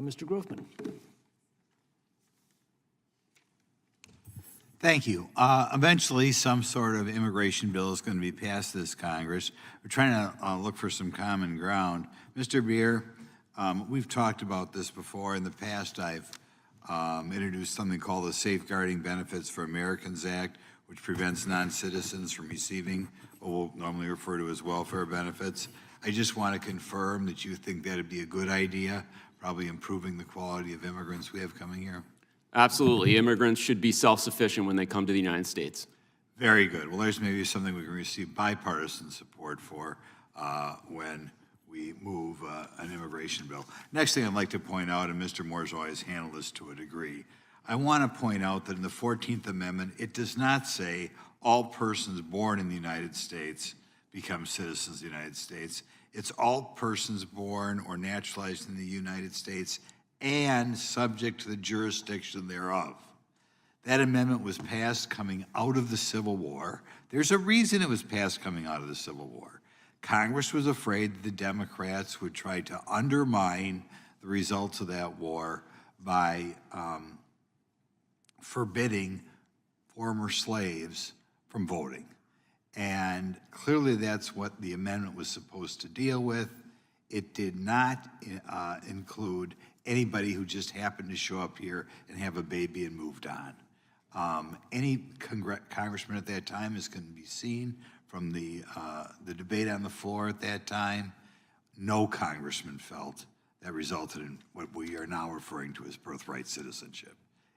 Mr. Grothman. Thank you. Eventually, some sort of immigration bill is going to be passed this Congress. We're trying to look for some common ground. Mr. Beer, we've talked about this before. In the past, I've introduced something called the Safeguarding Benefits for Americans Act, which prevents non-citizens from receiving what we'll normally refer to as welfare benefits. I just want to confirm that you think that would be a good idea, probably improving the quality of immigrants we have coming here. Absolutely. Immigrants should be self-sufficient when they come to the United States. Very good. Well, there's maybe something we can receive bipartisan support for when we move an immigration bill. Next thing I'd like to point out, and Mr. Moore's always handled this to a degree, I want to point out that in the 14th Amendment, it does not say all persons born in the United States become citizens of the United States. It's all persons born or naturalized in the United States and subject to the jurisdiction thereof. That amendment was passed coming out of the Civil War. There's a reason it was passed coming out of the Civil War. Congress was afraid that the Democrats would try to undermine the results of that war by forbidding former slaves from voting. And clearly that's what the amendment was supposed to deal with. It did not include anybody who just happened to show up here and have a baby and moved on. Any congressman at that time, as can be seen from the debate on the floor at that time, no congressman felt that resulted in what we are now referring to as birthright citizenship.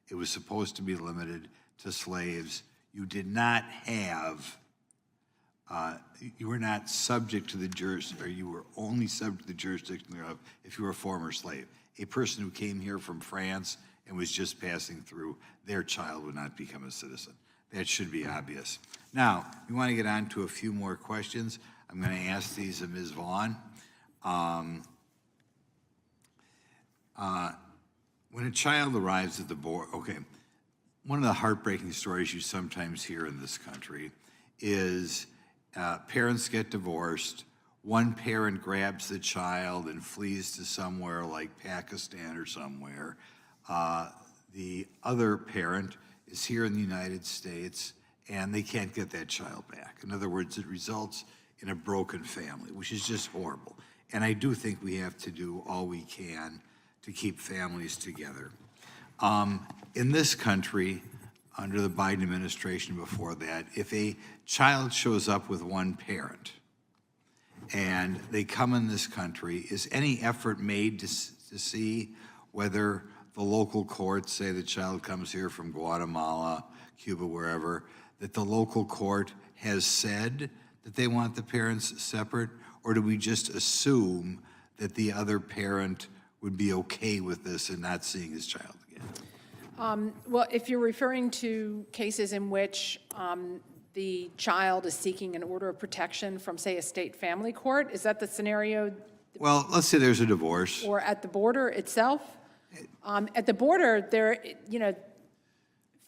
It was supposed to be limited to slaves. You did not have, you were not subject to the jurisdiction, or you were only subject to the jurisdiction thereof if you were a former slave. A person who came here from France and was just passing through, their child would not become a citizen. That should be obvious. Now, we want to get on to a few more questions. I'm going to ask these of Ms. Vaughn. When a child arrives at the border, okay, one of the heartbreaking stories you sometimes hear in this country is parents get divorced, one parent grabs the child and flees to somewhere like Pakistan or somewhere. The other parent is here in the United States and they can't get that child back. In other words, it results in a broken family, which is just horrible. And I do think we have to do all we can to keep families together. In this country, under the Biden administration before that, if a child shows up with one parent and they come in this country, is any effort made to see whether the local courts, say the child comes here from Guatemala, Cuba, wherever, that the local court has said that they want the parents separate, or do we just assume that the other parent would be okay with this and not seeing his child again? Well, if you're referring to cases in which the child is seeking an order of protection from, say, a state family court, is that the scenario? Well, let's say there's a divorce. Or at the border itself? At the border, there,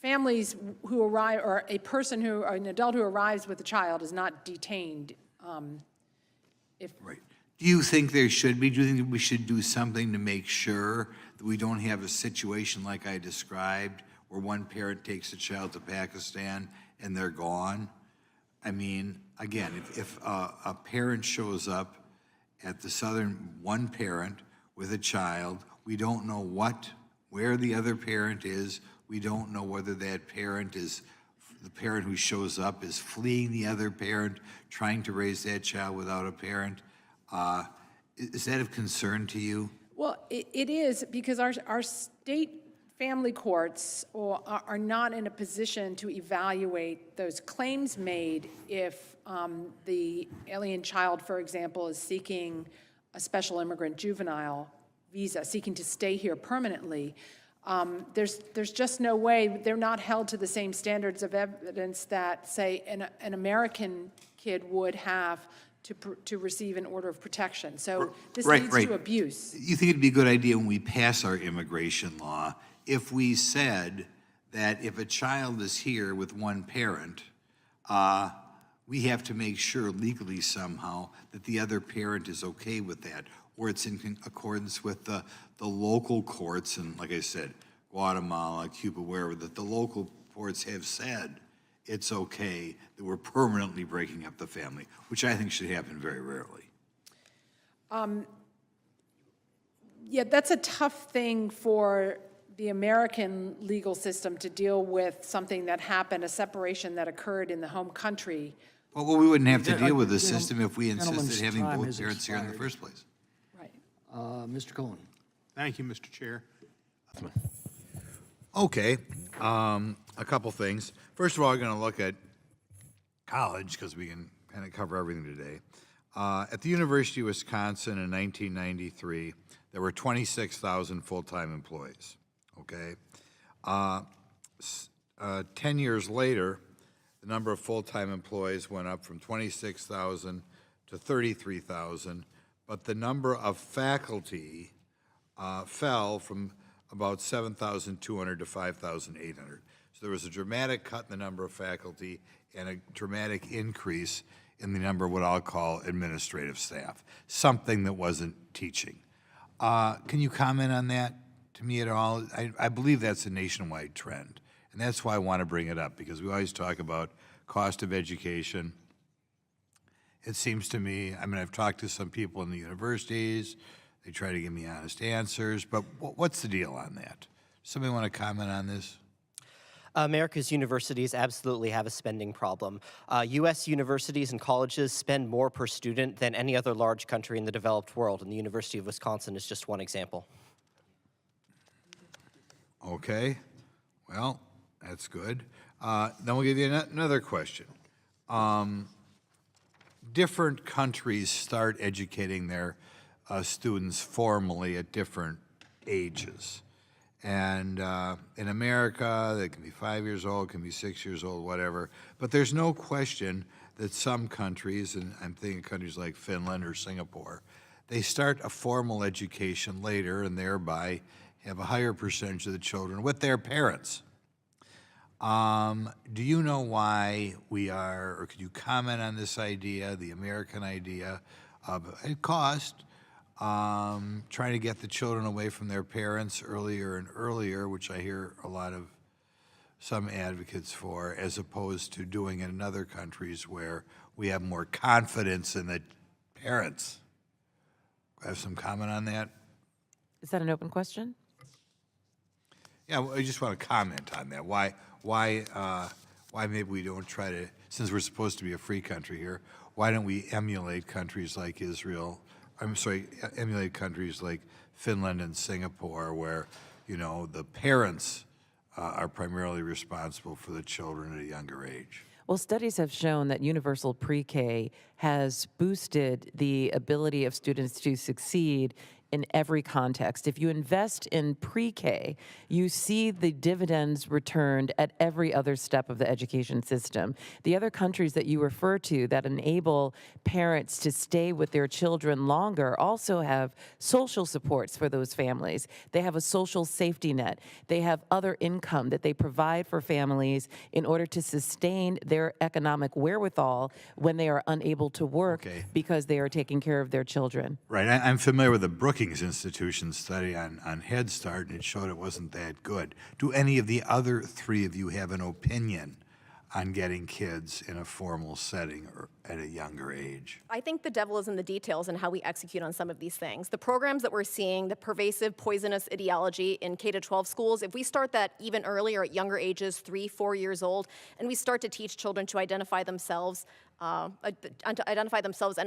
families who arrive, or a person who, or an adult who arrives with a child is not detained. Right. Do you think there should be? Do you think we should do something to make sure that we don't have a situation like I described, where one parent takes a child to Pakistan and they're gone? I mean, again, if a parent shows up at the southern, one parent with a child, we don't know where the other parent is. We don't know whether that parent is, the parent who shows up is fleeing the other parent, trying to raise that child without a parent. Is that of concern to you? Well, it is, because our state family courts are not in a position to evaluate those claims made if the alien child, for example, is seeking a special immigrant juvenile visa, seeking to stay here permanently. There's just no way. They're not held to the same standards of evidence that, say, an American kid would have to receive an order of protection. So this leads to abuse. You think it'd be a good idea when we pass our immigration law if we said that if a child is here with one parent, we have to make sure legally somehow that the other parent is okay with that, where it's in accordance with the local courts, and like I said, Guatemala, Cuba, wherever, that the local courts have said it's okay that we're permanently breaking up the family, which I think should happen very rarely. Yeah, that's a tough thing for the American legal system to deal with, something that happened, a separation that occurred in the home country. Well, we wouldn't have to Yeah, deal with the gentlemen- system if we insisted gentleman's having time both has parents here in the expired. first place. Right. Mr. Cohen. Thank you, Mr. Chair. Okay, a couple things. First of all, we're going to look at college because we can kind of cover everything today. At the University of Wisconsin in 1993, there were 26,000 full-time employees, okay? 10 years later, the number of full-time employees went up from 26,000 to 33,000, but the number of faculty fell from about 7,200 to 5,800. So there was a dramatic cut in the number of faculty and a dramatic increase in the number of what I'll call administrative staff, something that wasn't teaching. Can you comment on that to me at all? I believe that's a nationwide trend, and that's why I want to bring it up, because we always talk about cost of education. It seems to me, I mean, I've talked to some people in the universities, they try to give me honest answers, but what's the deal on that? Somebody want to comment on this? America's universities absolutely have a spending problem. U.S. universities and colleges spend more per student than any other large country in the developed world, and the University of Wisconsin is just one example. Okay, well, that's good. Then we'll give you another question. Different countries start educating their students formally at different ages. And in America, they can be 5 years old, can be 6 years old, whatever. But there's no question that some countries, and I'm thinking countries like Finland or Singapore, they start a formal education later and thereby have a higher percentage of the children with their parents. Do you know why we are, or could you comment on this idea, the American idea of a cost, trying to get the children away from their parents earlier and earlier, which I hear a lot of some advocates for, as opposed to doing it in other countries where we have more confidence in the parents? Have some comment on that? Is that an open question? Yeah, well, I just want to comment on that. Why maybe we don't try to, since we're supposed to be a free country here, why don't we emulate countries like Israel? I'm sorry, emulate countries like Finland and Singapore, where, you know, the parents are primarily responsible for the children at a younger age. Well, studies have shown that universal pre-K has boosted the ability of students to succeed in every context. If you invest in pre-K, you see the dividends returned at every other step of the education system. The other countries that you refer to that enable parents to stay with their children longer also have social supports for those families. They have a social safety net. They have other income that they provide for families in order to sustain their economic wherewithal when they are unable to work because they are taking care of their children. Right, I'm familiar with the Brookings Institution study on Head Start, and it showed it wasn't that good. Do any of the other three of you have an opinion on getting kids in a formal setting or at a younger age? I think the devil is in the details and how we execute on some of these things. The programs that we're seeing, the pervasive poisonous ideology in K-12 schools, if we start that even earlier at younger ages, 3, 4 years old, and we start to teach children to identify themselves and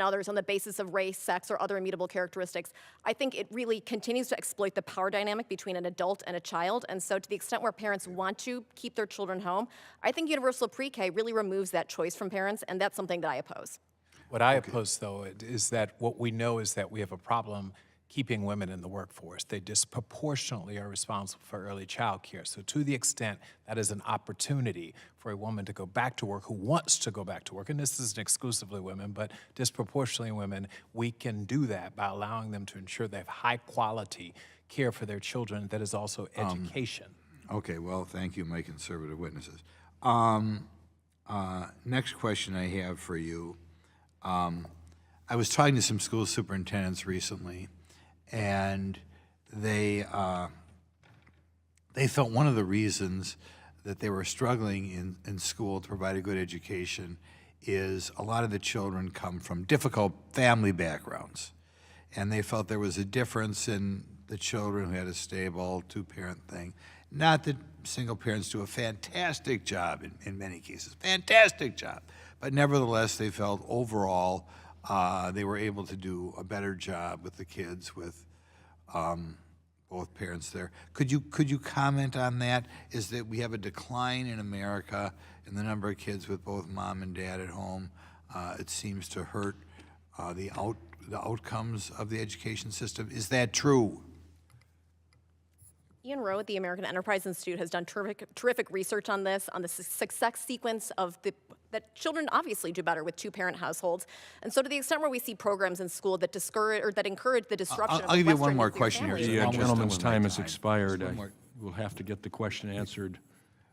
others on the basis of race, sex, or other immutable characteristics, I think it really continues to exploit the power dynamic between an adult and a child. And so to the extent where parents want to keep their children home, I think universal pre-K really removes that choice from parents, and that's something that I oppose. What I oppose, though, is that what we know is that we have a problem keeping women in the workforce. They disproportionately are responsible for early child care. So to the extent that is an opportunity for a woman to go back to work who wants to go back to work, and this isn't exclusively women, but disproportionately women, we can do that by allowing them to ensure they have high quality care for their children that is also education. Okay, well, thank you, my conservative witnesses. Next question I have for you. I was talking to some school superintendents recently, And they felt one of the reasons that they were struggling in school to provide a good education is a lot of the children come from difficult family backgrounds. And they felt there was a difference in the children who had a stable two-parent thing. Not that single parents do a fantastic job in many cases, fantastic job. But nevertheless, they felt overall they were able to do a better job with the kids with both parents there. Could you comment on that? Is that we have a decline in America in the number of kids with both mom and dad at home? It seems to hurt the outcomes of the education system. Is that true? Ian Rowe at the American Enterprise Institute has done terrific research on this, on the success sequence of that children obviously do better with two-parent households. And so to the extent where we see programs in school that discourage or that encourage the disruption of I'll give you one Western more nuclear question here. family. The Almost gentleman's done with my time has time. expired. Just one more. We'll have to get the question answered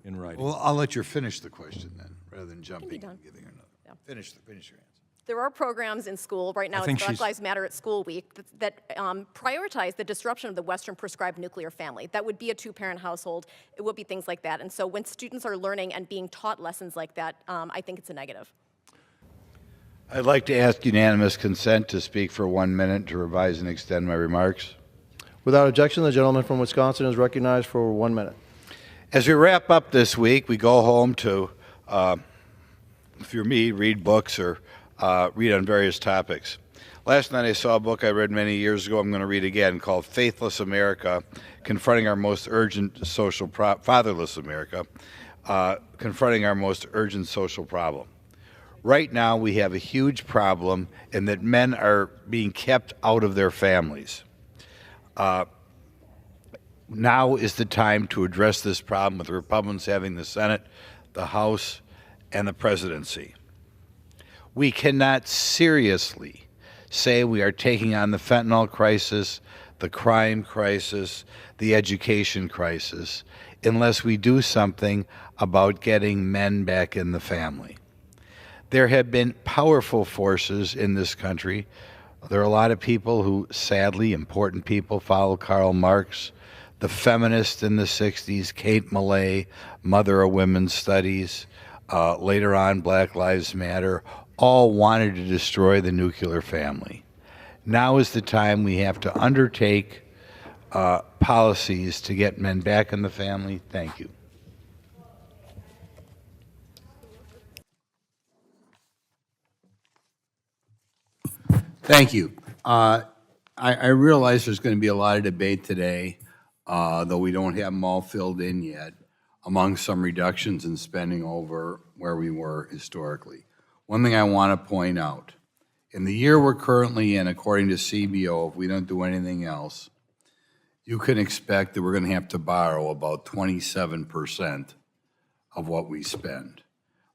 in writing. Well, I'll let you finish the question then, rather than jumping done. and giving her another. Finish your answer. There are programs in school, right now think it's Black she's- Lives Matter at School Week, that prioritize the disruption of the Western prescribed nuclear family. That would be a two-parent household. It would be things like that. And so when students are learning and being taught lessons like that, I think it's a negative. I'd like to ask unanimous consent to speak for 1 minute to revise and extend my remarks. Without objection, the gentleman from Wisconsin is recognized for 1 minute. As we wrap up this week, we go home to, if you're me, read books or read on various topics. Last night I saw a book I read many years ago, I'm going to read again, called Faithless America, Confronting Our Most Urgent Social Fatherless America, Confronting Our Most Urgent Social Problem. Right now we have a huge problem in that men are being kept out of their families. Now is the time to address this problem with the Republicans having the Senate, the House, and the presidency. We cannot seriously say we are taking on the fentanyl crisis, the crime crisis, the education crisis, unless we do something about getting men back in the family. There have been powerful forces in this country. There are a lot of people who, sadly, important people, follow Karl Marx, the feminist in the 60s, Kate Millay, mother of women's studies, later on Black Lives Matter, all wanted to destroy the nuclear family. Now is the time we have to undertake policies to get men back in the family. Thank you. Thank you. I realize there's going to be a lot of debate today, though we don't have them all filled in yet, among some reductions in spending over where we were historically. One thing I want to point out, in the year we're currently in, according to CBO, if we don't do anything else, you can expect that we're going to have to borrow about 27% of what we spend.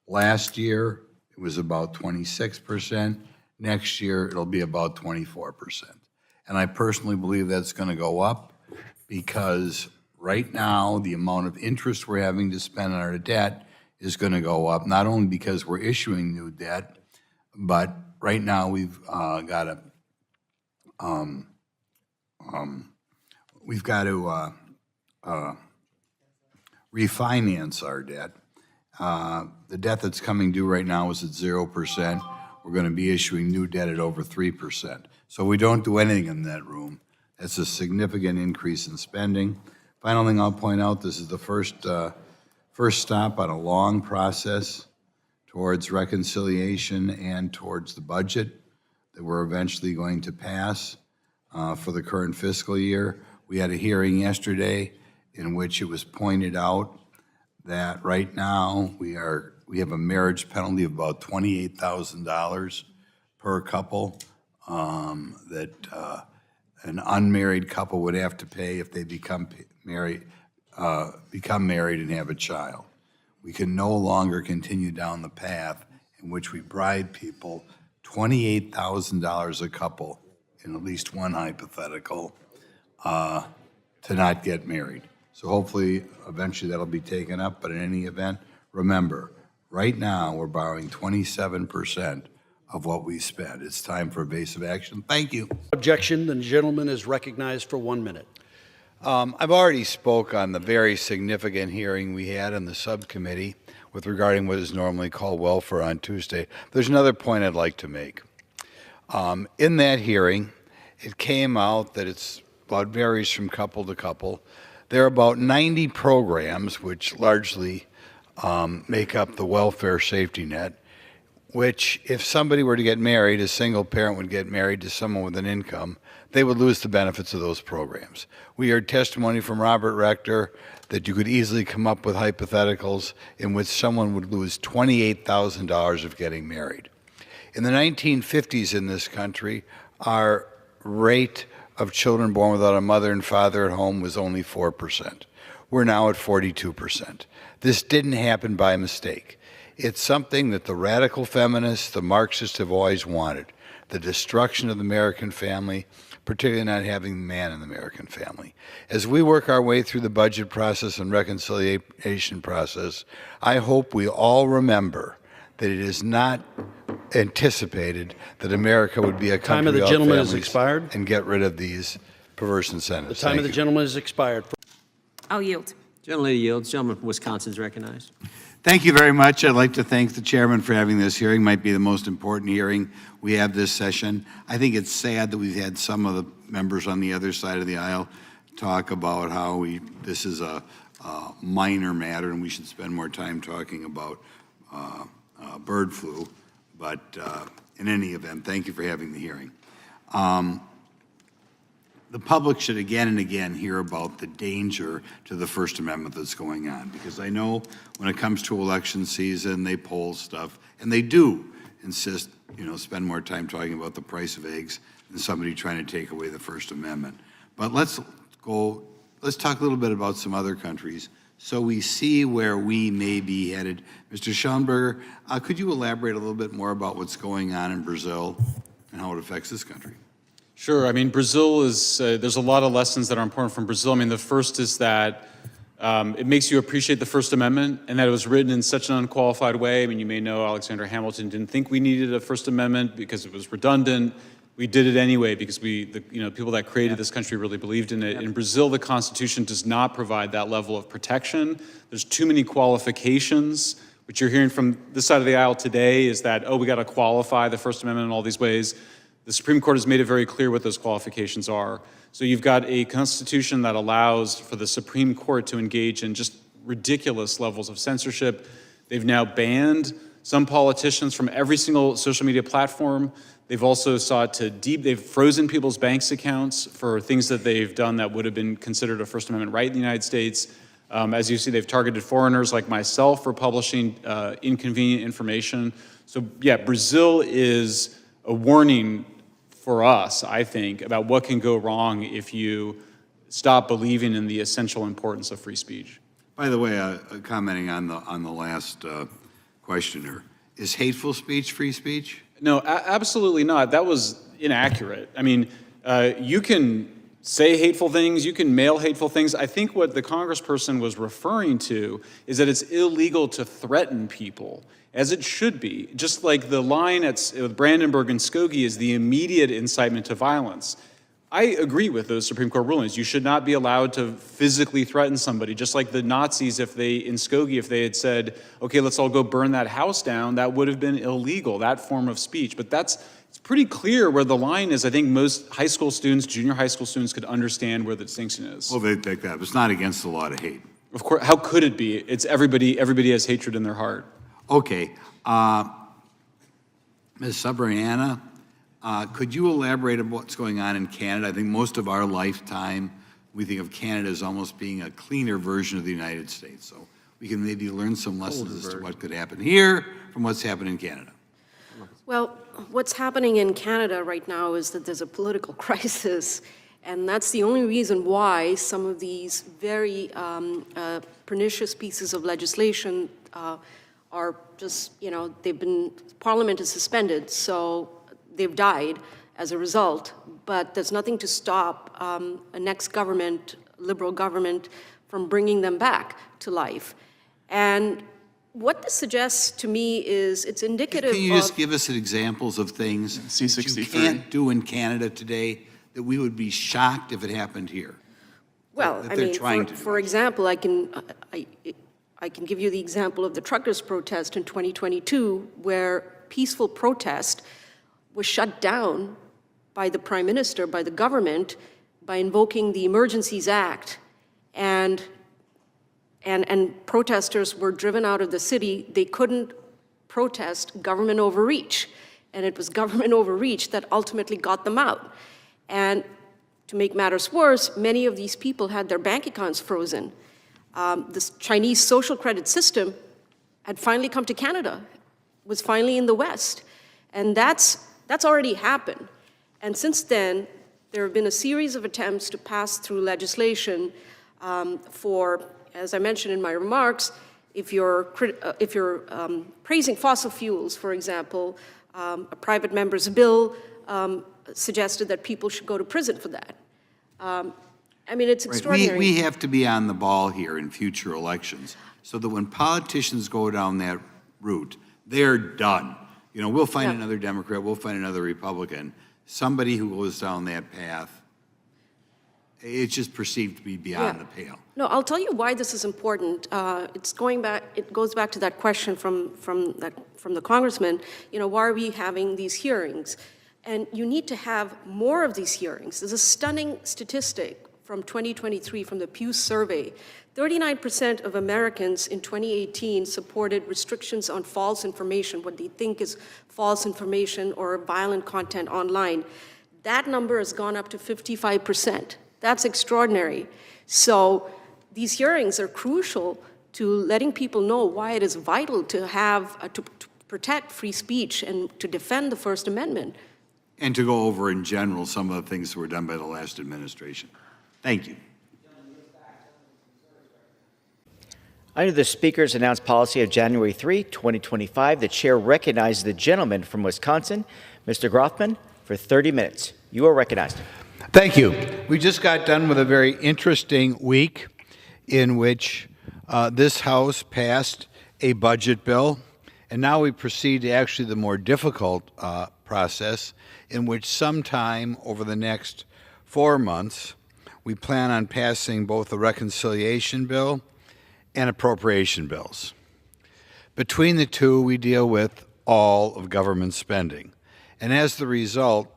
Last year, it was about 26%. Next year, it'll be about 24%. And I personally believe that's going to go up because right now, the amount of interest we're having to spend on our debt is going to go up, not only because we're issuing new debt, but right now we've got to refinance our debt. The debt that's coming due right now is at 0%. We're going to be issuing new debt at over 3%. So we don't do anything in that room. That's a significant increase in spending. Final thing I'll point out, this is the first stop on a long process towards reconciliation and towards the budget that we're eventually going to pass for the current fiscal year. We had a hearing yesterday in which it was pointed out that right now we have a marriage penalty of about $28,000 per couple that an unmarried couple would have to pay if they become married and have a child. We can no longer continue down the path in which we bribe people $28,000 a couple, in at least one hypothetical, to not get married. So hopefully, eventually that'll be taken up, but in any event, remember, right now we're borrowing 27% of what we spend. It's time for evasive action. Thank you. Objection, the gentleman is recognized for 1 minute. I've already spoke on the very significant hearing we had in the subcommittee with regarding what is normally called welfare on Tuesday. There's another point I'd like to make. In that hearing, it came out that it varies from couple to couple. There are about 90 programs which largely make up the welfare safety net, which if somebody were to get married, a single parent would get married to someone with an income, they would lose the benefits of those programs. We heard testimony from Robert Rector that you could easily come up with hypotheticals in which someone would lose $28,000 of getting married. In the 1950s in this country, our rate of children born without a mother and father at home was only 4%. We're now at 42%. This didn't happen by mistake. It's something that the radical feminists, the Marxists have always wanted, the destruction of the American family, particularly not having the man in the American family. As we work our way through the budget process and reconciliation process, I hope we all remember that it is not anticipated that America would be a country Time of the of gentleman has families expired. and get rid of these perverse incentives. The time of the Thank you. gentleman has expired. I'll yield. Gentlelady yields. Gentleman from Wisconsin is recognized. Thank you very much. I'd like to thank the chairman for having this hearing. Might be the most important hearing we have this session. I think it's sad that we've had some of the members on the other side of the aisle talk about how this is a minor matter and we should spend more time talking about bird flu. But in any event, thank you for having the hearing. The public should again and again hear about the danger to the First Amendment that's going on, because I know when it comes to election season, they poll stuff, and they do insist, spend more time talking about the price of eggs than somebody trying to take away the First Amendment. But let's talk a little bit about some other countries so we see where we may be headed. Mr. Schoenberger, could you elaborate a little bit more about what's going on in Brazil and how it affects this country? Sure. I mean, Brazil is, there's a lot of lessons that are important from Brazil. I mean, the first is that it makes you appreciate the First Amendment and that it was written in such an unqualified way. I mean, you may know Alexander Hamilton didn't think we needed a First Amendment because it was redundant. We did it anyway because people that created this country really believed in it. In Brazil, the Constitution does not provide that level of protection. There's too many qualifications. What you're hearing from this side of the aisle today is that, oh, we got to qualify the First Amendment in all these ways. The Supreme Court has made it very clear what those qualifications are. So you've got a constitution that allows for the Supreme Court to engage in just ridiculous levels of censorship. They've now banned some politicians from every single social media platform. They've also sought to they've frozen people's banks accounts for things that they've done that would have been considered a First Amendment right in the United States. As you see, they've targeted foreigners like myself for publishing inconvenient information. So yeah, Brazil is a warning for us, I think, about what can go wrong if you stop believing in the essential importance of free speech. By the way, commenting on the last questioner, is hateful speech free speech? No, absolutely not. That was inaccurate. I mean, you can say hateful things, you can mail hateful things. I think what the congressperson was referring to is that it's illegal to threaten people, as it should be. Just like the line at Brandenburg and Skokie is the immediate incitement to violence. I agree with those Supreme Court rulings. You should not be allowed to physically threaten somebody, just like the Nazis, in Skokie, if they had said, okay, let's all go burn that house down, that would have been illegal, that form of speech. But it's pretty clear where the line is. I think most high school students, junior high school students could understand where the distinction is. Well, they take that. It's not against the law to hate. Of course, how could it be? It's everybody has hatred in their heart. Okay. Ms. Sabriana, could you elaborate on what's going on in Canada? I think most of our lifetime, we think of Canada as almost being a cleaner version of the United States. So we can maybe learn some lessons as to what could happen here from what's happened in Canada. Well, what's happening in Canada right now is that there's a political crisis, and that's the only reason why some of these very pernicious pieces of legislation are just, Parliament is suspended, so they've died as a result, but there's nothing to stop a next government, liberal government, from bringing them back to life. And what this suggests to me is it's indicative Can you of... just give us examples of things that you C-63. can't do in Canada today that we would be shocked if it happened here? Well, that I they're mean, trying to do? for example, I can give you the example of the truckers' protest in 2022, where peaceful protest was shut down by the Prime Minister, by the government, by invoking the Emergencies Act, and protesters were driven out of the city. They couldn't protest government overreach, and it was government overreach that ultimately got them out. And to make matters worse, many of these people had their bank accounts frozen. This Chinese social credit system had finally come to Canada, was finally in the West. And that's already happened. And since then, there have been a series of attempts to pass through legislation for, as I mentioned in my remarks, if you're praising fossil fuels, for example, a private member's bill suggested that people should go to prison for that. I mean, it's extraordinary. We have to be on the ball here in future elections so that when politicians go down that route, they're done. You know, we'll find another Democrat, we'll find another Republican, somebody who goes down that path. It's just perceived to be beyond the pale. No, I'll tell you why this is important. It goes back to that question from the congressman. You know, why are we having these hearings? And you need to have more of these hearings. There's a stunning statistic from 2023 from the Pew survey. 39% of Americans in 2018 supported restrictions on false information, what they think is false information or violent content online. That number has gone up to 55%. That's extraordinary. So these hearings are crucial to letting people know why it is vital to have, to protect free speech and to defend the First Amendment. And to go over in general some of the things that were done by the last administration. Thank you. Under the Speaker's announced policy of January 3, 2025, the Chair recognizes the gentleman from Wisconsin, Mr. Grothman, for 30 minutes. You are recognized. Thank you. We just got done with a very interesting week in which this House passed a budget bill, and now we proceed to actually the more difficult process in which sometime over the next 4 months, we plan on passing both a reconciliation bill and appropriation bills. Between the two, we deal with all of government spending. And as the result,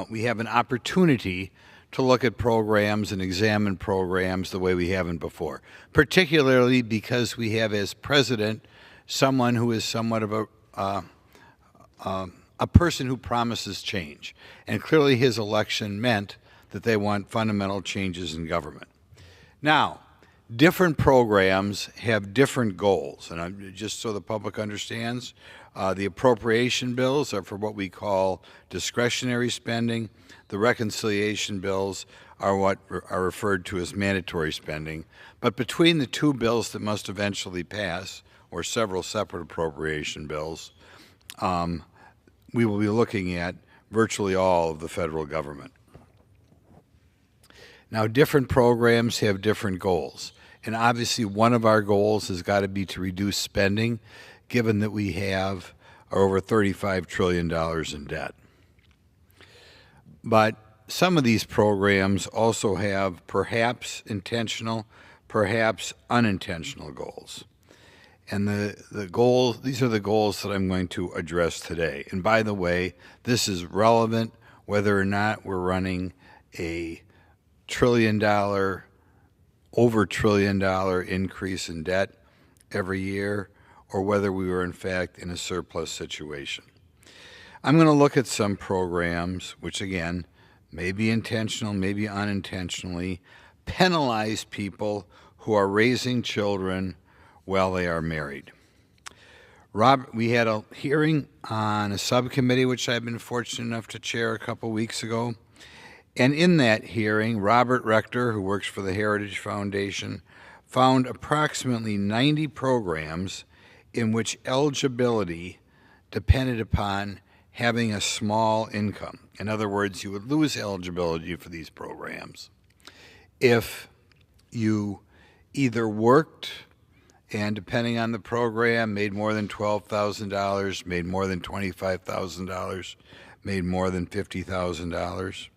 we have an opportunity to look at programs and examine programs the way we haven't before, particularly because we have as president someone who is somewhat of a person who promises change. And clearly his election meant that they want fundamental changes in government. Now, different programs have different goals, and just so the public understands, the appropriation bills are for what we call discretionary spending. The reconciliation bills are what are referred to as mandatory spending. But between the two bills that must eventually pass, or several separate appropriation bills, we will be looking at virtually all of the federal government. Now, different programs have different goals. And obviously, one of our goals has got to be to reduce spending, given that we have over $35 trillion in debt. But some of these programs also have perhaps intentional, perhaps unintentional goals. And the goals, these are the goals that I'm going to address today. And by the way, this is relevant whether or not we're running a over $1 trillion increase in debt every year, or whether we were in fact in a surplus situation. I'm going to look at some programs which, again, may be intentional, maybe unintentionally, penalize people who are raising children while they are married. We had a hearing on a subcommittee which I've been fortunate enough to chair a couple weeks ago. And in that hearing, Robert Rector, who works for the Heritage Foundation, found approximately 90 programs in which eligibility depended upon having a small income. In other words, you would lose eligibility for these programs if you either worked and depending on the program, made more than $12,000, made more than $25,000, made more than $50,000.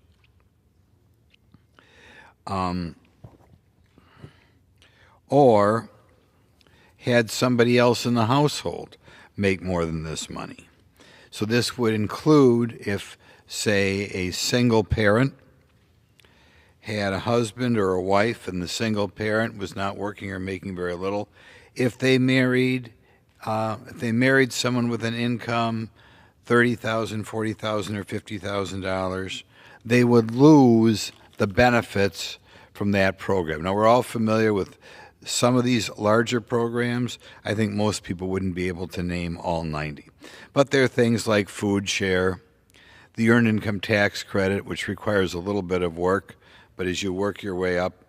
Or had somebody else in the household make more than this money. So this would include if, say, a single parent had a husband or a wife and the single parent was not working or making very little. If they married someone with an income, $30,000, $40,000, or $50,000, they would lose the benefits from that program. Now, we're all familiar with some of these larger programs. I think most people wouldn't be able to name all 90. But there are things like food share, the earned income tax credit, which requires a little bit of work, but as you work your way up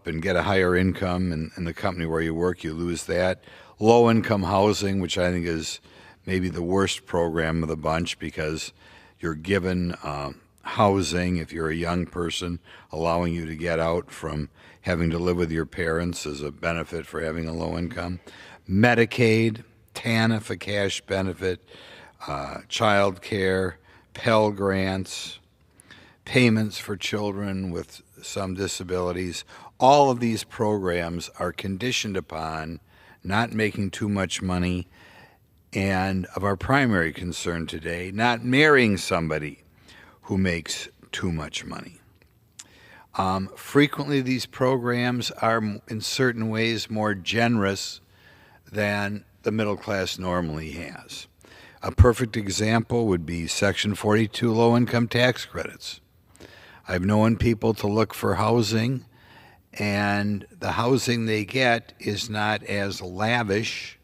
and get a higher income in the company where you work, you lose that. Low-income housing, which I think is maybe the worst program of the bunch because you're given housing if you're a young person, allowing you to get out from having to live with your parents as a benefit for having a low income. Medicaid, TANF, a cash benefit, child care, Pell Grants, payments for children with some disabilities. All of these programs are conditioned upon not making too much money and, of our primary concern today, not marrying somebody who makes too much money. Frequently, these programs are in certain ways more generous than the middle class normally has. A perfect example would be Section 42 low-income tax credits. I've known people to look for housing, and the housing they get is not as lavish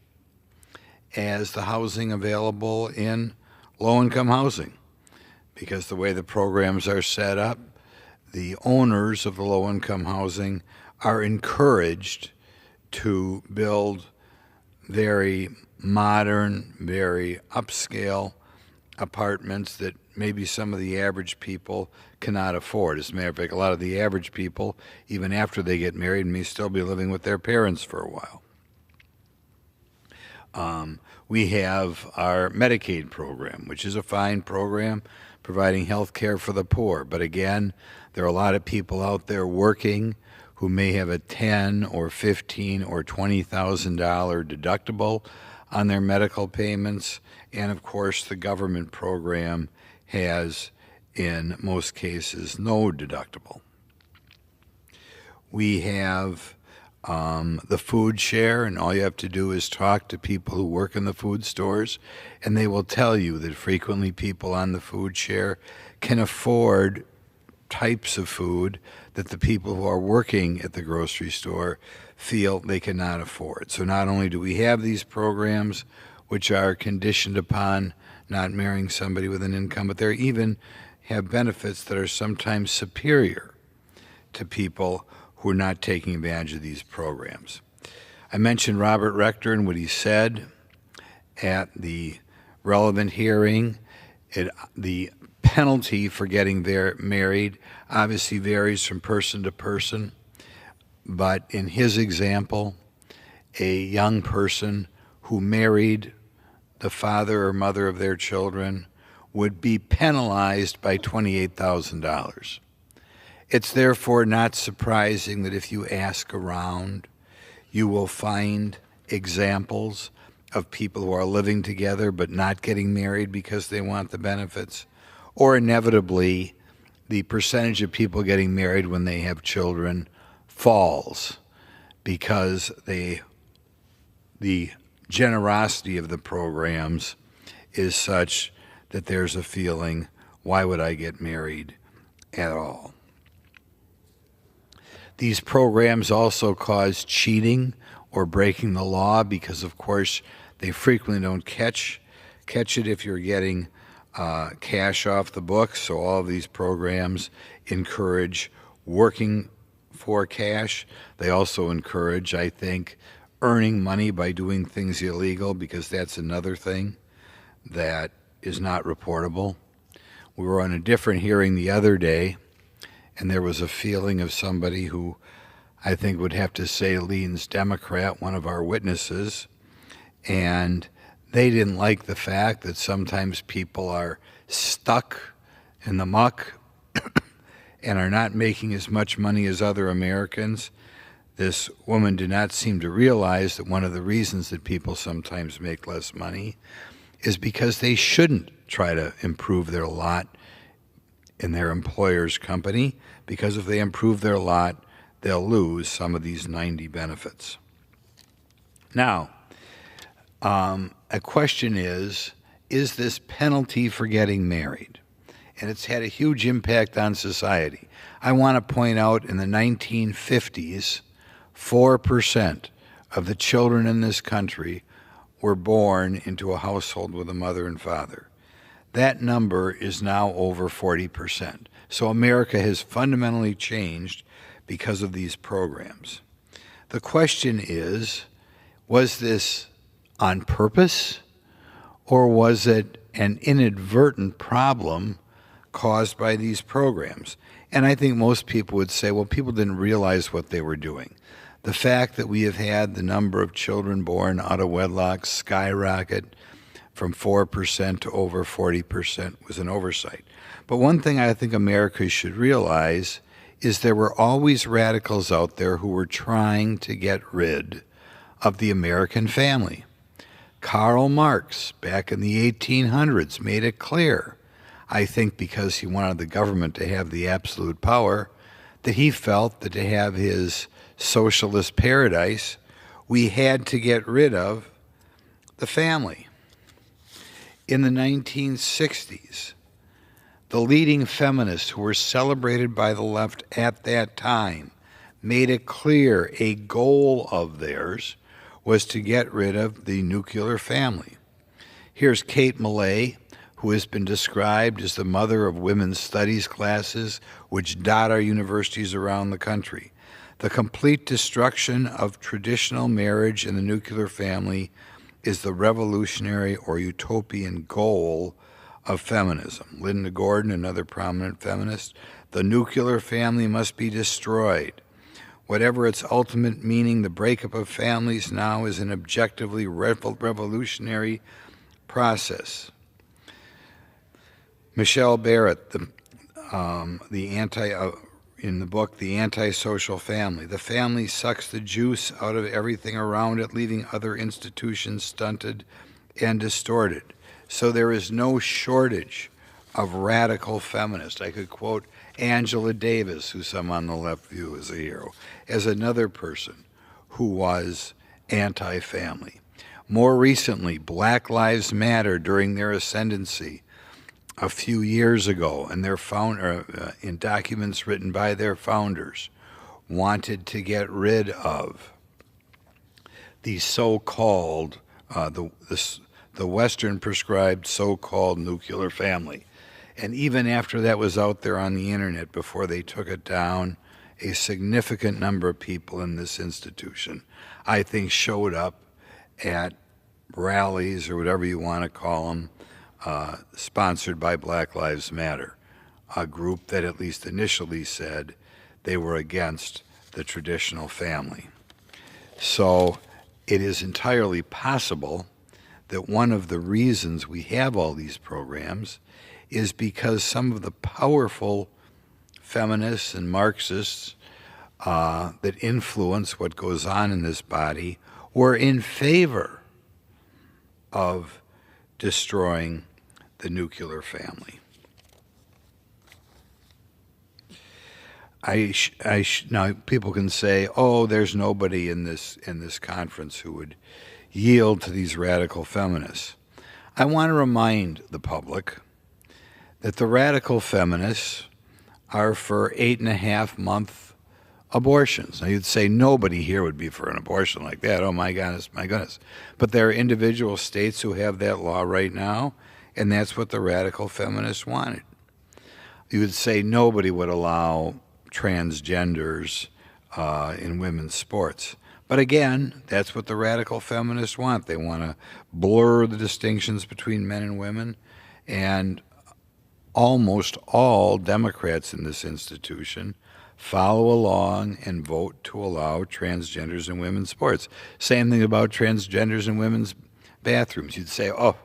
as the housing available in low-income housing, because the way the programs are set up, the owners of the low-income housing are encouraged to build very modern, very upscale apartments that maybe some of the average people cannot afford. As a matter of fact, a lot of the average people, even after they get married, may still be living with their parents for a while. We have our Medicaid program, which is a fine program providing health care for the poor. But again, there are a lot of people out there working who may have a $10,000 or $15,000 or $20,000 deductible on their medical payments. And of course, the government program has, in most cases, no deductible. We have the food share, and all you have to do is talk to people who work in the food stores, and they will tell you that frequently people on the food share can afford types of food that the people who are working at the grocery store feel they cannot afford. So not only do we have these programs which are conditioned upon not marrying somebody with an income, but they even have benefits that are sometimes superior to people who are not taking advantage of these programs. I mentioned Robert Rector and what he said at the relevant hearing. The penalty for getting married obviously varies from person to person, but in his example, a young person who married the father or mother of their children would be penalized by $28,000. It's therefore not surprising that if you ask around, you will find examples of people who are living together but not getting married because they want the benefits, or inevitably, the percentage of people getting married when they have children falls because the generosity of the programs is such that there's a feeling, why would I get married at all? These programs also cause cheating or breaking the law because, of course, they frequently don't catch it if you're getting cash off the books. So all of these programs encourage working for cash. They also encourage, I think, earning money by doing things illegal, because that's another thing that is not reportable. We were on a different hearing the other day, and there was a feeling of somebody who I think would have to say leans Democrat, one of our witnesses, and they didn't like the fact that sometimes people are stuck in the muck and are not making as much money as other Americans. This woman did not seem to realize that one of the reasons that people sometimes make less money is because they shouldn't try to improve their lot in their employer's company, because if they improve their lot, they'll lose some of these 90 benefits. Now, a question is this penalty for getting married? And it's had a huge impact on society. I want to point out in the 1950s, 4% of the children in this country were born into a household with a mother and father. That number is now over 40%. So America has fundamentally changed because of these programs. The question is, was this on purpose, or was it an inadvertent problem caused by these programs? And I think most people would say, well, people didn't realize what they were doing. The fact that we have had the number of children born out of wedlock skyrocket from 4% to over 40% was an oversight. But one thing I think America should realize is there were always radicals out there who were trying to get rid of the American family. Karl Marx, back in the 1800s, made it clear, I think because he wanted the government to have the absolute power, that he felt that to have his socialist paradise, we had to get rid of the family. In the 1960s, the leading feminists who were celebrated by the left at that time made it clear a goal of theirs was to get rid of the nuclear family. Here's Kate Millay, who has been described as the mother of women's studies classes which dot our universities around the country. The complete destruction of traditional marriage and the nuclear family is the revolutionary or utopian goal of feminism. Linda Gordon, another prominent feminist, the nuclear family must be destroyed. Whatever its ultimate meaning, the breakup of families now is an objectively revolutionary process. Michelle Barrett, in the book, The Antisocial Family. The family sucks the juice out of everything around it, leaving other institutions stunted and distorted. So there is no shortage of radical feminists. I could quote Angela Davis, who some on the left view as a hero, as another person who was anti-family. More recently, Black Lives Matter, during their ascendancy a few years ago, and their in documents written by their founders, wanted to get rid of the so-called, the Western prescribed so-called nuclear family. And even after that was out there on the internet, before they took it down, a significant number of people in this institution, I think, showed up at rallies or whatever you want to call them, sponsored by Black Lives Matter, a group that at least initially said they were against the traditional family. So it is entirely possible that one of the reasons we have all these programs is because some of the powerful feminists and Marxists that influence what goes on in this body were in favor of destroying the nuclear family. Now people can say, oh, there's nobody in this conference who would yield to these radical feminists. I want to remind the public that the radical feminists are for 8.5-month abortions. Now you'd say nobody here would be for an abortion like that. Oh my goodness, my goodness. But there are individual states who have that law right now, and that's what the radical feminists wanted. You would say nobody would allow transgenders in women's sports. But again, that's what the radical feminists want. They want to blur the distinctions between men and women, and almost all Democrats in this institution follow along and vote to allow transgenders in women's sports. Same thing about transgenders in women's bathrooms. You'd say, oh,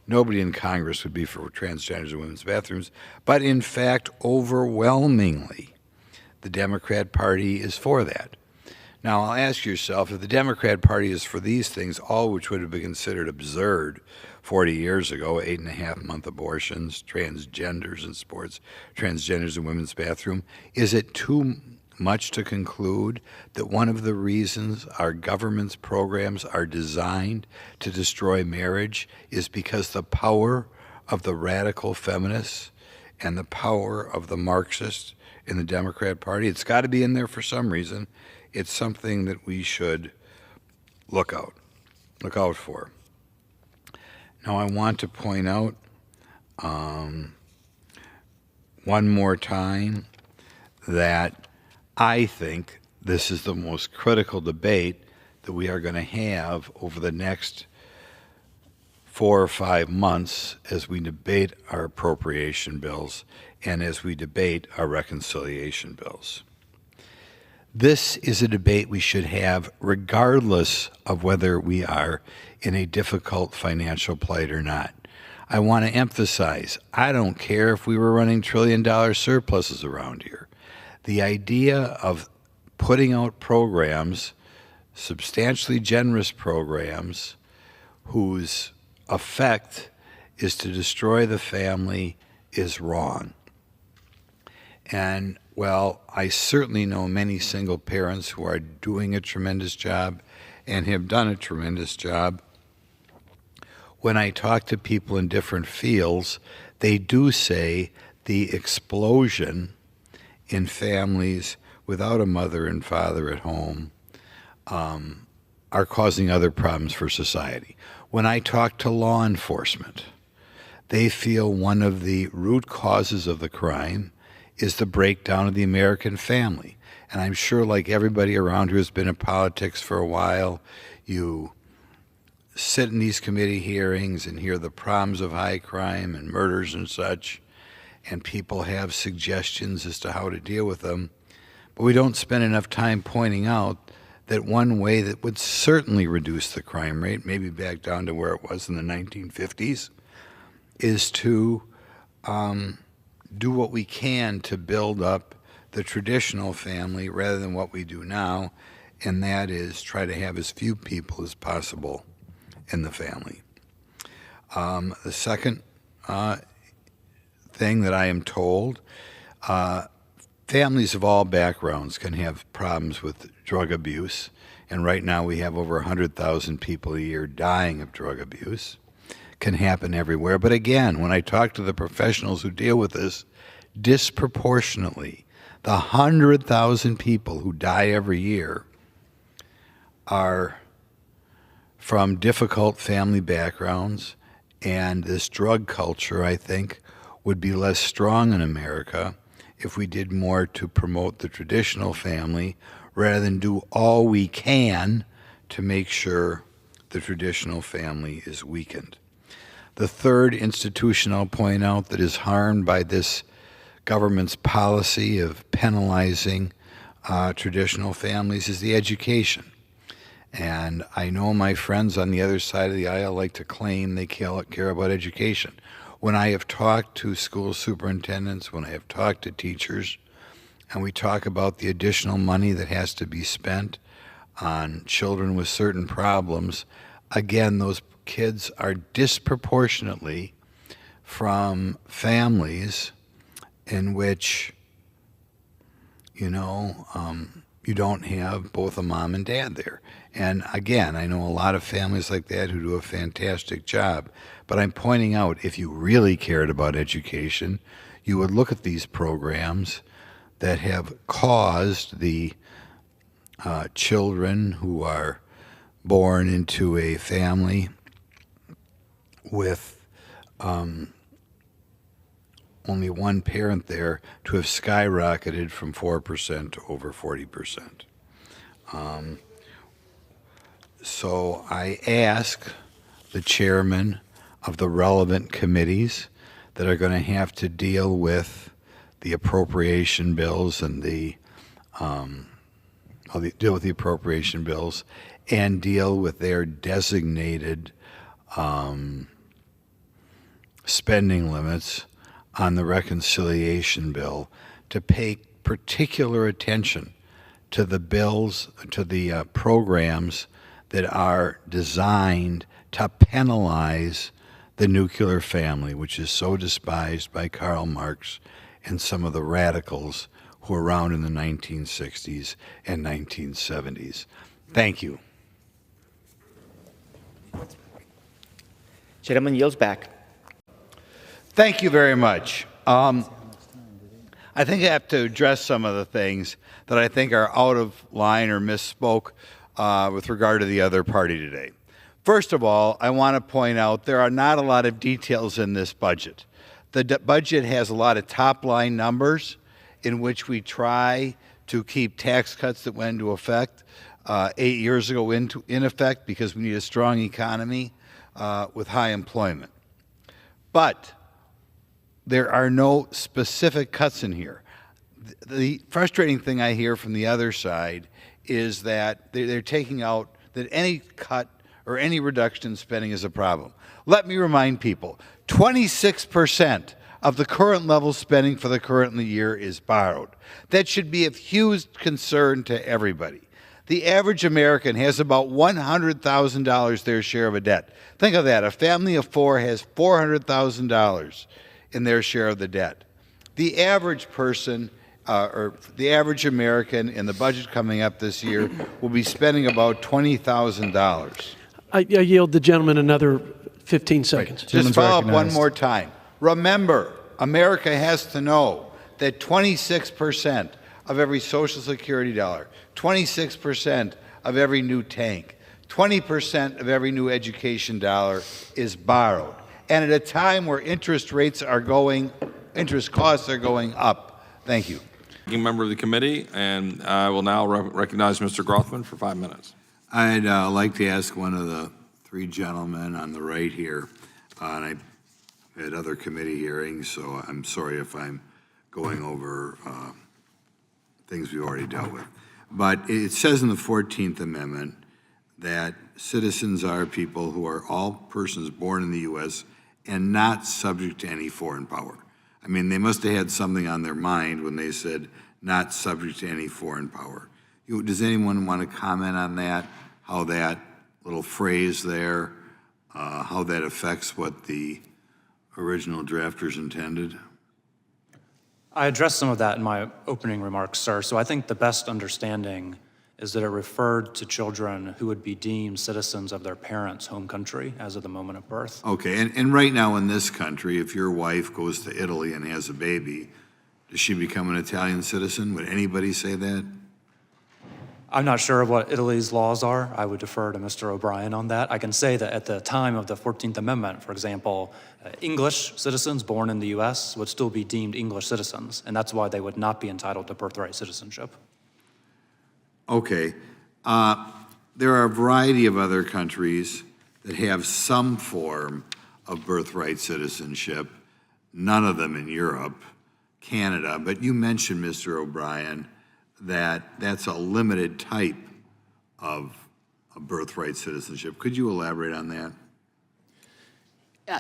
nobody in Congress would be for transgenders in women's bathrooms. But in fact, overwhelmingly, the Democrat Party is for that. Now, I'll ask yourself, if the Democrat Party is for these things, all which would have been considered absurd 40 years ago, 8.5-month abortions, transgenders in sports, transgenders in women's bathroom, is it too much to conclude that one of the reasons our government's programs are designed to destroy marriage is because the power of the radical feminists and the power of the Marxists in the Democrat Party? It's got to be in there for some reason. It's something that we should look out for. Now, I want to point out one more time that I think this is the most critical debate that we are going to have over the next 4 or 5 months as we debate our appropriation bills and as we debate our reconciliation bills. This is a debate we should have regardless of whether we are in a difficult financial plight or not. I want to emphasize, I don't care if we were running trillion-dollar surpluses around here. The idea of putting out programs, substantially generous programs, whose effect is to destroy the family is wrong. And well, I certainly know many single parents who are doing a tremendous job and have done a tremendous job. When I talk to people in different fields, they do say the explosion in families without a mother and father at home are causing other problems for society. When I talk to law enforcement, they feel one of the root causes of the crime is the breakdown of the American family. And I'm sure, like everybody around who has been in politics for a while, you sit in these committee hearings and hear the problems of high crime and murders and such, and people have suggestions as to how to deal with them. But we don't spend enough time pointing out that one way that would certainly reduce the crime rate, maybe back down to where it was in the 1950s, is to do what we can to build up the traditional family rather than what we do now, and that is try to have as few people as possible in the family. The second thing that I am told, families of all backgrounds can have problems with drug abuse, and right now we have over 100,000 people a year dying of drug abuse. Can happen everywhere. But again, when I talk to the professionals who deal with this, disproportionately, the 100,000 people who die every year are from difficult family backgrounds, and this drug culture, I think, would be less strong in America if we did more to promote the traditional family rather than do all we can to make sure the traditional family is weakened. The third institution I'll point out that is harmed by this government's policy of penalizing traditional families is the education. And I know my friends on the other side of the aisle like to claim they care about education. When I have talked to school superintendents, when I have talked to teachers, and we talk about the additional money that has to be spent on children with certain problems, again, those kids are disproportionately from families in which, you don't have both a mom and dad there. And again, I know a lot of families like that who do a fantastic job, but I'm pointing out, if you really cared about education, you would look at these programs that have caused the children who are born into a family with only one parent there to have skyrocketed from 4% to over 40%. So I ask the chairman of the relevant committees that are going to have to deal with the appropriation bills and the deal with the appropriation bills and deal with their designated spending limits on the reconciliation bill, to pay particular attention to the bills, to the programs that are designed to penalize the nuclear family, which is so despised by Karl Marx and some of the radicals who were around in the 1960s and 1970s. Thank you. Gentleman yields back. Thank you very much. I think I have to address some of the things that I think are out of line or misspoke with regard to the other party today. First of all, I want to point out there are not a lot of details in this budget. The budget has a lot of top-line numbers in which we try to keep tax cuts that went into effect 8 years ago in effect, because we need a strong economy with high employment. But there are no specific cuts in here. The frustrating thing I hear from the other side is that they're taking out that any cut or any reduction in spending is a problem. Let me remind people, 26% of the current level spending for the current year is borrowed. That should be of huge concern to everybody. The average American has about $100,000 their share of a debt. Think of that. A family of four has $400,000 in their share of the debt. The average person, or the average American in the budget coming up this year will be spending about $20,000. I yield the gentleman another 15 seconds. Just follow up one more time. Remember, America has to know that 26% of every Social Security dollar, 26% of every new tank, 20% of every new education dollar is borrowed. And at a time where interest costs are going up. Thank you. Member of the committee, and I will now recognize Mr. Grothman for 5 minutes. I'd like to ask one of the three gentlemen on the right here, and I've had other committee hearings, so I'm sorry if I'm going over things we've already dealt with. But it says in the 14th Amendment that citizens are people who are all persons born in the U.S. and not subject to any foreign power. I mean, they must have had something on their mind when they said not subject to any foreign power. Does anyone want to comment on that, how that little phrase there, how that affects what the original drafters intended? I addressed some of that in my opening remarks, sir. So I think the best understanding is that it referred to children who would be deemed citizens of their parents' home country as of the moment of birth. Okay, and right now in this country, if your wife goes to Italy and has a baby, does she become an Italian citizen? Would anybody say that? I'm not sure of what Italy's laws are. I would defer to Mr. O'Brien on that. I can say that at the time of the 14th Amendment, for example, English citizens born in the U.S. would still be deemed English citizens, and that's why they would not be entitled to birthright citizenship. Okay. There are a variety of other countries that have some form of birthright citizenship, none of them in Europe, Canada, but you mentioned, Mr. O'Brien, that that's a limited type of birthright citizenship. Could you elaborate on that?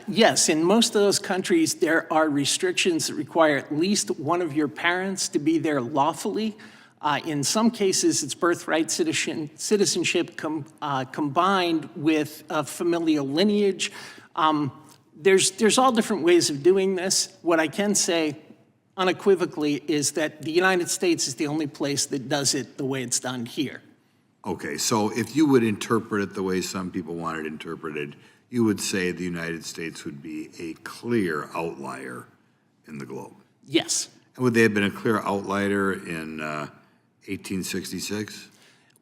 Yes, in most of those countries, there are restrictions that require at least one of your parents to be there lawfully. In some cases, it's birthright citizenship combined with a familial lineage. There's all different ways of doing this. What I can say unequivocally is that the United States is the only place that does it the way it's done here. Okay, so if you would interpret it the way some people want it interpreted, you would say the United States would be a clear outlier in the globe. Yes. And would they have been a clear outlier in 1866?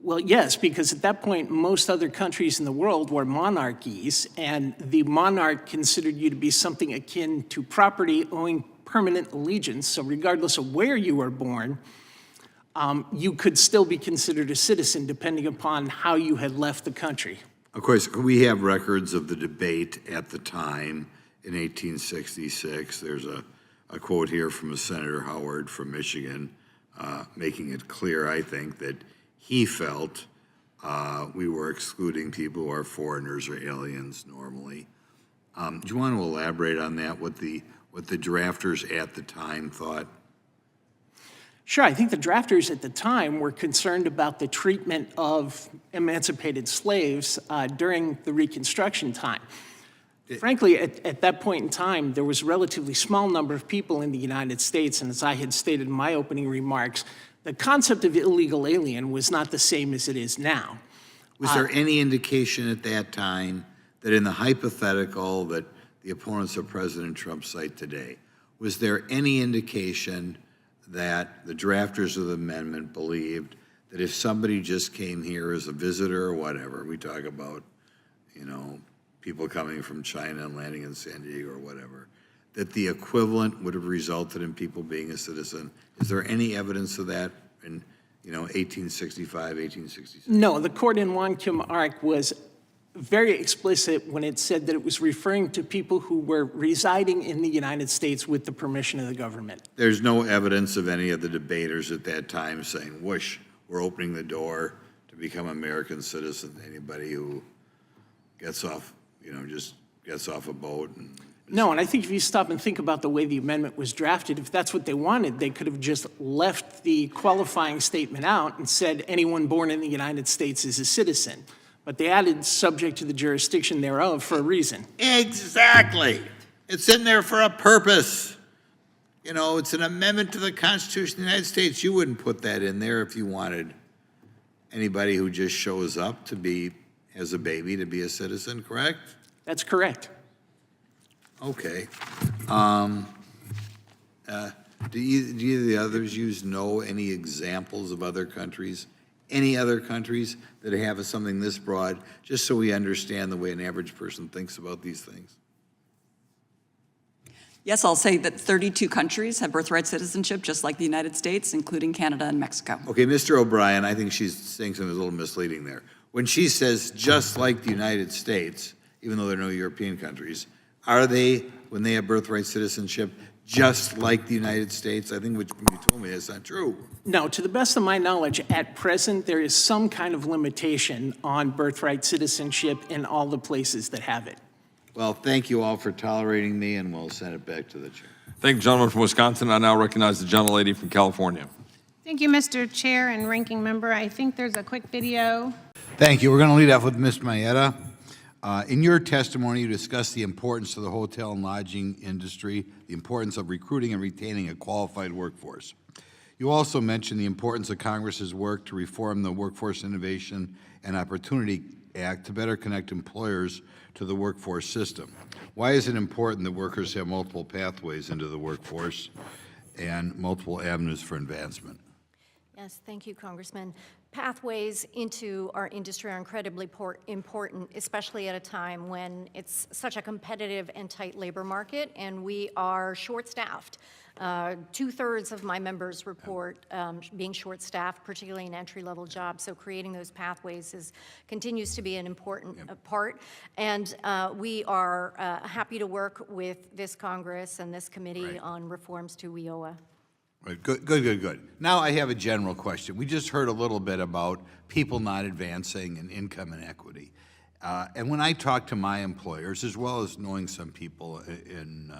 Well, yes, because at that point, most other countries in the world were monarchies, and the monarch considered you to be something akin to property owing permanent allegiance. So regardless of where you were born, you could still be considered a citizen depending upon how you had left the country. Of course, we have records of the debate at the time in 1866. There's a quote here from Senator Howard from Michigan making it clear, I think, that he felt we were excluding people who are foreigners or aliens normally. Do you want to elaborate on that, what the drafters at the time thought? Sure, I think the drafters at the time were concerned about the treatment of emancipated slaves during the Reconstruction time. Frankly, at that point in time, there was a relatively small number of people in the United States, and as I had stated in my opening remarks, the concept of illegal alien was not the same as it is now. Was there any indication at that time that in the hypothetical that the opponents of President Trump cite today, was there any indication that the drafters of the amendment believed that if somebody just came here as a visitor or whatever, we talk about, people coming from China and landing in San Diego or whatever, that the equivalent would have resulted in people being a citizen? Is there any evidence of that in, 1865, 1866? No, the court in Wong Kim Ark was very explicit when it said that it was referring to people who were residing in the United States with the permission of the government. There's no evidence of any of the debaters at that time saying, whoosh, we're opening the door to become American citizen. Anybody who gets off, just gets off a boat. No, and I think if you stop and think about the way the amendment was drafted, if that's what they wanted, they could have just left the qualifying statement out and said anyone born in the United States is a citizen. But they added subject to the jurisdiction thereof for a reason. Exactly. It's in there for a purpose. It's an amendment to the Constitution of the United States. You wouldn't put that in there if you wanted anybody who just shows up to be, as a baby, to be a citizen, correct? That's correct. Okay. Do either of the others know any examples of other countries, any other countries that have something this broad, just so we understand the way an average person thinks about these things? Yes, I'll say that 32 countries have birthright citizenship, just like the United States, including Canada and Mexico. Okay, Mr. O'Brien, I think she's saying something a little misleading there. When she says just like the United States, even though there are no European countries, are they, when they have birthright citizenship, just like the United States? I think what you told me is not true. No, to the best of my knowledge, at present, there is some kind of limitation on birthright citizenship in all the places that have it. Well, thank you all for tolerating me, and we'll send it back to the chair. Thank you, gentleman from Wisconsin. I now recognize the gentlelady from California. Thank you, Mr. Chair and Ranking Member. I think there's a quick video. Thank you. We're going to lead off with Ms. Mayetta. In your testimony, you discussed the importance of the hotel and lodging industry, the importance of recruiting and retaining a qualified workforce. You also mentioned the importance of Congress's work to reform the Workforce Innovation and Opportunity Act to better connect employers to the workforce system. Why is it important that workers have multiple pathways into the workforce and multiple avenues for advancement? Yes, thank you, Congressman. Pathways into our industry are incredibly important, especially at a time when it's such a competitive and tight labor market, and we are short-staffed. 2/3 of my members report being short-staffed, particularly in entry-level jobs. So creating those pathways continues to be an important part. And we are happy to work with this Congress and this committee on reforms to WIOA. Right. Good. Now I have a general question. We just heard a little bit about people not advancing in income inequity. And when I talk to my employers, as well as knowing some people in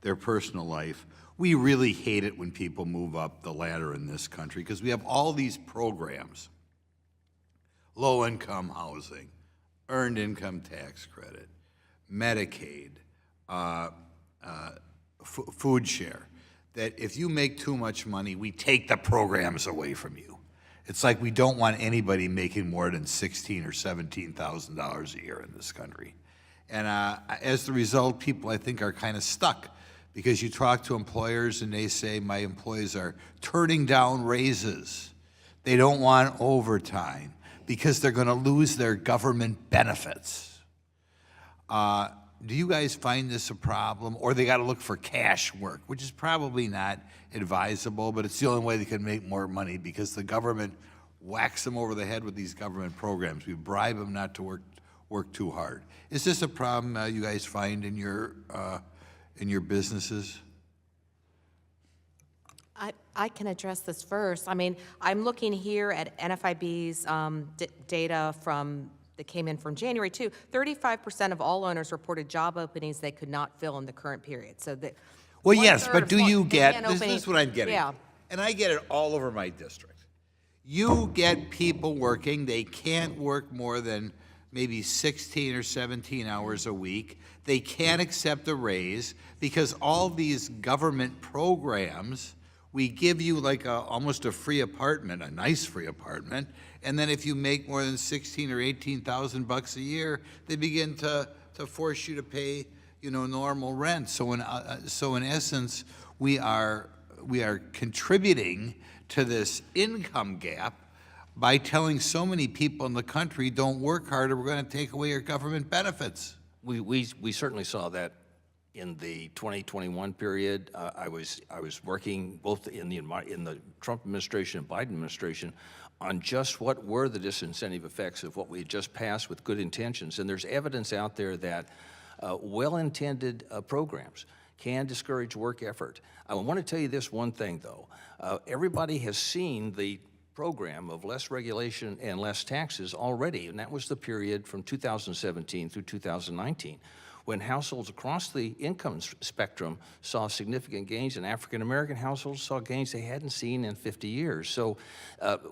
their personal life, we really hate it when people move up the ladder in this country because we have all these programs: low-income housing, earned income tax credit, Medicaid, food share, that if you make too much money, we take the programs away from you. It's like we don't want anybody making more than $16,000 or $17,000 a year in this country. And as the result, people, I think, are kind of stuck because you talk to employers and they say, my employees are turning down raises. They don't want overtime because they're going to lose their government benefits. Do you guys find this a problem? Or they got to look for cash work, which is probably not advisable, but it's the only way they can make more money because the government whacks them over the head with these government programs. We bribe them not to work too hard. Is this a problem you guys find in your businesses? I can address this first. I mean, I'm looking here at NFIB's data that came in from January too. 35% of all owners reported job openings they could not fill in the current period. So that. Well, yes, but do you get, this this is what I'm getting. Yeah. And I get it all over my district. You get people working, they can't work more than maybe 16 or 17 hours a week. They can't accept a raise because all these government programs, we give you like almost a free apartment, a nice free apartment, and then if you make more than 16 or 18,000 bucks a year, they begin to force you to pay, normal rent. So in essence, we are contributing to this income gap by telling so many people in the country, don't work harder, we're going to take away your government benefits. We certainly saw that in the 2021 period. I was working both in the Trump administration and Biden administration on just what were the disincentive effects of what we had just passed with good intentions. And there's evidence out there that well-intended programs can discourage work effort. I want to tell you this one thing, though. Everybody has seen the program of less regulation and less taxes already, and that was the period from 2017 through 2019, when households across the income spectrum saw significant gains, and African-American households saw gains they hadn't seen in 50 years. So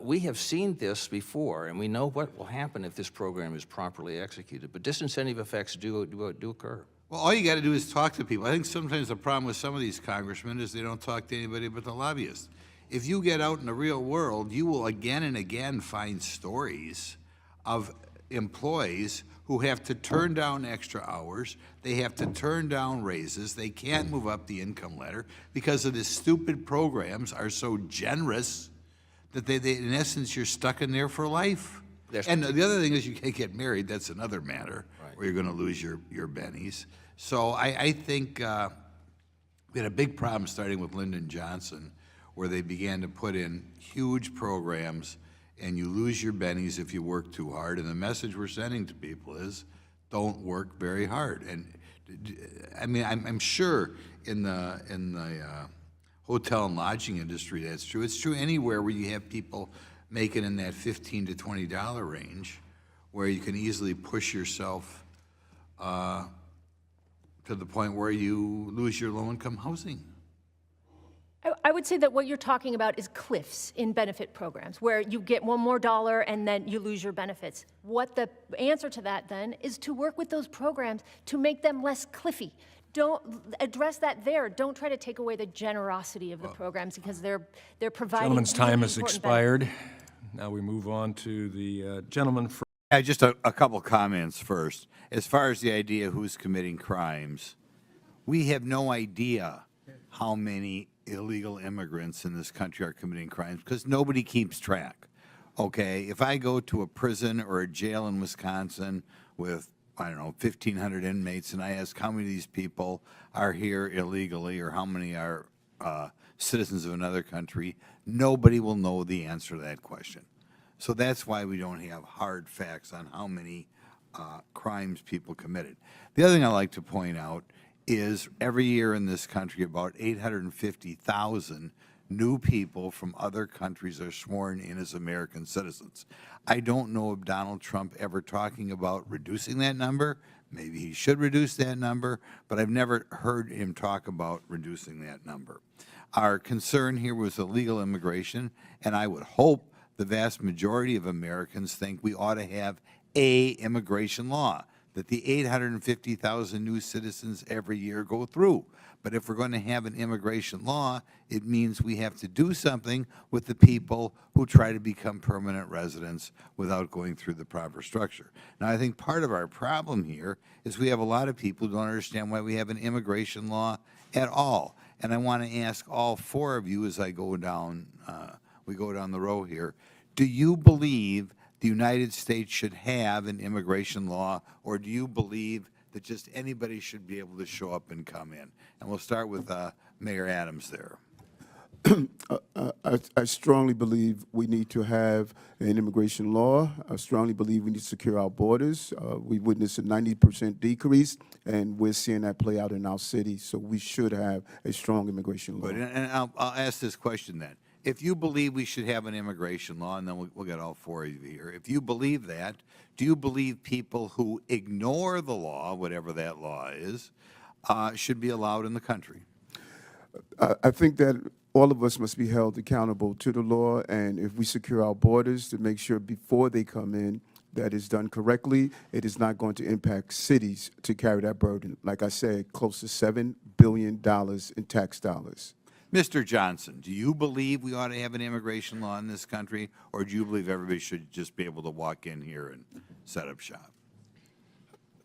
we have seen this before, and we know what will happen if this program is properly executed, but disincentive effects do occur. Well, all you got to do is talk to people. I think sometimes the problem with some of these congressmen is they don't talk to anybody but the lobbyists. If you get out in the real world, you will again and again find stories of employees who have to turn down extra hours, they have to turn down raises, they can't move up the income ladder because of the stupid programs are so generous that they in essence, you're stuck in there for life. And the other thing is you can't get married, that's another matter, where you're gonna lose your bennies. So I think we had a big problem starting with Lyndon Johnson, where they began to put in huge programs and you lose your bennies if you work too hard. And the message we're sending to people is don't work very hard. And I mean, I'm sure in the hotel and lodging industry that's true. It's true anywhere where you have people making in that $15 to $20 range, where you can easily push yourself to the point where you lose your low-income housing. I would say that what you're talking about is cliffs in benefit programs, where you get one more dollar and then you lose your benefits. What the answer to that then is to work with those programs to make them less cliffy. Don't address that there. Don't try to take away the generosity of the programs because they're providing. Gentleman's time has important expired. benefits. Now we move on to the gentleman from. Just a couple comments first. As far as the idea of who's committing crimes, we have no idea how many illegal immigrants in this country are committing crimes because nobody keeps track. Okay, if I go to a prison or a jail in Wisconsin with, I don't know, 1,500 inmates, and I ask how many of these people are here illegally or how many are citizens of another country, nobody will know the answer to that question. So that's why we don't have hard facts on how many crimes people committed. The other thing I like to point out is every year in this country, about 850,000 new people from other countries are sworn in as American citizens. I don't know of Donald Trump ever talking about reducing that number. Maybe he should reduce that number, but I've never heard him talk about reducing that number. Our concern here was illegal immigration, and I would hope the vast majority of Americans think we ought to have a immigration law that the 850,000 new citizens every year go through. But if we're going to have an immigration law, it means we have to do something with the people who try to become permanent residents without going through the proper structure. Now, I think part of our problem here is we have a lot of people who don't understand why we have an immigration law at all. And I want to ask all four of you as I go down, we go down the row here, do you believe the United States should have an immigration law, or do you believe that just anybody should be able to show up and come in? And we'll start with Mayor Adams there. I strongly believe we need to have an immigration law. I strongly believe we need to secure our borders. We witnessed a 90% decrease, and we're seeing that play out in our city. So we should have a strong immigration law. Good, and I'll ask this question then. If you believe we should have an immigration law, and then we'll get all four of you here, if you believe that, do you believe people who ignore the law, whatever that law is, should be allowed in the country? I think that all of us must be held accountable to the law, and if we secure our borders to make sure before they come in that is done correctly, it is not going to impact cities to carry that burden. Like I said, close to $7 billion in tax dollars. Mr. Johnson, do you believe we ought to have an immigration law in this country, or do you believe everybody should just be able to walk in here and set up shop?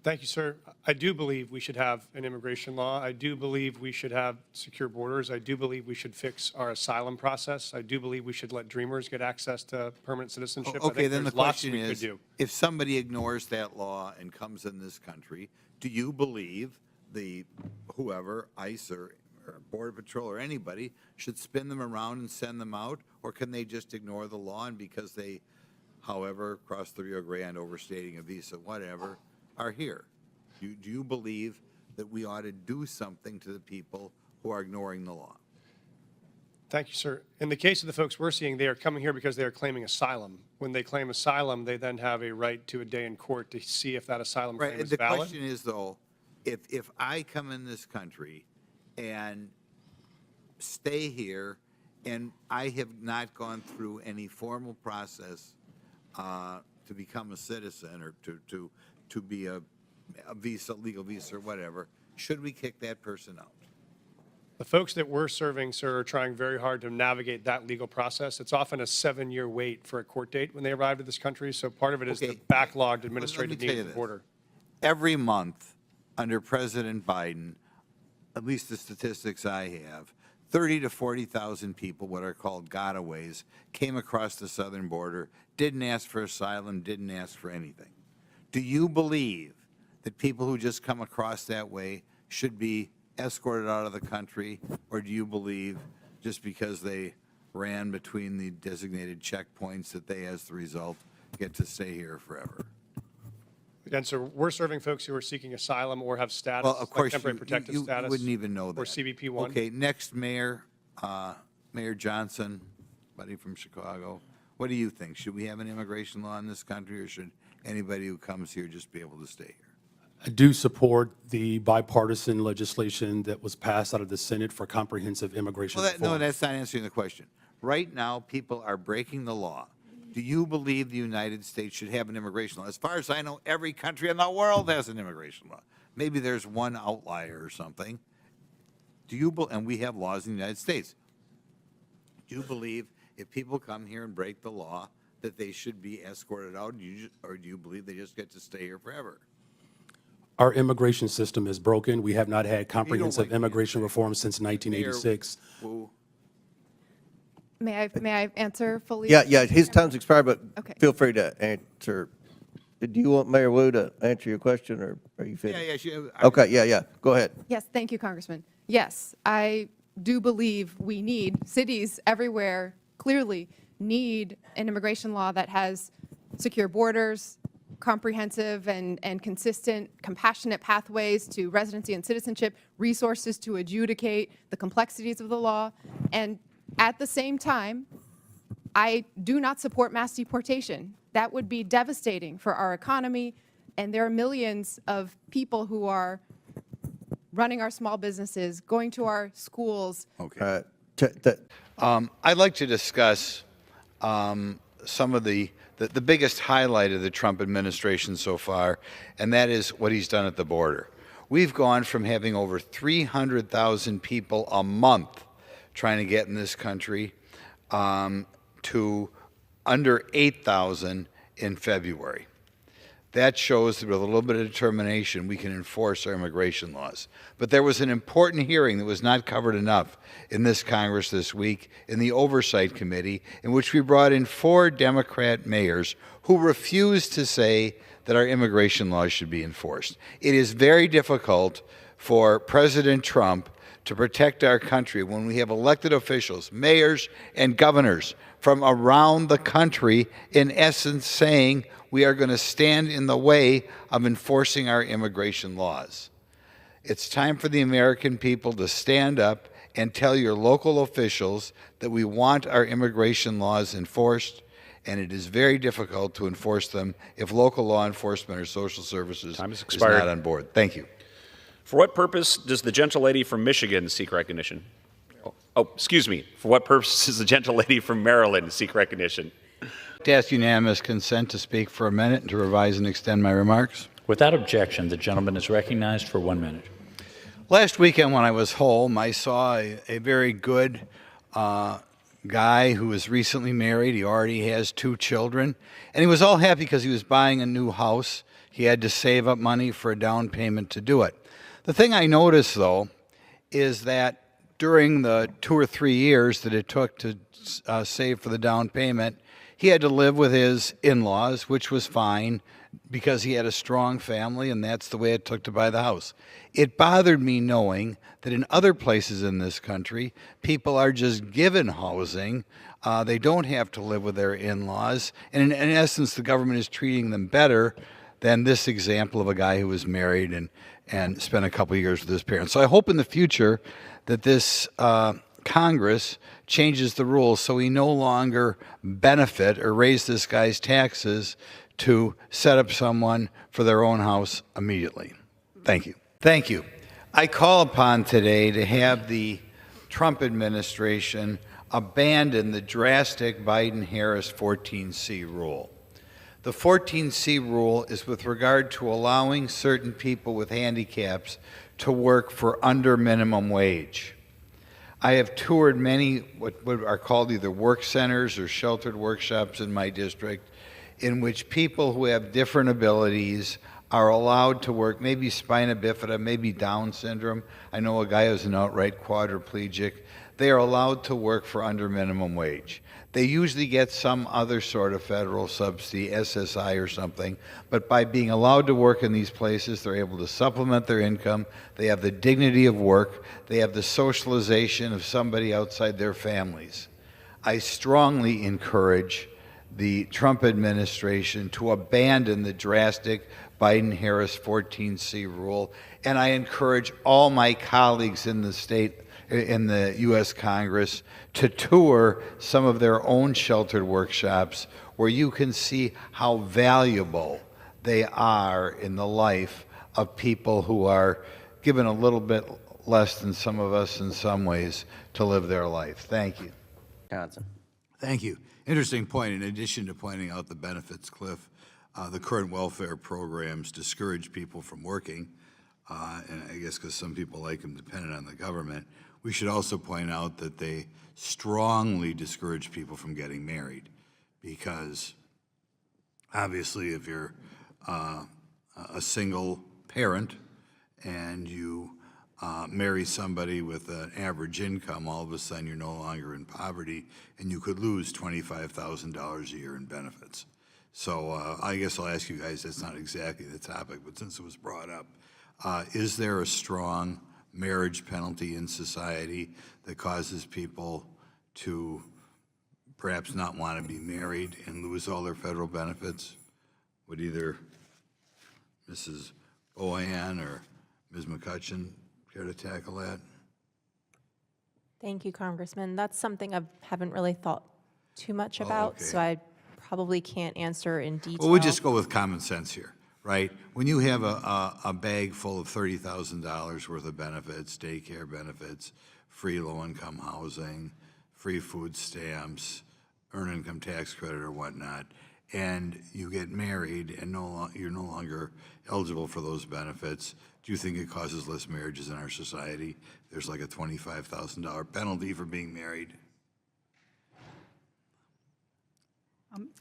Thank you, sir. I do believe we should have an immigration law. I do believe we should have secure borders. I do believe we should fix our asylum process. I do believe we should let dreamers get access to permanent citizenship. Okay, then the question is, if somebody ignores that law and comes in this country, do you believe whoever, ICE or Border Patrol or anybody, should spin them around and send them out, or can they just ignore the law and because they, however, cross the Rio Grande, overstating a visa, whatever, are here? Do you believe that we ought to do something to the people who are ignoring the law? Thank you, sir. In the case of the folks we're seeing, they are coming here because they are claiming asylum. When they claim asylum, they then have a right to a day in court to see if that asylum claim is The valid. question is, though, if I come in this country and stay here and I have not gone through any formal process to become a citizen or to be a visa, legal visa or whatever, should we kick that person out? The folks that we're serving, sir, are trying very hard to navigate that legal process. It's often a 7-year wait for a court date when they arrive to this country, so part of it is the backlogged administrative need at the border. Every month under President Biden, at least the statistics I have, 30 to 40,000 people, what are called gotaways, came across the southern border, didn't ask for asylum, didn't ask for anything. Do you believe that people who just come across that way should be escorted out of the country, or do you believe just because they ran between the designated checkpoints that they, as the result, get to stay here forever? Again, sir, we're serving folks who are seeking asylum or have status, Well, of course, like temporary protective status. You wouldn't even know that. Or CBP-1. Okay, next mayor, Mayor Johnson, buddy from Chicago. What do you think? Should we have an immigration law in this country, or should anybody who comes here just be able to stay here? I do support the bipartisan legislation that was passed out of the Senate for comprehensive immigration reform. No, that's not answering the question. Right now, people are breaking the law. Do you believe the United States should have an immigration law? As far as I know, every country in the world has an immigration law. Maybe there's one outlier or something. And we have laws in the United States. Do you believe if people come here and break the law that they should be escorted out, or do you believe they just get to stay here forever? Our immigration system is broken. We have not had comprehensive immigration reform since 1986. May I answer fully? Yeah, his time's expired, but Okay. feel free to answer. Do you want Mayor Wu to answer your question, or are you finished? Yeah. Okay, yeah, go ahead. Yes, thank you, Congressman. Yes, I do believe we need, cities everywhere clearly need an immigration law that has secure borders, comprehensive and consistent, compassionate pathways to residency and citizenship, resources to adjudicate the complexities of the law. And at the same time, I do not support mass deportation. That would be devastating for our economy, and there are millions of people who are running our small businesses, going to our schools. Okay. I'd like to discuss some of the biggest highlight of the Trump administration so far, and that is what he's done at the border. We've gone from having over 300,000 people a month trying to get in this country to under 8,000 in February. That shows that with a little bit of determination, we can enforce our immigration laws. But there was an important hearing that was not covered enough in this Congress this week in the Oversight Committee, in which we brought in 4 Democrat mayors who refused to say that our immigration laws should be enforced. It is very difficult for President Trump to protect our country when we have elected officials, mayors and governors from around the country, in essence saying we are going to stand in the way of enforcing our immigration laws. It's time for the American people to stand up and tell your local officials that we want our immigration laws enforced, and it is very difficult to enforce them if local law enforcement or social services is not on board. Thank you. For what purpose does the gentlelady from Michigan seek recognition? Oh, excuse me. For what purpose does the gentlelady from Maryland seek recognition? To ask unanimous consent to speak for a minute and to revise and extend my remarks. Without objection, the gentleman is recognized for 1 minute. Last weekend when I was home, I saw a very good guy who was recently married. He already has 2 children. And he was all happy because he was buying a new house. He had to save up money for a down payment to do it. The thing I noticed, though, is that during the 2 or 3 years that it took to save for the down payment, he had to live with his in-laws, which was fine because he had a strong family, and that's the way it took to buy the house. It bothered me knowing that in other places in this country, people are just given housing. They don't have to live with their in-laws. And in essence, the government is treating them better than this example of a guy who was married and spent a couple of years with his parents. So I hope in the future that this Congress changes the rules so we no longer benefit or raise this guy's taxes to set up someone for their own house immediately. Thank you. Thank you. I call upon today to have the Trump administration abandon the drastic Biden-Harris 14C rule. The 14C rule is with regard to allowing certain people with handicaps to work for under minimum wage. I have toured many what are called either work centers or sheltered workshops in my district in which people who have different abilities are allowed to work, maybe spina bifida, maybe Down syndrome. I know a guy who's an outright quadriplegic. They are allowed to work for under minimum wage. They usually get some other sort of federal subsidy, SSI or something, but by being allowed to work in these places, they're able to supplement their income, they have the dignity of work, they have the socialization of somebody outside their families. I strongly encourage the Trump administration to abandon the drastic Biden-Harris 14C rule, and I encourage all my colleagues in the state, in the U.S. Congress, to tour some of their own sheltered workshops where you can see how valuable they are in the life of people who are given a little bit less than some of us in some ways to live their life. Thank you. Johnson. Thank you. Interesting point. In addition to pointing out the benefits, Cliff, the current welfare programs discourage people from working, and I guess because some people like them dependent on the government. We should also point out that they strongly discourage people from getting married because obviously if you're a single parent and you marry somebody with an average income, all of a sudden you're no longer in poverty and you could lose $25,000 a year in benefits. So I guess I'll ask you guys, that's not exactly the topic, but since it was brought up, is there a strong marriage penalty in society that causes people to perhaps not want to be married and lose all their federal benefits? Would either Mrs. Bohan or Ms. McCutcheon care to tackle that? Thank you, Congressman. That's something I haven't really thought too much about, so I probably can't answer in detail. Well, we'll just go with common sense here, right? When you have a bag full of $30,000 worth of benefits, daycare benefits, free low-income housing, free food stamps, earned income tax credit or whatnot, and you get married and you're no longer eligible for those benefits, do you think it causes less marriages in our society? There's like a $25,000 penalty for being married.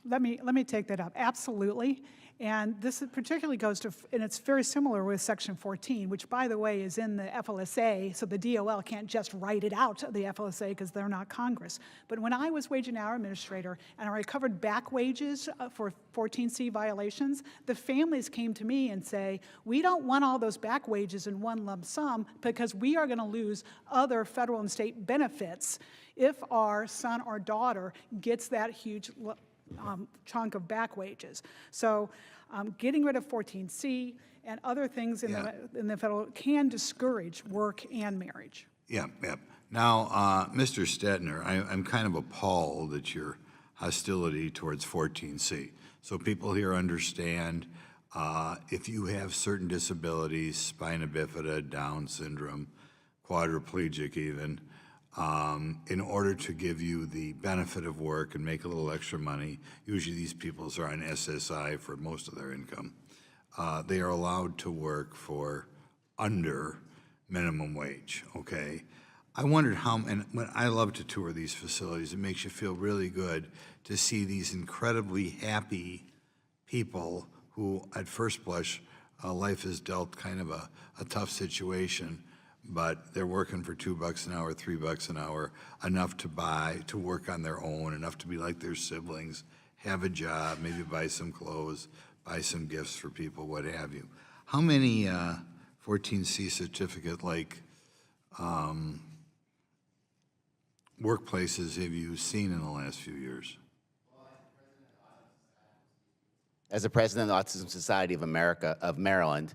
Let me take that up. Absolutely. And this particularly goes to, and it's very similar with Section 14, which, by the way, is in the FLSA, so the DOL can't just write it out of the FLSA because they're not Congress. But when I was wage and hour administrator and I recovered back wages for 14C violations, the families came to me and say, we don't want all those back wages in one lump sum because we are going to lose other federal and state benefits if our son or daughter gets that huge chunk of back wages. So getting rid of 14C and other things in the federal can discourage work and marriage. Yeah. Now, Mr. Stetner, I'm kind of appalled at your hostility towards 14C. So people here understand if you have certain disabilities, spina bifida, Down syndrome, quadriplegic even, in order to give you the benefit of work and make a little extra money, usually these people are on SSI for most of their income, they are allowed to work for under minimum wage, okay? I wondered how, and when I love to tour these facilities, it makes you feel really good to see these incredibly happy people who, at first blush, life has dealt kind of a tough situation, but they're working for $2 an hour, $3 an hour, enough to work on their own, enough to be like their siblings, have a job, maybe buy some clothes, buy some gifts for people, what have you. How many 14C certificate workplaces have you seen in the last few years? As the president of the Autism Society of America, of Maryland,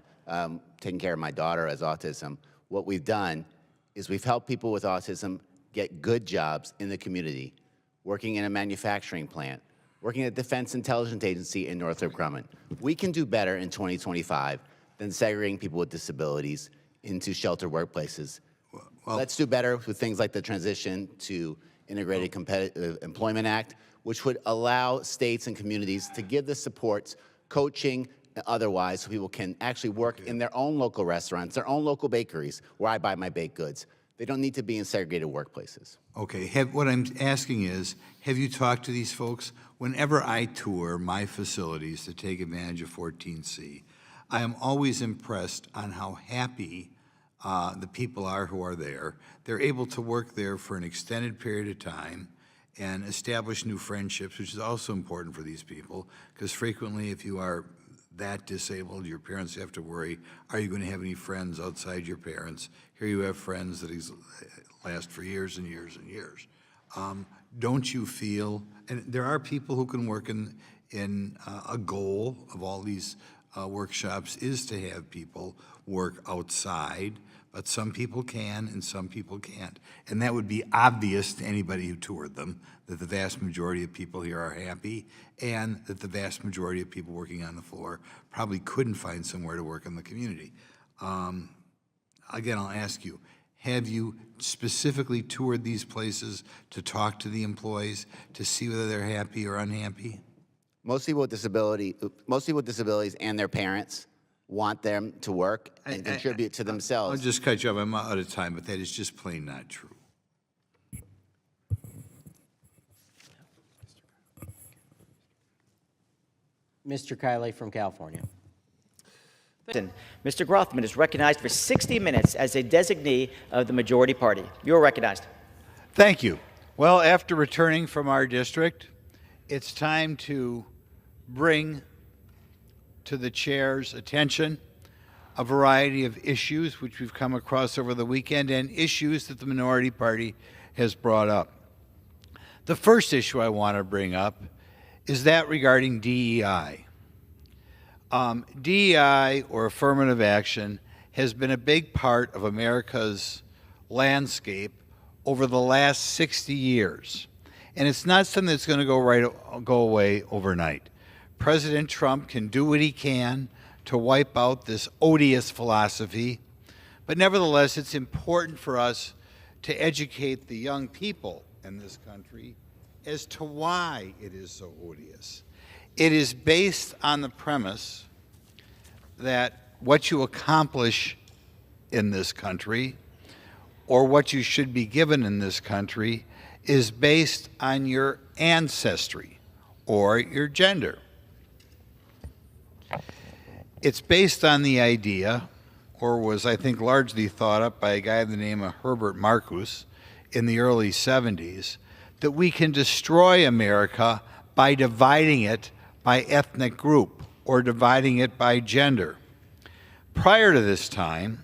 taking care of my daughter has autism, what we've done is we've helped people with autism get good jobs in the community, working in a manufacturing plant, working at the Defense Intelligence Agency in Northrop Grumman. We can do better in 2025 than segregating people with disabilities into sheltered workplaces. Well, let's do better with things like the transition to Integrated Competitive Employment Act, which would allow states and communities to give the supports, coaching, otherwise, so people can actually work in their own local restaurants, their own local bakeries, where I buy my baked goods. They don't need to be in segregated workplaces. Okay, what I'm asking is, have you talked to these folks? Whenever I tour my facilities to take advantage of 14C, I am always impressed on how happy the people are who are there. They're able to work there for an extended period of time and establish new friendships, which is also important for these people, because frequently if you are that disabled, your parents have to worry, are you going to have any friends outside your parents? Here you have friends that last for years and years and years. Don't you feel, and there are people who can work in a goal of all these workshops is to have people work outside, but some people can and some people can't. And that would be obvious to anybody who toured them, that the vast majority of people here are happy and that the vast majority of people working on the floor probably couldn't find somewhere to work in the community. Again, I'll ask you, have you specifically toured these places to talk to the employees to see whether they're happy or unhappy? Most people with disabilities and their parents want them to work and contribute to themselves. I'll just cut you off. I'm out of time, but that is just plain not true. Mr. Kiley from California. Mr. Grothman is recognized for 60 minutes as a designee of the majority party. You are recognized. Thank you. Well, after returning from our district, it's time to bring to the chair's attention a variety of issues which we've come across over the weekend and issues that the minority party has brought up. The first issue I want to bring up is that regarding DEI. DEI, or affirmative action, has been a big part of America's landscape over the last 60 years. And it's not something that's going to go away overnight. President Trump can do what he can to wipe out this odious philosophy, but nevertheless, it's important for us to educate the young people in this country as to why it is so odious. It is based on the premise that what you accomplish in this country, or what you should be given in this country, is based on your ancestry, or your gender. It's based on the idea, or was, I think, largely thought up by a guy by the name of Herbert Marcuse in the early 70s, that we can destroy America by dividing it by ethnic group or dividing it by gender. Prior to this time,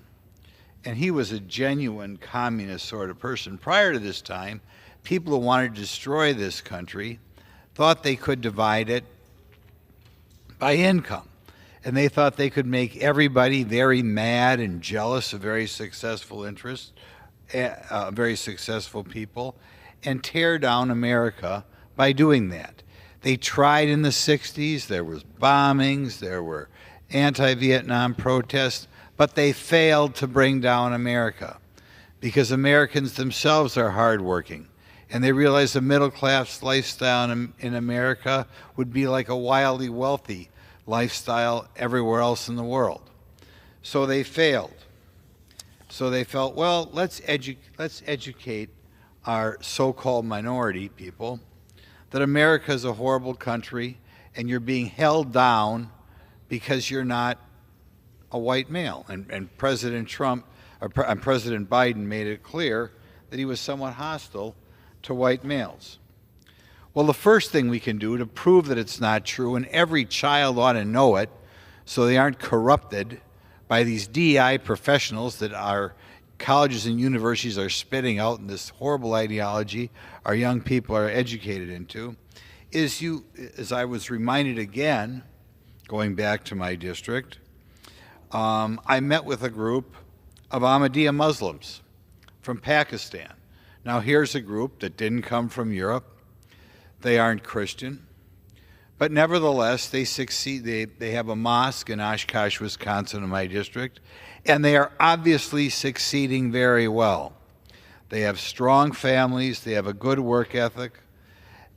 and he was a genuine communist sort of person, prior to this time, people who wanted to destroy this country thought they could divide it by income. And they thought they could make everybody very mad and jealous of very successful interests, very successful people, and tear down America by doing that. They tried in the 60s, there was bombings, there were anti-Vietnam protests, but they failed to bring down America because Americans themselves are hardworking. And they realized the middle-class lifestyle in America would be like a wildly wealthy lifestyle everywhere else in the world. So they failed. So they felt, well, let's educate our so-called minority people that America is a horrible country and you're being held down because you're not a white male. And President President Biden made it clear that he was somewhat hostile to white males. Well, the first thing we can do to prove that it's not true, and every child ought to know it so they aren't corrupted by these DEI professionals that our colleges and universities are spitting out in this horrible ideology our young people are educated into, is as I was reminded again, going back to my district, I met with a group of Ahmadiyya Muslims from Pakistan. Now here's a group that didn't come from Europe. They aren't Christian, but nevertheless they succeed. They have a mosque in Oshkosh, Wisconsin, in my district, and they are obviously succeeding very well. They have strong families, they have a good work ethic,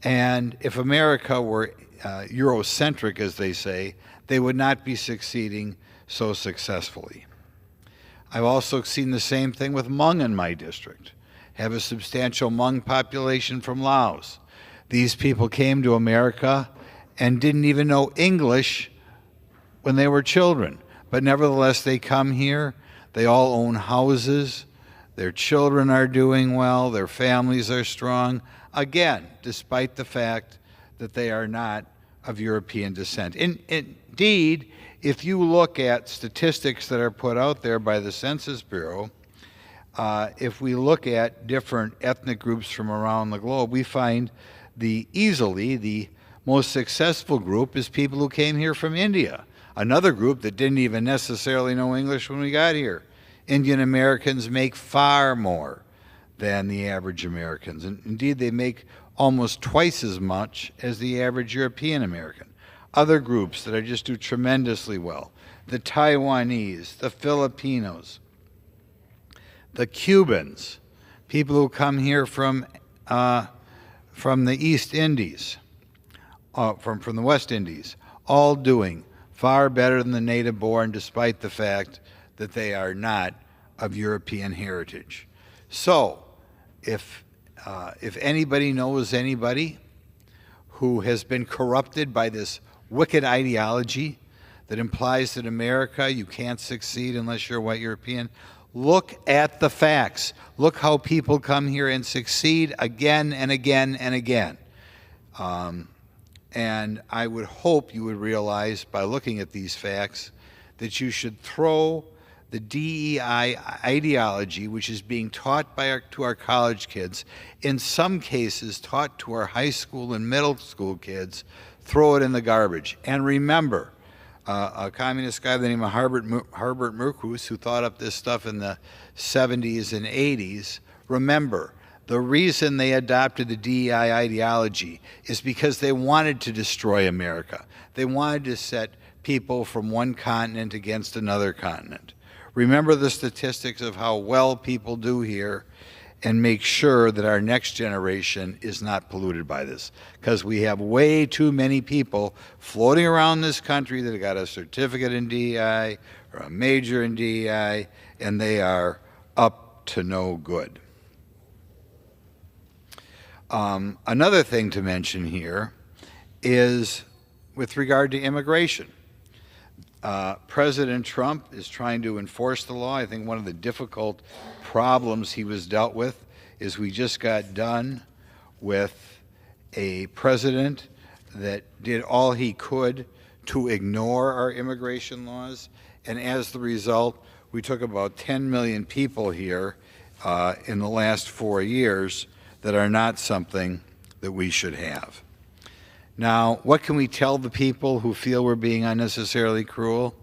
and if America were Eurocentric, as they say, they would not be succeeding so successfully. I've also seen the same thing with Hmong in my district. Have a substantial Hmong population from Laos. These people came to America and didn't even know English when they were children. But nevertheless, they come here. They all own houses. Their children are doing well. Their families are strong. Again, despite the fact that they are not of European descent. Indeed, if you look at statistics that are put out there by the Census Bureau, if we look at different ethnic groups from around the globe, we find easily the most successful group is people who came here from India. Another group that didn't even necessarily know English when we got here. Indian Americans make far more than the average Americans. And indeed, they make almost twice as much as the average European American. Other groups that just do tremendously well. The Taiwanese, the Filipinos, the Cubans, people who come here from the East Indies, from the West Indies, all doing far better than the native born, despite the fact that they are not of European heritage. So, if anybody knows anybody who has been corrupted by this wicked ideology that implies that America, you can't succeed unless you're a white European, look at the facts. Look how people come here and succeed again and again and again. And I would hope you would realize by looking at these facts that you should throw the DEI ideology, which is being taught to our college kids, in some cases taught to our high school and middle school kids, throw it in the garbage. And remember, a communist guy by the name of Herbert Marcuse, who thought up this stuff in the 70s and 80s, remember, the reason they adopted the DEI ideology is because they wanted to destroy America. They wanted to set people from one continent against another continent. Remember the statistics of how well people do here and make sure that our next generation is not polluted by this. Because we have way too many people floating around this country that have got a certificate in DEI or a major in DEI, and they are up to no good. Another thing to mention here is with regard to immigration. President Trump is trying to enforce the law. I think one of the difficult problems he was dealt with is we just got done with a president that did all he could to ignore our immigration laws, and as the result, we took about 10 million people here in the last 4 years that are not something that we should have. Now, what can we tell the people who feel we're being unnecessarily cruel?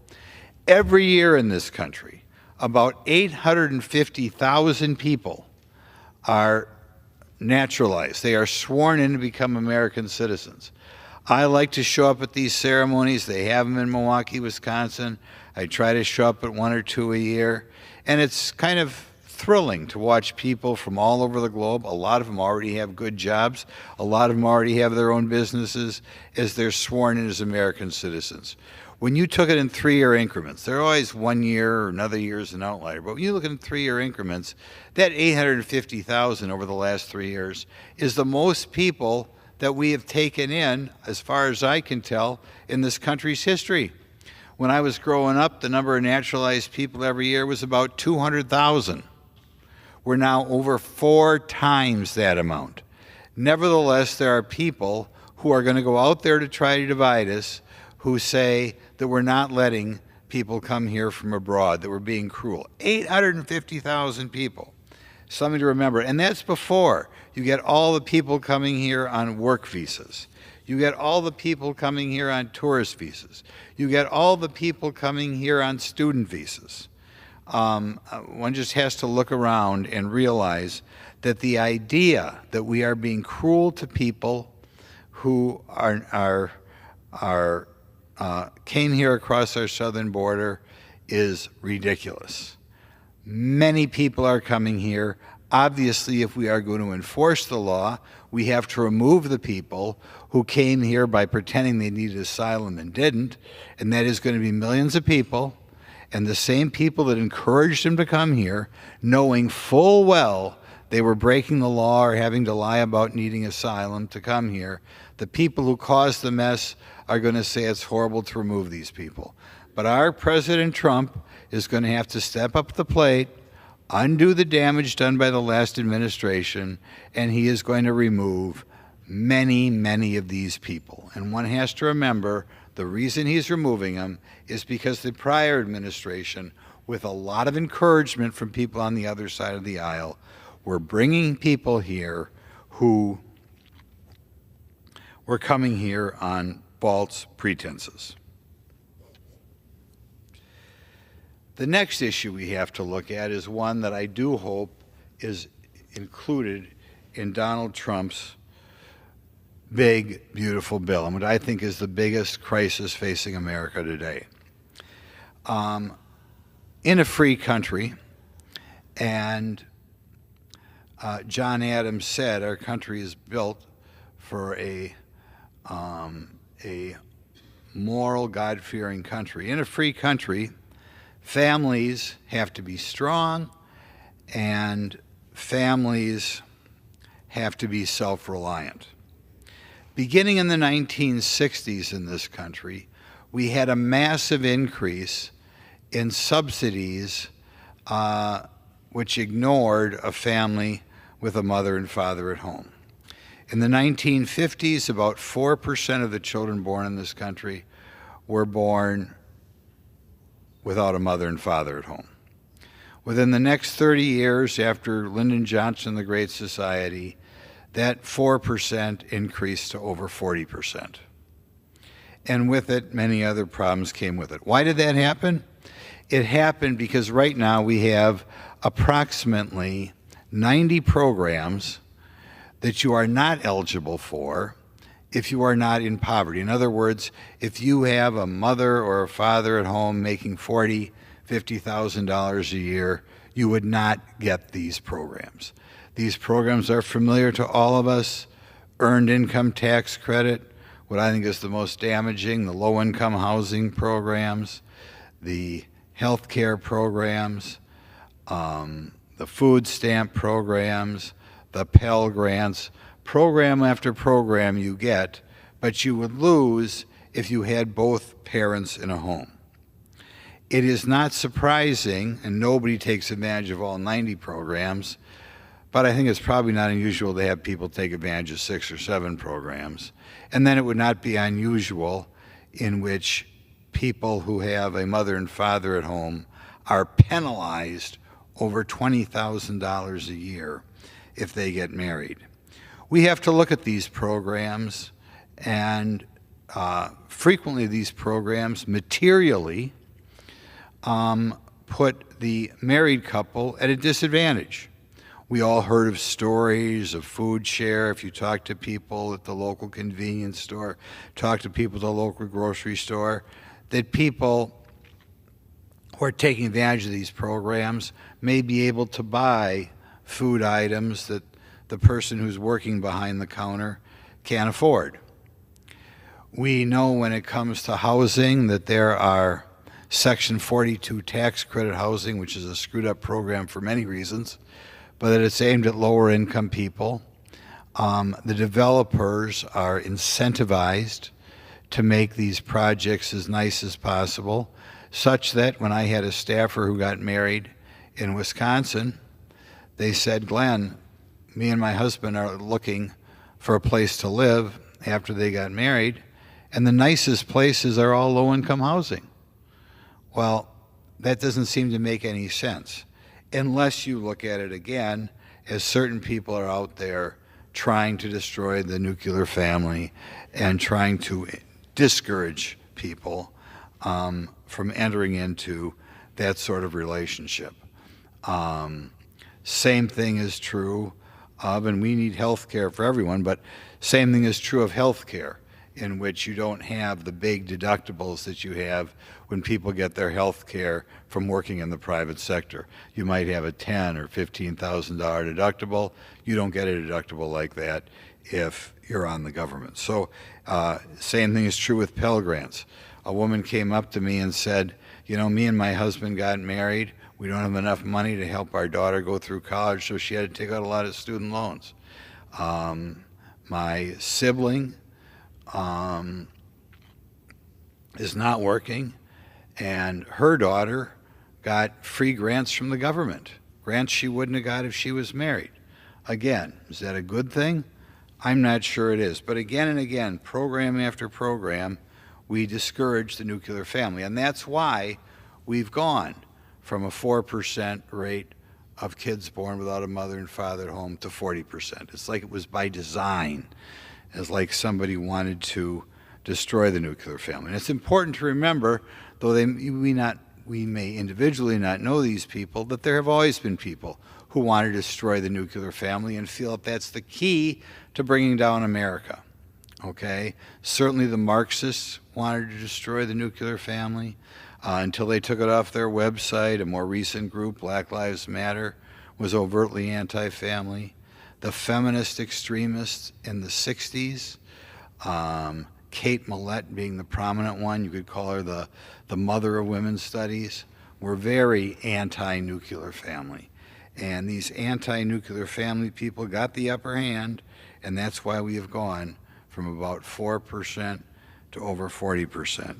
Every year in this country, about 850,000 people are naturalized. They are sworn in to become American citizens. I like to show up at these ceremonies. They have them in Milwaukee, Wisconsin. I try to show up at 1 or 2 a year. And it's kind of thrilling to watch people from all over the globe. A lot of them already have good jobs. A lot of them already have their own businesses as they're sworn in as American citizens. When you took it in 3-year increments, they're always 1 year or another year is an outlier, but when you look at 3-year increments, that 850,000 over the last 3 years is the most people that we have taken in, as far as I can tell, in this country's history. When I was growing up, the number of naturalized people every year was about 200,000. We're now over 4 times that amount. Nevertheless, there are people who are going to go out there to try to divide us, who say that we're not letting people come here from abroad, that we're being cruel. 850,000 people. Something to remember. And that's before you get all the people coming here on work visas. You get all the people coming here on tourist visas. You get all the people coming here on student visas. One just has to look around and realize that the idea that we are being cruel to people who came here across our southern border is ridiculous. Many people are coming here. Obviously, if we are going to enforce the law, we have to remove the people who came here by pretending they needed asylum and didn't, and that is going to be millions of people, and the same people that encouraged them to come here, knowing full well they were breaking the law or having to lie about needing asylum to come here. The people who caused the mess are going to say it's horrible to remove these people. But our President Trump is going to have to step up to the plate, undo the damage done by the last administration, and he is going to remove many, many of these people. And one has to remember the reason he's removing them is because the prior administration, with a lot of encouragement from people on the other side of the aisle, were bringing people here who were coming here on false pretenses. The next issue we have to look at is one that I do hope is included in Donald Trump's big, beautiful bill, and what I think is the biggest crisis facing America today. In a free country, and John Adams said our country is built for a moral, God-fearing country. In a free country, families have to be strong, and families have to be self-reliant. Beginning in the 1960s in this country, we had a massive increase in subsidies which ignored a family with a mother and father at home. In the 1950s, about 4% of the children born in this country were born without a mother and father at home. Within the next 30 years, after Lyndon Johnson, the Great Society, that 4% increased to over 40%. And with it, many other problems came with it. Why did that happen? It happened because right now we have approximately 90 programs that you are not eligible for if you are not in poverty. In other words, if you have a mother or a father at home making $40,000, $50,000 a year, you would not get these programs. These programs are familiar to all of us. Earned income tax credit, what I think is the most damaging, the low-income housing programs, the health care programs, the food stamp programs, the Pell Grants. Program after program you get but you would lose if you had both parents in a home. It is not surprising, and nobody takes advantage of all 90 programs, but I think it's probably not unusual to have people take advantage of 6 or 7 programs. And then it would not be unusual in which people who have a mother and father at home are penalized over $20,000 a year if they get married. We have to look at these programs, and frequently these programs materially put the married couple at a disadvantage. We all heard of stories of food share. If you talk to people at the local convenience store, talk to people at the local grocery store, that people who are taking advantage of these programs may be able to buy food items that the person who's working behind the counter can't afford. We know when it comes to housing that there are Section 42 tax credit housing, which is a screwed up program for many reasons, but that it's aimed at lower income people. The developers are incentivized to make these projects as nice as possible, such that when I had a staffer who got married in Wisconsin, they said, Glenn, me and my husband are looking for a place to live after they got married, and the nicest places are all low-income housing. Well, that doesn't seem to make any sense unless you look at it again as certain people are out there trying to destroy the nuclear family and trying to discourage people from entering into that sort of relationship. Same thing is true of, and we need health care for everyone, but same thing is true of health care, in which you don't have the big deductibles that you have when people get their health care from working in the private sector. You might have a $10,000 or $15,000 deductible. You don't get a deductible like that if you're on the government. So same thing is true with Pell Grants. A woman came up to me and said, you know, me and my husband got married. We don't have enough money to help our daughter go through college, so she had to take out a lot of student loans. My sibling is not working, and her daughter got free grants from the government, grants she wouldn't have got if she was married. Again, is that a good thing? I'm not sure it is. But again and again, program after program, we discourage the nuclear family. And that's why we've gone from a 4% rate of kids born without a mother and father at home to 40%. It's like it was by design. It's like somebody wanted to destroy the nuclear family. And it's important to remember, though we may individually not know these people, that there have always been people who want to destroy the nuclear family and feel that that's the key to bringing down America. Okay? Certainly the Marxists wanted to destroy the nuclear family until they took it off their website. A more recent group, Black Lives Matter, was overtly anti-family. The feminist extremists in the 60s, Kate Millett being the prominent one, you could call her the mother of women's studies, were very anti-nuclear family. And these anti-nuclear family people got the upper hand, and that's why we have gone from about 4% to over 40%.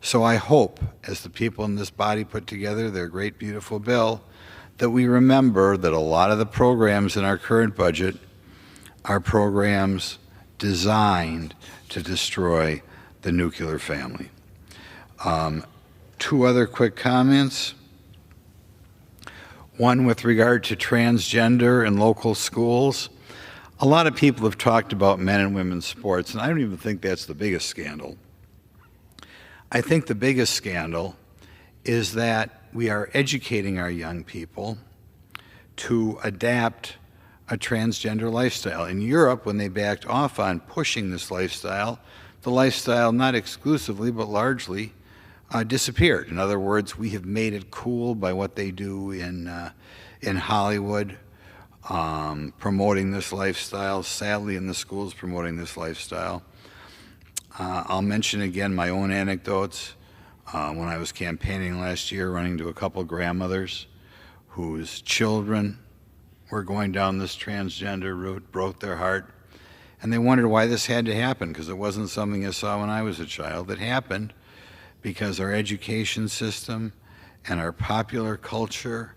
So I hope, as the people in this body put together their great, beautiful bill, that we remember that a lot of the programs in our current budget are programs designed to destroy the nuclear family. 2 other quick comments. One with regard to transgender in local schools. A lot of people have talked about men and women's sports, and I don't even think that's the biggest scandal. I think the biggest scandal is that we are educating our young people to adapt a transgender lifestyle. In Europe, when they backed off on pushing this lifestyle, the lifestyle, not exclusively, but largely, disappeared. In other words, we have made it cool by what they do in Hollywood, promoting this lifestyle, sadly in the schools promoting this lifestyle. I'll mention again my own anecdotes. When I was campaigning last year, running to a couple grandmothers whose children were going down this transgender route, broke their heart. And they wondered why this had to happen, because it wasn't something I saw when I was a child. It happened because our education system and our popular culture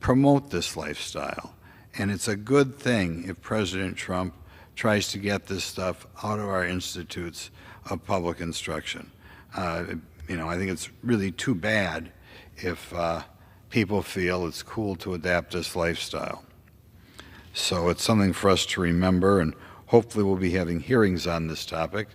promote this lifestyle. And it's a good thing if President Trump tries to get this stuff out of our institutes of public instruction. You know, I think it's really too bad if people feel it's cool to adapt this lifestyle. So it's something for us to remember, and hopefully we'll be having hearings on this topic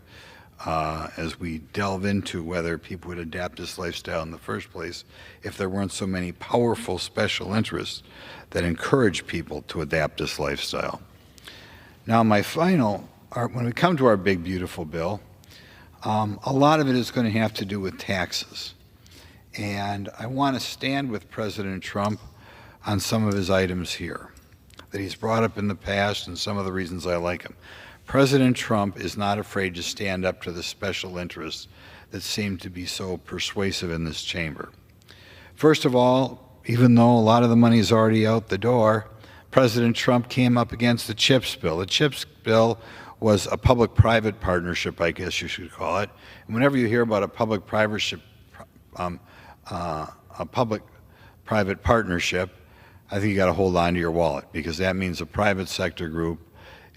as we delve into whether people would adapt this lifestyle in the first place if there weren't so many powerful special interests that encourage people to adapt this lifestyle. Now, my final, when we come to our big, beautiful bill, a lot of it is going to have to do with taxes. And I want to stand with President Trump on some of his items here that he's brought up in the past and some of the reasons I like him. President Trump is not afraid to stand up to the special interests that seem to be so persuasive in this chamber. First of all, even though a lot of the money is already out the door, President Trump came up against the CHIPS bill. The CHIPS bill was a public-private partnership, I guess you should call it. And whenever you hear about a public-private partnership, I think you got to hold on to your wallet, because that means a private sector group,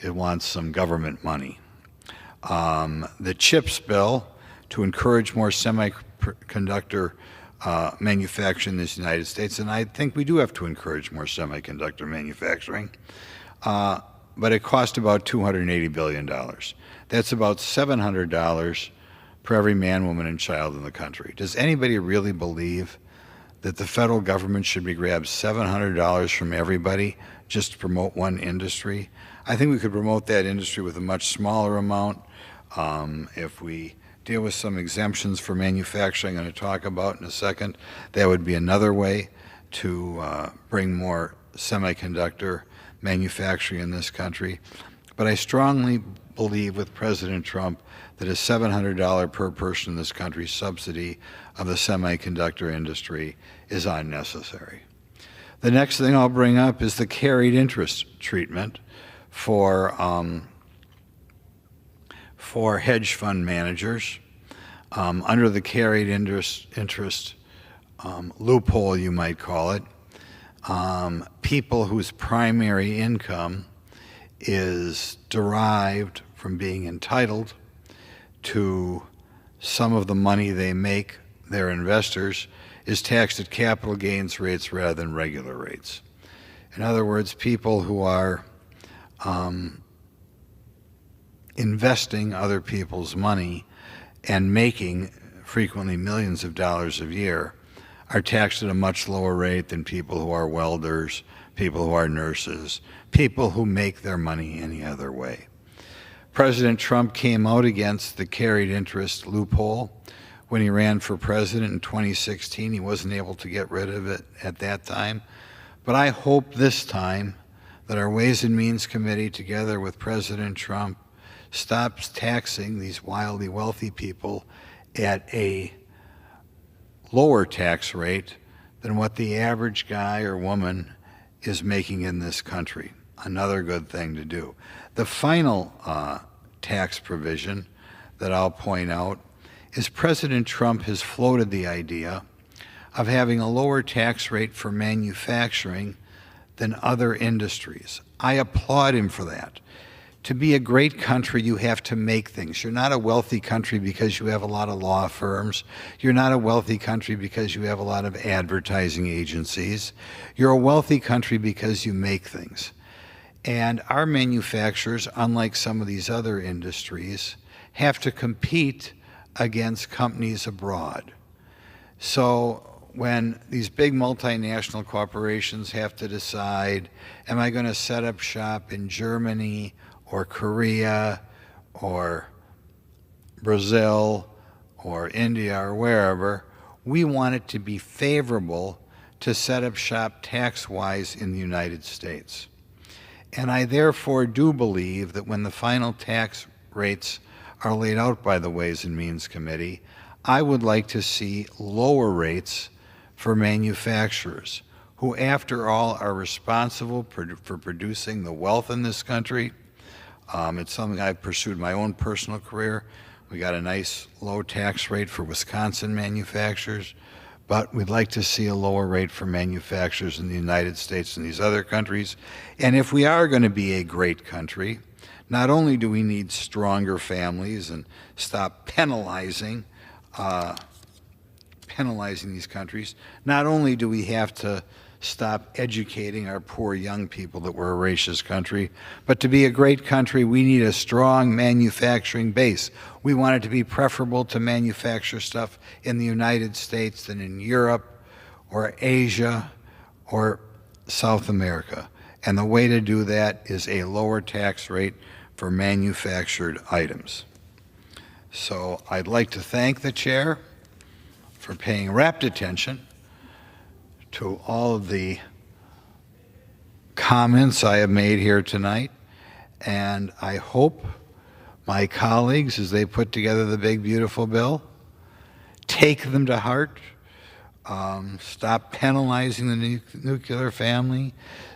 it wants some government money. The CHIPS bill, to encourage more semiconductor manufacturing in the United States, and I think we do have to encourage more semiconductor manufacturing, but it cost about $280 billion. That's about $700 per every man, woman, and child in the country. Does anybody really believe that the federal government should be grabbed $700 from everybody just to promote one industry? I think we could promote that industry with a much smaller amount. If we deal with some exemptions for manufacturing I'm going to talk about in a second, that would be another way to bring more semiconductor manufacturing in this country. But I strongly believe with President Trump that a $700 per person in this country subsidy of the semiconductor industry is unnecessary. The next thing I'll bring up is the carried interest treatment for hedge fund managers. Under the carried interest loophole, you might call it, people whose primary income is derived from being entitled to some of the money they make, their investors, is taxed at capital gains rates rather than regular rates. In other words, people who are investing other people's money and making frequently millions of dollars a year are taxed at a much lower rate than people who are welders, people who are nurses, people who make their money any other way. President Trump came out against the carried interest loophole when he ran for president in 2016. He wasn't able to get rid of it at that time. But I hope this time that our Ways and Means Committee, together with President Trump, stops taxing these wildly wealthy people at a lower tax rate than what the average guy or woman is making in this country. Another good thing to do. The final tax provision that I'll point out is President Trump has floated the idea of having a lower tax rate for manufacturing than other industries. I applaud him for that. To be a great country, you have to make things. You're not a wealthy country because you have a lot of law firms. You're not a wealthy country because you have a lot of advertising agencies. You're a wealthy country because you make things. And our manufacturers, unlike some of these other industries, have to compete against companies abroad. So when these big multinational corporations have to decide, am I going to set up shop in Germany or Korea or Brazil or India or wherever, we want it to be favorable to set up shop tax-wise in the United States. And I therefore do believe that when the final tax rates are laid out by the Ways and Means Committee, I would like to see lower rates for manufacturers who, after all, are responsible for producing the wealth in this country, It's something I've pursued in my own personal career. We got a nice low tax rate for Wisconsin manufacturers, but we'd like to see a lower rate for manufacturers in the United States and these other countries. And if we are going to be a great country, not only do we need stronger families and stop penalizing these countries, not only do we have to stop educating our poor young people that we're a racist country, but to be a great country, we need a strong manufacturing base. We want it to be preferable to manufacture stuff in the United States than in Europe or Asia or South America. And the way to do that is a lower tax rate for manufactured items. So I'd like to thank the chair for paying rapt attention to all of the comments I have made here tonight, and I hope my colleagues, as they put together the big, beautiful bill, take them to heart, stop penalizing the nuclear family,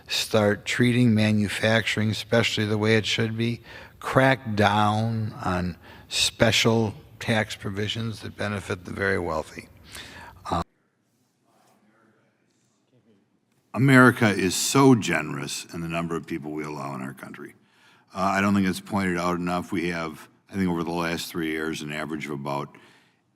start treating manufacturing, especially the way it should be, crack down on special tax provisions that benefit the very wealthy. America is so generous in the number of people we allow in our country. I don't think it's pointed out enough. We have, I think over the last 3 years, an average of about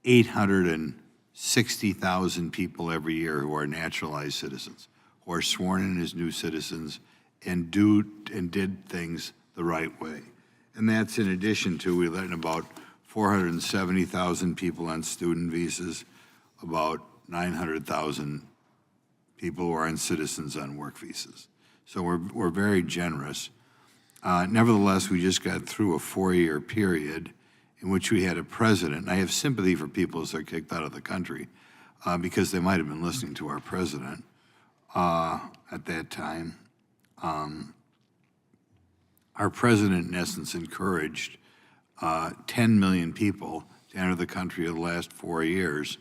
860,000 people every year who are naturalized citizens, who are sworn in as new citizens and did things the right way. And that's in addition to, we let in about 470,000 people on student visas, about 900,000 people who are on citizens on work visas. So we're very generous. Nevertheless, we just got through a 4-year period in which we had a president, and I have sympathy for people as they're kicked out of the country because they might have been listening to our president at that time. Our president, in essence, encouraged 10 million people to enter the country in the last 4 years,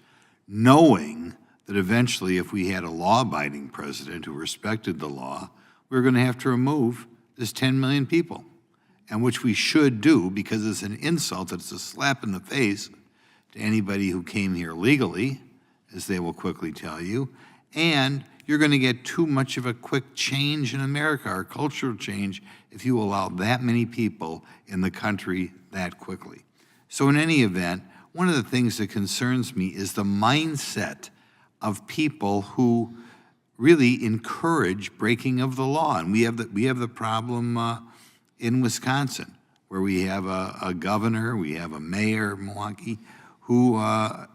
knowing that eventually, if we had a law-abiding president who respected the law, we were going to have to remove this 10 million people, and which we should do because it's an insult, it's a slap in the face to anybody who came here legally, as they will quickly tell you, and you're going to get too much of a quick change in America, our cultural change, if you allow that many people in the country that quickly. So in any event, one of the things that concerns me is the mindset of people who really encourage breaking of the law. And we have the problem in Wisconsin, where we have a governor, we have a mayor of Milwaukee, who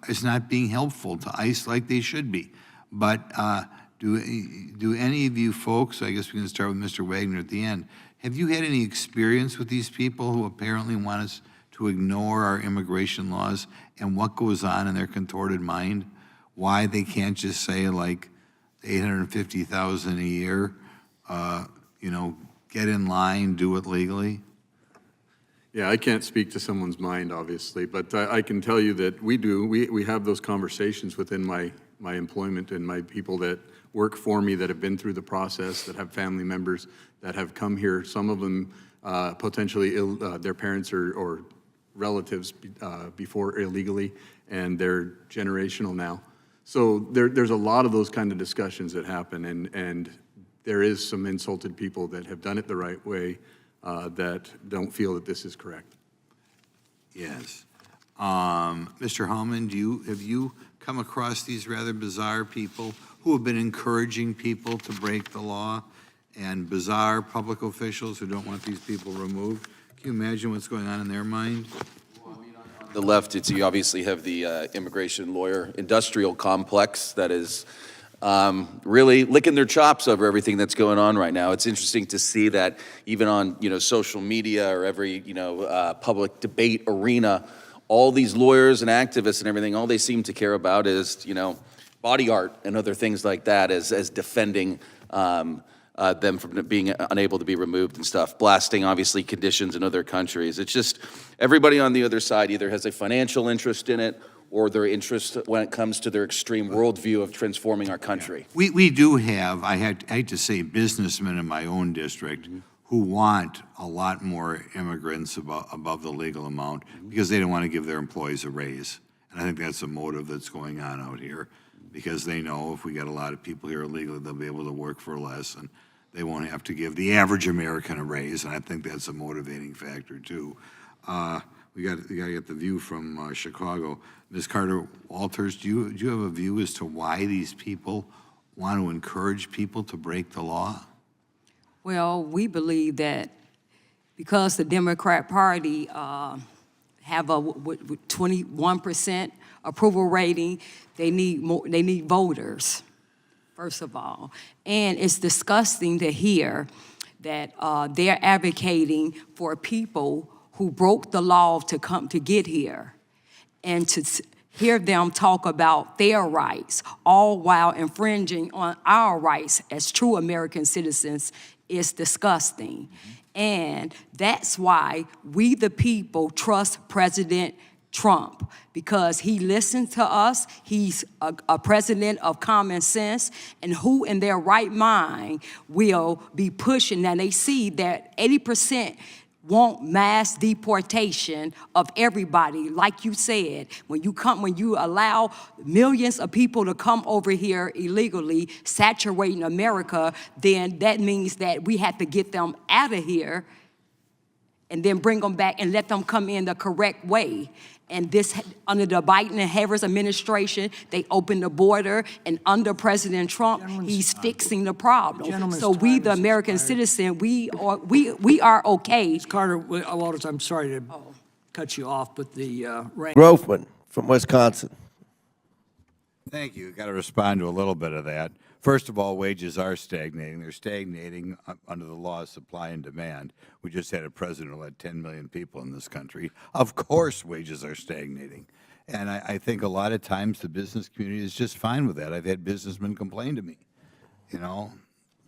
is not being helpful to ICE like they should be. But do any of you folks, I guess we can start with Mr. Wagner at the end, have you had any experience with these people who apparently want us to ignore our immigration laws and what goes on in their contorted mind? Why they can't just say, like, 850,000 a year, get in line, do it legally? Yeah, I can't speak to someone's mind, obviously, but I can tell you that we have those conversations within my employment and my people that work for me that have been through the process, that have family members that have come here, some of them potentially their parents or relatives before illegally, and they're generational now. So there's a lot of those kind of discussions that happen, and there is some insulted people that have done it the right way that don't feel that this is correct. Yes. Mr. Hallman, have you come across these rather bizarre people who have been encouraging people to break the law, and bizarre public officials who don't want these people removed? Can you imagine what's going on in their mind? The left, you obviously have the immigration lawyer industrial complex that is really licking their chops over everything that's going on right now. It's interesting to see that even on social media or every public debate arena, all these lawyers and activists and everything, all they seem to care about is body art and other things like that as defending them from being unable to be removed and stuff, blasting obviously conditions in other countries. It's just everybody on the other side either has a financial interest in it or their interest when it comes to their extreme worldview of transforming our country. We do have, I hate to say, businessmen in my own district who want a lot more immigrants above the legal amount because they don't want to give their employees a raise. And I think that's a motive that's going on out here, because they know if we got a lot of people here illegally, they'll be able to work for less, and they won't have to give the average American a raise, and I think that's a motivating factor too. We got to get the view from Chicago. Ms. Carter-Walters, do you have a view as to why these people want to encourage people to break the law? Well, we believe that because the Democrat Party have a 21% approval rating, they need more. They need voters, first of all, and it's disgusting to hear that they're advocating for people who broke the law to come to get here, and to hear them talk about their rights, all while infringing on our rights as true American citizens, is disgusting. And that's why we, the people, trust President Trump, because he listens to us. He's a president of common sense, and who in their right mind will be pushing. Now they see that 80% want mass deportation of everybody. Like you said, when you allow millions of people to come over here illegally, saturating America, then that means that we have to get them out of here and then bring them back and let them come in the correct way. And this, under the Biden and Harris administration, they opened the border, and under President Trump, he's fixing the problem. So we, the American citizen, we are okay. Ms. Carter-Walters, I'm sorry to cut you off, but the Grothman from Wisconsin. Thank you. Got to respond to a little bit of that. First of all, wages are stagnating. They're stagnating under the law of supply and demand. We just had a president who led 10 million people in this country. Of course, wages are stagnating. And I think a lot of times the business community is just fine with that. I've had businessmen complain to me. You know,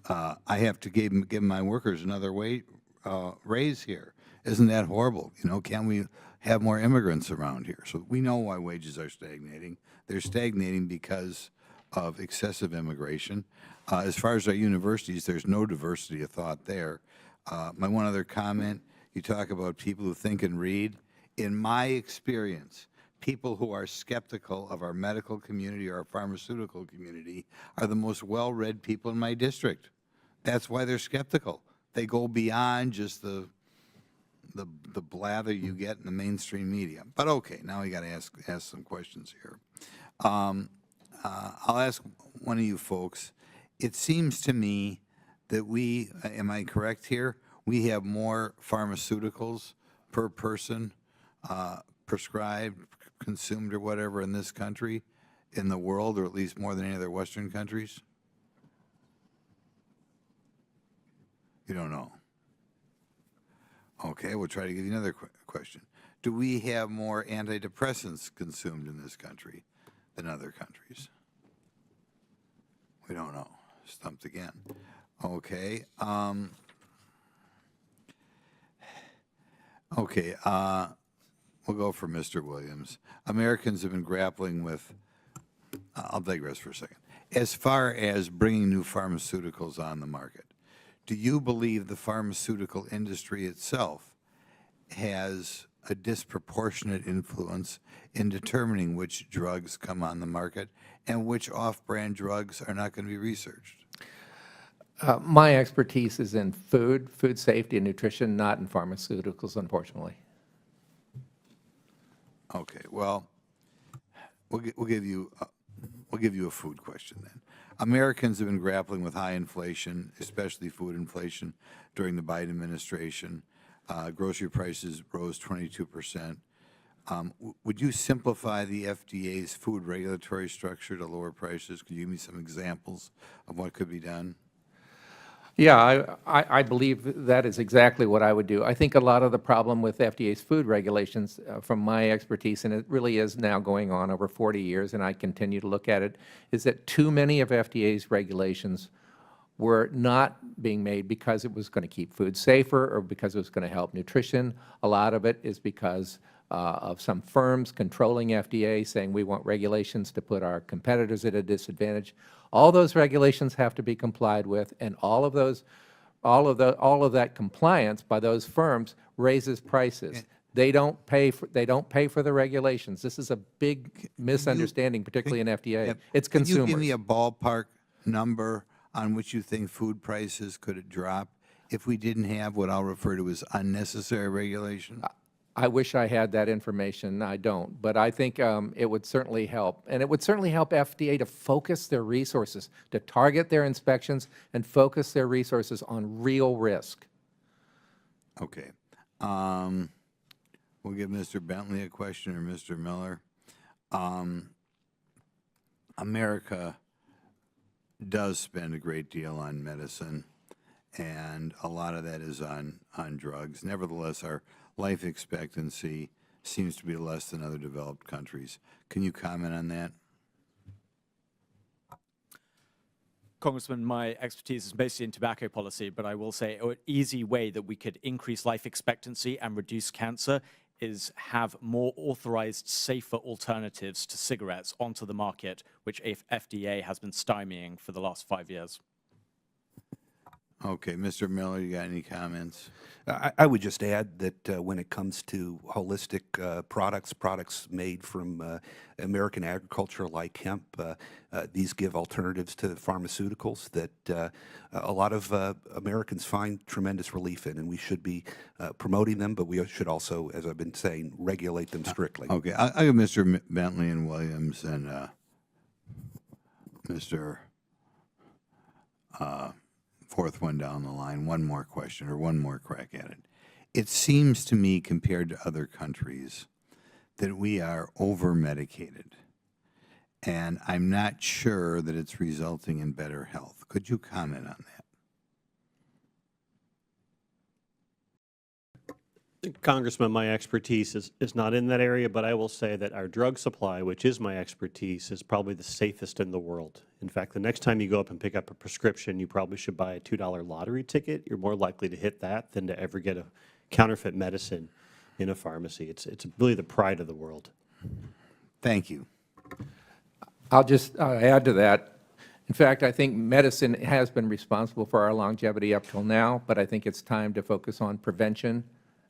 I have to give my workers another raise here. Isn't that horrible? You know, can we have more immigrants around here? So we know why wages are stagnating. They're stagnating because of excessive immigration. As far as our universities, there's no diversity of thought there. My one other comment, you talk about people who think and read. In my experience, people who are skeptical of our medical community or our pharmaceutical community are the most well-read people in my district. That's why they're skeptical. They go beyond just the blather you get in the mainstream media. But okay, now we got to ask some questions here. I'll ask one of you folks. It seems to me that am I correct here? We have more pharmaceuticals per person prescribed, consumed, or whatever in this country, in the world, or at least more than any other Western countries? You don't know. Okay, we'll try to give you another question. Do we have more antidepressants consumed in this country than other countries? We don't know. Stumped again. Okay. Okay. We'll go for Mr. Williams. Americans have been grappling with, I'll digress for a second. As far as bringing new pharmaceuticals on the market, do you believe the pharmaceutical industry itself has a disproportionate influence in determining which drugs come on the market and which off-brand drugs are not going to be researched? My expertise is in food safety and nutrition, not in pharmaceuticals, unfortunately. Okay, well, we'll give you a food question then. Americans have been grappling with high inflation, especially food inflation, during the Biden administration. Grocery prices rose 22%. Would you simplify the FDA's food regulatory structure to lower prices? Could you give me some examples of what could be done? Yeah, I believe that is exactly what I would do. I think a lot of the problem with FDA's food regulations, from my expertise, and it really is now going on over 40 years, and I continue to look at it, is that too many of FDA's regulations were not being made because it was going to keep food safer or because it was going to help nutrition. A lot of it is because of some firms controlling FDA, saying we want regulations to put our competitors at a disadvantage. All those regulations have to be complied with, and all of those all of that compliance by those firms raises prices. They don't pay for the regulations. This is a big misunderstanding, particularly in FDA. It's consumers. Can you give me a ballpark number on which you think food prices could drop if we didn't have what I'll refer to as unnecessary regulation? I wish I had that information. I don't. But I think it would certainly help. And it would certainly help FDA to focus their resources, to target their inspections and focus their resources on real risk. Okay. We'll give Mr. Bentley a question, or Mr. Miller. America does spend a great deal on medicine, and a lot of that is on drugs. Nevertheless, our life expectancy seems to be less than other developed countries. Can you comment on that? Congressman, my expertise is mostly in tobacco policy, but I will say an easy way that we could increase life expectancy and reduce cancer is have more authorized, safer alternatives to cigarettes onto the market, which FDA has been stymieing for the last 5 years. Okay, Mr. Miller, you got any comments? I would just add that when it comes to holistic products made from American agriculture like hemp, these give alternatives to pharmaceuticals that a lot of Americans find tremendous relief in, and we should be promoting them, but we should also, as I've been saying, regulate them strictly. Okay, I'll give Mr. Bentley and Williams and Mr. Fourth one down the line, one more question or one more crack at it. It seems to me, compared to other countries, that we are over-medicated, and I'm not sure that it's resulting in better health. Could you comment on that? Congressman, my expertise is not in that area, but I will say that our drug supply, which is my expertise, is probably the safest in the world. In fact, the next time you go up and pick up a prescription, you probably should buy a $2 lottery ticket. You're more likely to hit that than to ever get a counterfeit medicine in a pharmacy. It's really the pride of the world. Thank you. I'll just add to that. In fact, I think medicine has been responsible for our longevity up till now, but I think it's time to focus on prevention.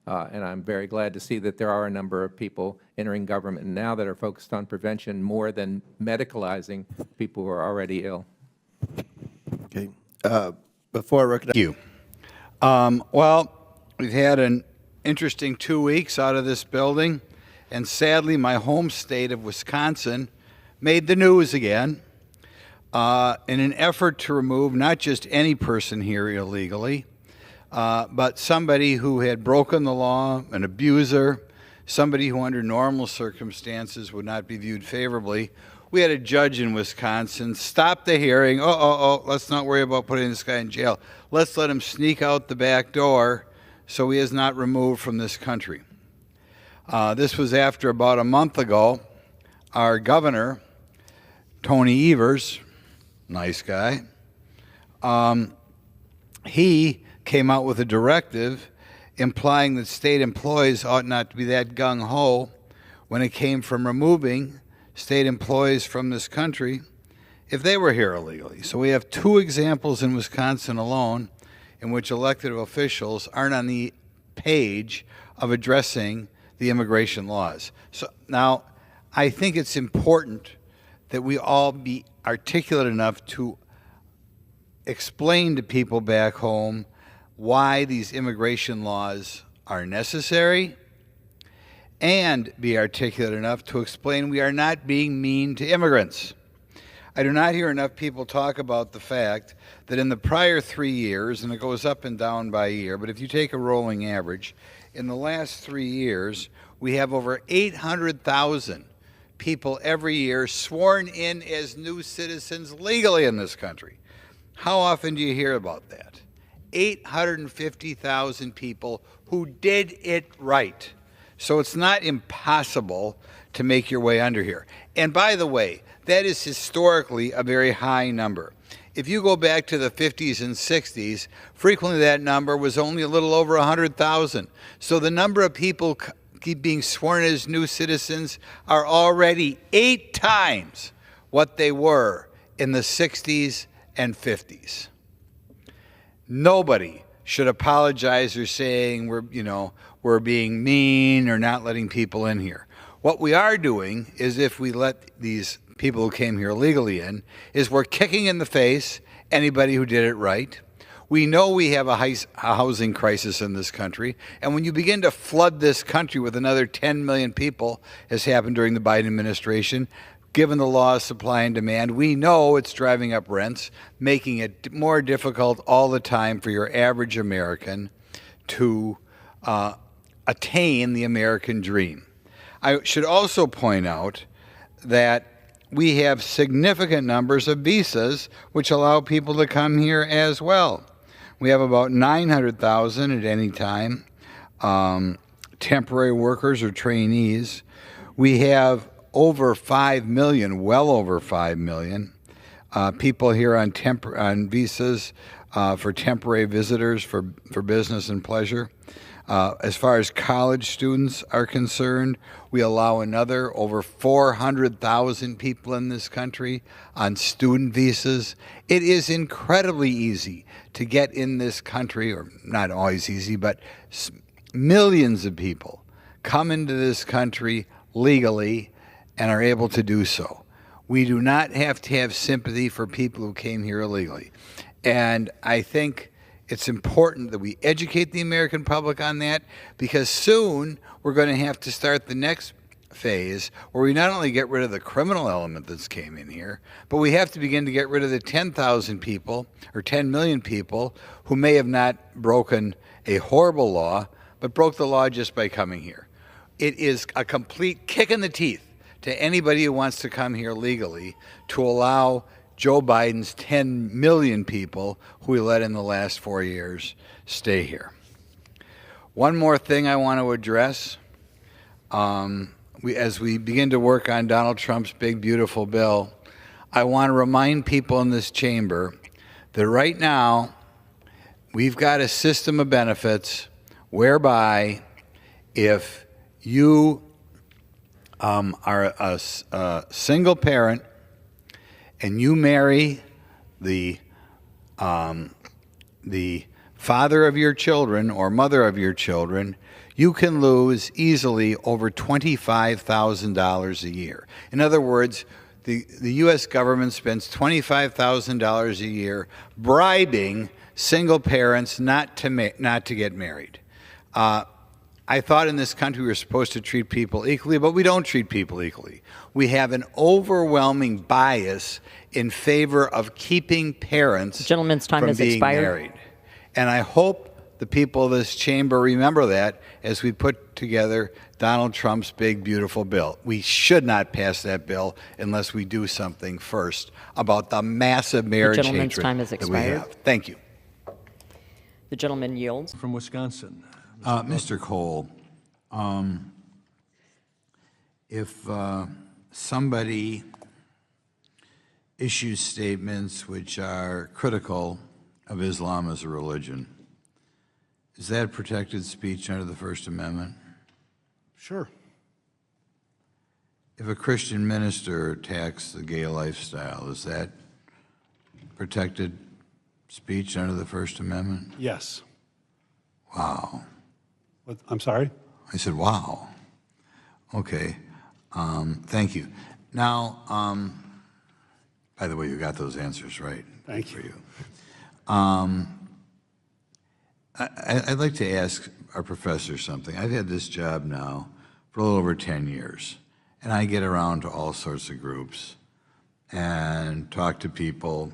And I'm very glad to see that there are a number of people entering government now that are focused on prevention more than medicalizing people who are already ill. Okay. Before I recognize you. Well, we've had an interesting 2 weeks out of this building, and sadly, my home state of Wisconsin made the news again in an effort to remove not just any person here illegally, but somebody who had broken the law, an abuser, somebody who under normal circumstances would not be viewed favorably. We had a judge in Wisconsin stop the hearing. Let's not worry about putting this guy in jail. Let's let him sneak out the back door so he is not removed from this country. This was after about a month ago, our governor, Tony Evers, nice guy, he came out with a directive implying that state employees ought not to be that gung-ho when it came from removing state employees from this country if they were here illegally. So we have 2 examples in Wisconsin alone in which elected officials aren't on the page of addressing the immigration laws. So now, I think it's important that we all be articulate enough to explain to people back home why these immigration laws are necessary, and be articulate enough to explain we are not being mean to immigrants. I do not hear enough people talk about the fact that in the prior 3 years, and it goes up and down by year, but if you take a rolling average, in the last 3 years, we have over 800,000 people every year sworn in as new citizens legally in this country. How often do you hear about that? 850,000 people who did it right. So it's not impossible to make your way under here. And by the way, that is historically a very high number. If you go back to the 50s and 60s, frequently that number was only a little over 100,000. So the number of people being sworn as new citizens are already 8 times what they were in the 60s and 50s. Nobody should apologize or saying we're being mean or not letting people in here. What we are doing is, if we let these people who came here legally in, is we're kicking in the face anybody who did it right. We know we have a housing crisis in this country, and when you begin to flood this country with another 10 million people, as happened during the Biden administration, given the law of supply and demand, we know it's driving up rents, making it more difficult all the time for your average American to attain the American dream. I should also point out that we have significant numbers of visas which allow people to come here as well. We have about 900,000 at any time, temporary workers or trainees. We have over 5 million, well over 5 million, people here on visas for temporary visitors for business and pleasure. As far as college students are concerned, we allow another over 400,000 people in this country on student visas. It is incredibly easy to get in this country, or not always easy, but millions of people come into this country legally and are able to do so. We do not have to have sympathy for people who came here illegally. And I think it's important that we educate the American public on that, because soon we're going to have to start the next phase where we not only get rid of the criminal element that's came in here, but we have to begin to get rid of the 10,000 people or 10 million people who may have not broken a horrible law, but broke the law just by coming here. It is a complete kick in the teeth to anybody who wants to come here legally to allow Joe Biden's 10 million people who he let in the last 4 years stay here. One more thing I want to address. As we begin to work on Donald Trump's big, beautiful bill, I want to remind people in this chamber that right now we've got a system of benefits whereby if you are a single parent and you marry the father of your children or mother of your children, you can lose easily over $25,000 a year. In other words, the U.S. government spends $25,000 a year bribing single parents not to get married. I thought in this country we were supposed to treat people equally, but we don't treat people equally. We have an overwhelming bias in favor of keeping parents from being married. And I hope the people of this chamber remember that as we put together Donald Trump's big, beautiful bill. We should not pass that bill unless we do something first about the massive marriage hatred that we have. Thank you. The gentleman yields. From Wisconsin. Mr. Cole, if somebody issues statements which are critical of Islam as a religion, is that protected speech under the First Amendment? Sure. If a Christian minister attacks the gay lifestyle, is that protected speech under the First Amendment? Yes. Wow. What, I'm sorry? I said, wow. Okay. Thank you. Now, by the way, you got those answers right. Thank you. I'd like to ask our professor something. I've had this job now for a little over 10 years, and I get around to all sorts of groups and talk to people.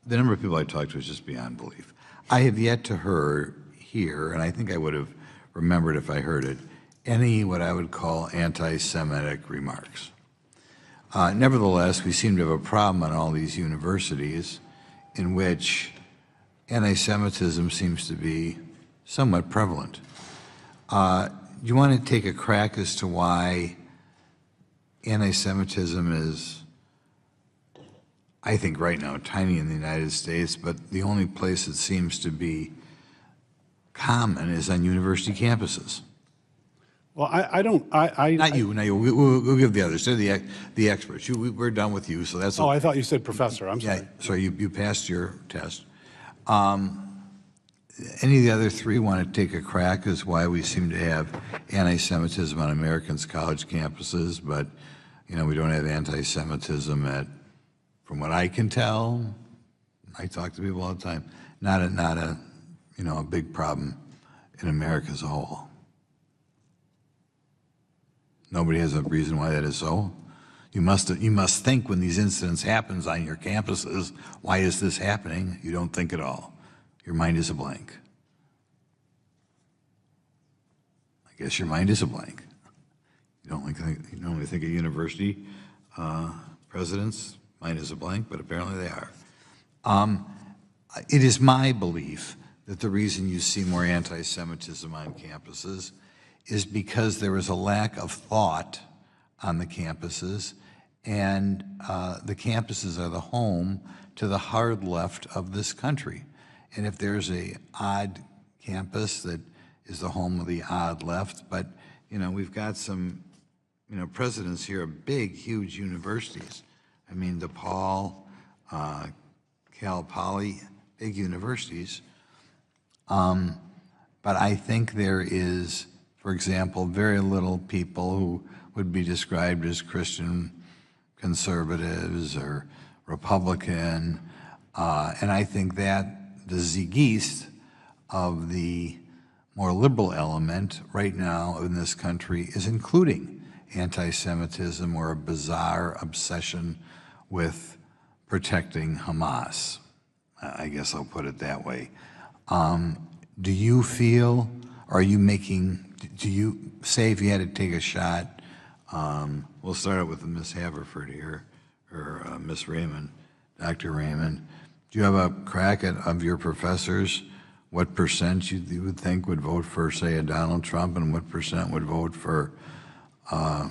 The number of people I talk to is just beyond belief. I have yet to hear, and I think I would have remembered if I heard it, any what I would call anti-Semitic remarks. Nevertheless, we seem to have a problem in all these universities in which anti-Semitism seems to be somewhat prevalent. Do you want to take a crack as to why anti-Semitism is, I think right now, tiny in the United States, but the only place it seems to be common is on university campuses? Well, I don't. Not you. We'll give the others. They're the experts. We're done with you, so that's. Oh, I thought you said professor. I'm sorry. Yeah, so you passed your test. Any of the other three want to take a crack as why we seem to have anti-Semitism on Americans' college campuses, but, you know, we don't have anti-Semitism at, from what I can tell, I talk to people all the time, not a you know, a big problem in America as a whole. Nobody has a reason why that is so. You must think when these incidents happens on your campuses, why is this happening? You don't think at all. Your mind is a blank. I guess your mind is a blank. You don't normally think of university presidents, mind is a blank, but apparently they are. It is my belief that the reason you see more anti-Semitism on campuses is because there is a lack of thought on the campuses, and the campuses are the home to the hard left of this country. And if there's a odd campus that is the home of the odd left, but, you know, we've got some, you know, presidents here of big, huge universities. I mean, DePaul, Cal Poly, big universities. But I think there is, for example, very little people who would be described as Christian conservatives or Republican, and I think that the zeitgeist of the more liberal element right now in this country is including anti-Semitism or a bizarre obsession with protecting Hamas. I guess I'll put it that way. Do you feel, are you making, do you say if you had to take a shot, we'll start out with Ms. Haverford here, or Ms. Raymond, Dr. Raymond. Do you have a crack at, of your professors, what percent you would think would vote for, say, a Donald Trump, and what percent would vote for a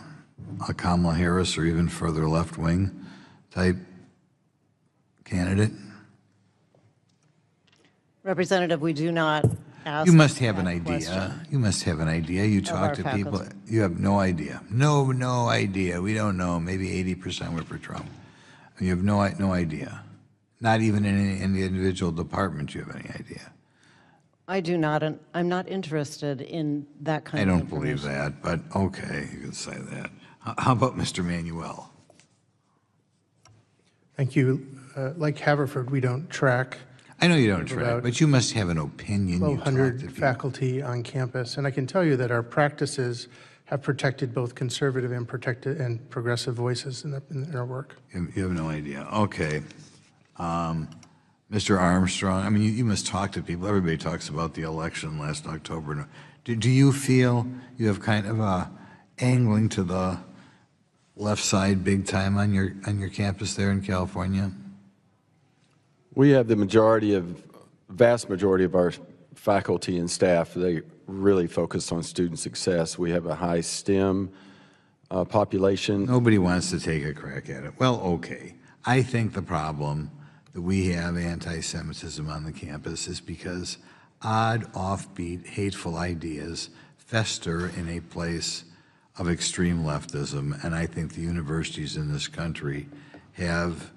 Kamala Harris or even further left-wing type candidate? Representative, we do not ask. You must have an that idea. question You must have an idea. You of talk our to people. faculty. You have no idea. No idea. We don't know. Maybe 80% were for Trump. You have no idea. Not even in the individual department you have any idea. I do not, and I'm not interested in that kind I of don't information. believe that, but okay, you can say that. How about Mr. Manuel? Thank you. Like Haverford, we don't track. I know you don't track, but you must have an opinion. You talk to 1,200 people. faculty on campus, and I can tell you that our practices have protected both conservative and progressive voices in their work. You have no idea. Okay. Mr. Armstrong, I mean, you must talk to people. Everybody talks about the election last October. Do you feel you have kind of a angling to the left side big time on your campus there in California? We have the vast majority of our faculty and staff. They really focus on student success. We have a high STEM population. Nobody wants to take a crack at it. Well, okay. I think the problem that we have anti-Semitism on the campus is because odd, offbeat, hateful ideas fester in a place of extreme leftism, and I think the universities in this country have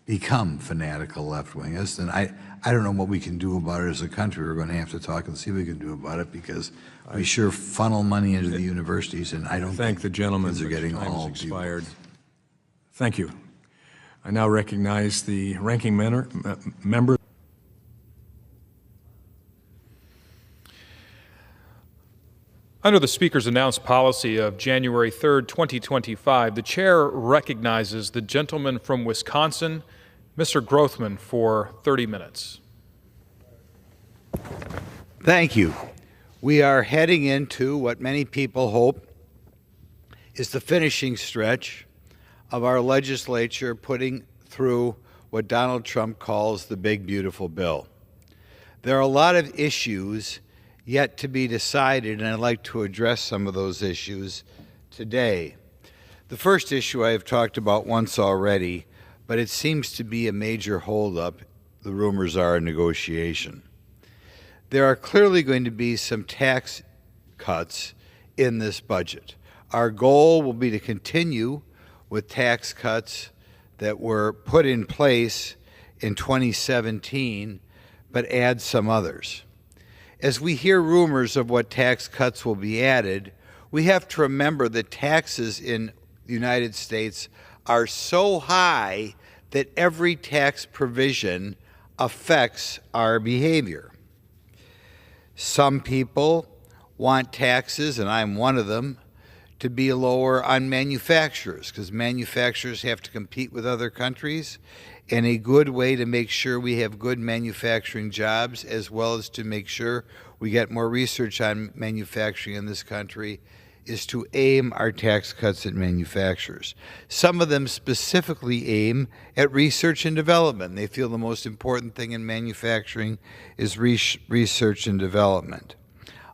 become fanatical left-wingists, and I don't know what we can do about it as a country. We're going to have to talk and see what we can do about it, because we sure funnel money into the universities, and I don't think the gentleman, kids are getting time has all expired. Thank you. I now recognize the ranking member. Under the Speaker's announced policy of January 3rd, 2025, the Chair recognizes the gentleman from Wisconsin, Mr. Grothman, for 30 minutes. Thank you. We are heading into what many people hope is the finishing stretch of our legislature putting through what Donald Trump calls the big, beautiful bill. There are a lot of issues yet to be decided, and I'd like to address some of those issues today. The first issue I have talked about once already, but it seems to be a major holdup, the rumors are, a negotiation. There are clearly going to be some tax cuts in this budget. Our goal will be to continue with tax cuts that were put in place in 2017 but add some others. As we hear rumors of what tax cuts will be added, we have to remember that taxes in the United States are so high that every tax provision affects our behavior. Some people want taxes, and I'm one of them, to be lower on manufacturers, because manufacturers have to compete with other countries, and a good way to make sure we have good manufacturing jobs, as well as to make sure we get more research on manufacturing in this country, is to aim our tax cuts at manufacturers. Some of them specifically aim at research and development. They feel the most important thing in manufacturing is research and development.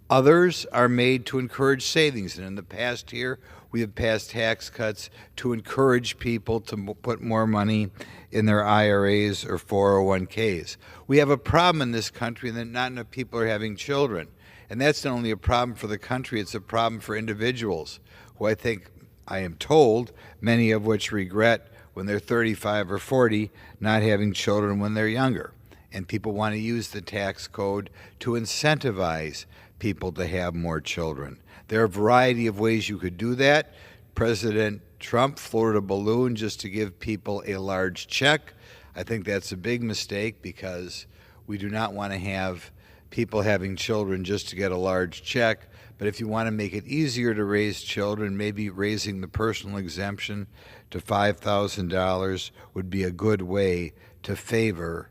Others are made to encourage savings, and in the past year, we have passed tax cuts to encourage people to put more money in their IRAs or 401ks. We have a problem in this country that not enough people are having children. And that's not only a problem for the country, it's a problem for individuals who I am told, many of which regret when they're 35 or 40 not having children when they're younger. And people want to use the tax code to incentivize people to have more children. There are a variety of ways you could do that. President Trump floated a balloon just to give people a large check. I think that's a big mistake because we do not want to have people having children just to get a large check. But if you want to make it easier to raise children, maybe raising the personal exemption to $5,000 would be a good way to favor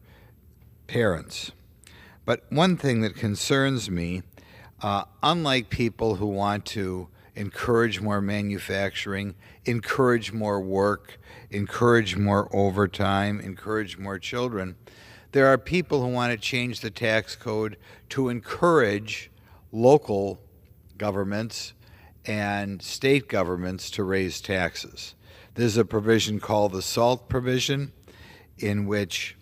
parents. But one thing that concerns me, unlike people who want to encourage more manufacturing, encourage more work, encourage more overtime, encourage more children, there are people who want to change the tax code to encourage local governments and state governments to raise taxes. There's a provision called the SALT provision in which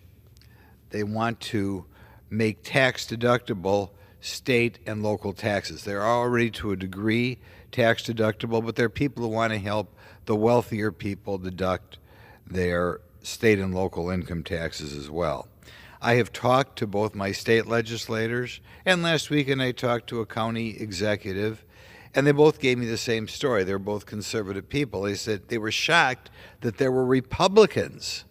they want to make tax deductible state and local taxes. They're already to a degree tax deductible, but there are people who want to help the wealthier people deduct their state and local income taxes as well. I have talked to both my state legislators, and last weekend I talked to a county executive, and they both gave me the same story. They're both conservative people. They said they were shocked that there were Republicans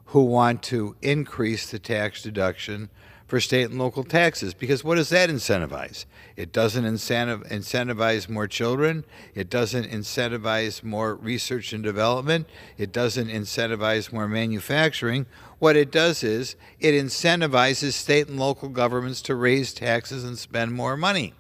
who want to increase the tax deduction for state and local taxes, because what does that incentivize? It doesn't incentivize more children. It doesn't incentivize more research and development. It doesn't incentivize more manufacturing. What it does is it incentivizes state and local governments to raise taxes and spend more money.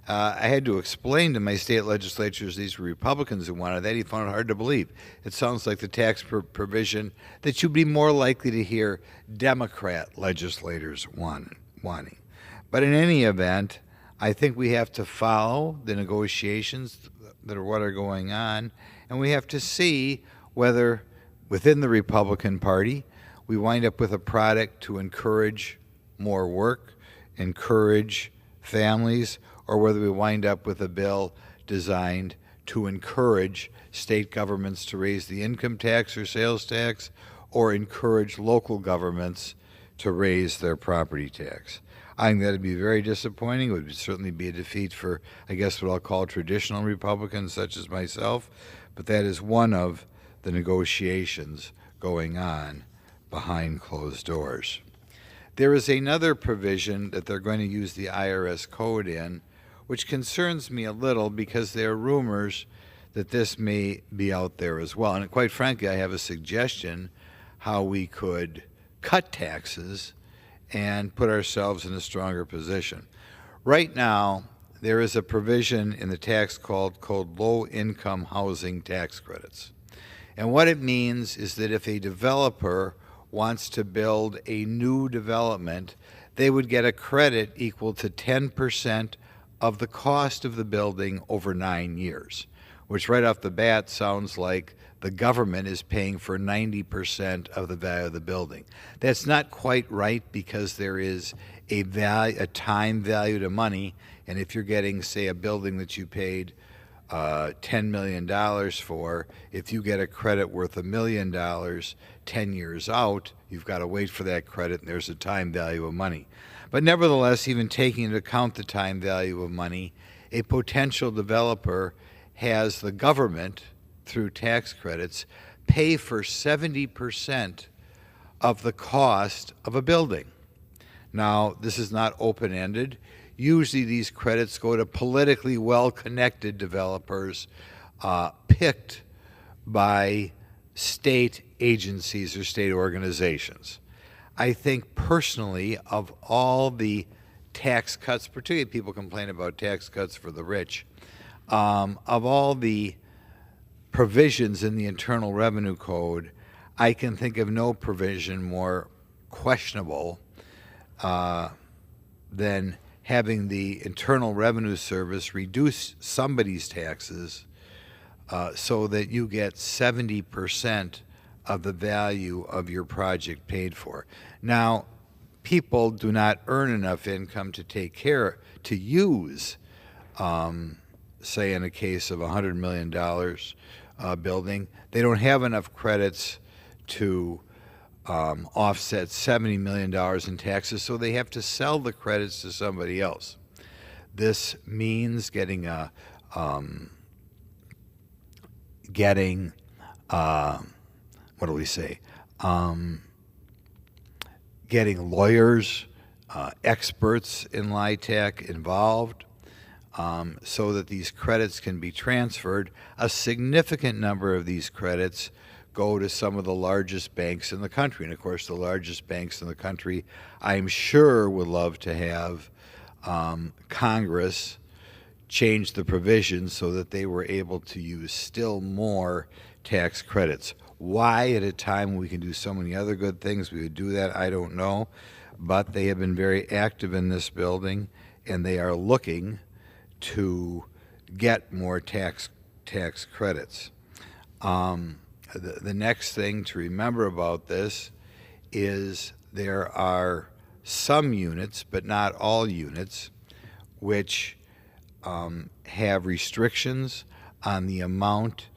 I had to explain to my state legislatures these were Republicans who wanted that. He found it hard to believe. It sounds like the tax provision that you'd be more likely to hear Democrat legislators wanting. But in any event, I think we have to follow the negotiations that are what are going on, and we have to see whether within the Republican Party we wind up with a product to encourage more work, encourage families, or whether we wind up with a bill designed to encourage state governments to raise the income tax or sales tax, or encourage local governments to raise their property tax. I think that would be very disappointing. It would certainly be a defeat for, I guess, what I'll call traditional Republicans such as myself, but that is one of the negotiations going on behind closed doors. There is another provision that they're going to use the IRS code in, which concerns me a little because there are rumors that this may be out there as well. And quite frankly, I have a suggestion how we could cut taxes and put ourselves in a stronger position. Right now, there is a provision in the tax code called low-income housing tax credits. And what it means is that if a developer wants to build a new development, they would get a credit equal to 10% of the cost of the building over 9 years, which right off the bat sounds like the government is paying for 90% of the value of the building. That's not quite right because there is a time value to money, and if you're getting, say, a building that you paid $10 million for, if you get a credit worth $1 million 10 years out, you've got to wait for that credit, and there's a time value of money. But nevertheless, even taking into account the time value of money, a potential developer has the government, through tax credits, pay for 70% of the cost of a building. Now, this is not open-ended. Usually these credits go to politically well-connected developers picked by state agencies or state organizations. I think personally, of all the tax cuts, particularly people complain about tax cuts for the rich, of all the provisions in the Internal Revenue Code, I can think of no provision more questionable than having the Internal Revenue Service reduce somebody's taxes so that you get 70% of the value of your project paid for. Now, people do not earn enough income to take care, to use, say in a case of a $100 million building, they don't have enough credits to offset $70 million in taxes, so they have to sell the credits to somebody else. This means getting what do we say? Getting lawyers, experts in LIHTC involved so that these credits can be transferred. A significant number of these credits go to some of the largest banks in the country. And of course, the largest banks in the country, I'm sure, would love to have Congress change the provisions so that they were able to use still more tax credits. Why, at a time when we can do so many other good things, we would do that, I don't know. But they have been very active in this building, and they are looking to get more tax credits. The next thing to remember about this is there are some units, but not all units, which have restrictions on the amount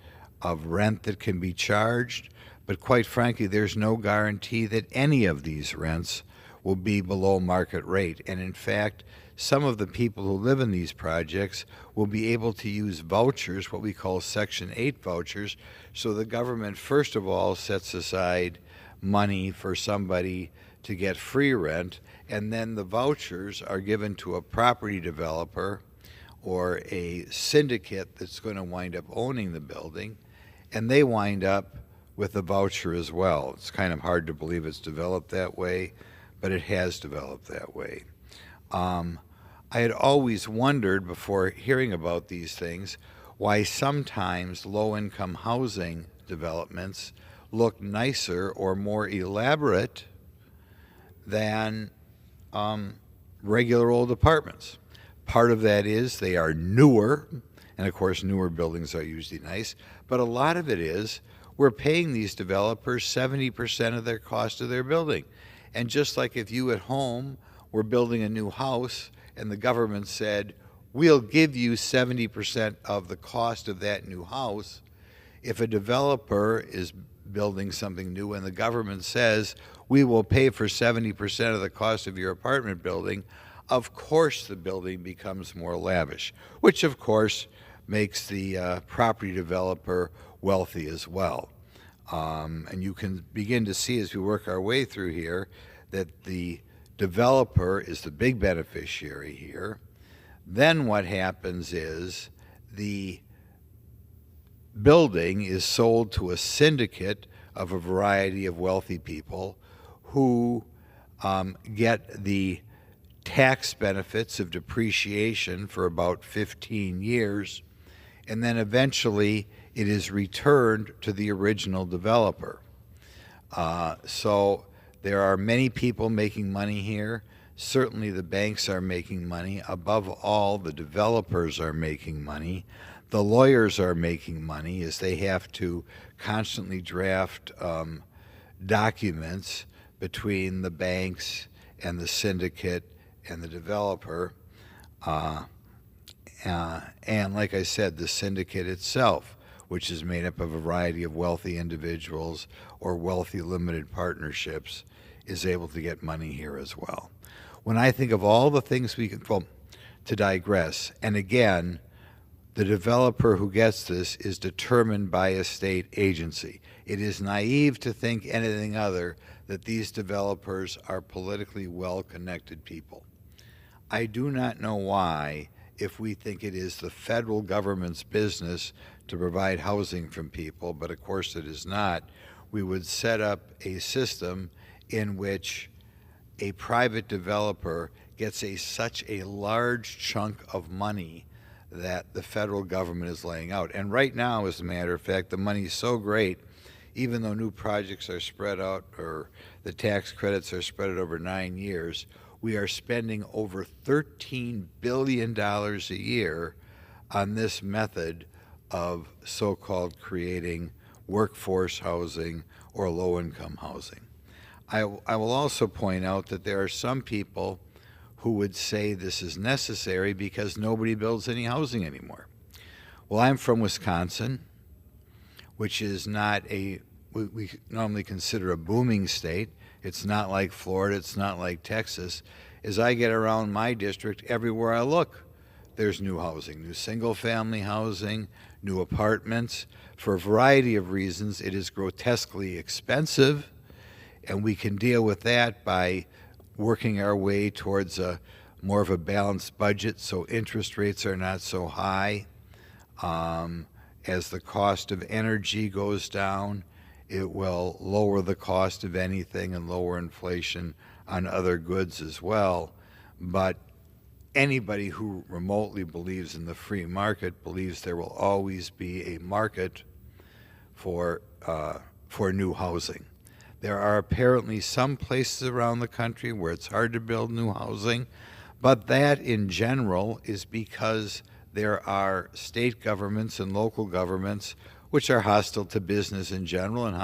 of rent that can be charged, but quite frankly, there's no guarantee that any of these rents will be below market rate. And in fact, some of the people who live in these projects will be able to use vouchers, what we call Section 8 vouchers, so the government, first of all, sets aside money for somebody to get free rent, and then the vouchers are given to a property developer or a syndicate that's going to wind up owning the building, and they wind up with a voucher as well. It's kind of hard to believe it's developed that way, but it has developed that way. I had always wondered before hearing about these things why sometimes low-income housing developments look nicer or more elaborate than regular old apartments. Part of that is they are newer, and of course newer buildings are usually nice, but a lot of it is we're paying these developers 70% of their cost of their building. And just like if you at home were building a new house and the government said, we'll give you 70% of the cost of that new house, if a developer is building something new and the government says, we will pay for 70% of the cost of your apartment building, of course the building becomes more lavish, which of course makes the property developer wealthy as well. And you can begin to see as we work our way through here that the developer is the big beneficiary here. Then what happens is the building is sold to a syndicate of a variety of wealthy people who get the tax benefits of depreciation for about 15 years, and then eventually it is returned to the original developer. So there are many people making money here. Certainly the banks are making money. Above all, the developers are making money. The lawyers are making money as they have to constantly draft documents between the banks and the syndicate and the developer. And like I said, the syndicate itself, which is made up of a variety of wealthy individuals or wealthy limited partnerships, is able to get money here as well. When I think of all the things we can, well, to digress, and again, the developer who gets this is determined by a state agency. It is naive to think anything other that these developers are politically well-connected people. I do not know why, if we think it is the federal government's business to provide housing from people, but of course it is not, we would set up a system in which a private developer gets such a large chunk of money that the federal government is laying out. And right now, as a matter of fact, the money is so great, even though new projects are spread out, or the tax credits are spread out over 9 years, we are spending over $13 billion a year on this method of so-called creating workforce housing or low-income housing. I will also point out that there are some people who would say this is necessary because nobody builds any housing anymore. Well, I'm from Wisconsin, which is not we normally consider a booming state. It's not like Florida, it's not like Texas. As I get around my district, everywhere I look, there's new housing, new single-family housing, new apartments. For a variety of reasons, it is grotesquely expensive, and we can deal with that by working our way towards more of a balanced budget so interest rates are not so high. As the cost of energy goes down, it will lower the cost of anything and lower inflation on other goods as well. But anybody who remotely believes in the free market believes there will always be a market for new housing. There are apparently some places around the country where it's hard to build new housing, but that in general is because there are state governments and local governments which are hostile to business in general and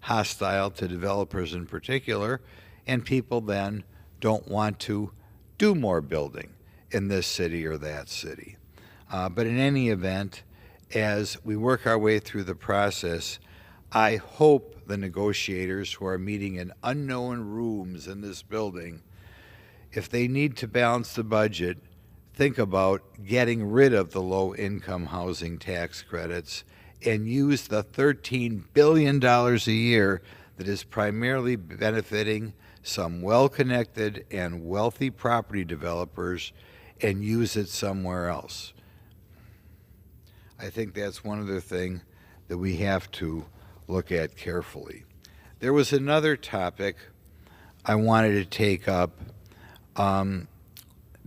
hostile to developers in particular, and people then don't want to do more building in this city or that city. But in any event, as we work our way through the process, I hope the negotiators who are meeting in unknown rooms in this building, if they need to balance the budget, think about getting rid of the low-income housing tax credits and use the $13 billion a year that is primarily benefiting some well-connected and wealthy property developers and use it somewhere else. I think that's one other thing that we have to look at carefully. There was another topic I wanted to take up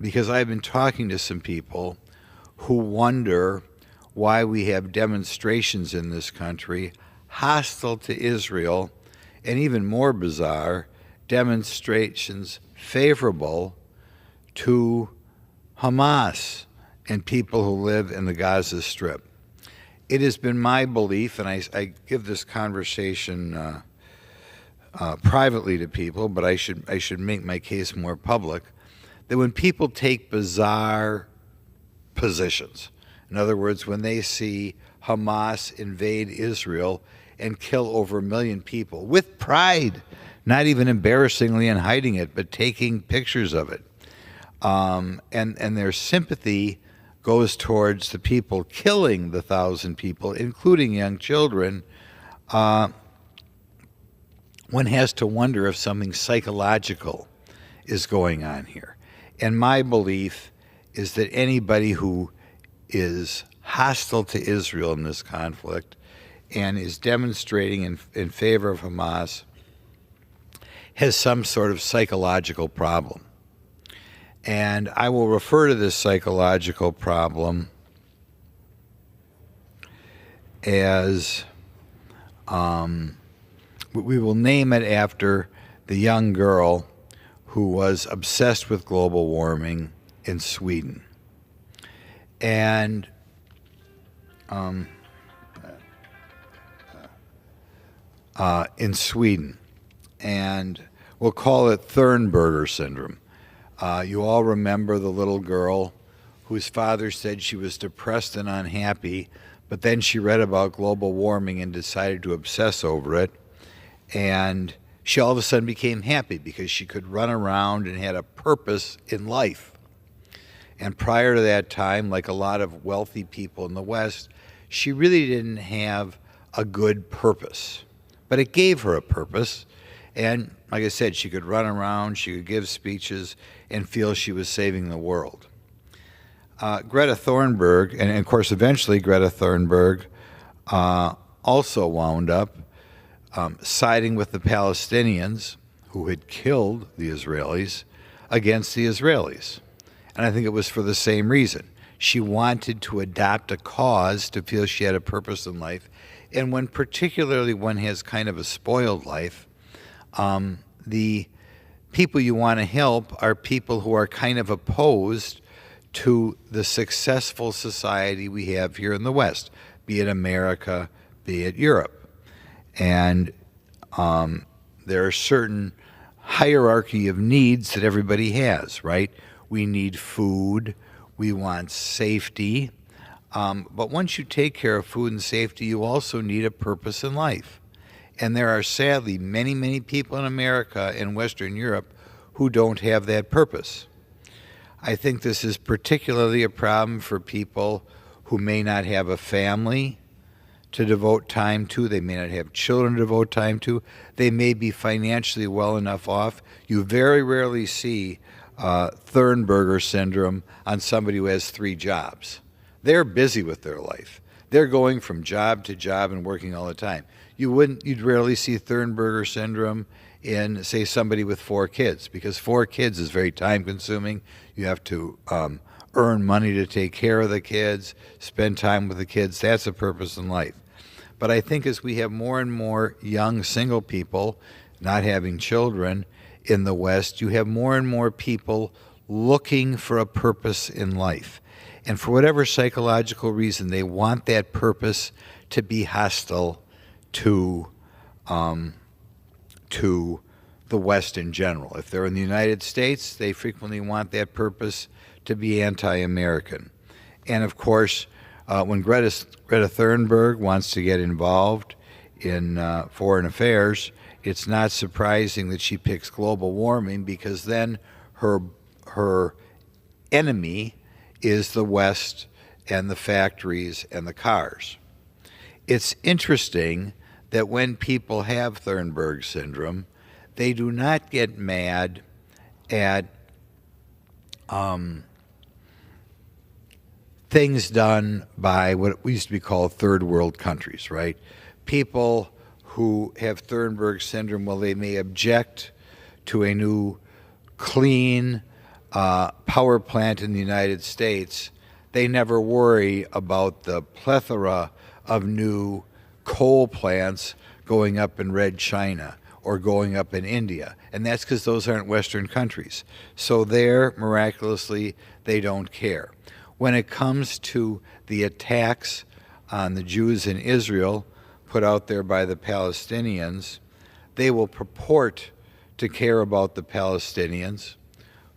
because I've been talking to some people who wonder why we have demonstrations in this country hostile to Israel, and even more bizarre, demonstrations favorable to Hamas and people who live in the Gaza Strip. It has been my belief, and I give this conversation privately to people, but I should make my case more public, that when people take bizarre positions, in other words, when they see Hamas invade Israel and kill over 1 million people with pride, not even embarrassingly and hiding it, but taking pictures of it, and their sympathy goes towards the people killing the 1,000 people, including young children, one has to wonder if something psychological is going on here. And my belief is that anybody who is hostile to Israel in this conflict and is demonstrating in favor of Hamas has some sort of psychological problem. And I will refer to this psychological problem as, we will name it after the young girl who was obsessed with global warming in Sweden. And and we'll call it Thurnberger syndrome. You all remember the little girl whose father said she was depressed and unhappy, but then she read about global warming and decided to obsess over it. And she all of a sudden became happy because she could run around and had a purpose in life. And prior to that time, like a lot of wealthy people in the West, she really didn't have a good purpose. But it gave her a purpose. And like I said, she could run around, she could give speeches, and feel she was saving the world. Greta Thunberg, and of course eventually Greta Thunberg also wound up siding with the Palestinians who had killed the Israelis against the Israelis. And I think it was for the same reason. She wanted to adopt a cause to feel she had a purpose in life. And when particularly one has kind of a spoiled life, the people you want to help are people who are kind of opposed to the successful society we have here in the West, be it America, be it Europe. And there are certain hierarchy of needs that everybody has, right? We need food, we want safety, but once you take care of food and safety, you also need a purpose in life. And there are sadly many, many people in America and Western Europe who don't have that purpose. I think this is particularly a problem for people who may not have a family to devote time to. They may not have children to devote time to. They may be financially well enough off. You very rarely see Thurnberger syndrome on somebody who has 3 jobs. They're busy with their life. They're going from job to job and working all the time. You'd rarely see Thurnberger syndrome in, say, somebody with 4 kids, because 4 kids is very time consuming. You have to earn money to take care of the kids, spend time with the kids. That's a purpose in life. But I think as we have more and more young single people not having children in the West, you have more and more people looking for a purpose in life. And for whatever psychological reason, they want that purpose to be hostile to the West in general. If they're in the United States, they frequently want that purpose to be anti-American. And of course, when Greta Thunberg wants to get involved in foreign affairs, it's not surprising that she picks global warming, because then her enemy is the West and the factories and the cars. It's interesting that when people have Thunberg syndrome, they do not get mad at things done by what used to be called third world countries, right? People who have Thunberg syndrome, well, they may object to a new clean power plant in the United States. They never worry about the plethora of new coal plants going up in Red China or going up in India. And that's because those aren't Western countries. So there, miraculously, they don't care. When it comes to the attacks on the Jews in Israel put out there by the Palestinians, they will purport to care about the Palestinians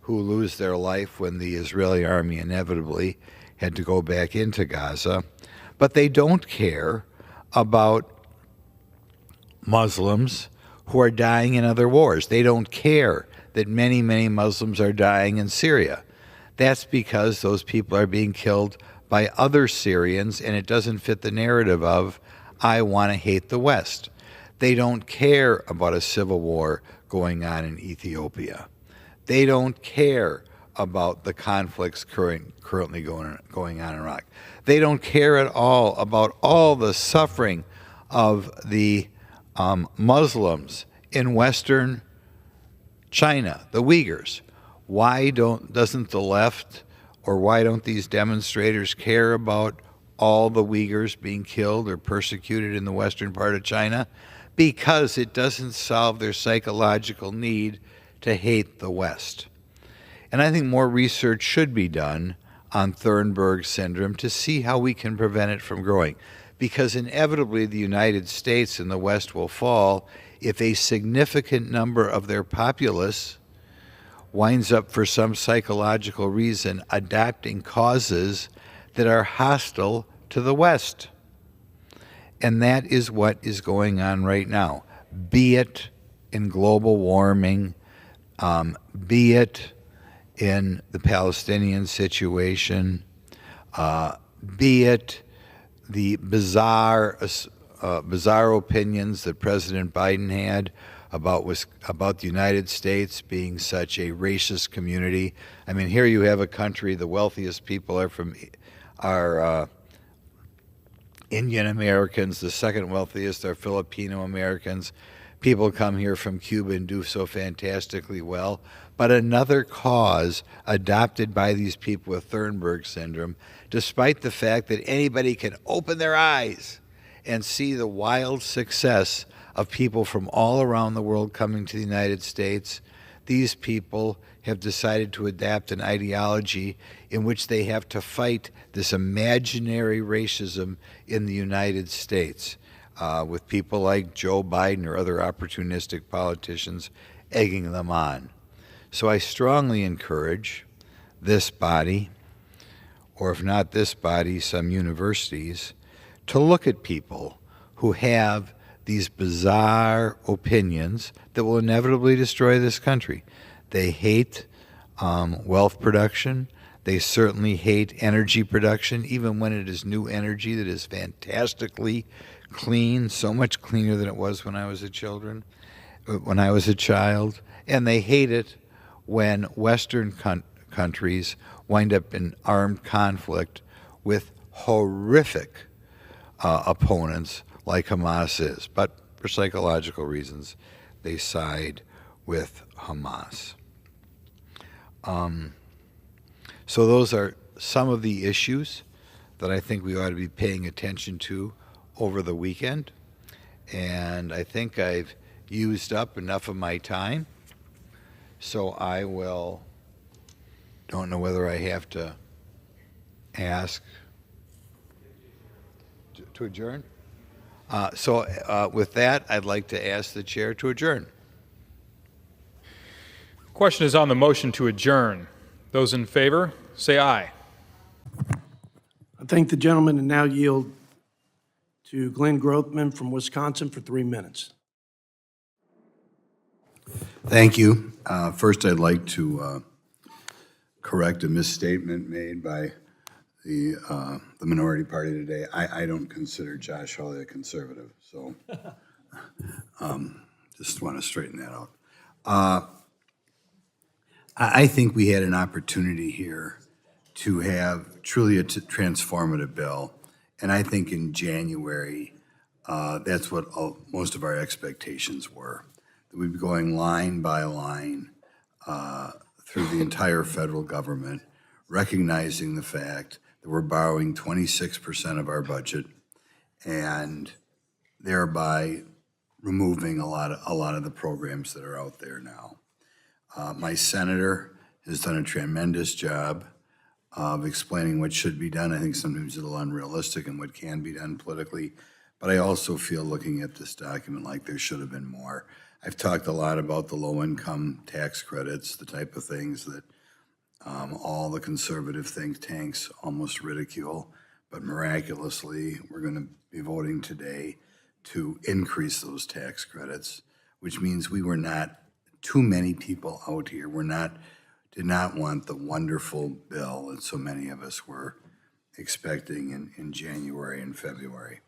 who lose their life when the Israeli army inevitably had to go back into Gaza, but they don't care about Muslims who are dying in other wars. They don't care that many, many Muslims are dying in Syria. That's because those people are being killed by other Syrians, and it doesn't fit the narrative of, I want to hate the West. They don't care about a civil war going on in Ethiopia. They don't care about the conflicts currently going on in Iraq. They don't care at all about all the suffering of the Muslims in Western China, the Uyghurs. Why doesn't the left, or why don't these demonstrators care about all the Uyghurs being killed or persecuted in the western part of China? Because it doesn't solve their psychological need to hate the West. And I think more research should be done on Thunberg syndrome to see how we can prevent it from growing. Because inevitably the United States and the West will fall if a significant number of their populace winds up, for some psychological reason, adopting causes that are hostile to the West. And that is what is going on right now, be it in global warming, be it in the Palestinian situation, be it the bizarre opinions that President Biden had about the United States being such a racist community. I mean, here you have a country, the wealthiest people are Indian Americans, the second wealthiest are Filipino Americans. People come here from Cuba and do so fantastically well. But another cause adopted by these people with Thornburg syndrome, despite the fact that anybody can open their eyes and see the wild success of people from all around the world coming to the United States, these people have decided to adapt an ideology in which they have to fight this imaginary racism in the United States, with people like Joe Biden or other opportunistic politicians egging them on. So I strongly encourage this body, or if not this body, some universities, to look at people who have these bizarre opinions that will inevitably destroy this country. They hate wealth production. They certainly hate energy production, even when it is new energy that is fantastically clean, so much cleaner than it was when I was a child. And they hate it when Western countries wind up in armed conflict with horrific opponents like Hamas is. But for psychological reasons, they side with Hamas. So those are some of the issues that I think we ought to be paying attention to over the weekend. And I think I've used up enough of my time. So I don't know whether I have to ask to adjourn. With that, I'd like to ask the chair to adjourn. Question is on the motion to adjourn. Those in favor, say aye. I thank the gentleman and now yield to Glenn Grothman from Wisconsin for 3 minutes. Thank you. First, I'd like to correct a misstatement made by the minority party today. I don't consider Josh Hawley a conservative, so just want to straighten that out. I think we had an opportunity here to have truly a transformative bill, and I think in January, that's what most of our expectations were. That we'd be going line by line through the entire federal government, recognizing the fact that we're borrowing 26% of our budget and thereby removing a lot of the programs that are out there now. My senator has done a tremendous job of explaining what should be done. I think sometimes it's a little unrealistic and what can be done politically, but I also feel looking at this document like there should have been more. I've talked a lot about the low-income tax credits, the type of things that all the conservative think tanks almost ridicule, but miraculously, we're going to be voting today to increase those tax credits, which means we were not too many people out here. Did not want the wonderful bill that so many of us were expecting in January and February.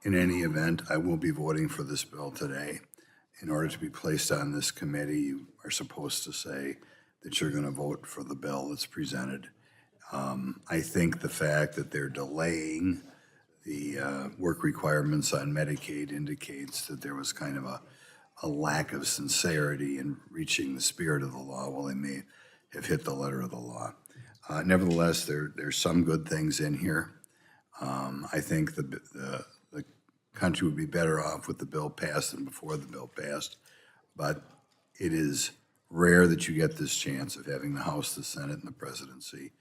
In any event, I will be voting for this bill today. In order to be placed on this committee, you are supposed to say that you're going to vote for the bill that's presented. I think the fact that they're delaying the work requirements on Medicaid indicates that there was kind of a lack of sincerity in reaching the spirit of the law, while they may have hit the letter of the law. Nevertheless, there's some good things in here. I think the country would be better off with the bill passed than before the bill passed, but it is rare that you get this chance of having the House, the Senate, and the presidency.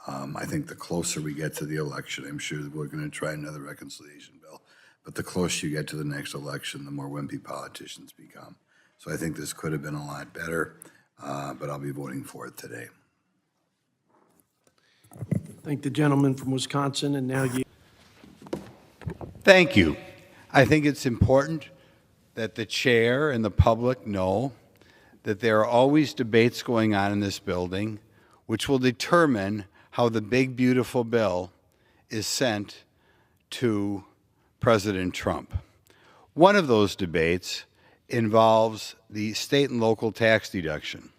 I think the closer we get to the election, I'm sure that we're going to try another reconciliation bill, but the closer you get to the next election, the more wimpy politicians become. So I think this could have been a lot better, but I'll be voting for it today. Thank the gentleman from Wisconsin, and now you. Thank you. I think it's important that the chair and the public know that there are always debates going on in this building which will determine how the big, beautiful bill is sent to President Trump. One of those debates involves the state and local tax deduction.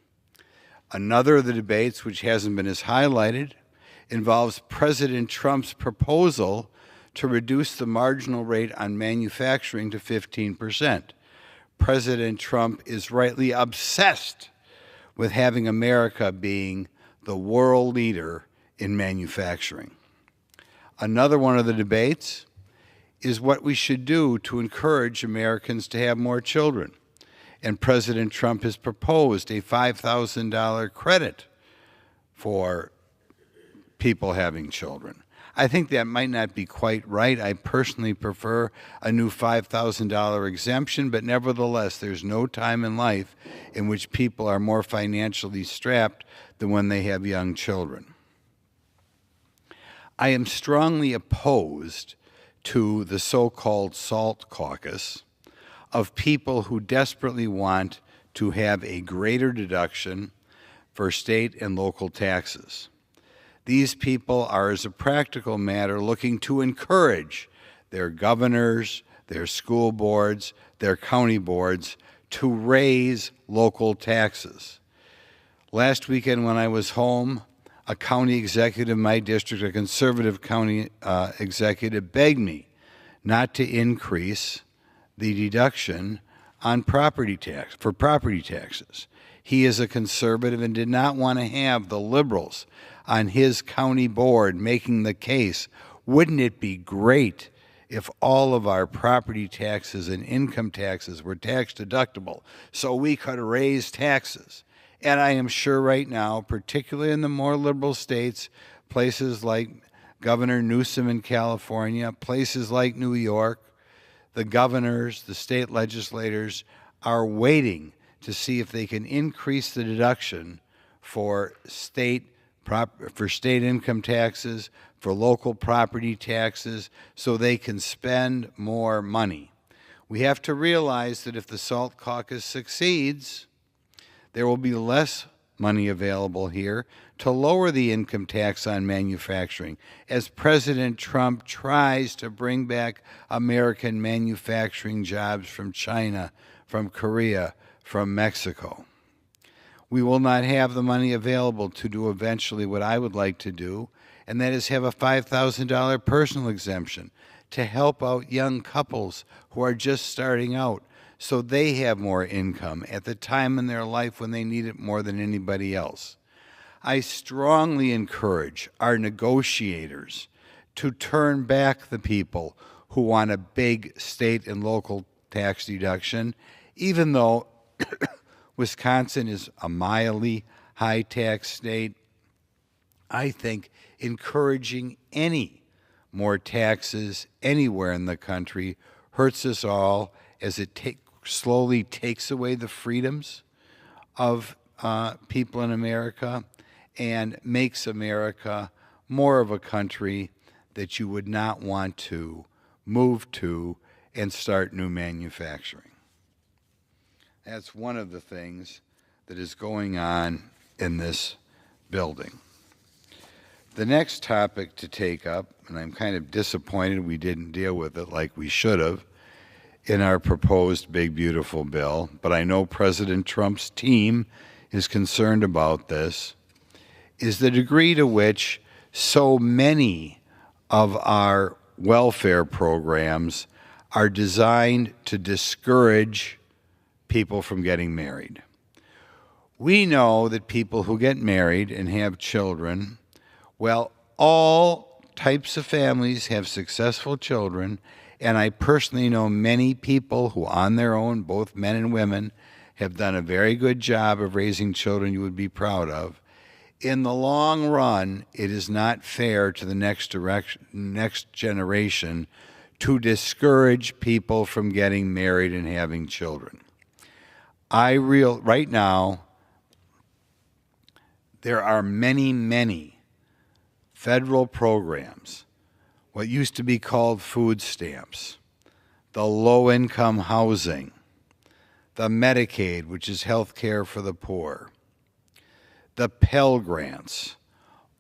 Another of the debates, which hasn't been as highlighted, involves President Trump's proposal to reduce the marginal rate on manufacturing to 15%. President Trump is rightly obsessed with having America being the world leader in manufacturing. Another one of the debates is what we should do to encourage Americans to have more children. And President Trump has proposed a $5,000 credit for people having children. I think that might not be quite right. I personally prefer a new $5,000 exemption, but nevertheless, there's no time in life in which people are more financially strapped than when they have young children. I am strongly opposed to the so-called SALT caucus of people who desperately want to have a greater deduction for state and local taxes. These people are, as a practical matter, looking to encourage their governors, their school boards, their county boards to raise local taxes. Last weekend when I was home, a county executive in my district, a conservative county executive, begged me not to increase the deduction on property taxes. He is a conservative and did not want to have the liberals on his county board making the case, wouldn't it be great if all of our property taxes and income taxes were tax deductible so we could raise taxes? And I am sure right now, particularly in the more liberal states, places like Governor Newsom in California, places like New York, the governors, the state legislators are waiting to see if they can increase the deduction for state income taxes, for local property taxes, so they can spend more money. We have to realize that if the SALT caucus succeeds, there will be less money available here to lower the income tax on manufacturing as President Trump tries to bring back American manufacturing jobs from China, from Korea, from Mexico. We will not have the money available to do eventually what I would like to do, and that is have a $5,000 personal exemption to help out young couples who are just starting out so they have more income at the time in their life when they need it more than anybody else. I strongly encourage our negotiators to turn back the people who want a big state and local tax deduction, even though Wisconsin is a mildly high tax state. I think encouraging any more taxes anywhere in the country hurts us all as it slowly takes away the freedoms of people in America and makes America more of a country that you would not want to move to and start new manufacturing. That's one of the things that is going on in this building. The next topic to take up, and I'm kind of disappointed we didn't deal with it like we should have in our proposed big, beautiful bill, but I know President Trump's team is concerned about this, is the degree to which so many of our welfare programs are designed to discourage people from getting married. We know that people who get married and have children, well, all types of families have successful children, and I personally know many people who on their own, both men and women, have done a very good job of raising children you would be proud of. In the long run, it is not fair to the next generation to discourage people from getting married and having children. right now, there are many, many federal programs, what used to be called food stamps, the low-income housing, the Medicaid, which is health care for the poor, the Pell Grants.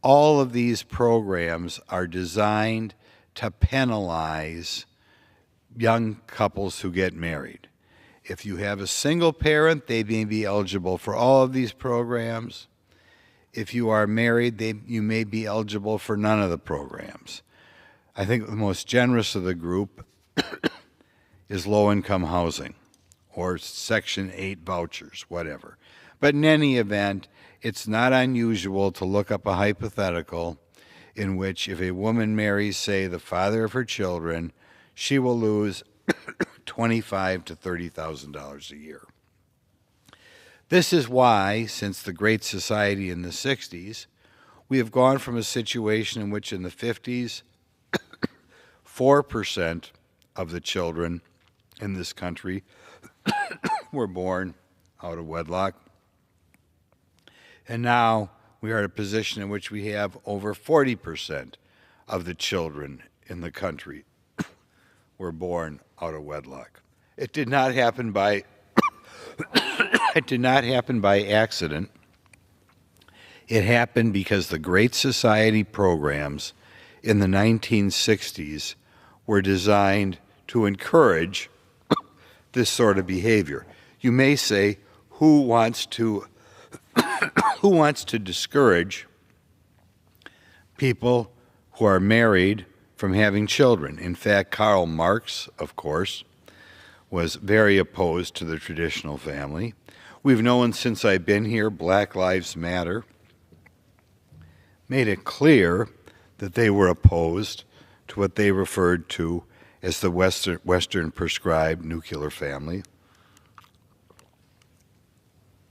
All of these programs are designed to penalize young couples who get married. If you have a single parent, they may be eligible for all of these programs. If you are married, you may be eligible for none of the programs. I think the most generous of the group is low-income housing or Section 8 vouchers, whatever. But in any event, it's not unusual to look up a hypothetical in which if a woman marries, say, the father of her children, she will lose $25,000 to $30,000 a year. This is why, since the Great Society in the 60s, we have gone from a situation in which in the 50s, 4% of the children in this country were born out of wedlock. And now we are at a position in which we have over 40% of the children in the country were born out of wedlock. It did not happen by it did not happen by accident. It happened because the Great Society programs in the 1960s were designed to encourage this sort of behavior. You may say, who wants to discourage people who are married from having children? In fact, Karl Marx, of course, was very opposed to the traditional family. We've known since I've been here, Black Lives Matter made it clear that they were opposed to what they referred to as the Western prescribed nuclear family.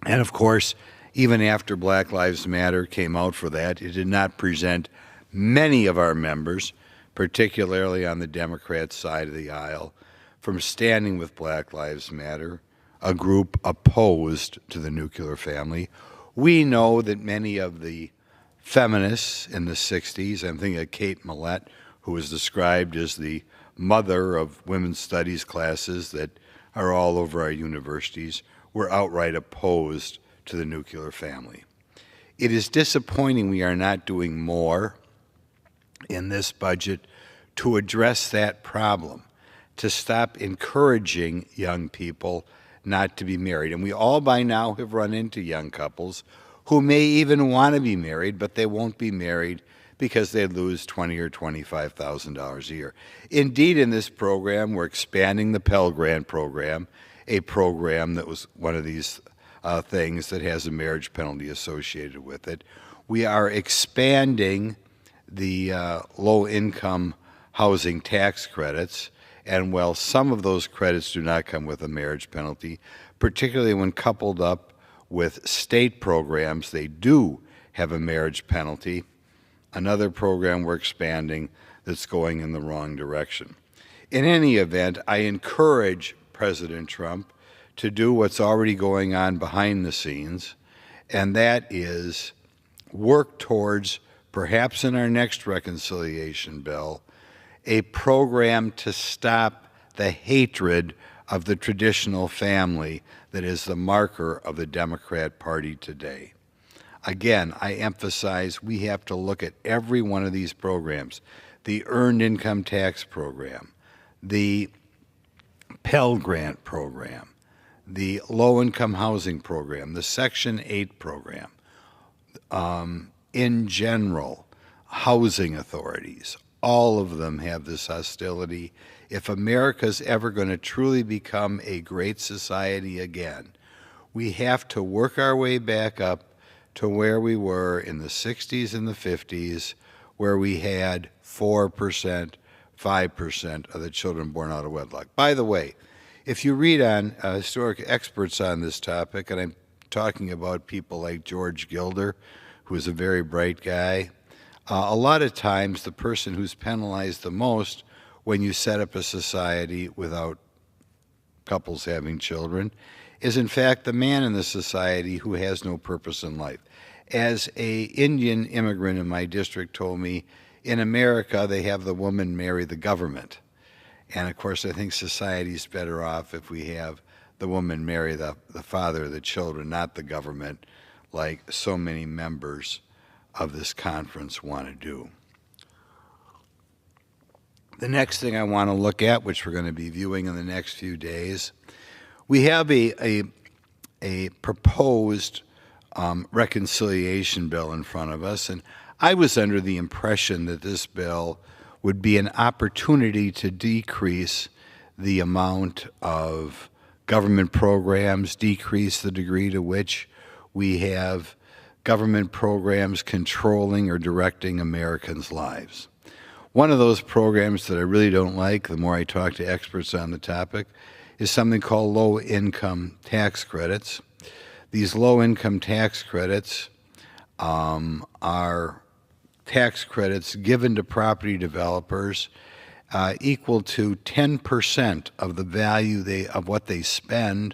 And of course, even after Black Lives Matter came out for that, it did not present many of our members, particularly on the Democrat side of the aisle, from standing with Black Lives Matter, a group opposed to the nuclear family. We know that many of the feminists in the 60s, I'm thinking of Kate Millett, who was described as the mother of women's studies classes that are all over our universities, were outright opposed to the nuclear family. It is disappointing we are not doing more in this budget to address that problem, to stop encouraging young people not to be married. And we all by now have run into young couples who may even want to be married, but they won't be married because they lose $20,000 or $25,000 a year. Indeed, in this program, we're expanding the Pell Grant program, a program that was one of these things that has a marriage penalty associated with it. We are expanding the low-income housing tax credits, and while some of those credits do not come with a marriage penalty, particularly when coupled up with state programs, they do have a marriage penalty. Another program we're expanding that's going in the wrong direction. In any event, I encourage President Trump to do what's already going on behind the scenes, and that is work towards, perhaps in our next reconciliation bill, a program to stop the hatred of the traditional family that is the marker of the Democrat Party today. Again, I emphasize we have to look at every one of these programs, the Earned Income Tax Program, the Pell Grant Program, the Low-Income Housing Program, the Section 8 Program, in general, housing authorities. All of them have this hostility. If America's ever going to truly become a great society again, we have to work our way back up to where we were in the 60s and the 50s, where we had 4%, 5% of the children born out of wedlock. By the way, if you read on historic experts on this topic, and I'm talking about people like George Gilder, who is a very bright guy, a lot of times the person who's penalized the most when you set up a society without couples having children is in fact the man in the society who has no purpose in life. As a Indian immigrant in my district told me, in America they have the woman marry the government. And of course I think society's better off if we have the woman marry the father of the children, not the government, like so many members of this conference want to do. The next thing I want to look at, which we're going to be viewing in the next few days, we have a proposed reconciliation bill in front of us, and I was under the impression that this bill would be an opportunity to decrease the amount of government programs, decrease the degree to which we have government programs controlling or directing Americans' lives. One of those programs that I really don't like, the more I talk to experts on the topic, is something called low-income tax credits. These low-income tax credits are tax credits given to property developers equal to 10% of the value of what they spend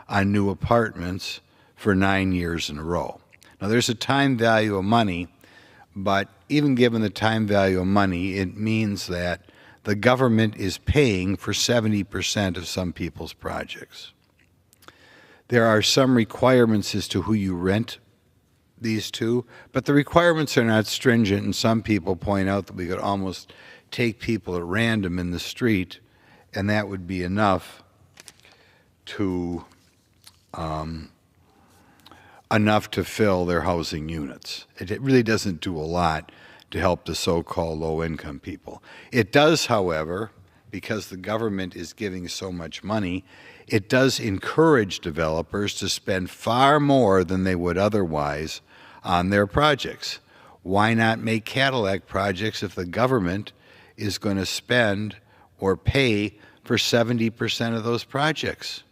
on new apartments for 9 years in a row. Now, there's a time value of money, but even given the time value of money, it means that the government is paying for 70% of some people's projects. There are some requirements as to who you rent these to, but the requirements are not stringent, and some people point out that we could almost take people at random in the street, and that would be enough to fill their housing units. It really doesn't do a lot to help the so-called low-income people. It does, however, because the government is giving so much money, it does encourage developers to spend far more than they would otherwise on their projects. Why not make Cadillac projects if the government is going to spend or pay for 70% of those projects?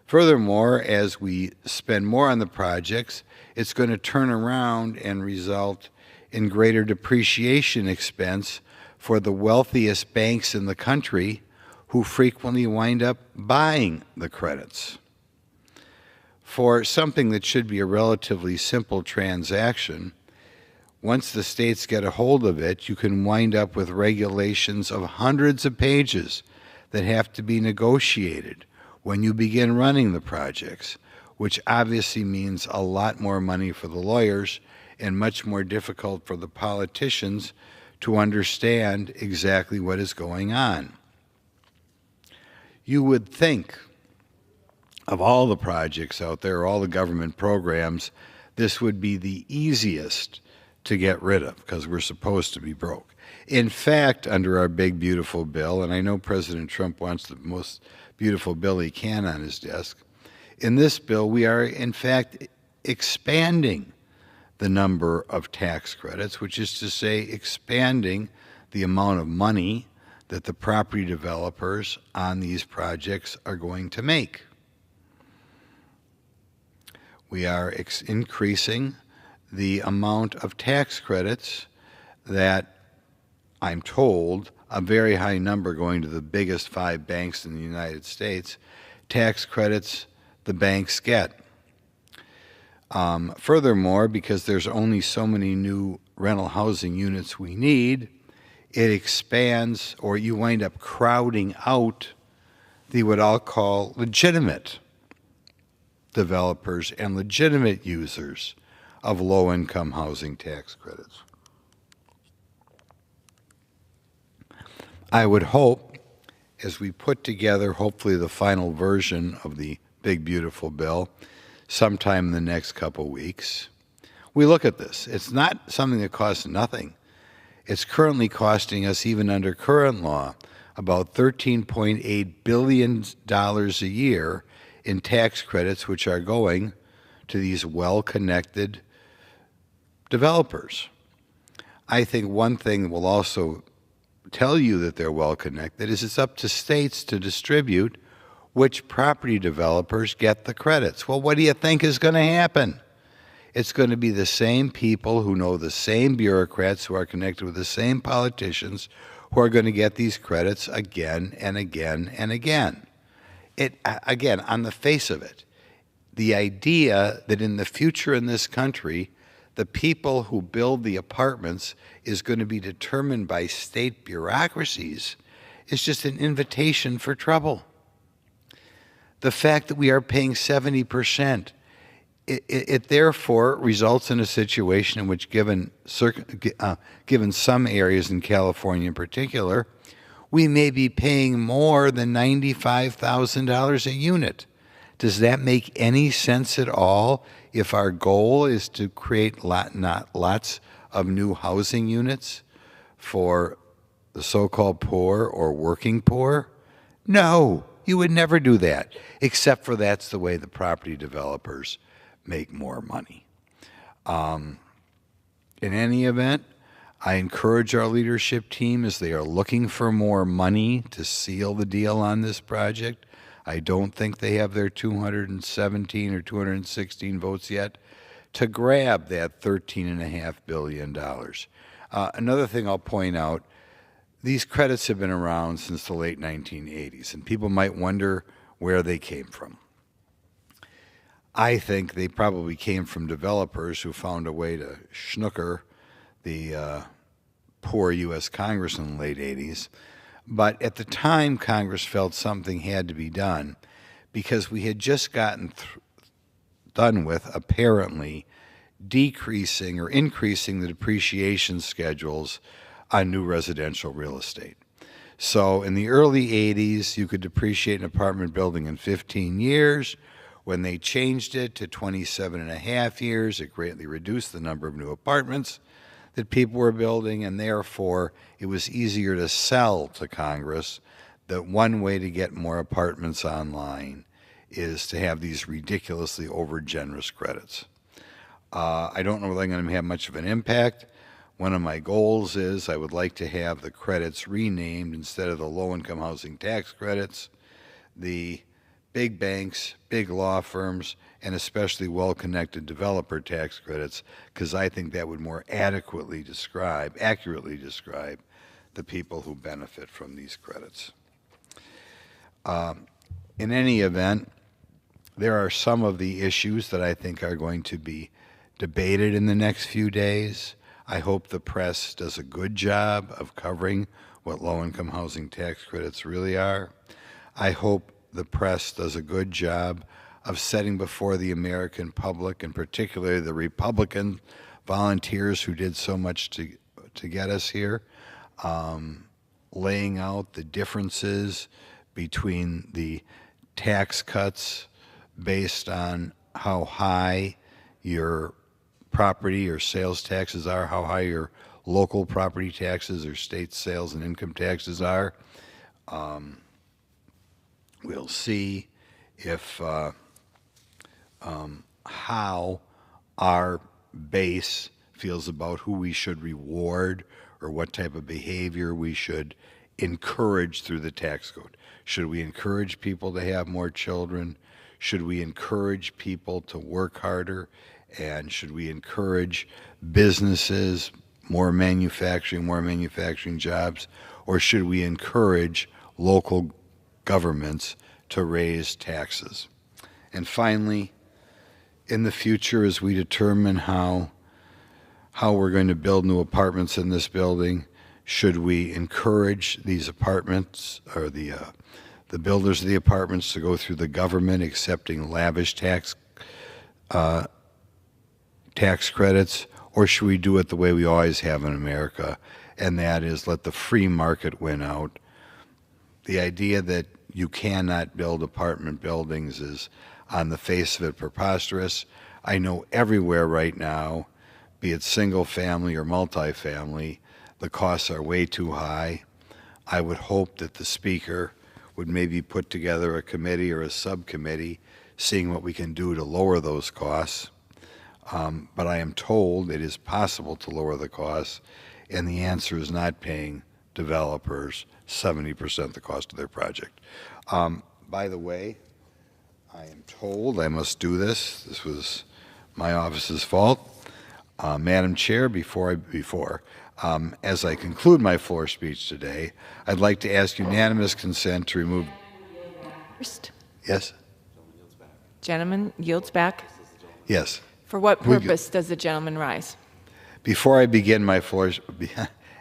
Furthermore, as we spend more on the projects, it's going to turn around and result in greater depreciation expense for the wealthiest banks in the country, who frequently wind up buying the credits. For something that should be a relatively simple transaction, once the states get a hold of it, you can wind up with regulations of hundreds of pages that have to be negotiated when you begin running the projects, which obviously means a lot more money for the lawyers and much more difficult for the politicians to understand exactly what is going on. You would think, of all the projects out there, all the government programs, this would be the easiest to get rid of because we're supposed to be broke. In fact, under our big, beautiful bill, and I know President Trump wants the most beautiful bill he can on his desk, in this bill we are, in fact, expanding the number of tax credits, which is to say expanding the amount of money that the property developers on these projects are going to make. We are increasing the amount of tax credits that, I'm told, a very high number going to the biggest 5 banks in the United States, tax credits the banks get. Furthermore, because there's only so many new rental housing units we need, it expands, or you wind up crowding out the what I'll call legitimate developers and legitimate users of low-income housing tax credits. I would hope, as we put together hopefully the final version of the big beautiful bill sometime in the next couple weeks, we look at this. It's not something that costs nothing. It's currently costing us, even under current law, about $13.8 billion a year in tax credits, which are going to these well-connected developers. I think one thing that will also tell you that they're well-connected is it's up to states to distribute which property developers get the credits. Well, what do you think is going to happen? It's going to be the same people who know the same bureaucrats who are connected with the same politicians who are going to get these credits again and again and again. Again, on the face of it, the idea that in the future in this country, the people who build the apartments is going to be determined by state bureaucracies is just an invitation for trouble. The fact that we are paying 70%, it therefore results in a situation in which, given some areas in California in particular, we may be paying more than $95,000 a unit. Does that make any sense at all if our goal is to create not lots of new housing units for the so-called poor or working poor? No, you would never do that, except for that's the way the property developers make more money. In any event, I encourage our leadership team, as they are looking for more money to seal the deal on this project. I don't think they have their 217 or 216 votes yet to grab that $13.5 billion. Another thing I'll point out, these credits have been around since the late 1980s, and people might wonder where they came from. I think they probably came from developers who found a way to schnooker the poor U.S. Congress in the late 80s. But at the time, Congress felt something had to be done because we had just gotten done with, apparently, decreasing or increasing the depreciation schedules on new residential real estate. So in the early 80s, you could depreciate an apartment building in 15 years. When they changed it to 27.5 years, it greatly reduced the number of new apartments that people were building, and therefore it was easier to sell to Congress that one way to get more apartments online is to have these ridiculously over-generous credits. I don't know whether I'm going to have much of an impact. One of my goals is I would like to have the credits renamed instead of the low-income housing tax credits. The big banks, big law firms, and especially well-connected developer tax credits, because I think that would more accurately describe the people who benefit from these credits. In any event, there are some of the issues that I think are going to be debated in the next few days. I hope the press does a good job of covering what low-income housing tax credits really are. I hope the press does a good job of setting before the American public, and particularly the Republican volunteers who did so much to get us here, laying out the differences between the tax cuts based on how high your property or sales taxes are, how high your local property taxes or state sales and income taxes are. We'll see if how our base feels about who we should reward or what type of behavior we should encourage through the tax code. Should we encourage people to have more children? Should we encourage people to work harder? And should we encourage businesses, more manufacturing jobs? Or should we encourage local governments to raise taxes? And finally, in the future, as we determine how we're going to build new apartments in this building, should we encourage these apartments or the builders of the apartments to go through the government accepting lavish tax credits, or should we do it the way we always have in America, and that is let the free market win out? The idea that you cannot build apartment buildings is, on the face of it, preposterous. I know everywhere right now, be it single family or multifamily, the costs are way too high. I would hope that the Speaker would maybe put together a committee or a subcommittee seeing what we can do to lower those costs. But I am told it is possible to lower the costs, and the answer is not paying developers 70% the cost of their project. By the way, I am told I must do this. This was my office's fault. Madam Chair, as I conclude my floor speech today, I'd like to ask unanimous consent to remove. Yes? Gentleman yields back. Yes. For what We- purpose does the gentleman rise? Before I begin my floor,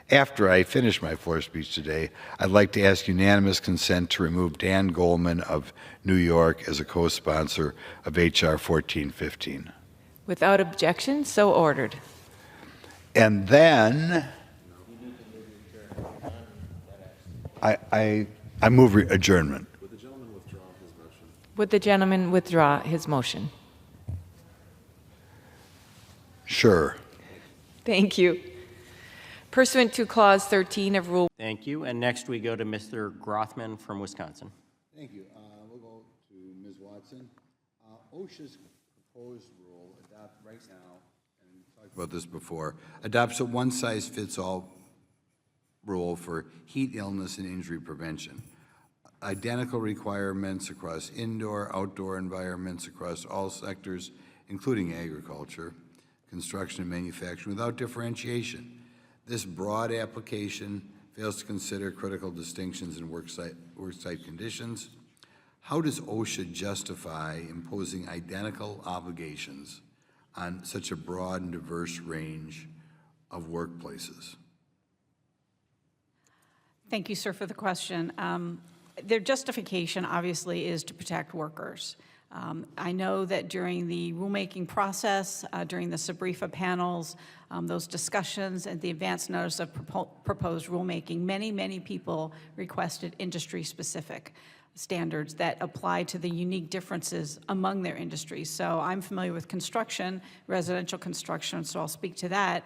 after I finish my floor speech today, I'd like to ask unanimous consent to remove Dan Goldman of New York as a co-sponsor of H.R. 1415. Without objection, so ordered. And then I move adjournment. Would the gentleman withdraw his motion? Sure. Thank you. Pursuant to Clause 13 of Rule. Thank you. And next we go to Mr. Grothman from Wisconsin. Thank you. We'll go to Ms. Watson. OSHA's proposed rule right now, and we talked about this before, adopts a one-size-fits-all rule for heat, illness, and injury prevention. Identical requirements across indoor, outdoor environments across all sectors, including agriculture, construction, and manufacturing, without differentiation. This broad application fails to consider critical distinctions in worksite conditions. How does OSHA justify imposing identical obligations on such a broad and diverse range of workplaces? Thank you, sir, for the question. Their justification, obviously, is to protect workers. I know that during the rulemaking process, during the SUBREFA panels, those discussions and the advance notice of proposed rulemaking, many people requested industry-specific standards that apply to the unique differences among their industries. So I'm familiar with construction, residential construction, so I'll speak to that.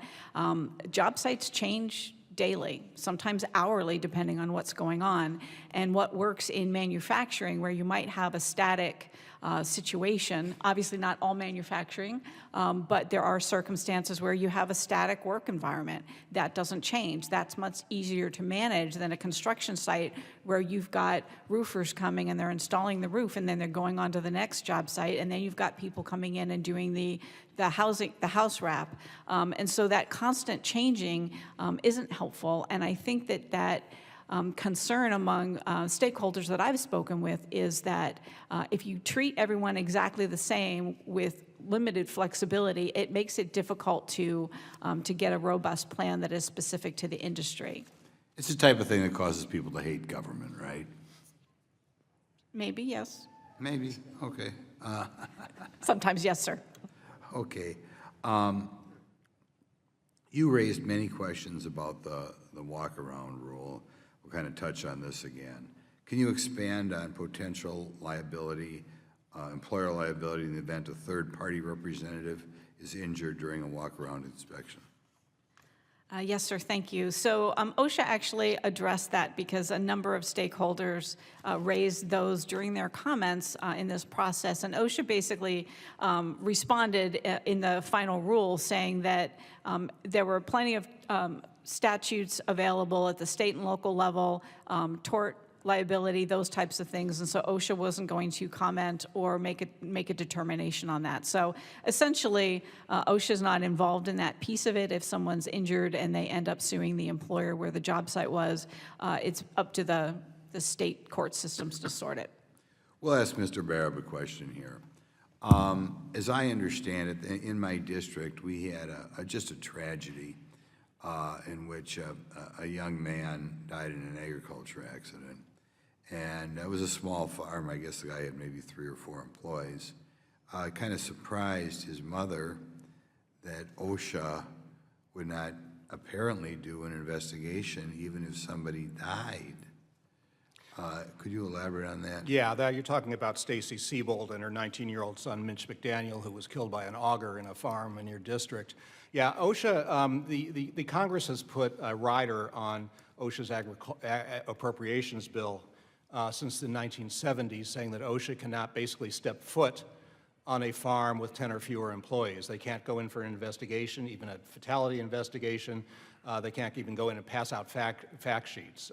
Job sites change daily, sometimes hourly, depending on what's going on. And what works in manufacturing, where you might have a static situation, obviously not all manufacturing, but there are circumstances where you have a static work environment. That doesn't change. That's much easier to manage than a construction site where you've got roofers coming and they're installing the roof and then they're going on to the next job site, and then you've got people coming in and doing the house wrap. And so that constant changing isn't helpful, and I think that concern among stakeholders that I've spoken with is that if you treat everyone exactly the same with limited flexibility, it makes it difficult to get a robust plan that is specific to the industry. It's the type of thing that causes people to hate government, right? Maybe, yes. Maybe, okay. Sometimes, yes, sir. Okay. You raised many questions about the walk-around rule. We'll kind of touch on this again. Can you expand on potential liability, employer liability in the event a third-party representative is injured during a walk-around inspection? Yes, sir, thank you. So OSHA actually addressed that because a number of stakeholders raised those during their comments in this process. And OSHA basically responded in the final rule saying that there were plenty of statutes available at the state and local level, tort liability, those types of things, and so OSHA wasn't going to comment or make a determination on that. So essentially, OSHA is not involved in that piece of it. If someone's injured and they end up suing the employer where the job site was, it's up to the state court systems to sort it. We'll ask Mr. Barab a question here. As I understand it, in my district, we had just a tragedy in which a young man died in an agriculture accident. And it was a small farm. I guess the guy had maybe 3 or 4 employees. Kind of surprised his mother that OSHA would not apparently do an investigation even if somebody died. Could you elaborate on that? Yeah, you're talking about Stacy Siebold and her 19-year-old son, Mitch McDaniel, who was killed by an auger in a farm in your district. Yeah, OSHA, the Congress has put a rider on OSHA's appropriations bill since the 1970s, saying that OSHA cannot basically step foot on a farm with 10 or fewer employees. They can't go in for an investigation, even a fatality investigation. They can't even go in and pass out fact sheets.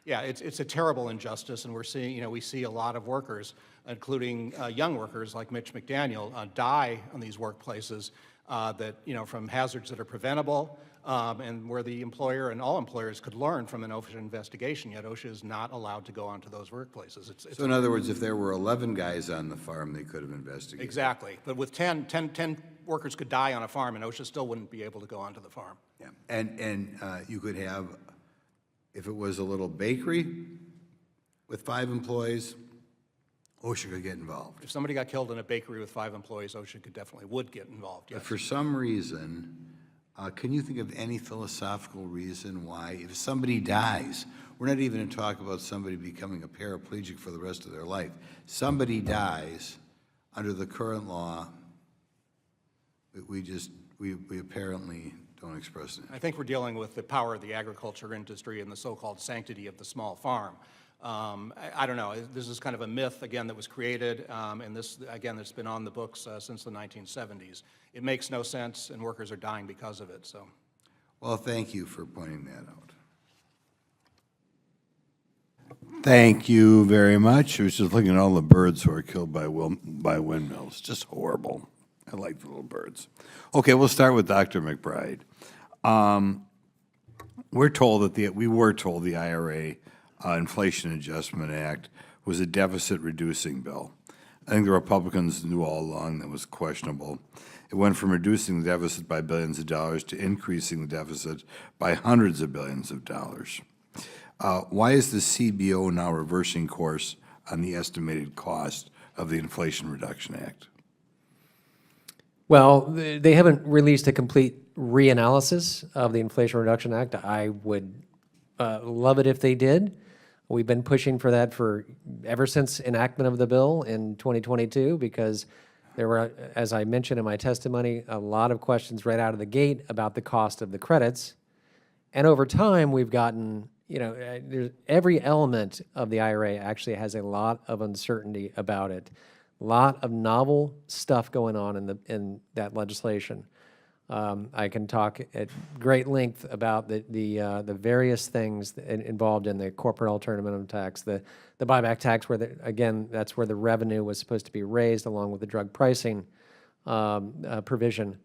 Yeah, it's a terrible injustice, and we're seeing, we see a lot of workers, including young workers like Mitch McDaniel, die on these workplaces that, from hazards that are preventable, and where the employer and all employers could learn from an OSHA investigation, yet OSHA is not allowed to go onto those workplaces. So in other words, if there were 11 guys on the farm, they could have investigated. Exactly. But with 10 workers could die on a farm, and OSHA still wouldn't be able to go onto the farm. Yeah. And you could have, if it was a little bakery with 5 employees, OSHA could get involved. If somebody got killed in a bakery with 5 employees, OSHA would get involved, yes. But for some reason, can you think of any philosophical reason why, if somebody dies, we're not even going to talk about somebody becoming a paraplegic for the rest of their life. Somebody dies under the current law, we apparently don't express it. I think we're dealing with the power of the agriculture industry and the so-called sanctity of the small farm. I don't know. This is kind of a myth, again, that was created, and this, again, that's been on the books since the 1970s. It makes no sense, and workers are dying because of it. So, well, thank you for pointing that out. Thank you very much. I was just looking at all the birds who are killed by windmills. Just horrible. I like the little birds. Okay, we'll start with Dr. McBride. We were told the IRA Inflation Adjustment Act was a deficit-reducing bill. I think the Republicans knew all along that was questionable. It went from reducing the deficit by billions of dollars to increasing the deficit by hundreds of billions of dollars. Why is the CBO now reversing course on the estimated cost of the Inflation Reduction Act? Well, they haven't released a complete reanalysis of the Inflation Reduction Act. I would love it if they did. We've been pushing for that ever since enactment of the bill in 2022, because there were, as I mentioned in my testimony, a lot of questions right out of the gate about the cost of the credits. And over time, we've gotten, every element of the IRA actually has a lot of uncertainty about it. A lot of novel stuff going on in that legislation. I can talk at great length about the various things involved in the corporate alternative minimum tax, the buyback tax, where again, that's where the revenue was supposed to be raised along with the drug pricing provision.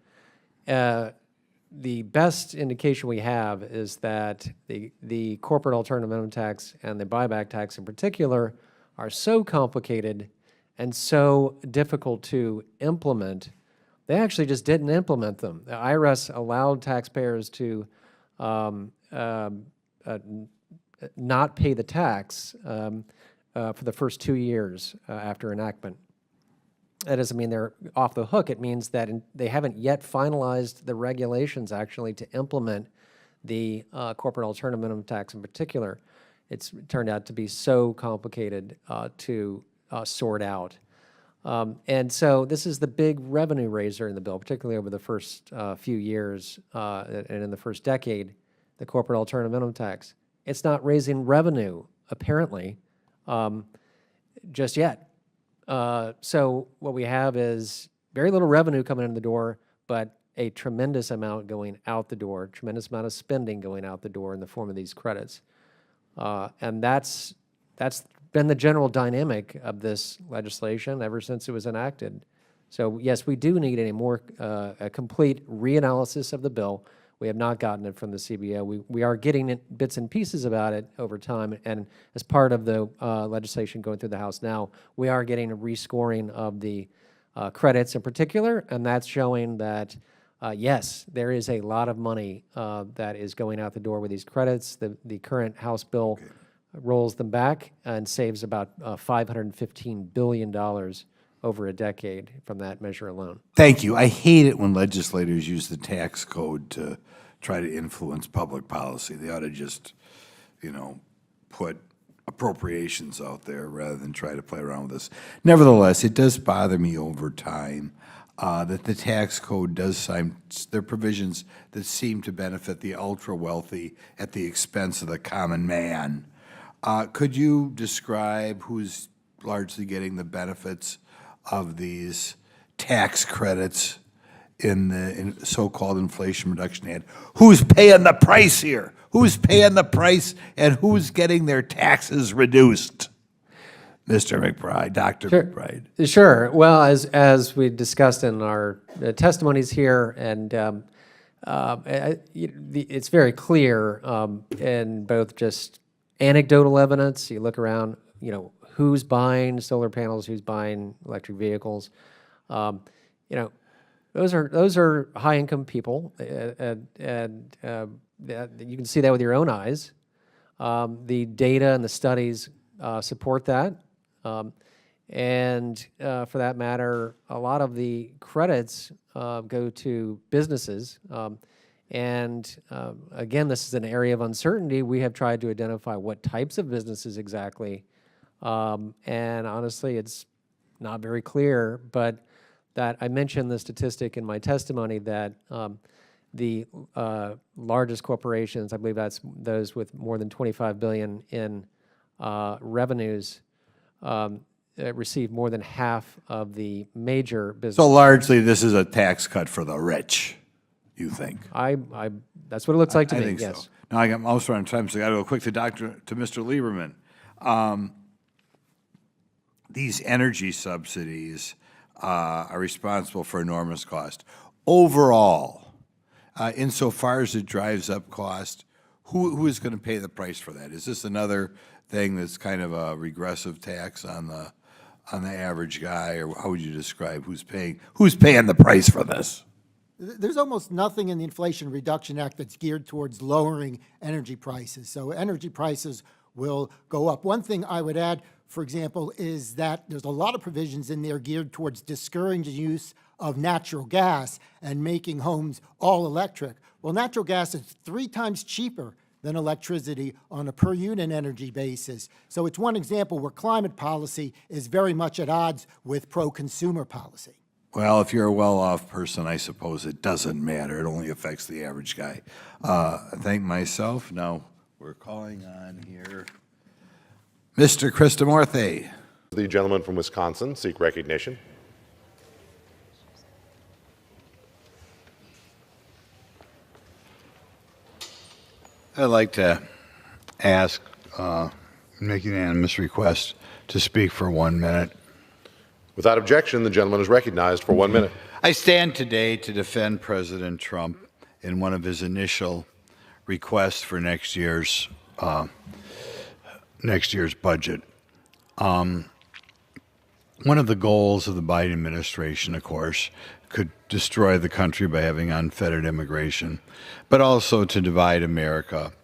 The best indication we have is that the corporate alternative minimum tax and the buyback tax in particular are so complicated and so difficult to implement. They actually just didn't implement them. The IRS allowed taxpayers to not pay the tax for the first 2 years after enactment. That doesn't mean they're off the hook. It means that they haven't yet finalized the regulations actually to implement the corporate alternative minimum tax in particular. It's turned out to be so complicated to sort out. And so this is the big revenue raiser in the bill, particularly over the first few years and in the first decade, the corporate alternative minimum tax. It's not raising revenue, apparently, just yet. So what we have is very little revenue coming in the door, but a tremendous amount going out the door, tremendous amount of spending going out the door in the form of these credits. And that's been the general dynamic of this legislation ever since it was enacted. So yes, we do need a complete reanalysis of the bill. We have not gotten it from the CBO. We are getting bits and pieces about it over time, and as part of the legislation going through the House now, we are getting a rescoring of the credits in particular, and that's showing that yes, there is a lot of money that is going out the door with these credits. The current House bill rolls them back and saves about $515 billion over a decade from that measure alone. Thank you. I hate it when legislators use the tax code to try to influence public policy. They ought to just, put appropriations out there rather than try to play around with this. Nevertheless, it does bother me over time that the tax code does there are provisions that seem to benefit the ultra-wealthy at the expense of the common man. Could you describe who's largely getting the benefits of these tax credits in the so-called Inflation Reduction Act? Who's paying the price here? Who's paying the price, and who's getting their taxes reduced? Mr. McBride, Dr. McBride. Sure. Well, as we discussed in our testimonies here, and It's very clear in both just anecdotal evidence. You look around, who's buying solar panels, who's buying electric vehicles. Those are high-income people, and you can see that with your own eyes. The data and the studies support that. And for that matter, a lot of the credits go to businesses. And again, this is an area of uncertainty. We have tried to identify what types of businesses exactly. And honestly, it's not very clear, but that I mentioned the statistic in my testimony that the largest corporations, I believe that's those with more than 25 billion in revenues, receive more than half of the major businesses. So largely, this is a tax cut for the rich, you think? That's what it looks like to I me, think yes. so. Now, I got most on time, so I got to go quick to Mr. Lieberman. These energy subsidies are responsible for enormous cost. Overall, insofar as it drives up cost, who is going to pay the price for that? Is this another thing that's kind of a regressive tax on the average guy, or how would you describe who's paying the price for this? There's almost nothing in the Inflation Reduction Act that's geared towards lowering energy prices. So energy prices will go up. One thing I would add, for example, is that there's a lot of provisions in there geared towards discouraging use of natural gas and making homes all electric. Well, natural gas is 3 times cheaper than electricity on a per unit energy basis. So it's one example where climate policy is very much at odds with pro-consumer policy. Well, if you're a well-off person, I suppose it doesn't matter. It only affects the average guy. Thank myself. Now we're calling on here Mr. Christomorthy. The gentleman from Wisconsin seek recognition. I'd like to ask, make an unanimous request to speak for 1 minute. Without objection, the gentleman is recognized for 1 minute. I stand today to defend President Trump in one of his initial requests for next year's budget. One of the goals of the Biden administration, of course, could destroy the country by having unfettered immigration, but also to divide America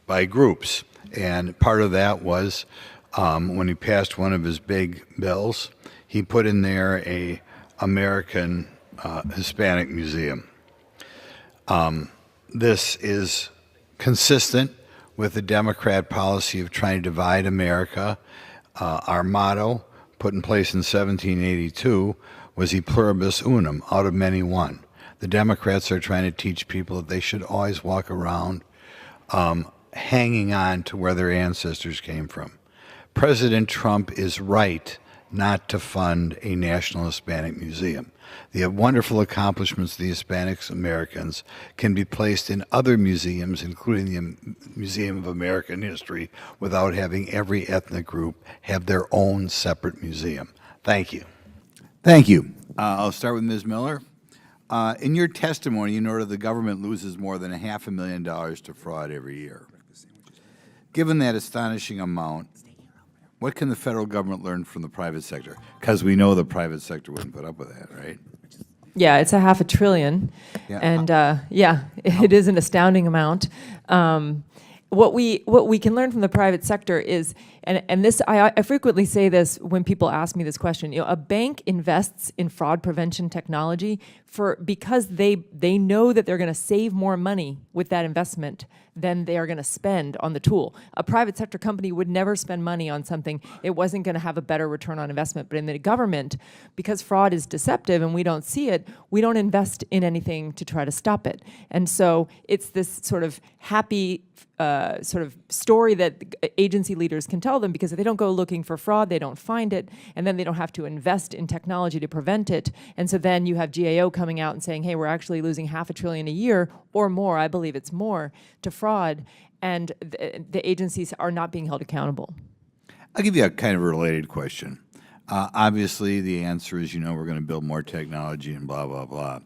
by groups. And part of that was when he passed one of his big bills, he put in there a American Hispanic Museum. This is consistent with the Democrat policy of trying to divide America. Our motto, put in place in 1782, was E pluribus unum, out of many one. The Democrats are trying to teach people that they should always walk around hanging on to where their ancestors came from. President Trump is right not to fund a National Hispanic Museum. The wonderful accomplishments of the Hispanic Americans can be placed in other museums, including the Museum of American History, without having every ethnic group have their own separate museum. Thank you. Thank you. I'll start with Ms. Miller. In your testimony, you noted the government loses more than $500,000 to fraud every year. Given that astonishing amount, what can the federal government learn from the private sector? Because we know the private sector wouldn't put up with that, right? Yeah, it's $500 billion, Yeah. and it is an astounding amount. What we can learn from the private sector is, and this I frequently say this when people ask me this question. A bank invests in fraud prevention technology because they know that they're going to save more money with that investment than they are going to spend on the tool. A private sector company would never spend money on something it wasn't going to have a better return on investment. But in the government, because fraud is deceptive and we don't see it, we don't invest in anything to try to stop it. And so it's this sort of happy sort of story that agency leaders can tell them, because if they don't go looking for fraud, they don't find it, and then they don't have to invest in technology to prevent it. And so then you have GAO coming out and saying, hey, we're actually losing $500 billion a year or more, I believe it's more, to fraud, and the agencies are not being held accountable. I'll give you a kind of a related question. Obviously, the answer is, we're going to build more technology and blah, blah, blah.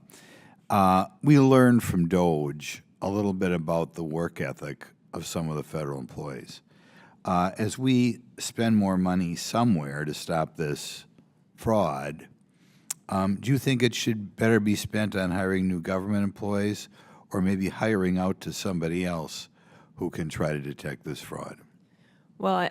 We learned from DOGE a little bit about the work ethic of some of the federal employees. As we spend more money somewhere to stop this fraud, do you think it should better be spent on hiring new government employees or maybe hiring out to somebody else who can try to detect this fraud? Well,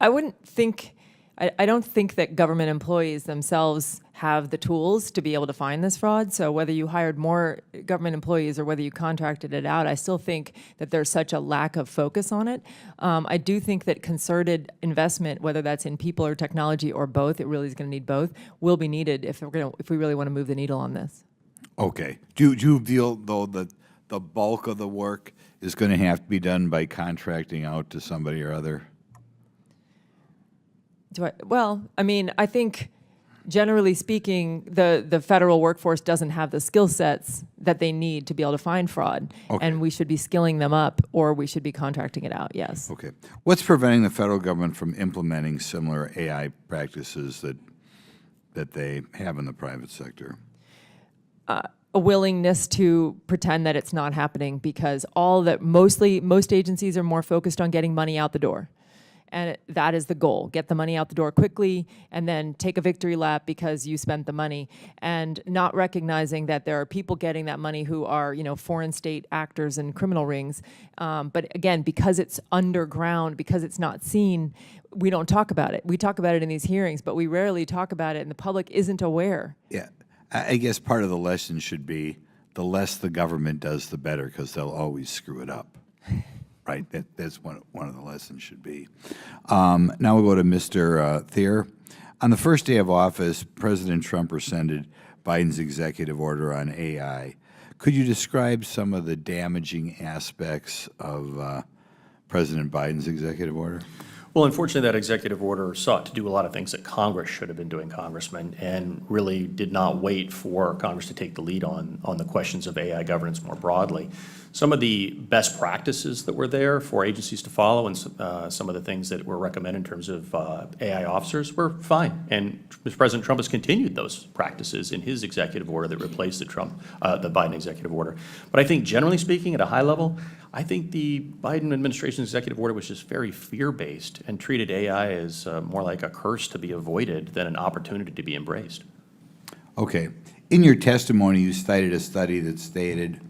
I wouldn't think, I don't think that government employees themselves have the tools to be able to find this fraud. So whether you hired more government employees or whether you contracted it out, I still think that there's such a lack of focus on it. I do think that concerted investment, whether that's in people or technology or both, it really is going to need both, will be needed if we really want to move the needle on this. Okay. Do you feel, though, that the bulk of the work is going to have to be done by contracting out to somebody or other? Well, I mean, I think generally speaking, the federal workforce doesn't have the skill sets that they need to be able to find fraud. Okay. And we should be skilling them up or we should be contracting it out, yes. Okay. What's preventing the federal government from implementing similar AI practices that they have in the private sector? A willingness to pretend that it's not happening because most agencies are more focused on getting money out the door. And that is the goal. Get the money out the door quickly and then take a victory lap because you spent the money, and not recognizing that there are people getting that money who are, foreign state actors and criminal rings. But again, because it's underground, because it's not seen, we don't talk about it. We talk about it in these hearings, but we rarely talk about it and the public isn't aware. Yeah. I guess part of the lesson should be the less the government does, the better, because they'll always screw it up. Right, that's one of the lessons should be. Now we'll go to Mr. Thier. On the first day of office, President Trump rescinded Biden's executive order on AI. Could you describe some of the damaging aspects of President Biden's executive order? Well, unfortunately, that executive order sought to do a lot of things that Congress should have been doing, Congressman, and really did not wait for Congress to take the lead on the questions of AI governance more broadly. Some of the best practices that were there for agencies to follow and some of the things that were recommended in terms of AI officers were fine. And President Trump has continued those practices in his executive order that replaced the Biden executive order. But I think generally speaking, at a high level, I think the Biden administration's executive order was just very fear-based and treated AI as more like a curse to be avoided than an opportunity to be embraced. Okay. In your testimony, you cited a study that stated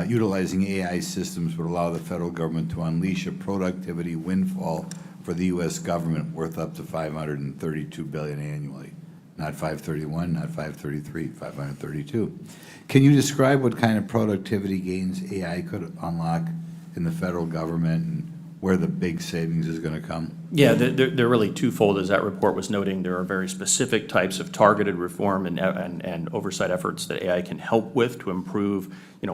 utilizing AI systems would allow the federal government to unleash a productivity windfall for the U.S. government worth up to $532 billion annually. Not 531, not 533, 532. Can you describe what kind of productivity gains AI could unlock in the federal government and where the big savings is going to come? Yeah, they're really twofold. As that report was noting, there are very specific types of targeted reform and oversight efforts that AI can help with to improve,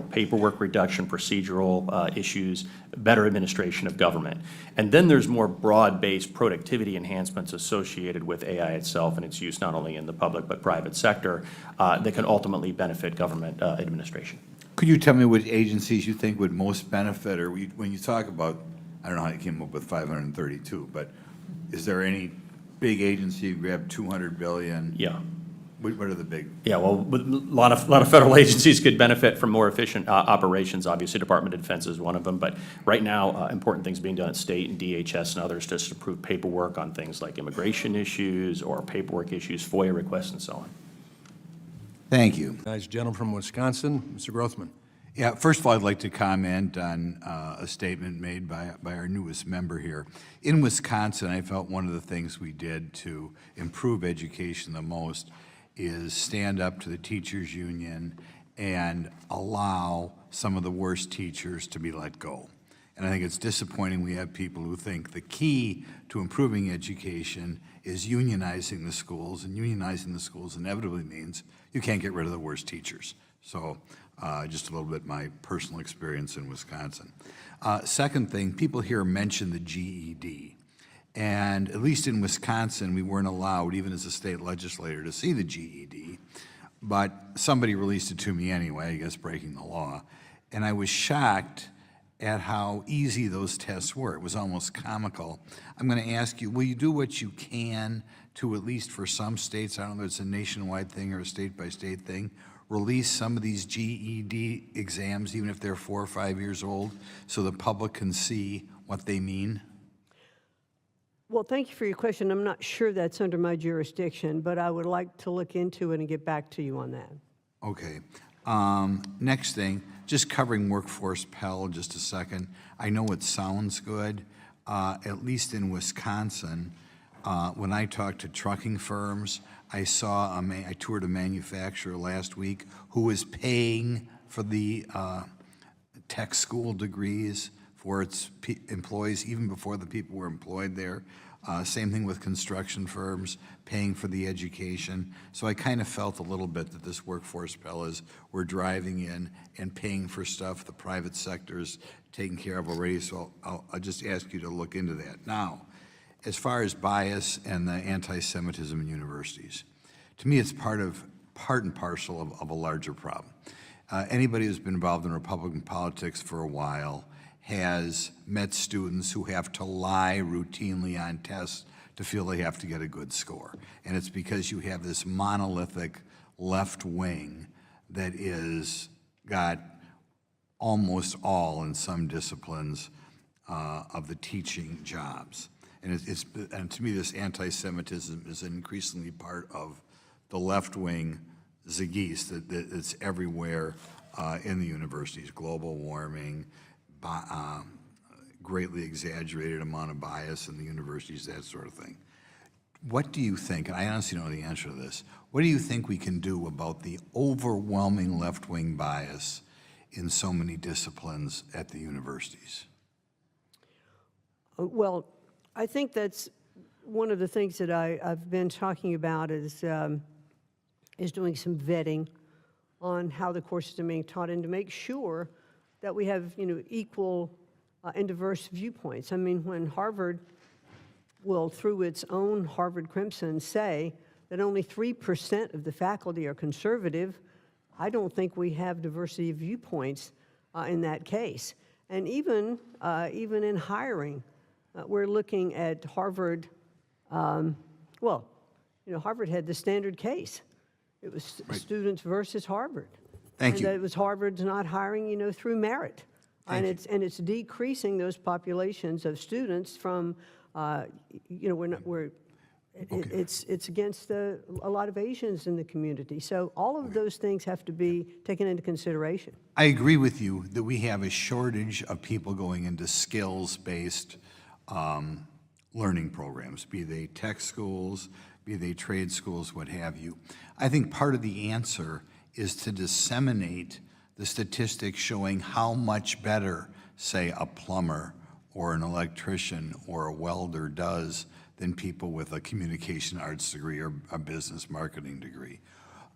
paperwork reduction, procedural issues, better administration of government. And then there's more broad-based productivity enhancements associated with AI itself and its use not only in the public but private sector that can ultimately benefit government administration. Could you tell me which agencies you think would most benefit, or when you talk about, I don't know how you came up with 532, but is there any big agency you grab 200 billion? Yeah. What are the big? Yeah, well, a lot of federal agencies could benefit from more efficient operations. Obviously, Department of Defense is one of them. But right now, important things being done at state and DHS and others just to improve paperwork on things like immigration issues or paperwork issues, FOIA requests, and so on. Thank you. Nice gentleman from Wisconsin, Mr. Grothman. Yeah, first of all, I'd like to comment on a statement made by our newest member here. In Wisconsin, I felt one of the things we did to improve education the most is stand up to the teachers union and allow some of the worst teachers to be let go. And I think it's disappointing we have people who think the key to improving education is unionizing the schools, and unionizing the schools inevitably means you can't get rid of the worst teachers. So just a little bit my personal experience in Wisconsin. Second thing, people here mention the GED. And at least in Wisconsin, we weren't allowed, even as a state legislator, to see the GED. But somebody released it to me anyway, I guess breaking the law. And I was shocked at how easy those tests were. It was almost comical. I'm going to ask you, will you do what you can to, at least for some states, I don't know if it's a nationwide thing or a state-by-state thing, release some of these GED exams, even if they're 4 or 5 years old, so the public can see what they mean? Well, thank you for your question. I'm not sure that's under my jurisdiction, but I would like to look into it and get back to you on that. Okay. Next thing, just covering workforce Pell just a second. I know it sounds good, at least in Wisconsin. When I talked to trucking firms, I saw, I toured a manufacturer last week who was paying for the tech school degrees for its employees, even before the people were employed there. Same thing with construction firms, paying for the education. So I kind of felt a little bit that this workforce Pell is, we're driving in and paying for stuff the private sector is taking care of already. So I'll just ask you to look into that. Now, as far as bias and the anti-Semitism in universities, to me it's part and parcel of a larger problem. Anybody who's been involved in Republican politics for a while has met students who have to lie routinely on tests to feel they have to get a good score. And it's because you have this monolithic left wing that is got almost all, in some disciplines, of the teaching jobs. And and to me, this anti-Semitism is increasingly part of the left wing zeitgeist that's everywhere in the universities. Global warming, greatly exaggerated amount of bias in the universities, that sort of thing. What do you think, and I honestly don't know the answer to this, what do you think we can do about the overwhelming left-wing bias in so many disciplines at the universities? Well, I think that's one of the things that I've been talking about is doing some vetting on how the courses are being taught and to make sure that we have, equal and diverse viewpoints. I mean, when Harvard will, through its own Harvard Crimson, say that only 3% of the faculty are conservative, I don't think we have diversity of viewpoints in that case. And even in hiring, we're looking at Harvard. Harvard had the standard case. It was students versus Harvard. Thank you. And it was Harvard's not hiring, through merit. It's decreasing those populations of students from, it's against a lot of Asians in the community. So all of those things have to be taken into consideration. I agree with you that we have a shortage of people going into skills-based learning programs, be they tech schools, be they trade schools, what have you. I think part of the answer is to disseminate the statistics showing how much better, say, a plumber or an electrician or a welder does than people with a communication arts degree or a business marketing degree.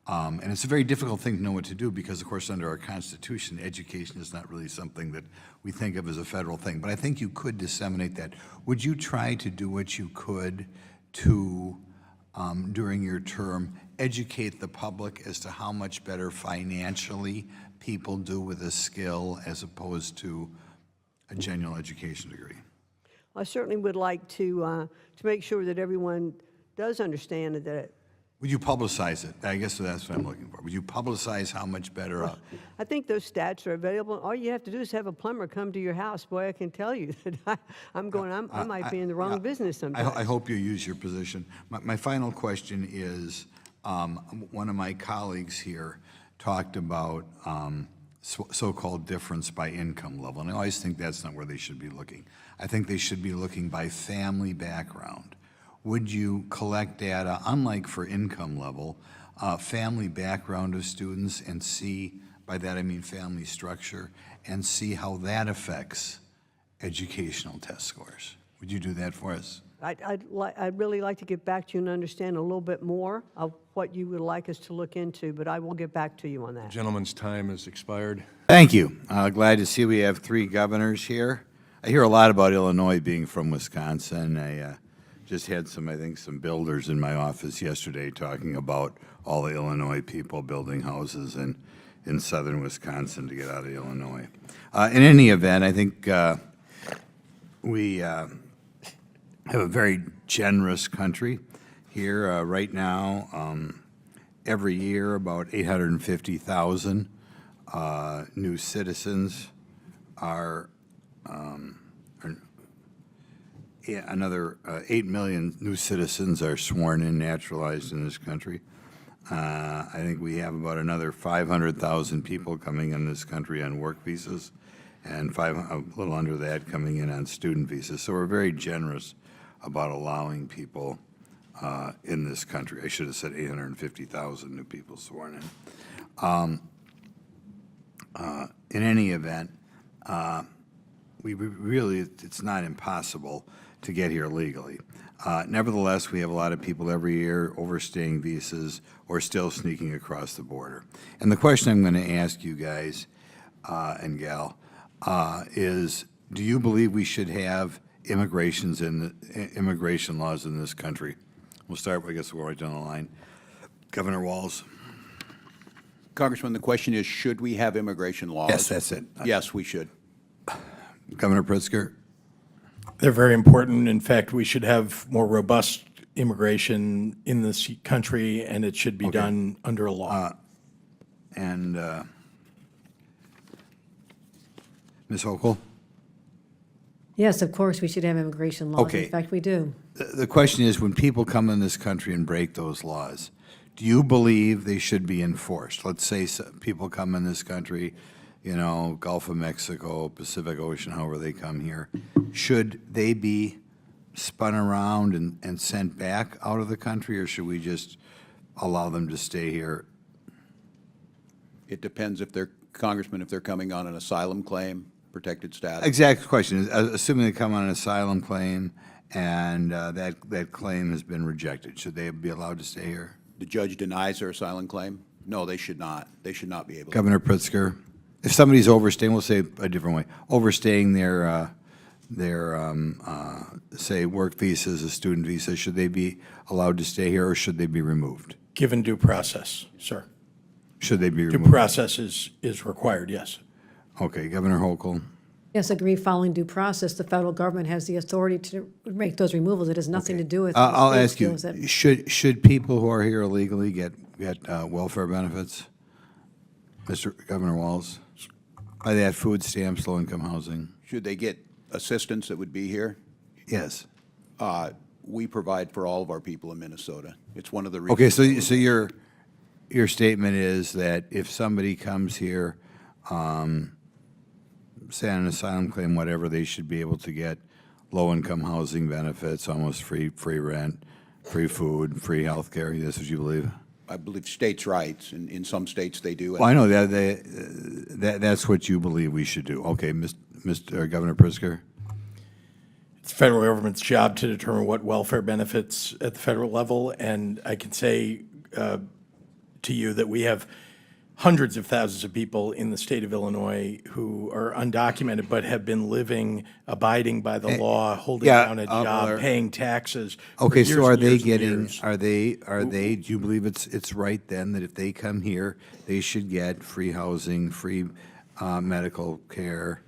And it's a very difficult thing to know what to do because, of course, under our Constitution, education is not really something that we think of as a federal thing. But I think you could disseminate that. Would you try to do what you could to, during your term, educate the public as to how much better financially people do with a skill as opposed to a general education degree? I certainly would like to make sure that everyone does understand that. Would you publicize it? I guess that's what I'm looking for. Would you publicize how much better? I think those stats are available. All you have to do is have a plumber come to your house. Boy, I can tell you that I might be in the wrong business sometimes. I hope you use your position. My final question is, one of my colleagues here talked about so-called difference by income level, and I always think that's not where they should be looking. I think they should be looking by family background. Would you collect data, unlike for income level, family background of students and see, by that I mean family structure, and see how that affects educational test scores? Would you do that for us? I'd really like to get back to you and understand a little bit more of what you would like us to look into, but I will get back to you on that. The gentleman's time has expired. Thank you. Glad to see we have 3 governors here. I hear a lot about Illinois being from Wisconsin. I just had some builders in my office yesterday talking about all the Illinois people building houses in southern Wisconsin to get out of Illinois. In any event, I think we have a very generous country here right now. every year, about 850,000 new citizens are, another 8 million new citizens are sworn in, naturalized in this country. I think we have about another 500,000 people coming in this country on work visas, and a little under that coming in on student visas. So we're very generous about allowing people in this country. I should have said 850,000 new people sworn in. In any event, it's not impossible to get here legally. Nevertheless, we have a lot of people every year overstaying visas or still sneaking across the border. And the question I'm going to ask you guys and gal is, do you believe we should have immigration laws in this country? We'll start, I guess, we're right down the line. Governor Walz. Congressman, the question is, should we have immigration laws? Yes, that's it. Yes, we should. Governor Pritzker. They're very important. In fact, we should have more robust immigration in this country, and it should be done under a law. Ms. Hochul? Yes, of course, we should have immigration laws. Okay. In fact, we do. The question is, when people come in this country and break those laws, do you believe they should be enforced? Let's say people come in this country, Gulf of Mexico, Pacific Ocean, however they come here. Should they be spun around and sent back out of the country, or should we just allow them to stay here? It depends if they're, Congressman, if they're coming on an asylum claim, protected status. Exact question is, assuming they come on an asylum claim and that claim has been rejected, should they be allowed to stay here? The judge denies their asylum claim? No, they should not. They should not be able to. Governor Pritzker, if somebody's overstaying, we'll say it a different way, overstaying their say, work visas, a student visa, should they be allowed to stay here or should they be removed? Given due process, sir. Should they be removed? Due process is required, yes. Okay, Governor Hochul. Yes, agree. Following due process, the federal government has the authority to make those removals. It has nothing to do with. I'll the ask state you, skills should people who are here illegally get welfare benefits? Mr. Governor Walz? By that, food stamps, low-income housing. Should they get assistance that would be here? Yes. We provide for all of our people in Minnesota. It's one of the reasons. Okay, so your statement is that if somebody comes here, say on an asylum claim, whatever, they should be able to get low-income housing benefits, almost free rent, free food, free health care. That's what you believe? I believe states' rights, and in some states they do. Well, I know that's what you believe we should do. Okay, Mr. Governor Pritzker? It's the federal government's job to determine what welfare benefits at the federal level, and I can say to you that we have hundreds of thousands of people in the state of Illinois who are undocumented but have been living, abiding by the law, holding down a job, paying taxes. Okay, for so are years they and getting? years. Are they? Do you believe it's right then that if they come here, they should get free housing, free medical care,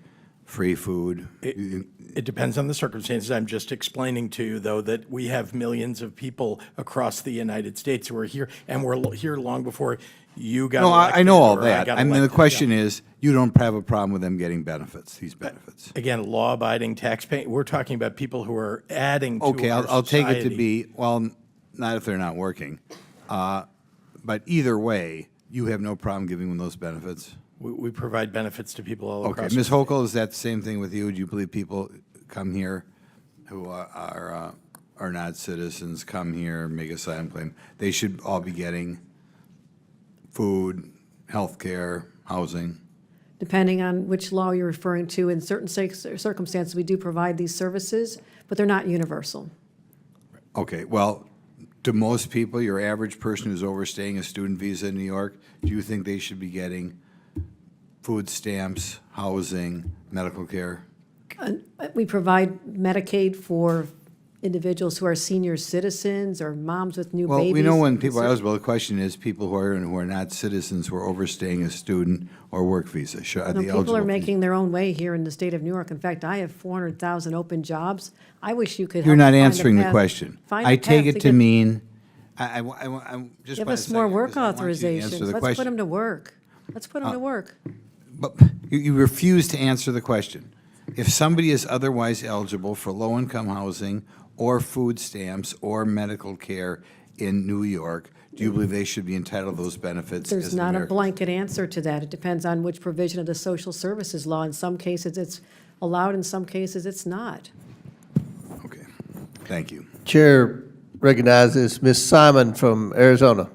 free food? It depends on the circumstances. I'm just explaining to you, though, that we have millions of people across the United States who are here, and were here long before you got elected. I know all or that. got I mean, the elected. question is, you don't have a problem with them getting benefits, these benefits. Again, law-abiding, tax-paying, we're talking about people who are adding to Okay, our I'll take it to society. be, well, not if they're not working. But either way, you have no problem giving them those benefits? We provide benefits to people all Okay, across. Ms. Hochul, is that the same thing with you? Do you believe people come here who are not citizens, come here, make a asylum claim, they should all be getting food, health care, housing? Depending on which law you're referring to, in certain circumstances, we do provide these services, but they're not universal. Okay, well, to most people, your average person who's overstaying a student visa in New York, do you think they should be getting food stamps, housing, medical care? We provide Medicaid for individuals who are senior citizens or moms with new babies. Well, we know when people are eligible, the question is people who are not citizens who are overstaying a student or work visa. Are they eligible? People are making their own way here in the state of New York. In fact, I have 400,000 open jobs. I wish you could help You're not me find a answering the path- question. find a I take path it to get- mean, I just Give want us to more say, work because I want you to answer authorizations. the Let's put question. them to work. Let's put them to work. But you refuse to answer the question. If somebody is otherwise eligible for low-income housing or food stamps or medical care in New York, do you believe they should be entitled to those benefits? There's as an not a American? blanket answer to that. It depends on which provision of the social services law. In some cases, it's allowed. In some cases, it's not. Okay, thank you. Chair recognizes Ms. Simon from Arizona.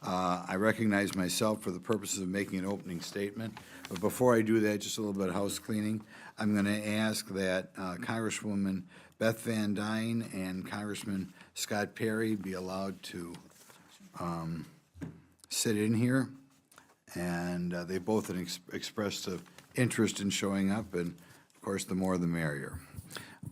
I recognize myself for the purposes of making an opening statement. But before I do that, just a little bit of house cleaning. I'm going to ask that Congresswoman Beth Van Dyne and Congressman Scott Perry be allowed to sit in here. And they both expressed an interest in showing up, and of course, the more the merrier.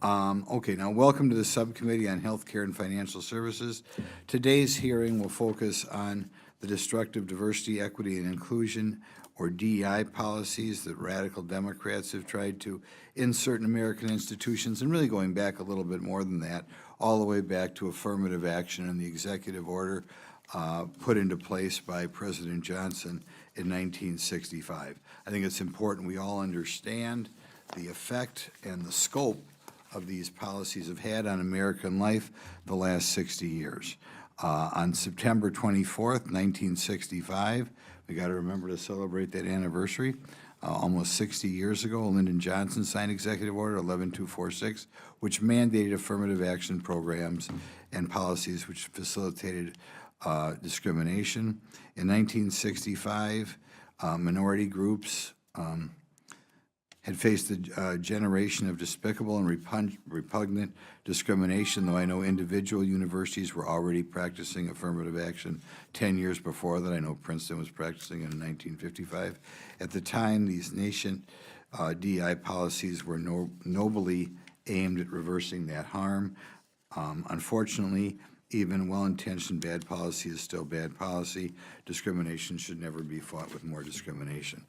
Okay, now welcome to the Subcommittee on Healthcare and Financial Services. Today's hearing will focus on the destructive diversity, equity, and inclusion, or DEI policies that radical Democrats have tried to insert in American institutions, and really going back a little bit more than that, all the way back to affirmative action and the executive order put into place by President Johnson in 1965. I think it's important we all understand the effect and the scope of these policies have had on American life the last 60 years. On September 24th, 1965, we got to remember to celebrate that anniversary. Almost 60 years ago, Lyndon Johnson signed Executive Order 11246, which mandated affirmative action programs and policies which facilitated discrimination. In 1965, minority groups had faced a generation of despicable and repugnant discrimination, though I know individual universities were already practicing affirmative action 10 years before that. I know Princeton was practicing it in 1955. At the time, these nation DEI policies were nobly aimed at reversing that harm. Unfortunately, even well-intentioned bad policy is still bad policy. Discrimination should never be fought with more discrimination.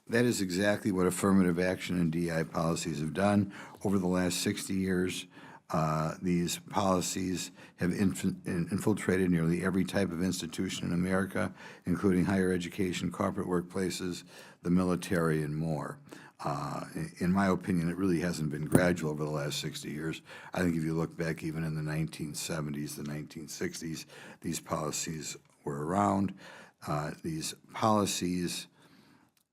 That is exactly what affirmative action and DEI policies have done. Over the last 60 years, these policies have infiltrated nearly every type of institution in America, including higher education, corporate workplaces, the military, and more. In my opinion, it really hasn't been gradual over the last 60 years. I think if you look back even in the 1970s, the 1960s, these policies were around. These policies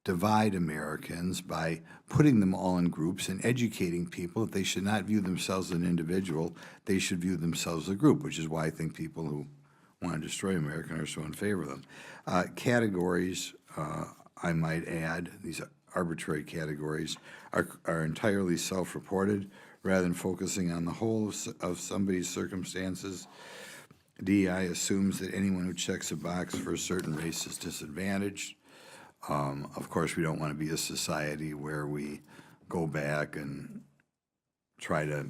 divide Americans by putting them all in groups and educating people that they should not view themselves as an individual, they should view themselves as a group, which is why I think people who want to destroy America are so in favor of them. Categories, I might add, these arbitrary categories, are entirely self-reported rather than focusing on the whole of somebody's circumstances. DEI assumes that anyone who checks a box for a certain race is disadvantaged. Of course, we don't want to be a society where we go back and try to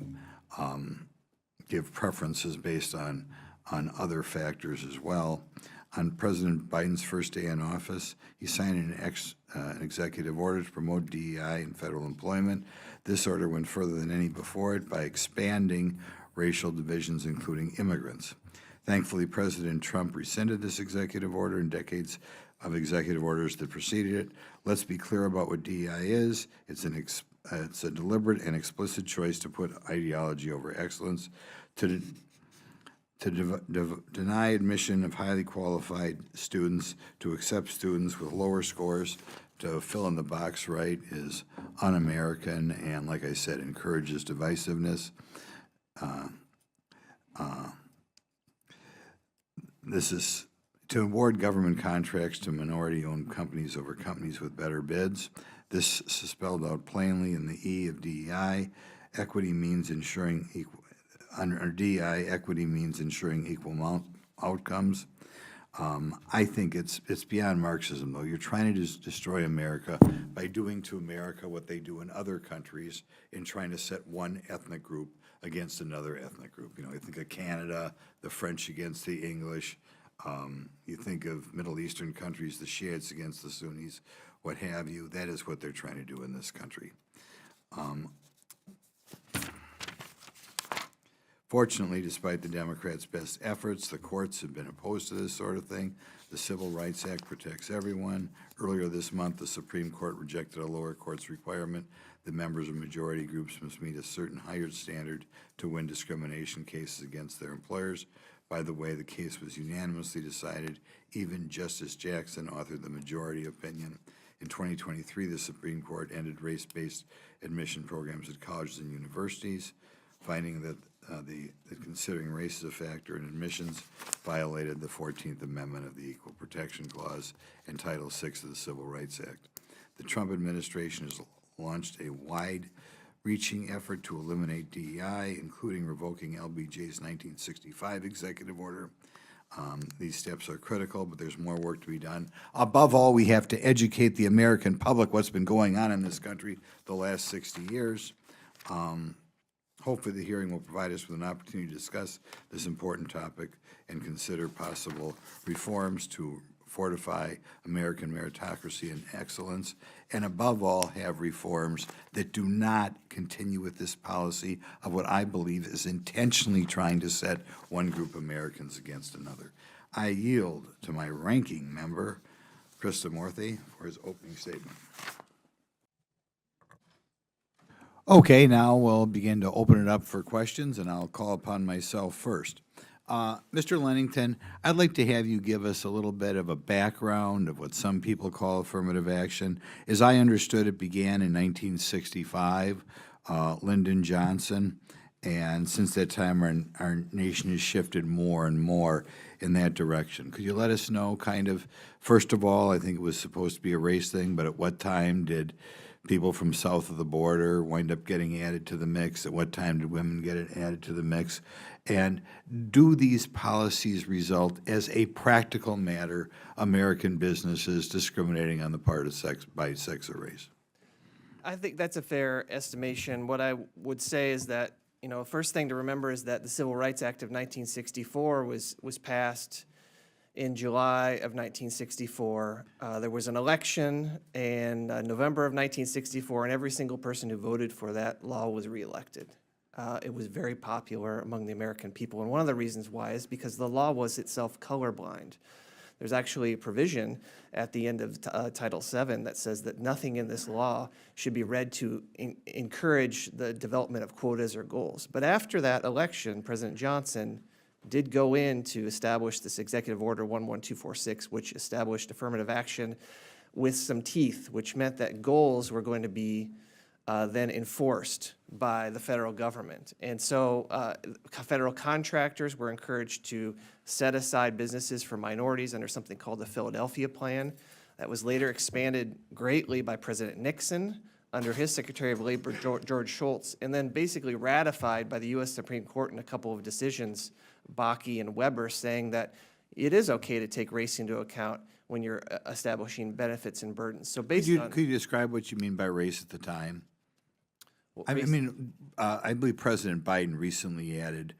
give preferences based on other factors as well. On President Biden's first day in office, he signed an executive order to promote DEI in federal employment. This order went further than any before it by expanding racial divisions, including immigrants. Thankfully, President Trump rescinded this executive order and decades of executive orders that preceded it. Let's be clear about what DEI is. It's a deliberate and explicit choice to put ideology over excellence, to deny admission of highly qualified students, to accept students with lower scores, to fill in the box right is un-American and, like I said, encourages divisiveness. This is to award government contracts to minority-owned companies over companies with better bids. This is spelled out plainly in the E of DEI. Equity means ensuring equal. Under DEI, equity means ensuring equal outcomes. I think it's beyond Marxism, though. You're trying to destroy America by doing to America what they do in other countries in trying to set one ethnic group against another ethnic group. You know, you think of Canada, the French against the English. You think of Middle Eastern countries, the Shiites against the Sunnis, what have you. That is what they're trying to do Fortunately, despite the Democrats' best efforts, the courts have been opposed to this sort of thing. The Civil Rights Act protects everyone. Earlier this month, the Supreme Court rejected a lower court's requirement that members of majority groups must meet a certain higher standard to win discrimination cases against their employers. By the way, the case was unanimously decided. Even Justice Jackson authored the majority opinion. In 2023, the Supreme Court ended race-based admission programs at colleges and universities, finding that that considering race as a factor in admissions violated the 14th Amendment of the Equal Protection Clause and Title VI of the Civil Rights Act. The Trump administration has launched a wide-reaching effort to eliminate DEI, including revoking LBJ's 1965 executive order. These steps are critical, but there's more work to be done. Above all, we have to educate the American public what's been going on in this country the last 60 years. Hopefully the hearing will provide us with an opportunity to discuss this important topic and consider possible reforms to fortify American meritocracy and excellence, and above all, have reforms that do not continue with this policy of what I believe is intentionally trying to set one group of Americans against another. I yield to my ranking member, Krista Morthy, for his opening statement. Okay, now we'll begin to open it up for questions, and I'll call upon myself first. Mr. Lennington, I'd like to have you give us a little bit of a background of what some people call affirmative action. As I understood, it began in 1965, Lyndon Johnson, and since that time our nation has shifted more and more in that direction. Could you let us know kind of, first of all, I think it was supposed to be a race thing, but at what time did people from south of the border wind up getting added to the mix? At what time did women get added to the mix? And do these policies result, as a practical matter, American businesses discriminating on the part of sex, by sex or race? I think that's a fair estimation. What I would say is that, you know, first thing to remember is that the Civil Rights Act of 1964 was passed in July of 1964. There was an election in November of 1964, and every single person who voted for that law was reelected. It was very popular among the American people, and one of the reasons why is because the law was itself colorblind. There's actually a provision at the end of Title VII that says that nothing in this law should be read to encourage the development of quotas or goals. But after that election, President Johnson did go in to establish this Executive Order 11246, which established affirmative action with some teeth, which meant that goals were going to be then enforced by the federal government. And so federal contractors were encouraged to set aside businesses for minorities under something called the Philadelphia Plan. That was later expanded greatly by President Nixon under his Secretary of Labor, George Shultz, and then basically ratified by the U.S. Supreme Court in a couple of decisions, Bakke and Weber, saying that it is okay to take race into account when you're establishing benefits and burdens. So based on— Could you describe what you mean by race at the time? I believe President Biden recently added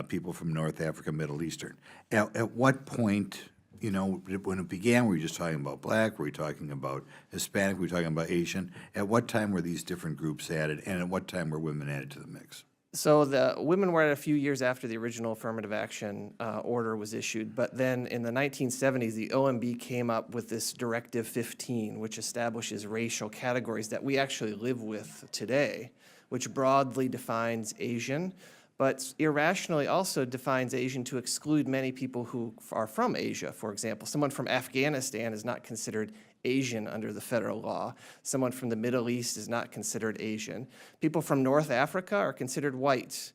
people from North Africa, Middle Eastern. At what point, you know, when it began, were you just talking about black? Were you talking about Hispanic? Were you talking about Asian? At what time were these different groups added, and at what time were women added to the mix? So the women were added a few years after the original affirmative action order was issued, but then in the 1970s, the OMB came up with this Directive 15, which establishes racial categories that we actually live with today, which broadly defines Asian, but irrationally also defines Asian to exclude many people who are from Asia. For example, someone from Afghanistan is not considered Asian under the federal law. Someone from the Middle East is not considered Asian. People from North Africa are considered white.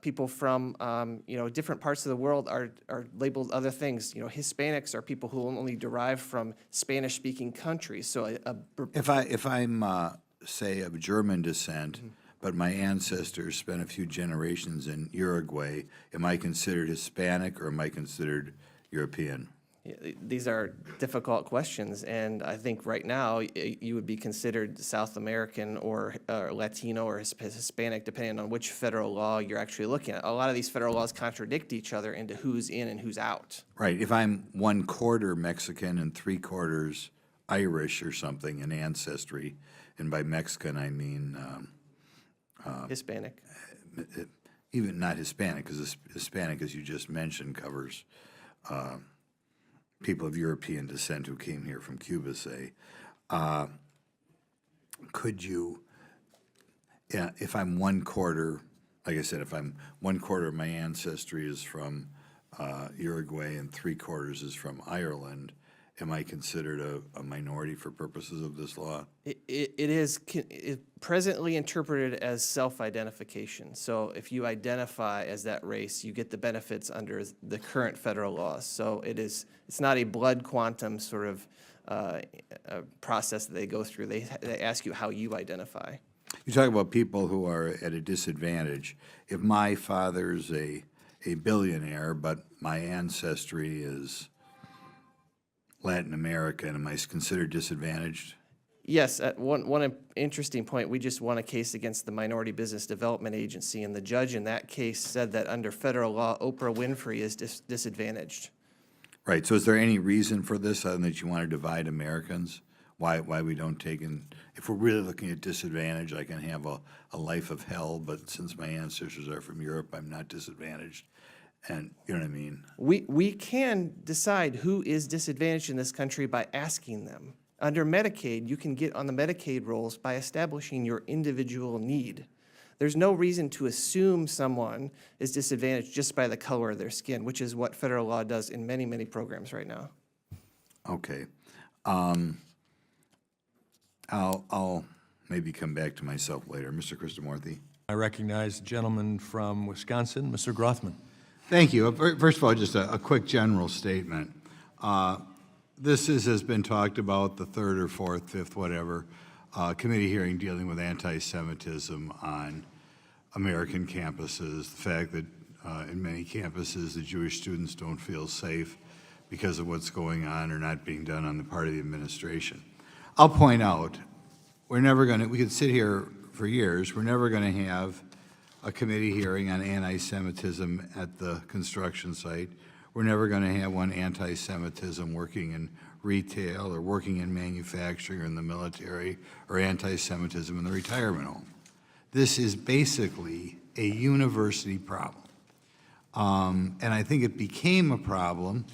People from different parts of the world are labeled other things. You know, Hispanics are people who only derive from Spanish-speaking countries. So if I'm say of German descent, but my ancestors spent a few generations in Uruguay, am I considered Hispanic or am I considered European? These are difficult questions, and I think right now you would be considered South American or Latino or Hispanic, depending on which federal law you're actually looking at. A lot of these federal laws contradict each other into who's in and who's out. Right. If I'm 1/4 Mexican and 3/4 Irish or something in ancestry, and by Mexican I mean Hispanic. even not Hispanic, because Hispanic, as you just mentioned, covers people of European descent who came here from Cuba, say, could you, yeah, if I'm 1/4, like I said, if I'm 1/4 of my ancestry is from Uruguay and 3/4 is from Ireland, am I considered a minority for purposes of this law? It is presently interpreted as self-identification. So if you identify as that race, you get the benefits under the current federal laws. So it's not a blood quantum sort of process that they go through. They ask you how you identify. You talk about people who are at a disadvantage. If my father's a billionaire, but my ancestry is Latin American, am I considered disadvantaged? Yes, one interesting point, we just won a case against the Minority Business Development Agency, and the judge in that case said that under federal law, Oprah Winfrey is disadvantaged. Right, so is there any reason for this other than that you want to divide Americans? Why we don't take in, if we're really looking at disadvantage, I can have a life of hell, but since my ancestors are from Europe, I'm not disadvantaged. And you know what I mean? We can decide who is disadvantaged in this country by asking them. Under Medicaid, you can get on the Medicaid rolls by establishing your individual need. There's no reason to assume someone is disadvantaged just by the color of their skin, which is what federal law does in many, many programs right now. Okay. I'll maybe come back to myself later. Mr. Krishnamurthy. I recognize the gentleman from Wisconsin, Mr. Grothman. Thank you. First of all, just a quick general statement. This has been talked about, the third or fourth, fifth, whatever, committee hearing dealing with anti-Semitism on American campuses, the fact that in many campuses the Jewish students don't feel safe because of what's going on or not being done on the part of the administration. I'll point out, we're never going to, we could sit here for years, we're never going to have a committee hearing on anti-Semitism at the construction site. We're never going to have one anti-Semitism working in retail or working in manufacturing or in the military or anti-Semitism in the retirement home. This is basically a university problem. And I think it became a problem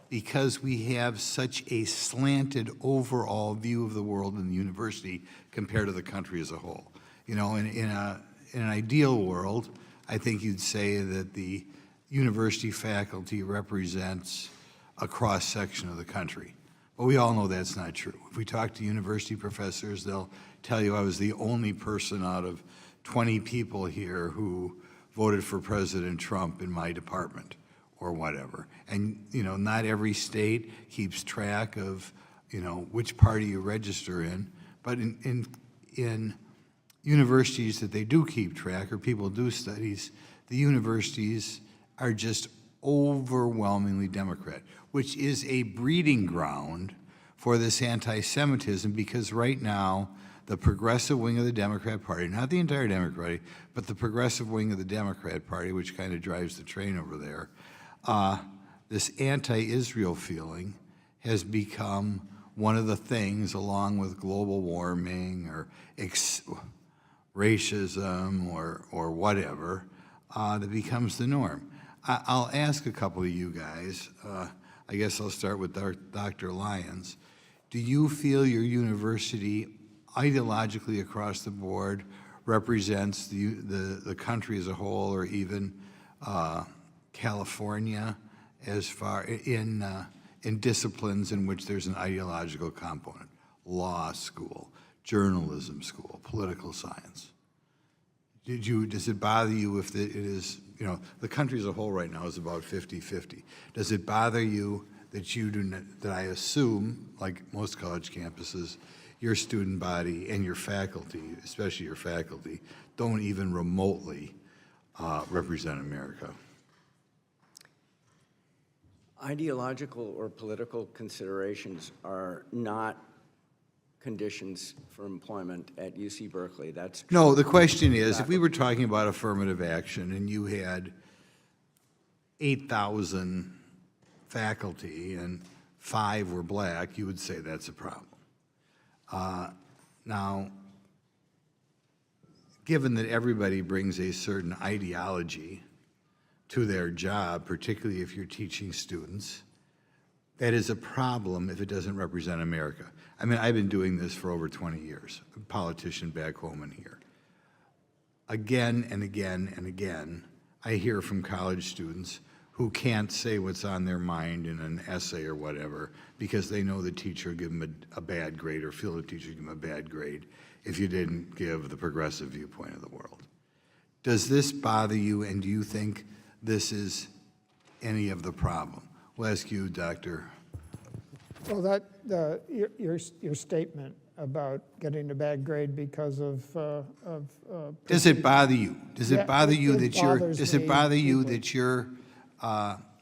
because we have such a slanted overall view of the world in the university compared to the country as a whole. You know, in an ideal world, I think you'd say that the university faculty represents a cross-section of the country. But we all know that's not true. If we talk to university professors, they'll tell you I was the only person out of 20 people here who voted for President Trump in my department or whatever. And, you know, not every state keeps track of, you know, which party you register in, but in universities that they do keep track or people do studies, the universities are just overwhelmingly Democrat, which is a breeding ground for this anti-Semitism because right now the progressive wing of the Democrat Party, not the entire Democrat Party, but the progressive wing of the Democrat Party, which kind of drives the train over there, this anti-Israel feeling has become one of the things, along with global warming or racism or whatever, that becomes the norm. I'll ask a couple of you guys. I guess I'll start with Dr. Lyons. Do you feel your university ideologically across the board represents the country as a whole, or even California, as far in disciplines in which there's an ideological component? Law school, journalism school, political science. Does it bother you if it is, you know, the country as a whole right now is about 50-50. Does it bother you that you do not, that I assume, like most college campuses, your student body and your faculty, especially your faculty, don't even remotely represent America? Ideological or political considerations are not conditions for employment at UC Berkeley. That's true. No, the question is, if we were talking about affirmative action and you had 8,000 faculty and 5 were black, you would say that's a problem. Now, given that everybody brings a certain ideology to their job, particularly if you're teaching students, that is a problem if it doesn't represent America. I mean, I've been doing this for over 20 years, a politician back home and here. Again and again and again, I hear from college students who can't say what's on their mind in an essay or whatever because they know the teacher will give them a bad grade or feel the teacher give them a bad grade if you didn't give the progressive viewpoint of the world. Does this bother you, and do you think this is any of the problem? We'll ask you, Dr. Well, your statement about getting a bad grade because of Does it bother you? Does it bother you that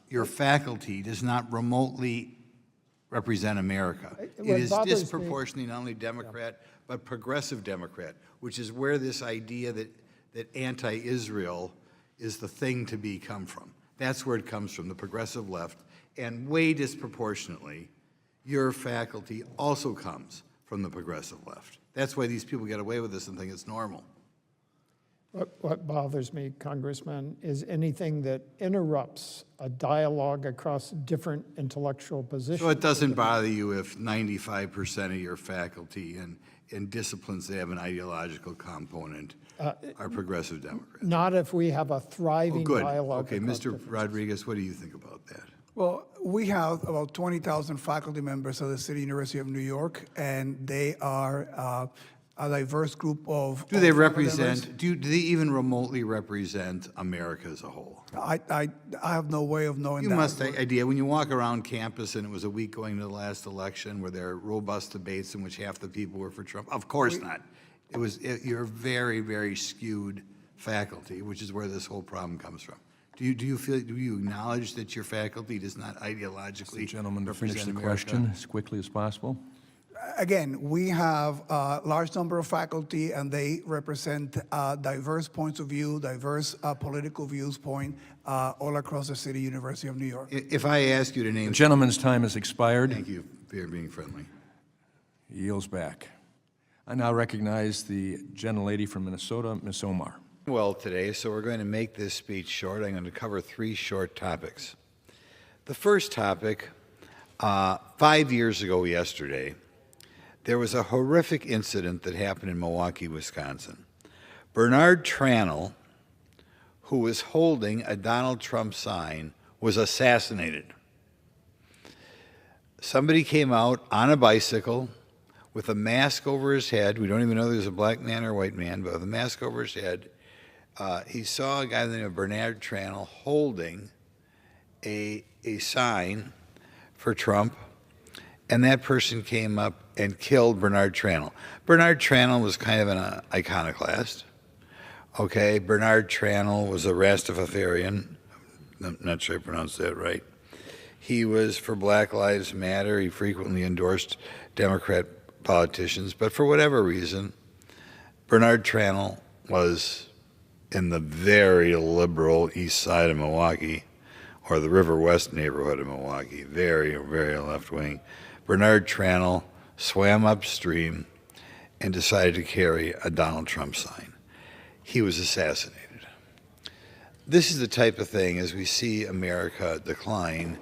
your faculty does not remotely represent America? It is disproportionately not only Democrat, but progressive Democrat, which is where this idea that anti-Israel is the thing to be come from. That's where it comes from, the progressive left, and way disproportionately, your faculty also comes from the progressive left. That's why these people get away with this and think it's normal. What bothers me, Congressman, is anything that interrupts a dialogue across different intellectual positions. So it doesn't bother you if 95% of your faculty in disciplines that have an ideological component are progressive Democrats? Not if we have a thriving dialogue. Okay, Mr. Rodriguez, what do you think about that? Well, we have about 20,000 faculty members of the City University of New York, and they are a diverse group of. Do they represent? Do they even remotely represent America as a whole? I have no way of knowing that. You must have idea when you walk around campus, and it was a week going to the last election where there are robust debates in which half the people were for Trump. Of course not. You're very, very skewed faculty, which is where this whole problem comes from. Do you acknowledge that your faculty does not ideologically Gentlemen, to finish the America? question as quickly as possible. Again, we have a large number of faculty, and they represent diverse points of view, diverse political viewpoint all across the City University of New York. If I ask you to name... The gentleman's time has expired. Thank you for being friendly. He yields back. I now recognize the gentlelady from Minnesota, Ms. Omar. Well today, so we're going to make this speech short. I'm going to cover 3 short topics. The first topic, 5 years ago yesterday, there was a horrific incident that happened in Milwaukee, Wisconsin. Bernard Tranel, who was holding a Donald Trump sign, was assassinated. Somebody came out on a bicycle with a mask over his head. We don't even know if there's a black man or a white man, but with a mask over his head. He saw a guy named Bernard Tranel holding a sign for Trump, and that person came up and killed Bernard Tranel. Bernard Tranel was kind of an iconoclast. Okay, Bernard Tranel was a Rastafarian. I'm not sure I pronounced that right. He was for Black Lives Matter. He frequently endorsed Democrat politicians, but for whatever reason, Bernard Tranel was in the very liberal east side of Milwaukee, or the River West neighborhood of Milwaukee, very, very left-wing. Bernard Tranel swam upstream and decided to carry a Donald Trump sign. He was assassinated. This is the type of thing, as we see America decline,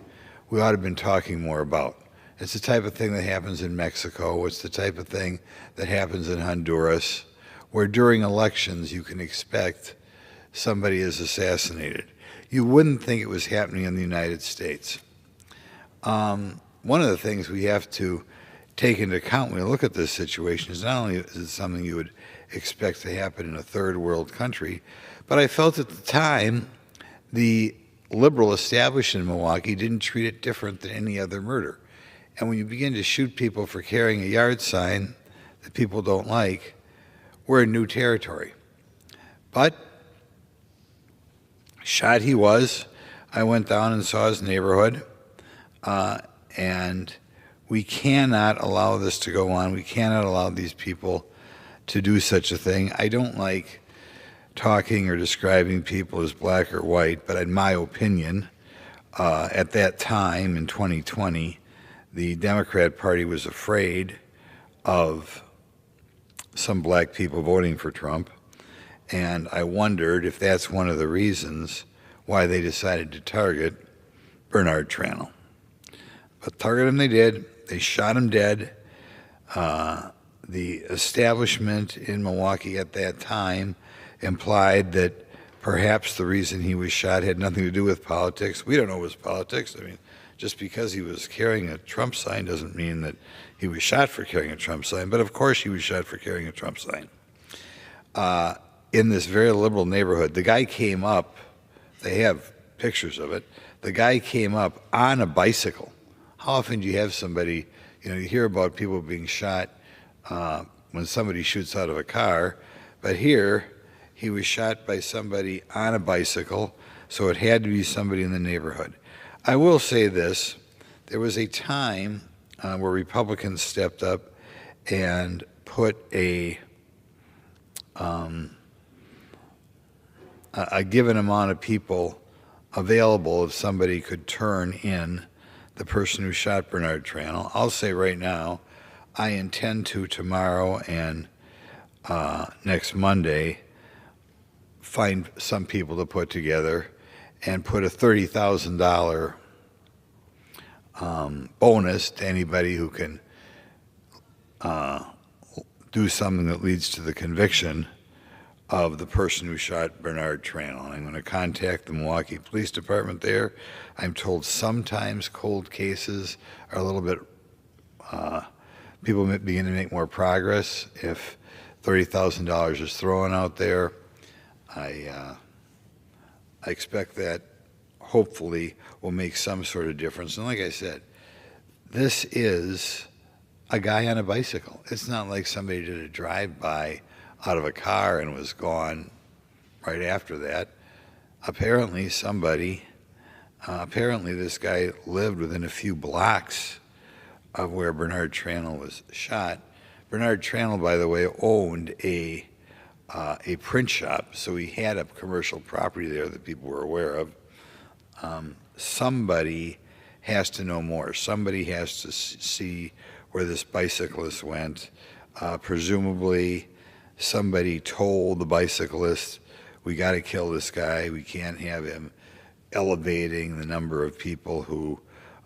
we ought to have been talking more about. It's the type of thing that happens in Mexico. It's the type of thing that happens in Honduras, where during elections you can expect somebody is assassinated. You wouldn't think it was happening in the United States. One of the things we have to take into account when we look at this situation is not only is it something you would expect to happen in a third world country, but I felt at the time the liberal establishment in Milwaukee didn't treat it different than any other murder. And when you begin to shoot people for carrying a yard sign that people don't like, we're in new territory. But shot he was. I went down and saw his neighborhood, and we cannot allow this to go on. We cannot allow these people to do such a thing. I don't like talking or describing people as black or white, but in my opinion, at that time in 2020, the Democrat Party was afraid of some black people voting for Trump, And I wondered if that's one of the reasons why they decided to target Bernard Tranel. But target him they did. They shot him dead. The establishment in Milwaukee at that time implied that perhaps the reason he was shot had nothing to do with politics. We don't know it was politics. I mean, just because he was carrying a Trump sign doesn't mean that he was shot for carrying a Trump sign, but of course he was shot for carrying a Trump sign. In this very liberal neighborhood, the guy came up, they have pictures of it, the guy came up on a bicycle. How often do you have somebody, you hear about people being shot when somebody shoots out of a car, but here he was shot by somebody on a bicycle, so it had to be somebody in the neighborhood. I will say this, there was a time where Republicans stepped up and put a given amount of people available if somebody could turn in the person who shot Bernard Tranel. I'll say right now, I intend to tomorrow and next Monday find some people to put together and put a $30,000 bonus to anybody who can do something that leads to the conviction of the person who shot Bernard Tranel. I'm going to contact the Milwaukee Police Department there. I'm told sometimes cold cases are a little bit, people begin to make more progress if $30,000 is thrown out there. I expect that hopefully will make some sort of difference. And like I said, this is a guy on a bicycle. It's not like somebody did a drive-by out of a car and was gone right after that. Apparently this guy lived within a few blocks of where Bernard Tranel was shot. Bernard Tranel, by the way, owned a print shop, so he had a commercial property there that people were aware of. Somebody has to know more. Somebody has to see where this bicyclist went. Presumably, somebody told the bicyclist, we got to kill this guy. We can't have him elevating the number of people who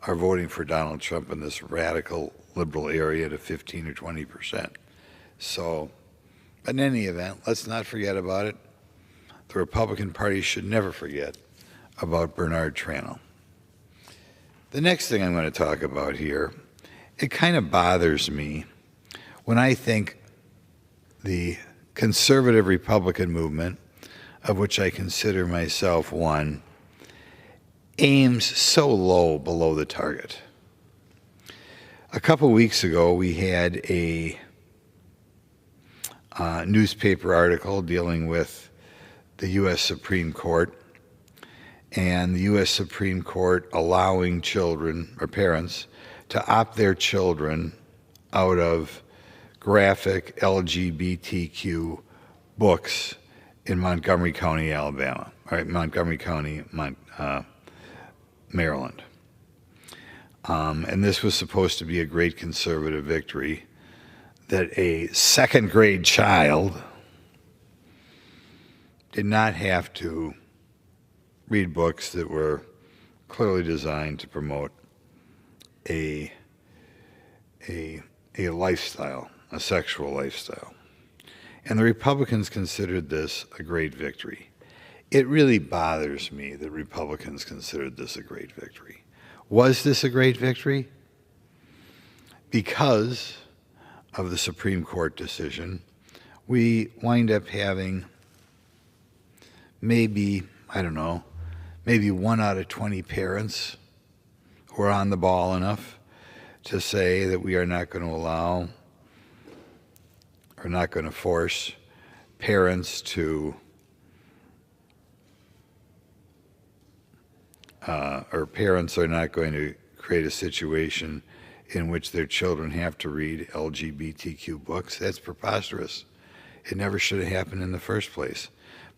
are voting for Donald Trump in this radical liberal area to 15 or 20%. So, but in any event, let's not forget about it. The Republican Party should never forget about Bernard Tranel. The next thing I'm going to talk about here, it kind of bothers me when I think the conservative Republican movement, of which I consider myself one, aims so low below the target. A couple weeks ago, we had a newspaper article dealing with the U.S. Supreme Court and the U.S. Supreme Court allowing children or parents to opt their children out of graphic LGBTQ books in Montgomery County, Alabama, right? Montgomery County, Maryland. And this was supposed to be a great conservative victory, that a second grade child did not have to read books that were clearly designed to promote a lifestyle, a sexual lifestyle. And the Republicans considered this a great victory. It really bothers me that Republicans considered this a great victory. Was this a great victory? Because of the Supreme Court decision, we wind up having maybe, I don't know, maybe 1 out of 20 parents who are on the ball enough to say that we are not going to allow or not going to force parents to or parents are not going to create a situation in which their children have to read LGBTQ books. That's preposterous. It never should have happened in the first place.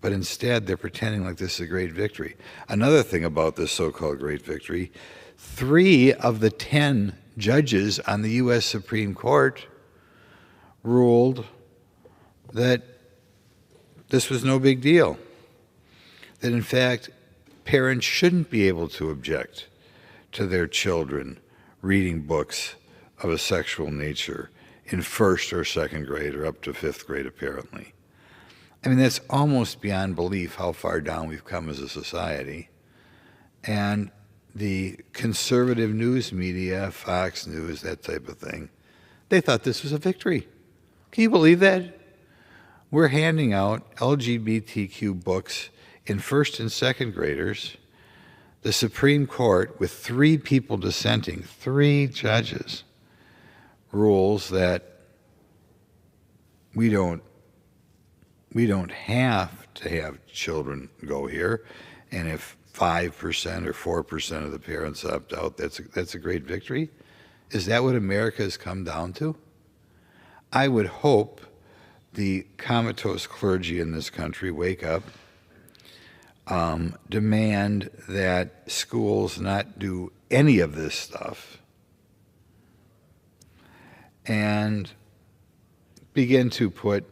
But instead, they're pretending like this is a great victory. Another thing about this so-called great victory, 3 of the 10 judges on the U.S. Supreme Court ruled that this was no big deal. That in fact, parents shouldn't be able to object to their children reading books of a sexual nature in first or second grade or up to fifth grade, apparently. I mean, that's almost beyond belief how far down we've come as a society. And the conservative news media, Fox News, that type of thing, they thought this was a victory. Can you believe that? We're handing out LGBTQ books in first and second graders. The Supreme Court, with 3 people dissenting, 3 judges, rules that we don't have to have children go here, and if 5% or 4% of the parents opt out, that's a great victory. Is that what America has come down to? I would hope the comatose clergy in this country wake up, demand that schools not do any of this stuff, and begin to put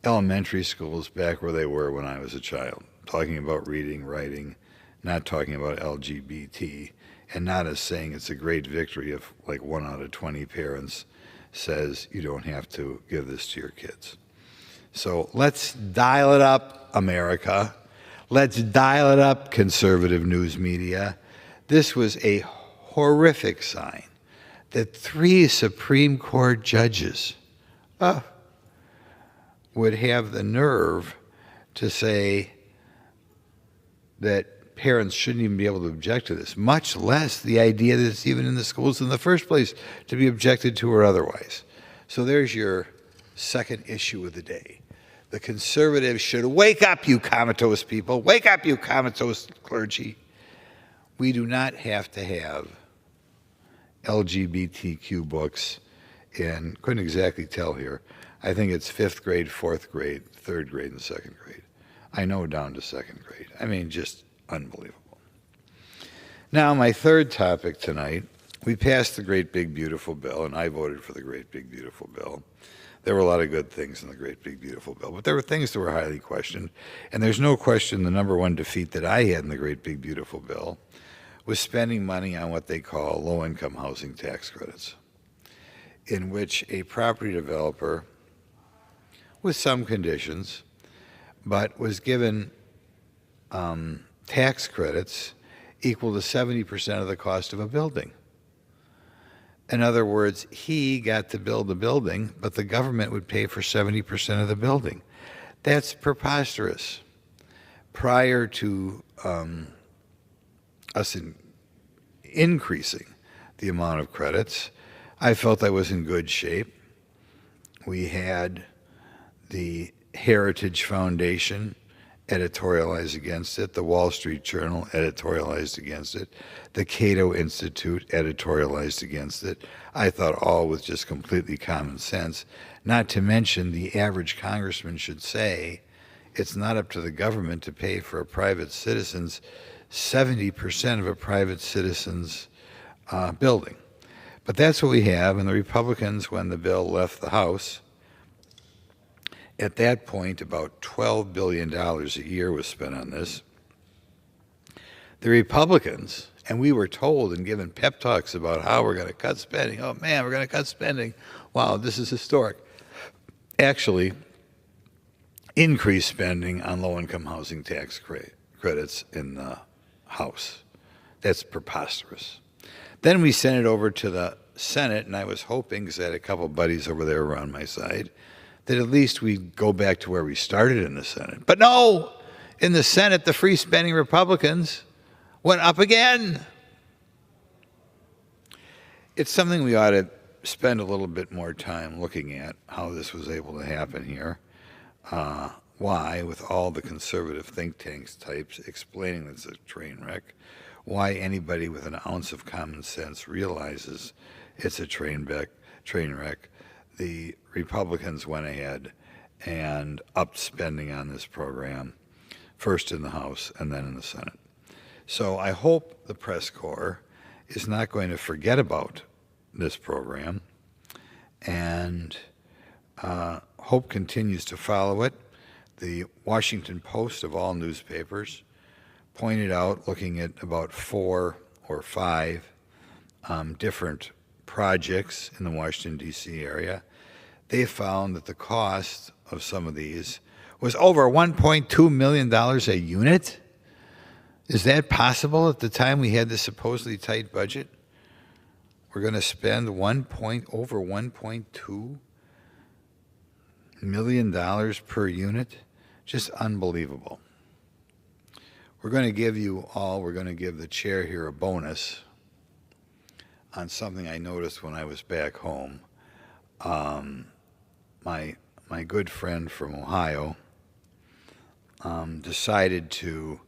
elementary schools back where they were when I was a child, talking about reading, writing, not talking about LGBT, and not as saying it's a great victory if like 1 out of 20 parents says you don't have to give this to your kids. So let's dial it up, America. Let's dial it up, conservative news media. This was a horrific sign that 3 Supreme Court judges would have the nerve to say that parents shouldn't even be able to object to this, much less the idea that it's even in the schools in the first place to be objected to or otherwise. So there's your second issue of the day. The conservatives should wake up, you comatose people. Wake up, you comatose clergy. We do not have to have LGBTQ books in, couldn't exactly tell here. I think it's 5th grade, 4th grade, 3rd grade, and 2nd grade. I know down to 2nd grade. I mean, just unbelievable. Now, my third topic tonight, we passed the Great Big Beautiful Bill, and I voted for the Great Big Beautiful Bill. There were a lot of good things in the Great Big Beautiful Bill, but there were things that were highly questioned. And there's no question the number one defeat that I had in the Great Big Beautiful Bill was spending money on what they call low-income housing tax credits, in which a property developer, with some conditions, but was given tax credits equal to 70% of the cost of a building. In other words, he got to build a building, but the government would pay for 70% of the building. That's preposterous. Prior to us increasing the amount of credits, I felt I was in good shape. We had the Heritage Foundation editorialized against it, the Wall Street Journal editorialized against it, the Cato Institute editorialized against it. I thought all with just completely common sense, not to mention the average congressman should say it's not up to the government to pay for a private citizen's 70% of a private citizen's building. But that's what we have, and the Republicans, when the bill left the House, at that point, about $12 billion a year was spent on this. The Republicans, and we were told and given pep talks about how we're going to cut spending. Oh, man, we're going to cut spending. Wow, this is historic. Actually, increased spending on low-income housing tax credits in the House. That's preposterous. Then we sent it over to the Senate, and I was hoping, because I had a couple buddies over there around my side, that at least we'd go back to where we started in the Senate. But no, in the Senate, the free spending Republicans went up again. It's something we ought to spend a little bit more time looking at, how this was able to happen here. Why, with all the conservative think tanks types explaining it's a train wreck, why anybody with an ounce of common sense realizes it's a train wreck. The Republicans went ahead and upped spending on this program, first in the House and then in the Senate. So I hope the press corps is not going to forget about this program, and hope continues to follow it. the Washington Post, of all newspapers, pointed out, looking at about 4 or 5 different projects in the Washington, D.C. area, they found that the cost of some of these was over $1.2 million a unit. Is that possible at the time we had this supposedly tight budget? We're going to spend over $1.2 million per unit? Just unbelievable. We're going to give the chair here a bonus on something I noticed when I was back home. My good friend from Ohio decided to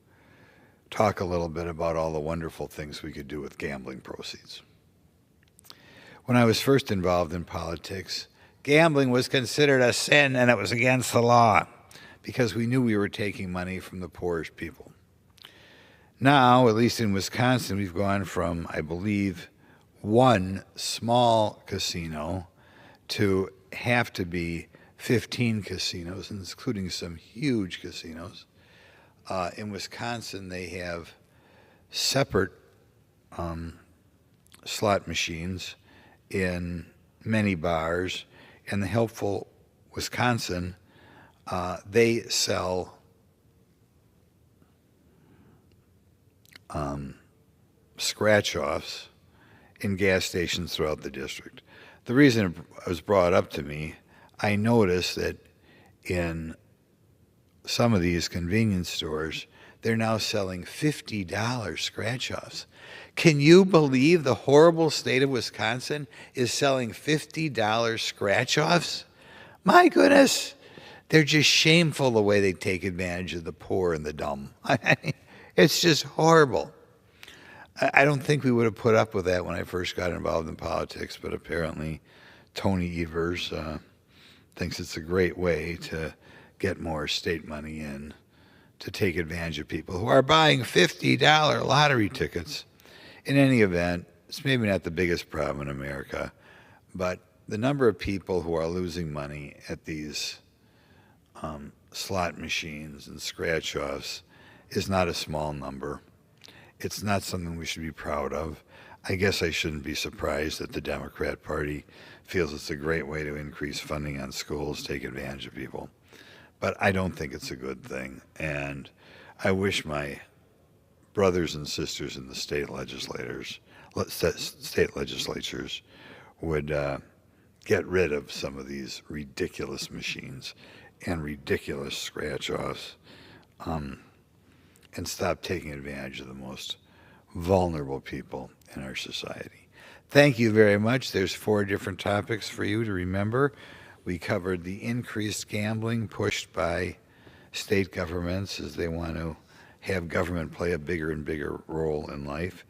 talk a little bit about all the wonderful things we could do with gambling proceeds. When I was first involved in politics, gambling was considered a sin and it was against the law because we knew we were taking money from the poorest people. Now, at least in Wisconsin, we've gone from, I believe, 1 small casino to have to be 15 casinos, including some huge casinos. In Wisconsin, they have separate slot machines in many bars. In the helpful Wisconsin, they sell scratch-offs in gas stations throughout the district. The reason it was brought up to me, I noticed that in some of these convenience stores, they're now selling $50 scratch-offs. Can you believe the horrible state of Wisconsin is selling $50 scratch-offs? My goodness, they're just shameful the way they take advantage of the poor and the dumb. It's just horrible. I don't think we would have put up with that when I first got involved in politics, but apparently Tony Evers thinks it's a great way to get more state money in to take advantage of people who are buying $50 lottery tickets. In any event, it's maybe not the biggest problem in America, but the number of people who are losing money at these slot machines and scratch-offs is not a small number. It's not something we should be proud of. I guess I shouldn't be surprised that the Democrat Party feels it's a great way to increase funding on schools, take advantage of people. But I don't think it's a good thing. And I wish my brothers and sisters in the state legislatures would get rid of some of these ridiculous machines and ridiculous scratch-offs and stop taking advantage of the most vulnerable people in our society. Thank you very much. There's 4 different topics for you to remember. We covered the increased gambling pushed by state governments as they want to have government play a bigger and bigger role in life.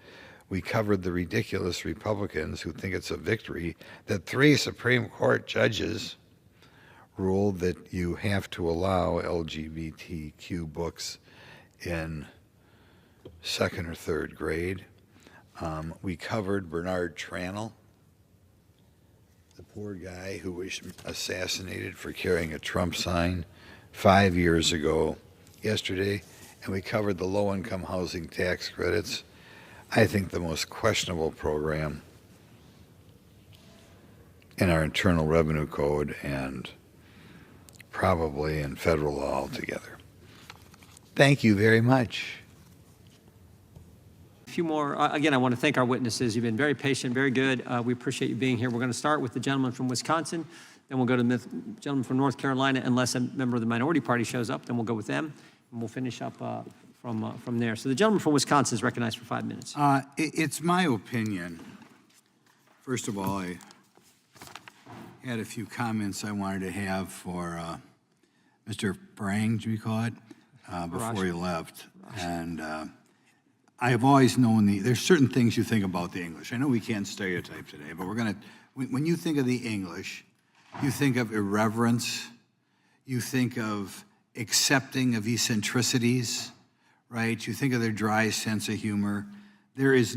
We covered the ridiculous Republicans who think it's a victory that 3 Supreme Court judges ruled that you have to allow LGBTQ books in 2nd or 3rd grade. We covered Bernard Trannell, the poor guy who was assassinated for carrying a Trump sign 5 years ago yesterday, and we covered the low-income housing tax credits. I think the most questionable program in our Internal Revenue Code and probably in federal law altogether. Thank you very much. A few more. Again, I want to thank our witnesses. You've been very patient, very good. We appreciate you being here. We're going to start with the gentleman from Wisconsin, then we'll go to the gentleman from North Carolina, unless a member of the minority party shows up, then we'll go with them, and we'll finish up from there. So the gentleman from Wisconsin is recognized for 5 minutes. It's my opinion. First of all, I had a few comments I wanted to have for Mr. Brang, do you call it, before he left. And I have always known there's certain things you think about the English. I know we can't stereotype today, but when you think of the English, you think of irreverence, you think of accepting of eccentricities, right? You think of their dry sense of humor. There is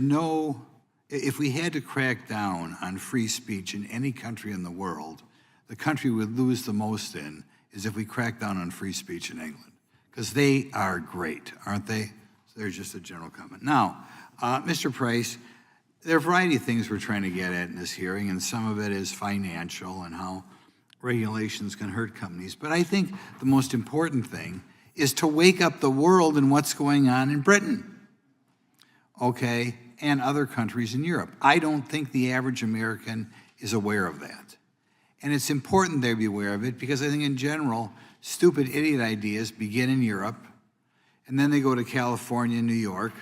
if we had to crack down on free speech in any country in the world, the country we'd lose the most in is if we crack down on free speech in England, because they are great, aren't they? So there's just a general comment. Now, Mr. Price, there are a variety of things we're trying to get at in this hearing, and some of it is financial and how regulations can hurt companies. But I think the most important thing is to wake up the world in what's going on in Britain, okay, and other countries in Europe. I don't think the average American is aware of that. And it's important they be aware of it because I think in general, stupid idiot ideas begin in Europe, and then they go to California and New York,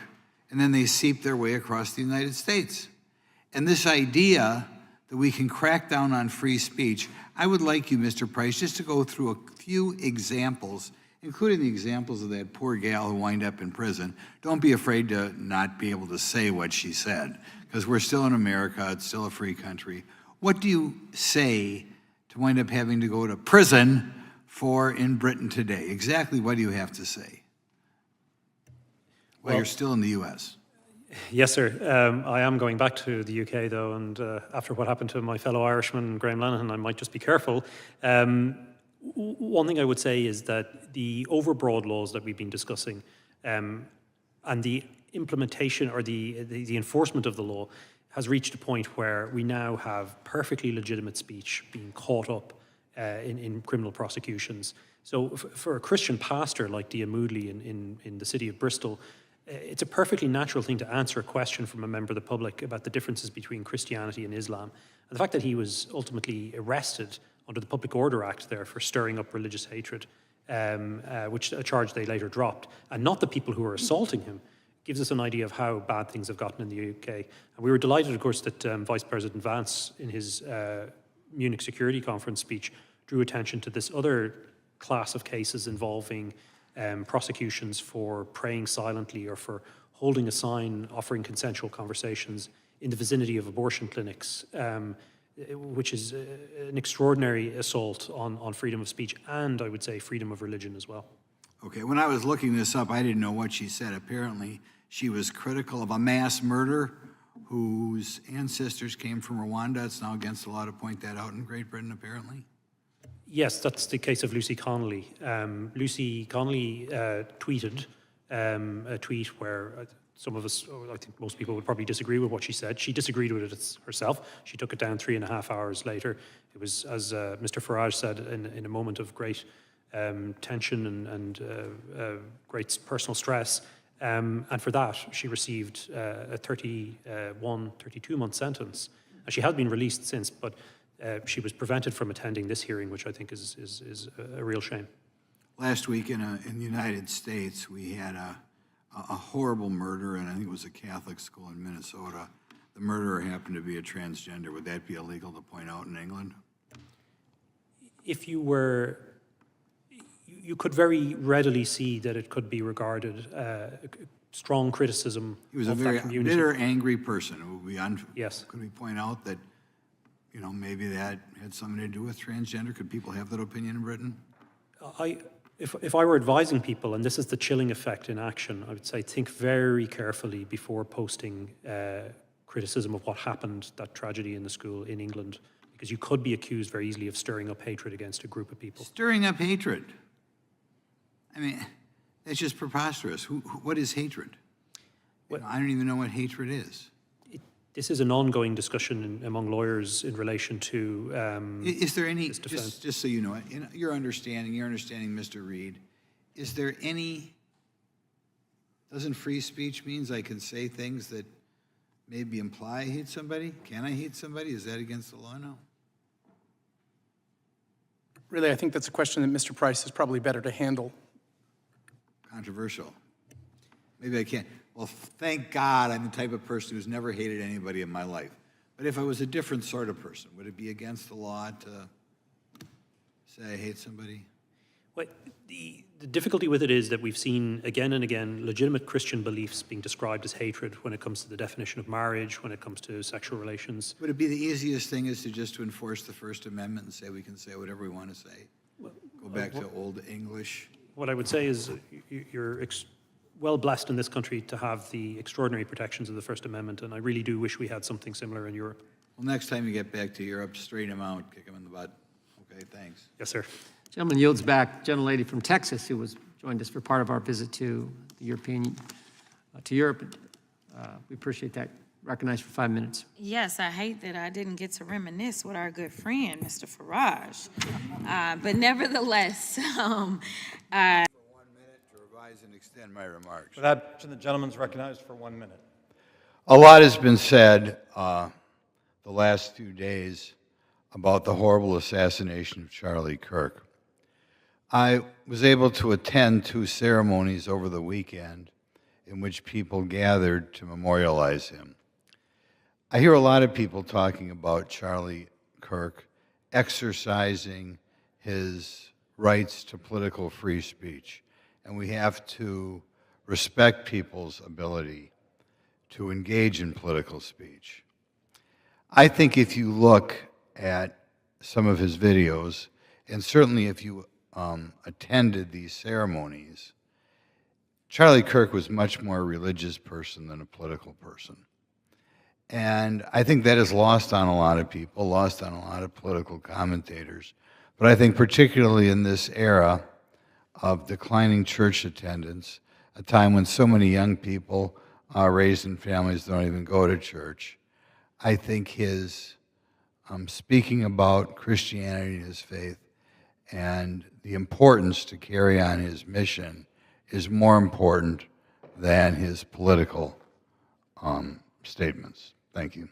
and then they seep their way across the United States. And this idea that we can crack down on free speech, I would like you, Mr. Price, just to go through a few examples, including the examples of that poor gal who wound up in prison. Don't be afraid to not be able to say what she said, because we're still in America, it's still a free country. What do you say to wind up having to go to prison for in Britain today? Exactly what do you have to say? Well, you're still in the U.S. Yes, sir. I am going back to the UK, though, and after what happened to my fellow Irishman, Graham Lenihan, I might just be careful. One thing I would say is that the overbroad laws that we've been discussing and the implementation or the enforcement of the law has reached a point where we now have perfectly legitimate speech being caught up in criminal prosecutions. So for a Christian pastor like Dia Moodley in the city of Bristol, it's a perfectly natural thing to answer a question from a member of the public about the differences between Christianity and Islam. And the fact that he was ultimately arrested under the Public Order Act there for stirring up religious hatred, which a charge they later dropped, and not the people who were assaulting him, gives us an idea of how bad things have gotten in the UK. And we were delighted, of course, that Vice President Vance, in his Munich Security Conference speech, drew attention to this other class of cases involving prosecutions for praying silently or for holding a sign offering consensual conversations in the vicinity of abortion clinics, which is an extraordinary assault on freedom of speech and, I would say, freedom of religion as well. Okay, when I was looking this up, I didn't know what she said. Apparently, she was critical of a mass murder whose ancestors came from Rwanda. It's now against the law to point that out in Great Britain, apparently. Yes, that's the case of Lucy Connolly. Lucy Connolly tweeted a tweet where some of us, or I think most people would probably disagree with what she said. She disagreed with it herself. She took it down 3.5 hours later. It was, as Mr. Farage said, in a moment of great tension and great personal stress. And for that, she received a 32-month sentence. And she had been released since, but she was prevented from attending this hearing, which I think is a real shame. Last week in the United States, we had a horrible murder, and I think it was a Catholic school in Minnesota. The murderer happened to be a transgender. Would that be illegal to point out in England? If you were, you could very readily see that it could be regarded strong criticism. He was a very bitter, angry person. Yes. Could we point out that, you know, maybe that had something to do with transgender? Could people have that opinion in Britain? If I were advising people, and this is the chilling effect in action, I would say think very carefully before posting criticism of what happened, that tragedy in the school in England, because you could be accused very easily of stirring up hatred against a group of people. Stirring up hatred? I mean, that's just preposterous. What is hatred? I don't even know what hatred is. This is an ongoing discussion among lawyers in relation to is there any, just so you know, in your understanding, Mr. Reed, is there any, doesn't free speech means I can say things that maybe imply I hate somebody? Can I hate somebody? Is that against the law? No. Really, I think that's a question that Mr. Price is probably better to handle. Controversial. Maybe I can't. Well, thank God I'm the type of person who's never hated anybody in my life. But if I was a different sort of person, would it be against the law to say I hate somebody? Well, the difficulty with it is that we've seen again and again legitimate Christian beliefs being described as hatred when it comes to the definition of marriage, when it comes to sexual relations. Would it be the easiest thing is to just to enforce the First Amendment and say we can say whatever we want to say? Go back to Old English? What I would say is you're well blessed in this country to have the extraordinary protections of the First Amendment, and I really do wish we had something similar in Europe. Well, next time you get back to Europe, straighten them out, kick them in the butt. Okay, thanks. Yes, sir. Gentleman yields back. Gentlelady from Texas, who joined us for part of our visit to the European, to Europe. We appreciate that. Recognized for 5 minutes. Yes, I hate that I didn't get to reminisce with our good friend, Mr. Farage. But nevertheless, For 1 minute to revise and extend my remarks. For that, the gentleman's recognized for 1 minute. A lot has been said the last few days about the horrible assassination of Charlie Kirk. I was able to attend 2 ceremonies over the weekend in which people gathered to memorialize him. I hear a lot of people talking about Charlie Kirk exercising his rights to political free speech, and we have to respect people's ability to engage in political speech. I think if you look at some of his videos, and certainly if you attended these ceremonies, Charlie Kirk was much more a religious person than a political person. And I think that is lost on a lot of people, lost on a lot of political commentators. But I think particularly in this era of declining church attendance, a time when so many young people are raised in families that don't even go to church, I think his speaking about Christianity and his faith and the importance to carry on his mission is more important than his political statements. Thank you.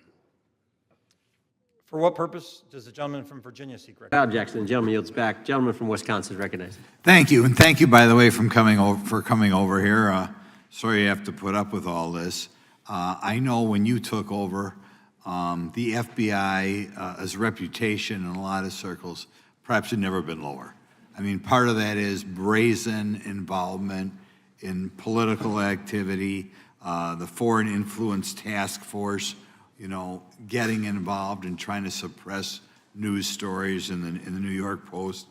For what purpose does the gentleman from Virginia seek Without recognition? objection, the gentleman yields back. Gentleman from Wisconsin is recognized. Thank you, and thank you, by the way, for coming over here. Sorry you have to put up with all this. I know when you took over, the FBI's reputation in a lot of circles perhaps had never been lower. I mean, part of that is brazen involvement in political activity, the Foreign Influence Task Force, you know, getting involved and trying to suppress news stories in the New York Post,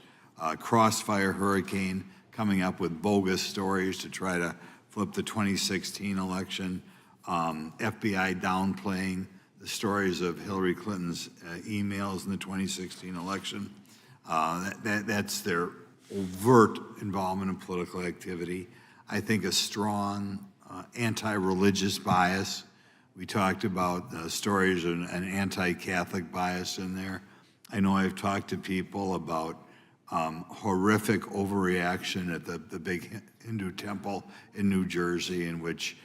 Crossfire Hurricane coming up with bogus stories to try to flip the 2016 election, FBI downplaying the stories of Hillary Clinton's emails in the 2016 election. That's their overt involvement in political activity. I think a strong anti-religious bias. We talked about stories of an anti-Catholic bias in there. I know I've talked to people about horrific overreaction at the big Hindu temple in New Jersey, in which,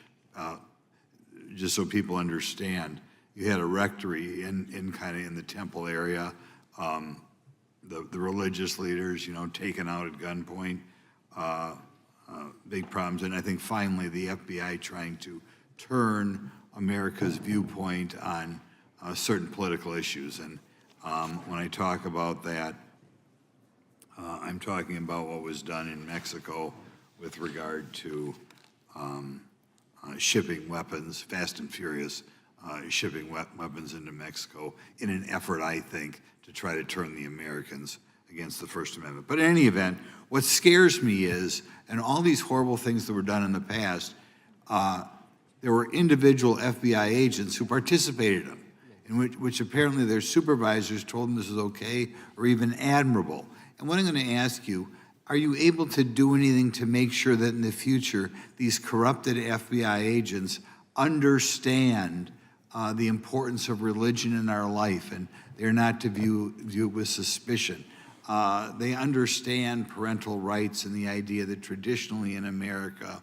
just so people understand, you had a rectory in the temple area, the religious leaders, you know, taken out at gunpoint, big problems. And I think finally the FBI trying to turn America's viewpoint on certain political issues. And when I talk about that, I'm talking about what was done in Mexico with regard to shipping weapons, fast and furious, shipping weapons into Mexico in an effort, I think, to try to turn the Americans against the First Amendment. But in any event, what scares me is, and all these horrible things that were done in the past, there were individual FBI agents who participated in them, in which apparently their supervisors told them this was okay or even admirable. And what I'm going to ask you, are you able to do anything to make sure that in the future these corrupted FBI agents understand the importance of religion in our life, and they're not to view it with suspicion? They understand parental rights and the idea that traditionally in America,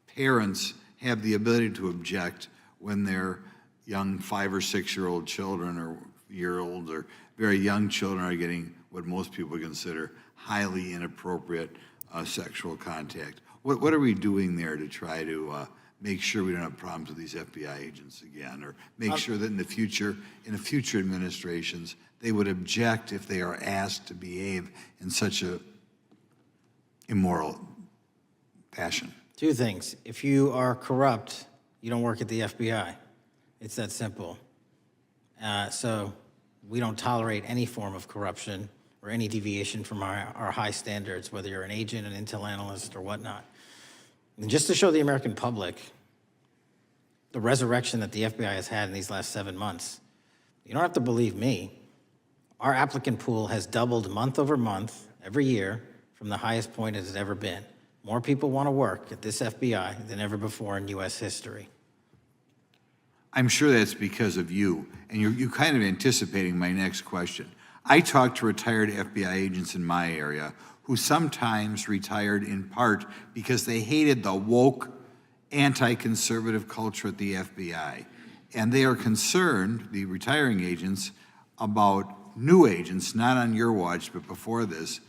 parents have the ability to object when their young 5 or 6 year old children or year-old or very young children are getting what most people consider highly inappropriate sexual contact. What are we doing there to try to make sure we don't have problems with these FBI agents again, or make sure that in the future administrations, they would object if they are asked to behave in such a immoral fashion? 2 things. If you are corrupt, you don't work at the FBI. It's that simple. So we don't tolerate any form of corruption or any deviation from our high standards, whether you're an agent, an intel analyst, or whatnot. And just to show the American public the resurrection that the FBI has had in these last 7 months, you don't have to believe me. Our applicant pool has doubled month over month, every year, from the highest point it's ever been. More people want to work at this FBI than ever before in U.S. history. I'm sure that's because of you, and you're kind of anticipating my next question. I talk to retired FBI agents in my area who sometimes retired in part because they hated the woke, anti-conservative culture at the FBI. And they are concerned, the retiring agents, about new agents, not on your watch, but before this,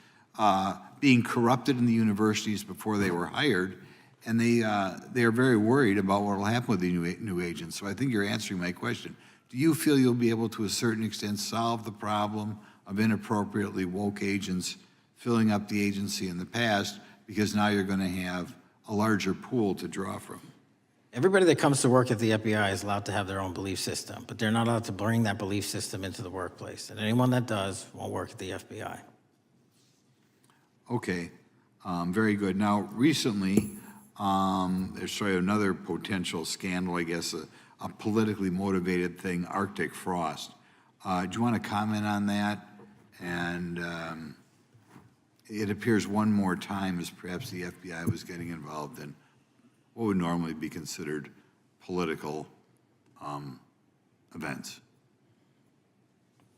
being corrupted in the universities before they were hired, and they are very worried about what will happen with the new agents. So I think you're answering my question. Do you feel you'll be able to a certain extent solve the problem of inappropriately woke agents filling up the agency in the past, because now you're going to have a larger pool to draw from? Everybody that comes to work at the FBI is allowed to have their own belief system, but they're not allowed to bring that belief system into the workplace. And anyone that does won't work at the FBI. Okay, very good. Now, recently, there's another potential scandal, I guess, a politically motivated thing, Arctic frost. Do you want to comment on that? And it appears one more time as perhaps the FBI was getting involved in what would normally be considered political events.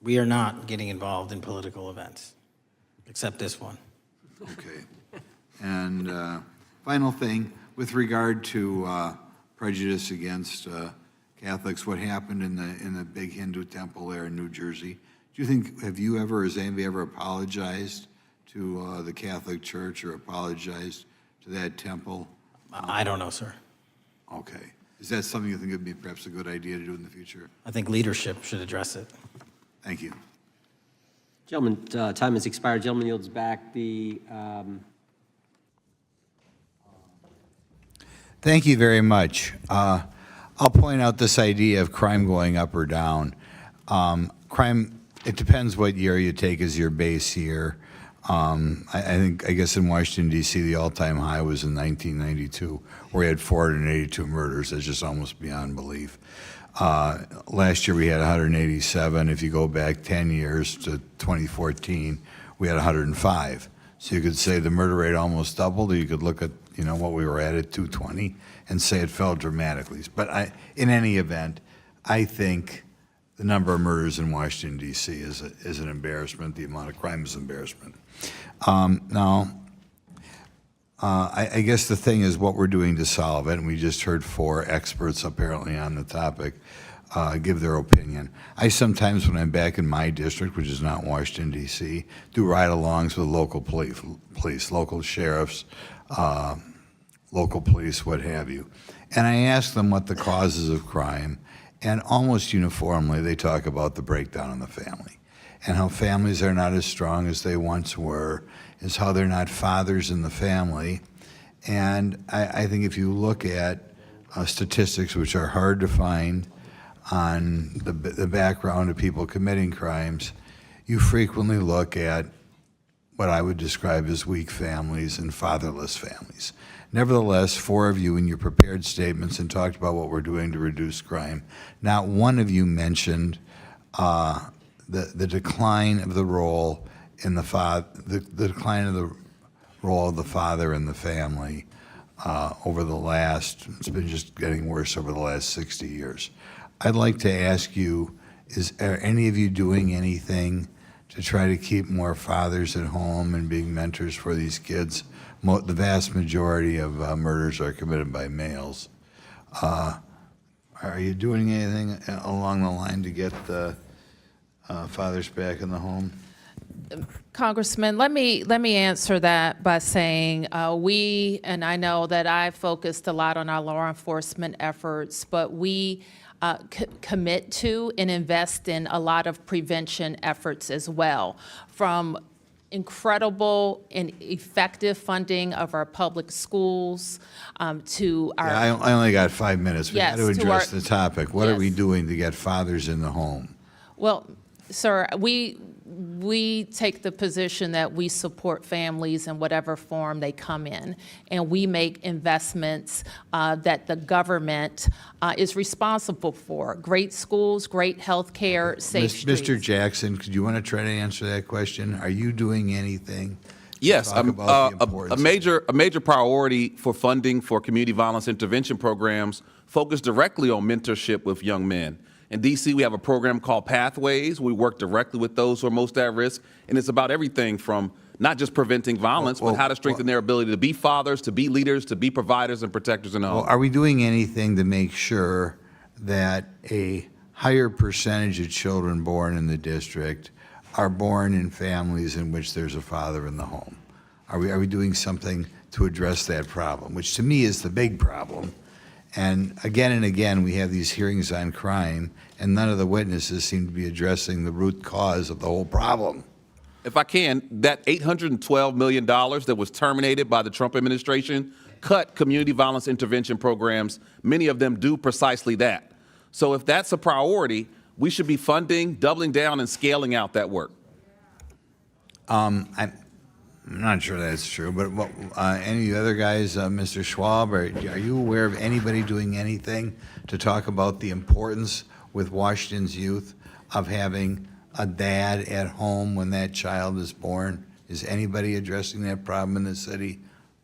We are not getting involved in political events, except this one. Okay. And final thing, with regard to prejudice against Catholics, what happened in the big Hindu temple there in New Jersey? Do you think, has anybody ever apologized to the Catholic Church or apologized to that temple? I don't know, sir. Okay. Is that something you think would be perhaps a good idea to do in the future? I think leadership should address it. Thank you. Gentlemen, time has expired. Gentleman yields back the. Thank you very much. I'll point out this idea of crime going up or down. Crime, it depends what year you take as your base year. I guess in Washington, D.C., the all-time high was in 1992, where we had 482 murders. That's just almost beyond belief. Last year, we had 187. If you go back 10 years to 2014, we had 105. So you could say the murder rate almost doubled, or you could look at what we were at 220 and say it fell dramatically. But in any event, I think the number of murders in Washington, D.C. is an embarrassment. The amount of crime is an embarrassment. I guess the thing is what we're doing to solve it, and we just heard 4 experts apparently on the topic give their opinion. I sometimes, when I'm back in my district, which is not Washington, D.C., do ride-alongs with local police, local sheriffs, local police, what have you. And I ask them what the causes of crime, and almost uniformly they talk about the breakdown in the family and how families are not as strong as they once were, is how they're not fathers in the family. And I think if you look at statistics, which are hard to find on the background of people committing crimes, you frequently look at what I would describe as weak families and fatherless families. Nevertheless, 4 of you in your prepared statements and talked about what we're doing to reduce crime. Not one of you mentioned the decline of the role in the decline of the role of the father in the family over the last. It's been just getting worse over the last 60 years. I'd like to ask you: are any of you doing anything to try to keep more fathers at home and being mentors for these kids? The vast majority of murders are committed by males. Are you doing anything along the line to get the fathers back in the home? Congressman, let me answer that by saying and I know that I focused a lot on our law enforcement efforts, but we commit to and invest in a lot of prevention efforts as well, from incredible and effective funding of our public schools to our... Yeah, I only got 5 minutes. We got to address the topic. What Yes. are we doing to get fathers in the home? Well, sir, we we take the position that we support families in whatever form they come in, and we make investments that the government is responsible for. Great schools, great health care, safe streets. Mr. Jackson, could you want to try to answer that question? Are you doing anything? Yes, Talk about the importance a major priority for funding for community violence intervention programs focus directly on mentorship with young men. In DC, we have a program called Pathways. We work directly with those who are most at risk, and it's about everything from not just preventing violence, but how to strengthen their ability to be fathers, to be leaders, to be providers and protectors in the home. Well, are we doing anything to make sure that a higher percentage of children born in the district are born in families in which there's a father in the home? Are we doing something to address that problem, which to me is the big problem? And again, we have these hearings on crime, and none of the witnesses seem to be addressing the root cause of the whole problem. If I can, that $812 million that was terminated by the Trump administration cut community violence intervention programs. Many of them do precisely that. So if that's a priority, we should be funding, doubling down, and scaling out that work. I'm not sure that's true, but any of the other guys, Mr. Schwab, are you aware of anybody doing anything to talk about the importance with Washington's youth of having a dad at home when that child is born? Is anybody addressing that problem in the city?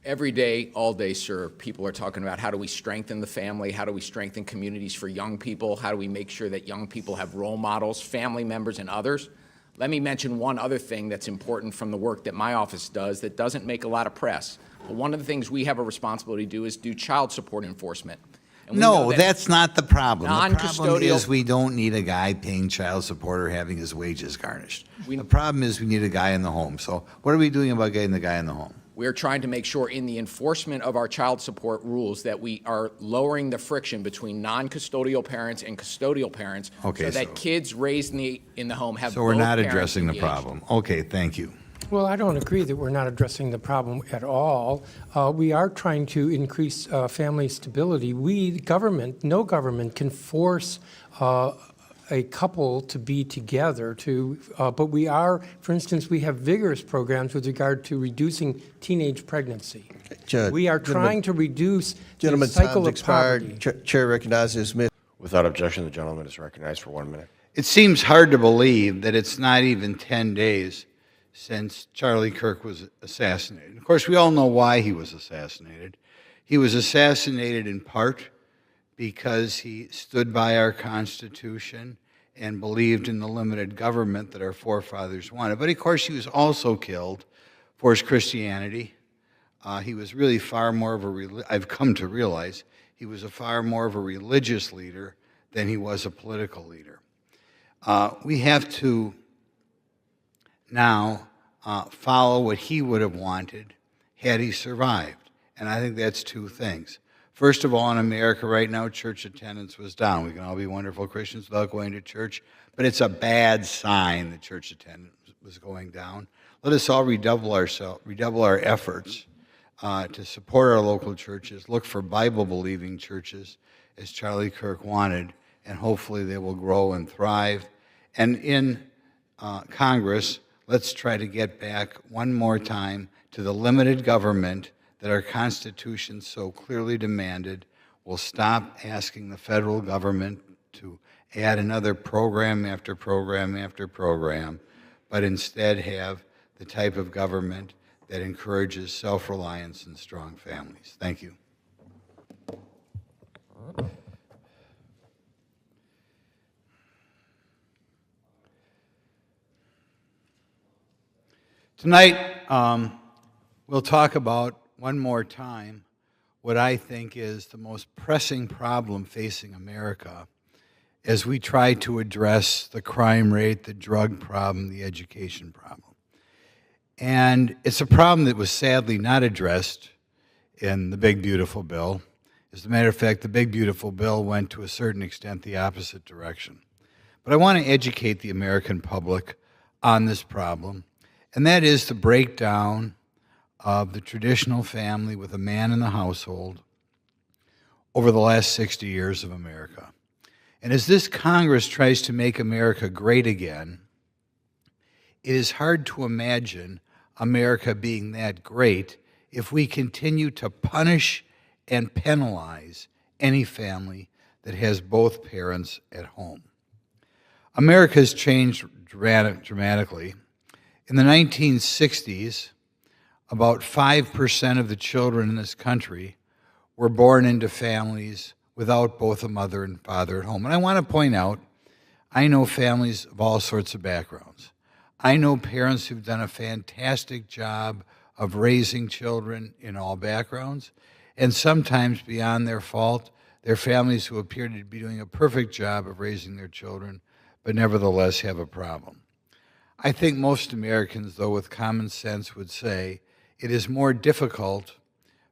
Every day, all day, sir, people are talking about how do we strengthen the family, how do we strengthen communities for young people, how do we make sure that young people have role models, family members, and others. Let me mention one other thing that's important from the work that my office does that doesn't make a lot of press. But one of the things we have a responsibility to do is do child support enforcement. And we know that that's not the problem. The problem non-custodial- is we don't need a guy paying child support or having his wages garnished. The problem is we need a guy in the home. So what are we doing about getting the guy in the home? We're trying to make sure in the enforcement of our child support rules that we are lowering the friction between non-custodial parents and custodial parents so that kids raised in the home have So we're both not parents addressing the engaged. problem. Okay, thank you. Well, I don't agree that we're not addressing the problem at all. We are trying to increase family stability. No government can force a couple to be together but we are, for instance, we have vigorous programs with regard to reducing teenage pregnancy. Judge, We are trying to reduce the Gentleman's cycle time's of poverty. expired. Chair recognizes Smith. Without objection, the gentleman is recognized for 1 minute. It seems hard to believe that it's not even 10 days since Charlie Kirk was assassinated. Of course, we all know why he was assassinated. He was assassinated in part because he stood by our Constitution and believed in the limited government that our forefathers wanted. But of course, he was also killed for his Christianity. He was really far more of I've come to realize he was far more of a religious leader than he was a political leader. We have to now follow what he would have wanted had he survived. And I think that's two things. First of all, in America right now, church attendance was down. We can all be wonderful Christians without going to church, but it's a bad sign that church attendance was going down. Let us all redouble our efforts to support our local churches, look for Bible-believing churches, as Charlie Kirk wanted, and hopefully they will grow and thrive. And in Congress, let's try to get back one more time to the limited government that our Constitution so clearly demanded. We'll stop asking the federal government to add another program after program after program, but instead have the type of government that encourages self-reliance and strong families. Thank you. Tonight, we'll talk about one more time what I think is the most pressing problem facing America as we try to address the crime rate, the drug problem, the education problem. And it's a problem that was sadly not addressed in the Big Beautiful Bill. As a matter of fact, the Big Beautiful Bill went to a certain extent the opposite direction. But I want to educate the American public on this problem, and that is the breakdown of the traditional family with a man in the household over the last 60 years of America. And as this Congress tries to make America great again, it is hard to imagine America being that great if we continue to punish and penalize any family that has both parents at home. America has changed dramatically. In the 1960s, about 5% of the children in this country were born into families without both a mother and father at home. And I want to point out, I know families of all sorts of backgrounds. I know parents who've done a fantastic job of raising children in all backgrounds, and sometimes beyond their fault, they're families who appear to be doing a perfect job of raising their children, but nevertheless have a problem. I think most Americans, though, with common sense would say it is more difficult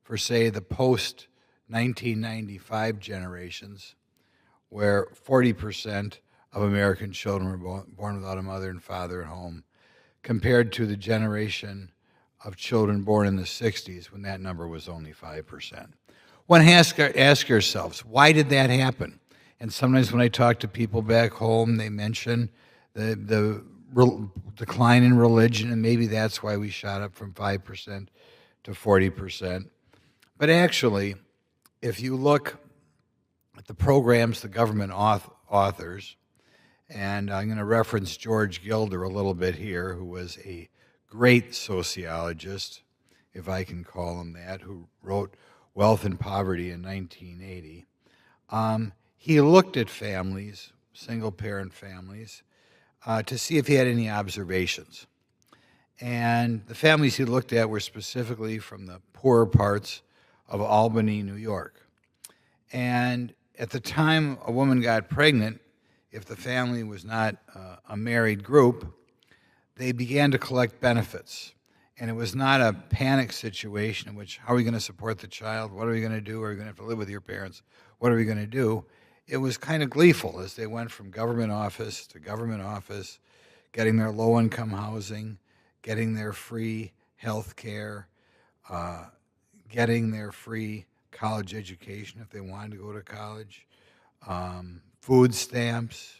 for, say, the post-1995 generations, where 40% of American children were born without a mother and father at home, compared to the generation of children born in the 60s, when that number was only 5%. One has to ask yourselves, why did that happen? And sometimes when I talk to people back home, they mention the decline in religion, and maybe that's why we shot up from 5% to 40%. But actually, if you look at the programs the government authors, and I'm going to reference George Gilder a little bit here, who was a great sociologist, if I can call him that, who wrote Wealth and Poverty in 1980. He looked at families, single-parent families, to see if he had any observations. And the families he looked at were specifically from the poorer parts of Albany, New York. And at the time a woman got pregnant, if the family was not a married group, they began to collect benefits. And it was not a panic situation in which, how are we going to support the child? What are we going to do? Are we going to have to live with your parents? What are we going to do? It was kind of gleeful as they went from government office to government office, getting their low-income housing, getting their free health care, getting their free college education if they wanted to go to college, food stamps,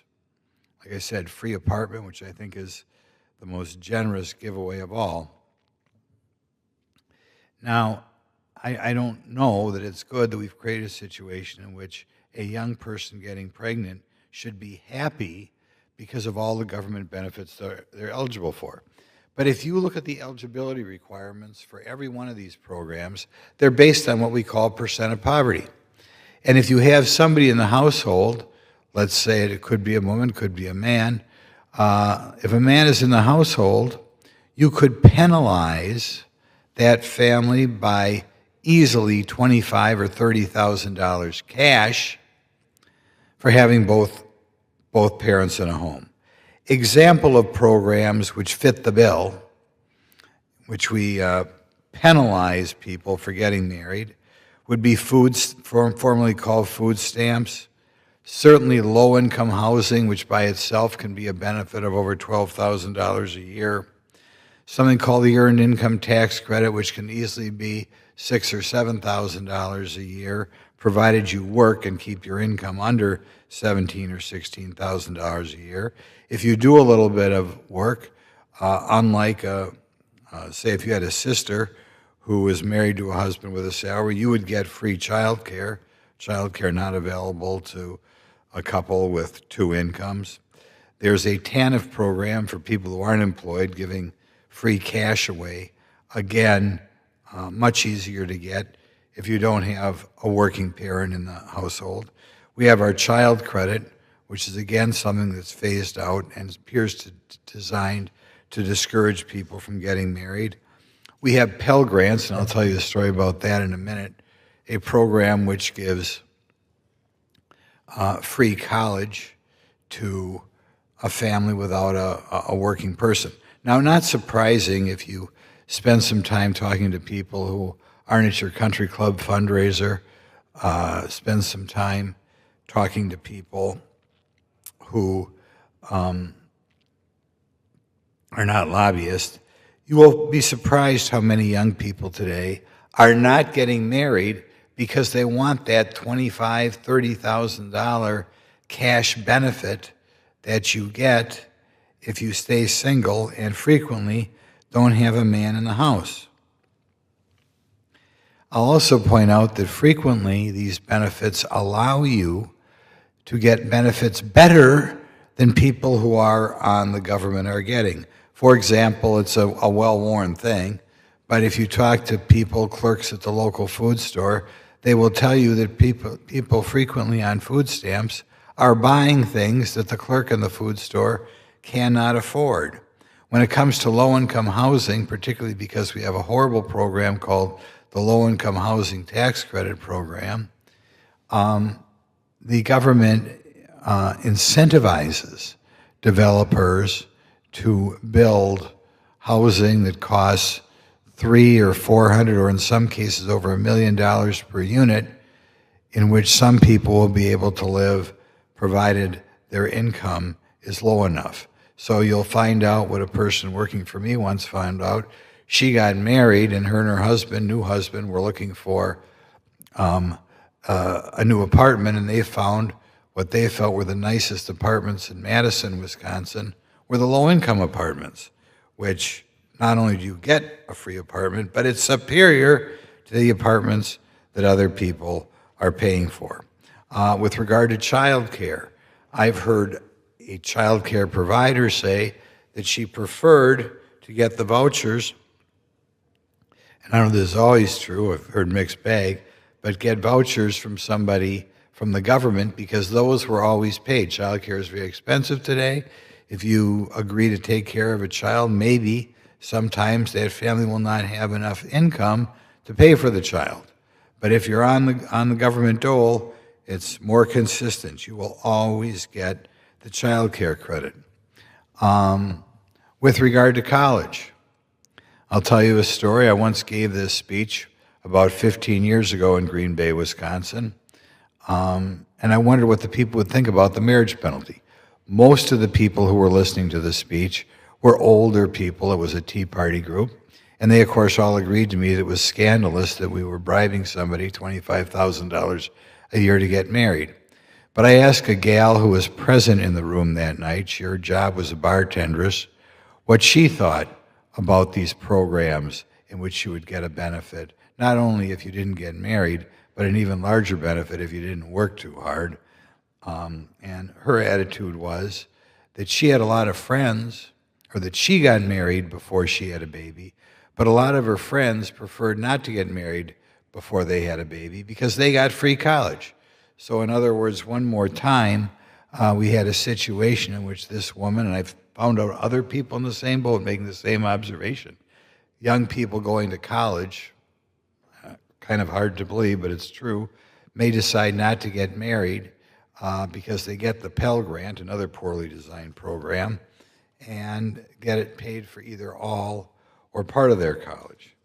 like I said, free apartment, which I think is the most generous giveaway of all. Now, I don't know that it's good that we've created a situation in which a young person getting pregnant should be happy because of all the government benefits they're eligible for. But if you look at the eligibility requirements for every one of these programs, they're based on what we call percent of poverty. And if you have somebody in the household, let's say it could be a woman, could be a man, if a man is in the household, you could penalize that family by easily $25,000 or $30,000 cash for having both parents in a home. Example of programs which fit the bill, which we penalize people for getting married, would be formerly called food stamps, certainly low-income housing, which by itself can be a benefit of over $12,000 a year, something called the Earned Income Tax Credit, which can easily be $6,000 or $7,000 a year, provided you work and keep your income under $17,000 or $16,000 a year. If you do a little bit of work, unlike, say, if you had a sister who was married to a husband with a salary, you would get free child care not available to a couple with two incomes. There's a TANF program for people who aren't employed, giving free cash away. Again, much easier to get if you don't have a working parent in the household. We have our child credit, which is again something that's phased out and appears designed to discourage people from getting married. We have Pell Grants, and I'll tell you a story about that in a minute, a program which gives free college to a family without a working person. Now, not surprising if you spend some time talking to people who aren't at your country club fundraiser, spend some time talking to people who are not lobbyists, you will be surprised how many young people today are not getting married because they want that $25,000, $30,000 cash benefit that you get if you stay single and frequently don't have a man in the house. I'll also point out that frequently these benefits allow you to get benefits better than people who are on the government are getting. For example, it's a well-worn thing, but if you talk to people, clerks at the local food store, they will tell you that people frequently on food stamps are buying things that the clerk in the food store cannot afford. When it comes to low-income housing, particularly because we have a horrible program called the Low-Income Housing Tax Credit Program, the government incentivizes developers to build housing that costs $300 or $400, or in some cases over $1 million per unit, in which some people will be able to live provided their income is low enough. So you'll find out what a person working for me once found out. She got married, and her new husband, were looking for a new apartment, and they found what they felt were the nicest apartments in Madison, Wisconsin, were the low-income apartments, which not only do you get a free apartment, but it's superior to the apartments that other people are paying for. With regard to child care, I've heard a child care provider say that she preferred to get the vouchers, and I don't know if this is always true, I've heard mixed bag, but get vouchers from somebody from the government because those were always paid. Child care is very expensive today. If you agree to take care of a child, maybe sometimes that family will not have enough income to pay for the child. But if you're on the government dole, it's more consistent. You will always get the child care credit. With regard to college, I'll tell you a story. I once gave this speech about 15 years ago in Green Bay, Wisconsin, and I wondered what the people would think about the marriage penalty. Most of the people who were listening to the speech were older people. It was a Tea Party group, and they, of course, all agreed to me that it was scandalous that we were bribing somebody $25,000 a year to get married. But I asked a gal who was present in the room that night, her job was a bartendress, what she thought about these programs in which you would get a benefit, not only if you didn't get married, but an even larger benefit if you didn't work too hard. And her attitude was that she had a lot of friends, or that she got married before she had a baby, but a lot of her friends preferred not to get married before they had a baby because they got free college. So in other words, one more time, we had a situation in which this woman, and I've found out other people in the same boat making the same observation, young people going to college, kind of hard to believe, but it's true, may decide not to get married because they get the Pell Grant, another poorly designed program, and get it paid for either all or part of their college.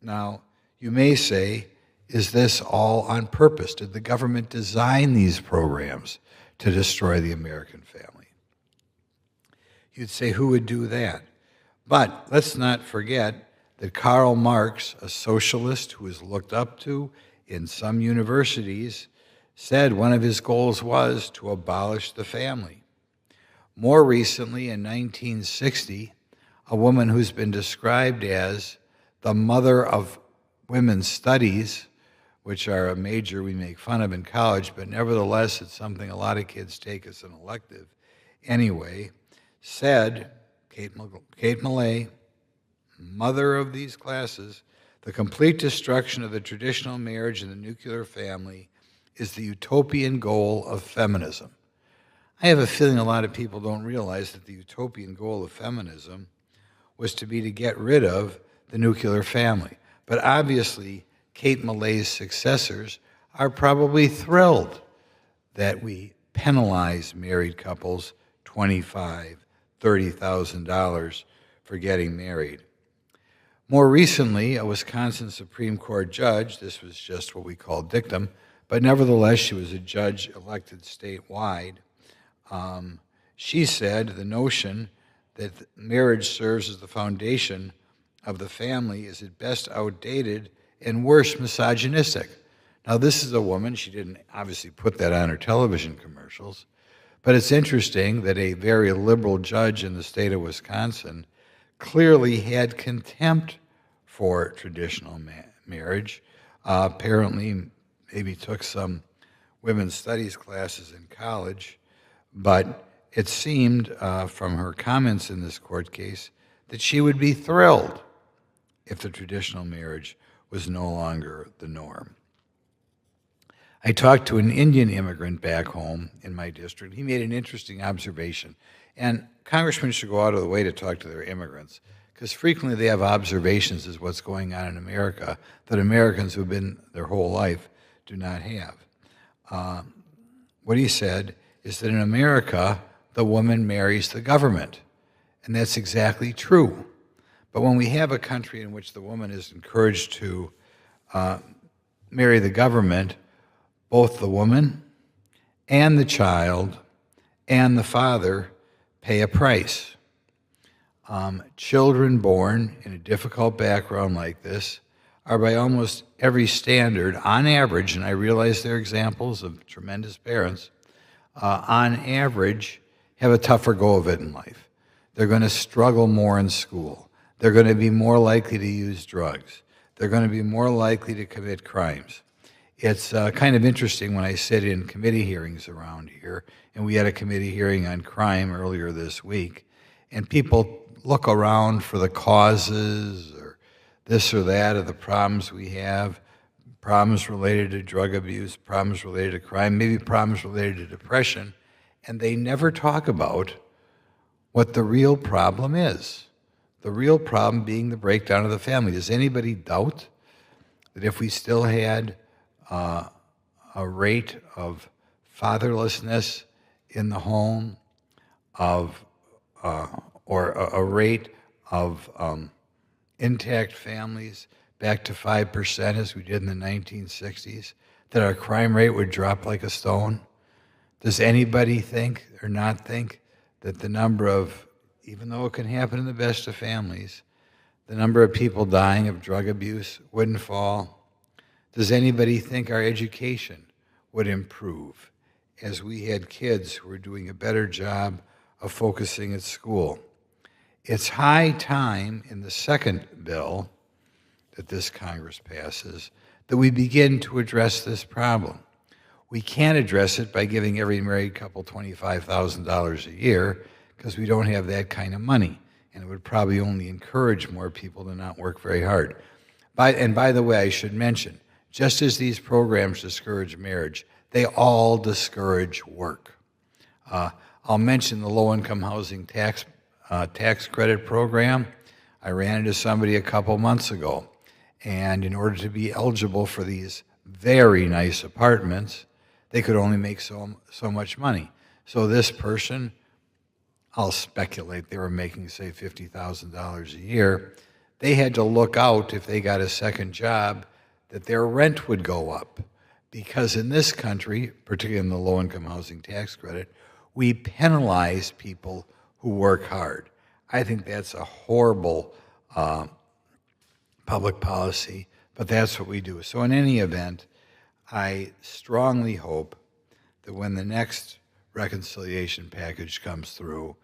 Now, you may say, is this all on purpose? Did the government design these programs to destroy the American family? You'd say, who would do that? But let's not forget that Karl Marx, a socialist who is looked up to in some universities, said one of his goals was to abolish the family. More recently, in 1960, a woman who's been described as the mother of women's studies, which are a major we make fun of in college, but nevertheless it's something a lot of kids take as an elective anyway, said, Kate Millay, mother of these classes, the complete destruction of the traditional marriage and the nuclear family is the utopian goal of feminism. I have a feeling a lot of people don't realize that the utopian goal of feminism was to get rid of the nuclear family. But obviously, Kate Millay's successors are probably thrilled that we penalize married couples $25,000, $30,000 for getting married. More recently, a Wisconsin Supreme Court judge, this was just what we call dictum, but nevertheless she was a judge elected statewide, she said the notion that marriage serves as the foundation of the family is at best outdated and worse, misogynistic. Now this is a woman, she didn't obviously put that on her television commercials, But it's interesting that a very liberal judge in the state of Wisconsin clearly had contempt for traditional marriage. Apparently, maybe took some women's studies classes in college, but it seemed from her comments in this court case that she would be thrilled if the traditional marriage was no longer the norm. I talked to an Indian immigrant back home in my district. He made an interesting observation. And congressmen should go out of the way to talk to their immigrants, because frequently they have observations as what's going on in America that Americans who've been their whole life do not have. What he said is that in America, the woman marries the government. And that's exactly true. But when we have a country in which the woman is encouraged to marry the government, both the woman and the child and the father pay a price. Children born in a difficult background like this are by almost every standard, on average, and I realize there are examples of tremendous parents, on average, have a tougher go of it in life. They're going to struggle more in school. They're going to be more likely to use drugs. They're going to be more likely to commit crimes. It's kind of interesting when I sit in committee hearings around here, and we had a committee hearing on crime earlier this week, and people look around for the causes or this or that of the problems we have, problems related to drug abuse, problems related to crime, maybe problems related to depression, and they never talk about what the real problem is. The real problem being the breakdown of the family. Does anybody doubt that if we still had a rate of fatherlessness in the home, or a rate of intact families back to 5% as we did in the 1960s, that our crime rate would drop like a stone? Does anybody think or not think that the number of, even though it can happen in the best of families, the number of people dying of drug abuse wouldn't fall? Does anybody think our education would improve as we had kids who were doing a better job of focusing at school? It's high time in the second bill that this Congress passes that we begin to address this problem. We can't address it by giving every married couple $25,000 a year, because we don't have that kind of money, and it would probably only encourage more people to not work very hard. And by the way, I should mention, just as these programs discourage marriage, they all discourage work. I'll mention the low-income housing tax credit program. I ran into somebody a couple months ago, and in order to be eligible for these very nice apartments, they could only make so much money. So this person, I'll speculate they were making, say, $50,000 a year. They had to look out, if they got a second job, that their rent would go up. Because in this country, particularly in the low-income housing tax credit, we penalize people who work hard. I think that's a horrible public policy, but that's what we do. So in any event, I strongly hope that when the next reconciliation package comes through,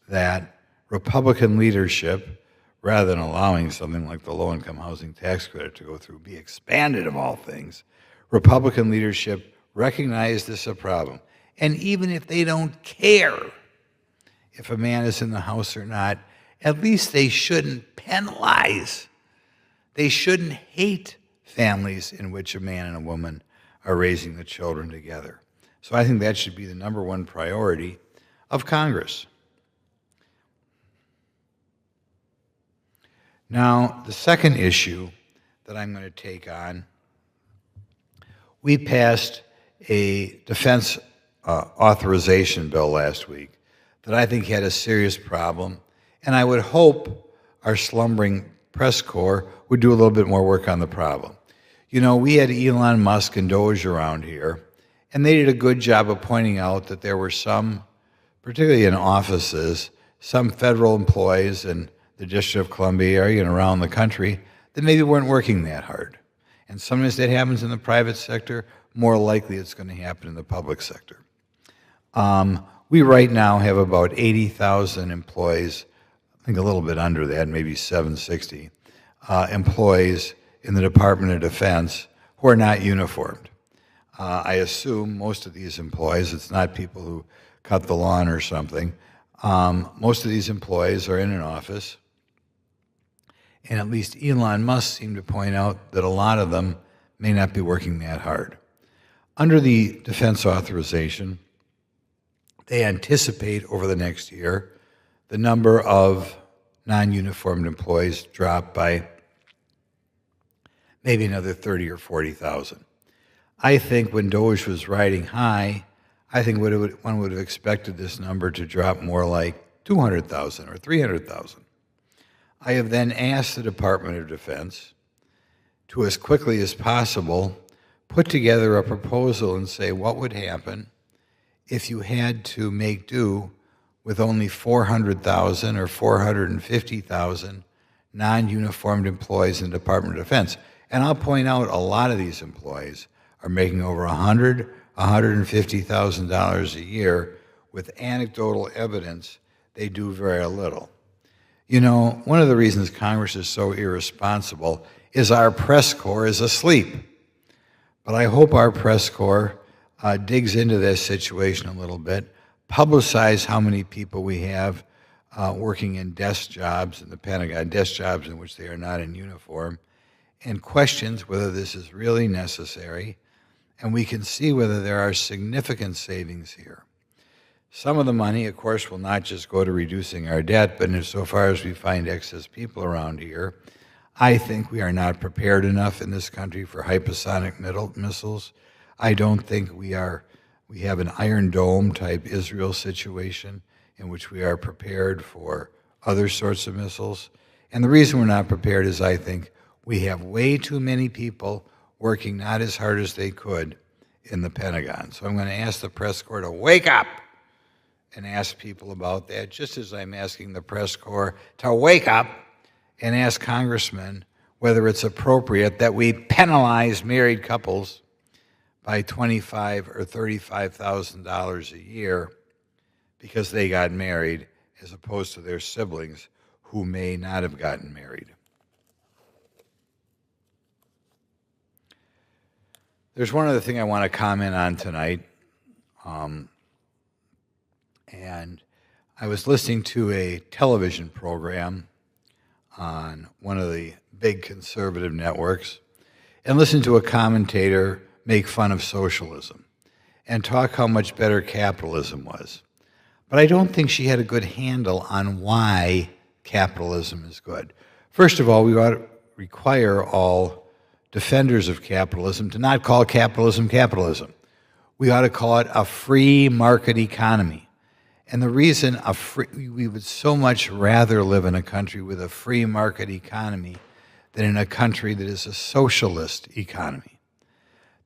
that Republican leadership, rather than allowing something like the low-income housing tax credit to go through, be expanded of all things, Republican leadership recognize this a problem. And even if they don't care if a man is in the house or not, at least they shouldn't penalize. They shouldn't hate families in which a man and a woman are raising the children together. So I think that should be the number one priority of Congress. Now, the second issue that I'm going to take on, we passed a defense authorization bill last week that I think had a serious problem, and I would hope our slumbering press corps would do a little bit more work on the problem. You know, we had Elon Musk and Doge around here, and they did a good job of pointing out that there were some, particularly in offices, some federal employees in the District of Columbia area and around the country that maybe weren't working that hard. And sometimes that happens in the private sector. More likely it's going to happen in the public sector. We right now have about 80,000 employees, I think a little bit under that, maybe 760, employees in the Department of Defense who are not uniformed. I assume most of these employees, it's not people who cut the lawn or something, most of these employees are in an office, and at least Elon Musk seemed to point out that a lot of them may not be working that hard. Under the defense authorization, they anticipate over the next year the number of non-uniformed employees drop by maybe another 30 or 40,000. I think when Doge was riding high, I think one would have expected this number to drop more like 200,000 or 300,000. I have then asked the Department of Defense to, as quickly as possible, put together a proposal and say what would happen if you had to make do with only 400,000 or 450,000 non-uniformed employees in the Department of Defense. And I'll point out a lot of these employees are making over $100,000, $150,000 a year with anecdotal evidence they do very little. You know, one of the reasons Congress is so irresponsible is our press corps is asleep. But I hope our press corps digs into this situation a little bit, publicize how many people we have working in desk jobs in the Pentagon, desk jobs in which they are not in uniform, and questions whether this is really necessary, and we can see whether there are significant savings here. Some of the money, of course, will not just go to reducing our debt, but insofar as we find excess people around here, I think we are not prepared enough in this country for hypersonic missiles. I don't think we have an Iron Dome type Israel situation in which we are prepared for other sorts of missiles. And the reason we're not prepared is I think we have way too many people working not as hard as they could in the Pentagon. So I'm going to ask the press corps to wake up and ask people about that, just as I'm asking the press corps to wake up and ask congressmen whether it's appropriate that we penalize married couples by $25,000 or $35,000 a year because they got married, as opposed to their siblings who may not have gotten married. There's one other thing I want to comment on tonight. And I was listening to a television program on one of the big conservative networks and listened to a commentator make fun of socialism and talk how much better capitalism was. But I don't think she had a good handle on why capitalism is good. First of all, we ought to require all defenders of capitalism to not call capitalism capitalism. We ought to call it a free market economy. And the reason we would so much rather live in a country with a free market economy than in a country that is a socialist economy.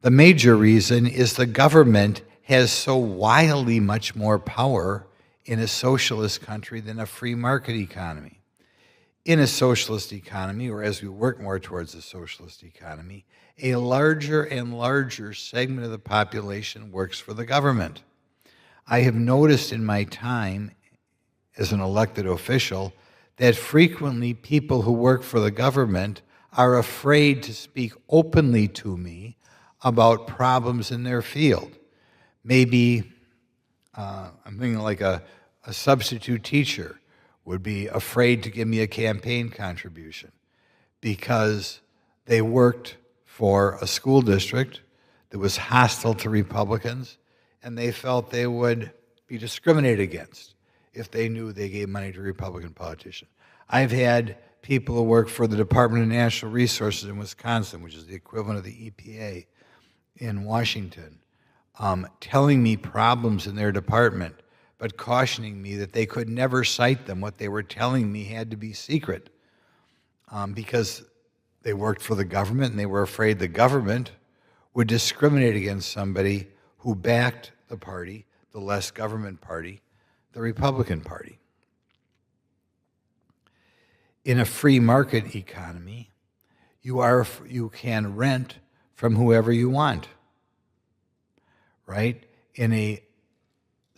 The major reason is the government has so wildly much more power in a socialist country than a free market economy. In a socialist economy, or as we work more towards a socialist economy, a larger and larger segment of the population works for the government. I have noticed in my time as an elected official that frequently people who work for the government are afraid to speak openly to me about problems in their field. Maybe, I'm thinking like a substitute teacher would be afraid to give me a campaign contribution because they worked for a school district that was hostile to Republicans, and they felt they would be discriminated against if they knew they gave money to a Republican politician. I've had people who work for the Department of Natural Resources in Wisconsin, which is the equivalent of the EPA in Washington, telling me problems in their department, but cautioning me that they could never cite them. What they were telling me had to be secret because they worked for the government and they were afraid the government would discriminate against somebody who backed the party, the less government party, the Republican Party. In a free market economy, you can rent from whoever you want, right? In a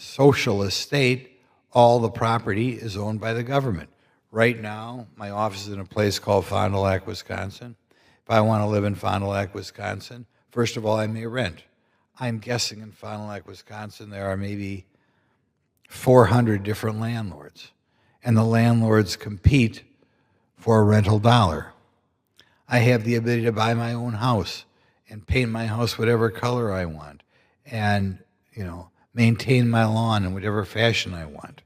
socialist state, all the property is owned by the government. Right now, my office is in a place called Fond du Lac, Wisconsin. If I want to live in Fond du Lac, Wisconsin, first of all, I may rent. I'm guessing in Fond du Lac, Wisconsin, there are maybe 400 different landlords, and the landlords compete for a rental dollar. I have the ability to buy my own house and paint my house whatever color I want, and maintain my lawn in whatever fashion I want.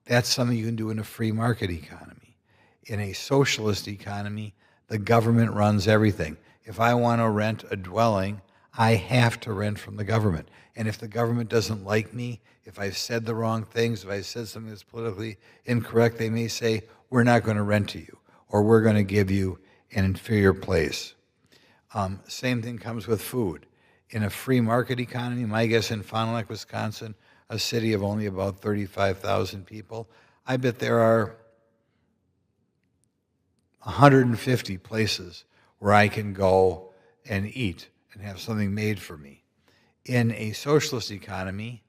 That's something you can do in a free market economy. In a socialist economy, the government runs everything. If I want to rent a dwelling, I have to rent from the government. And if the government doesn't like me, if I've said the wrong things, if I said something that's politically incorrect, they may say, we're not going to rent to you, or we're going to give you an inferior place. Same thing comes with food. In a free market economy, my guess in Fond du Lac, Wisconsin, a city of only about 35,000 people, I bet there are 150 places where I can go and eat and have something made for me. In a socialist economy,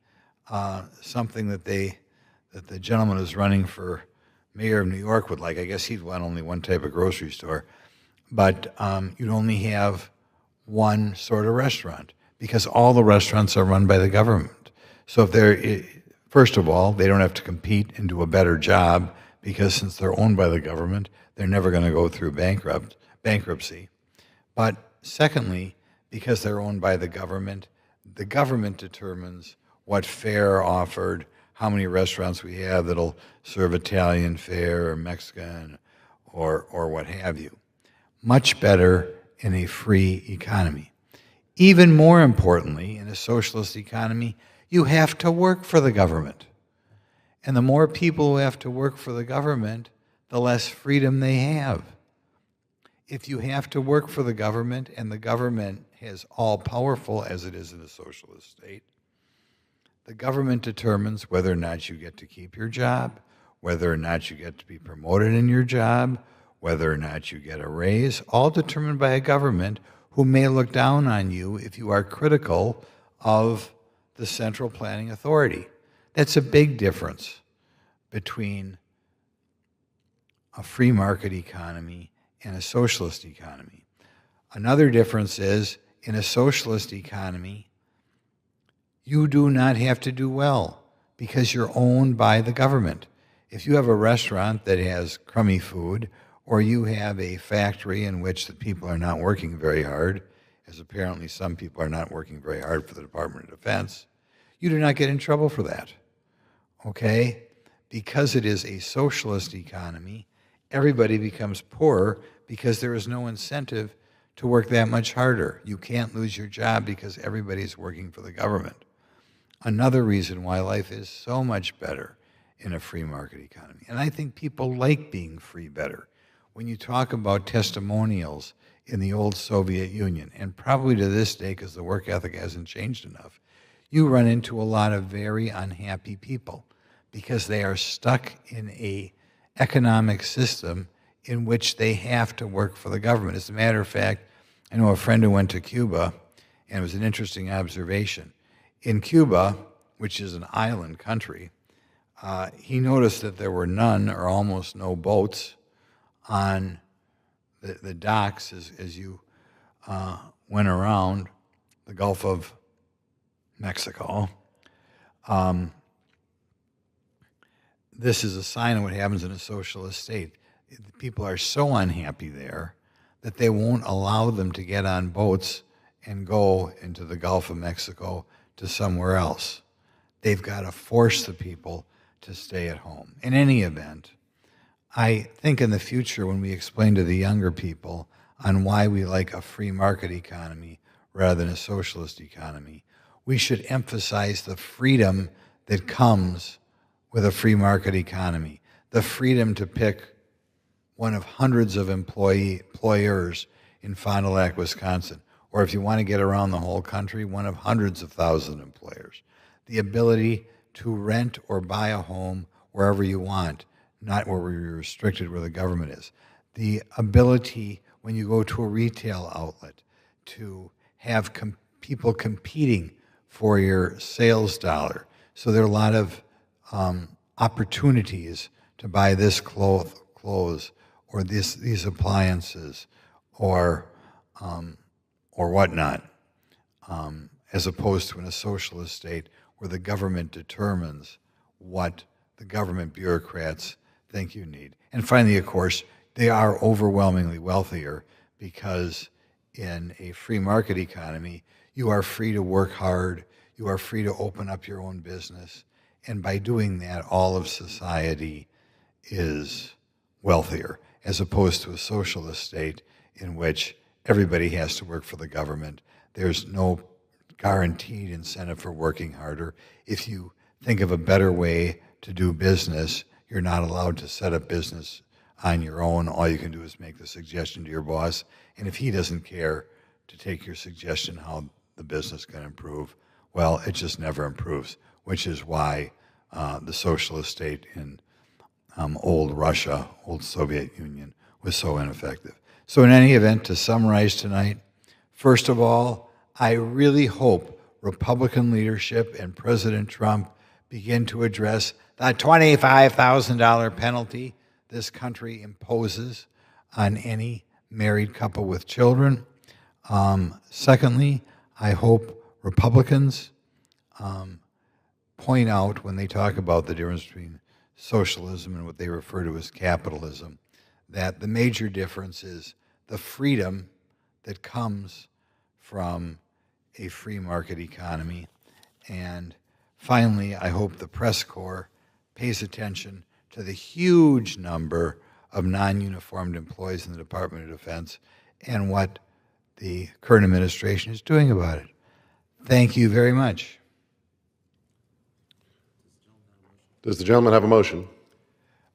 something that the gentleman who's running for mayor of New York would like, I guess he'd want only one type of grocery store, but you'd only have one sort of restaurant because all the restaurants are run by the government. So if they're, first of all, they don't have to compete and do a better job because since they're owned by the government, they're never going to go through bankruptcy. But secondly, because they're owned by the government determines what fare offered, how many restaurants we have that'll serve Italian fare or Mexican or what have you. Much better in a free economy. Even more importantly, in a socialist economy, you have to work for the government. And the more people who have to work for the government, the less freedom they have. If you have to work for the government and the government is all powerful as it is in a socialist state, the government determines whether or not you get to keep your job, whether or not you get to be promoted in your job, whether or not you get a raise, all determined by a government who may look down on you if you are critical of the central planning authority. That's a big difference between a free market economy and a socialist economy. Another difference is, in a socialist economy, you do not have to do well because you're owned by the government. If you have a restaurant that has crummy food, or you have a factory in which the people are not working very hard, as apparently some people are not working very hard for the Department of Defense, you do not get in trouble for that, okay? Because it is a socialist economy, everybody becomes poorer because there is no incentive to work that much harder. You can't lose your job because everybody's working for the government. Another reason why life is so much better in a free market economy. And I think people like being free better. When you talk about testimonials in the old Soviet Union, and probably to this day because the work ethic hasn't changed enough, you run into a lot of very unhappy people because they are stuck in an economic system in which they have to work for the government. As a matter of fact, I know a friend who went to Cuba, and it was an interesting observation. In Cuba, which is an island country, he noticed that there were none or almost no boats on the docks as you went around the Gulf of Mexico. This is a sign of what happens in a socialist state. People are so unhappy there that they won't allow them to get on boats and go into the Gulf of Mexico to somewhere else. They've got to force the people to stay at home. In any event, I think in the future when we explain to the younger people on why we like a free market economy rather than a socialist economy, we should emphasize the freedom that comes with a free market economy, the freedom to pick one of hundreds of employers in Fond du Lac, Wisconsin, or if you want to get around the whole country, one of hundreds of thousands of employers. The ability to rent or buy a home wherever you want, not where we're restricted where the government is. The ability, when you go to a retail outlet, to have people competing for your sales dollar. So there are a lot of opportunities to buy this clothes or these appliances or whatnot, as opposed to in a socialist state where the government determines what the government bureaucrats think you need. And finally, of course, they are overwhelmingly wealthier because in a free market economy, you are free to work hard, you are free to open up your own business, and by doing that, all of society is wealthier, as opposed to a socialist state in which everybody has to work for the government. There's no guaranteed incentive for working harder. If you think of a better way to do business, you're not allowed to set up business on your own. All you can do is make the suggestion to your boss, and if he doesn't care to take your suggestion how the business can improve, well, it just never improves, which is why the socialist state in old Russia, old Soviet Union, was so ineffective. So in any event, to summarize tonight, first of all, I really hope Republican leadership and President Trump begin to address the $25,000 penalty this country imposes on any married couple with children. Secondly, I hope Republicans point out when they talk about the difference between socialism and what they refer to as capitalism, that the major difference is the freedom that comes from a free market economy. And finally, I hope the press corps pays attention to the huge number of non-uniformed employees in the Department of Defense and what the current administration is doing about it. Thank you very much. Does the gentleman have a motion?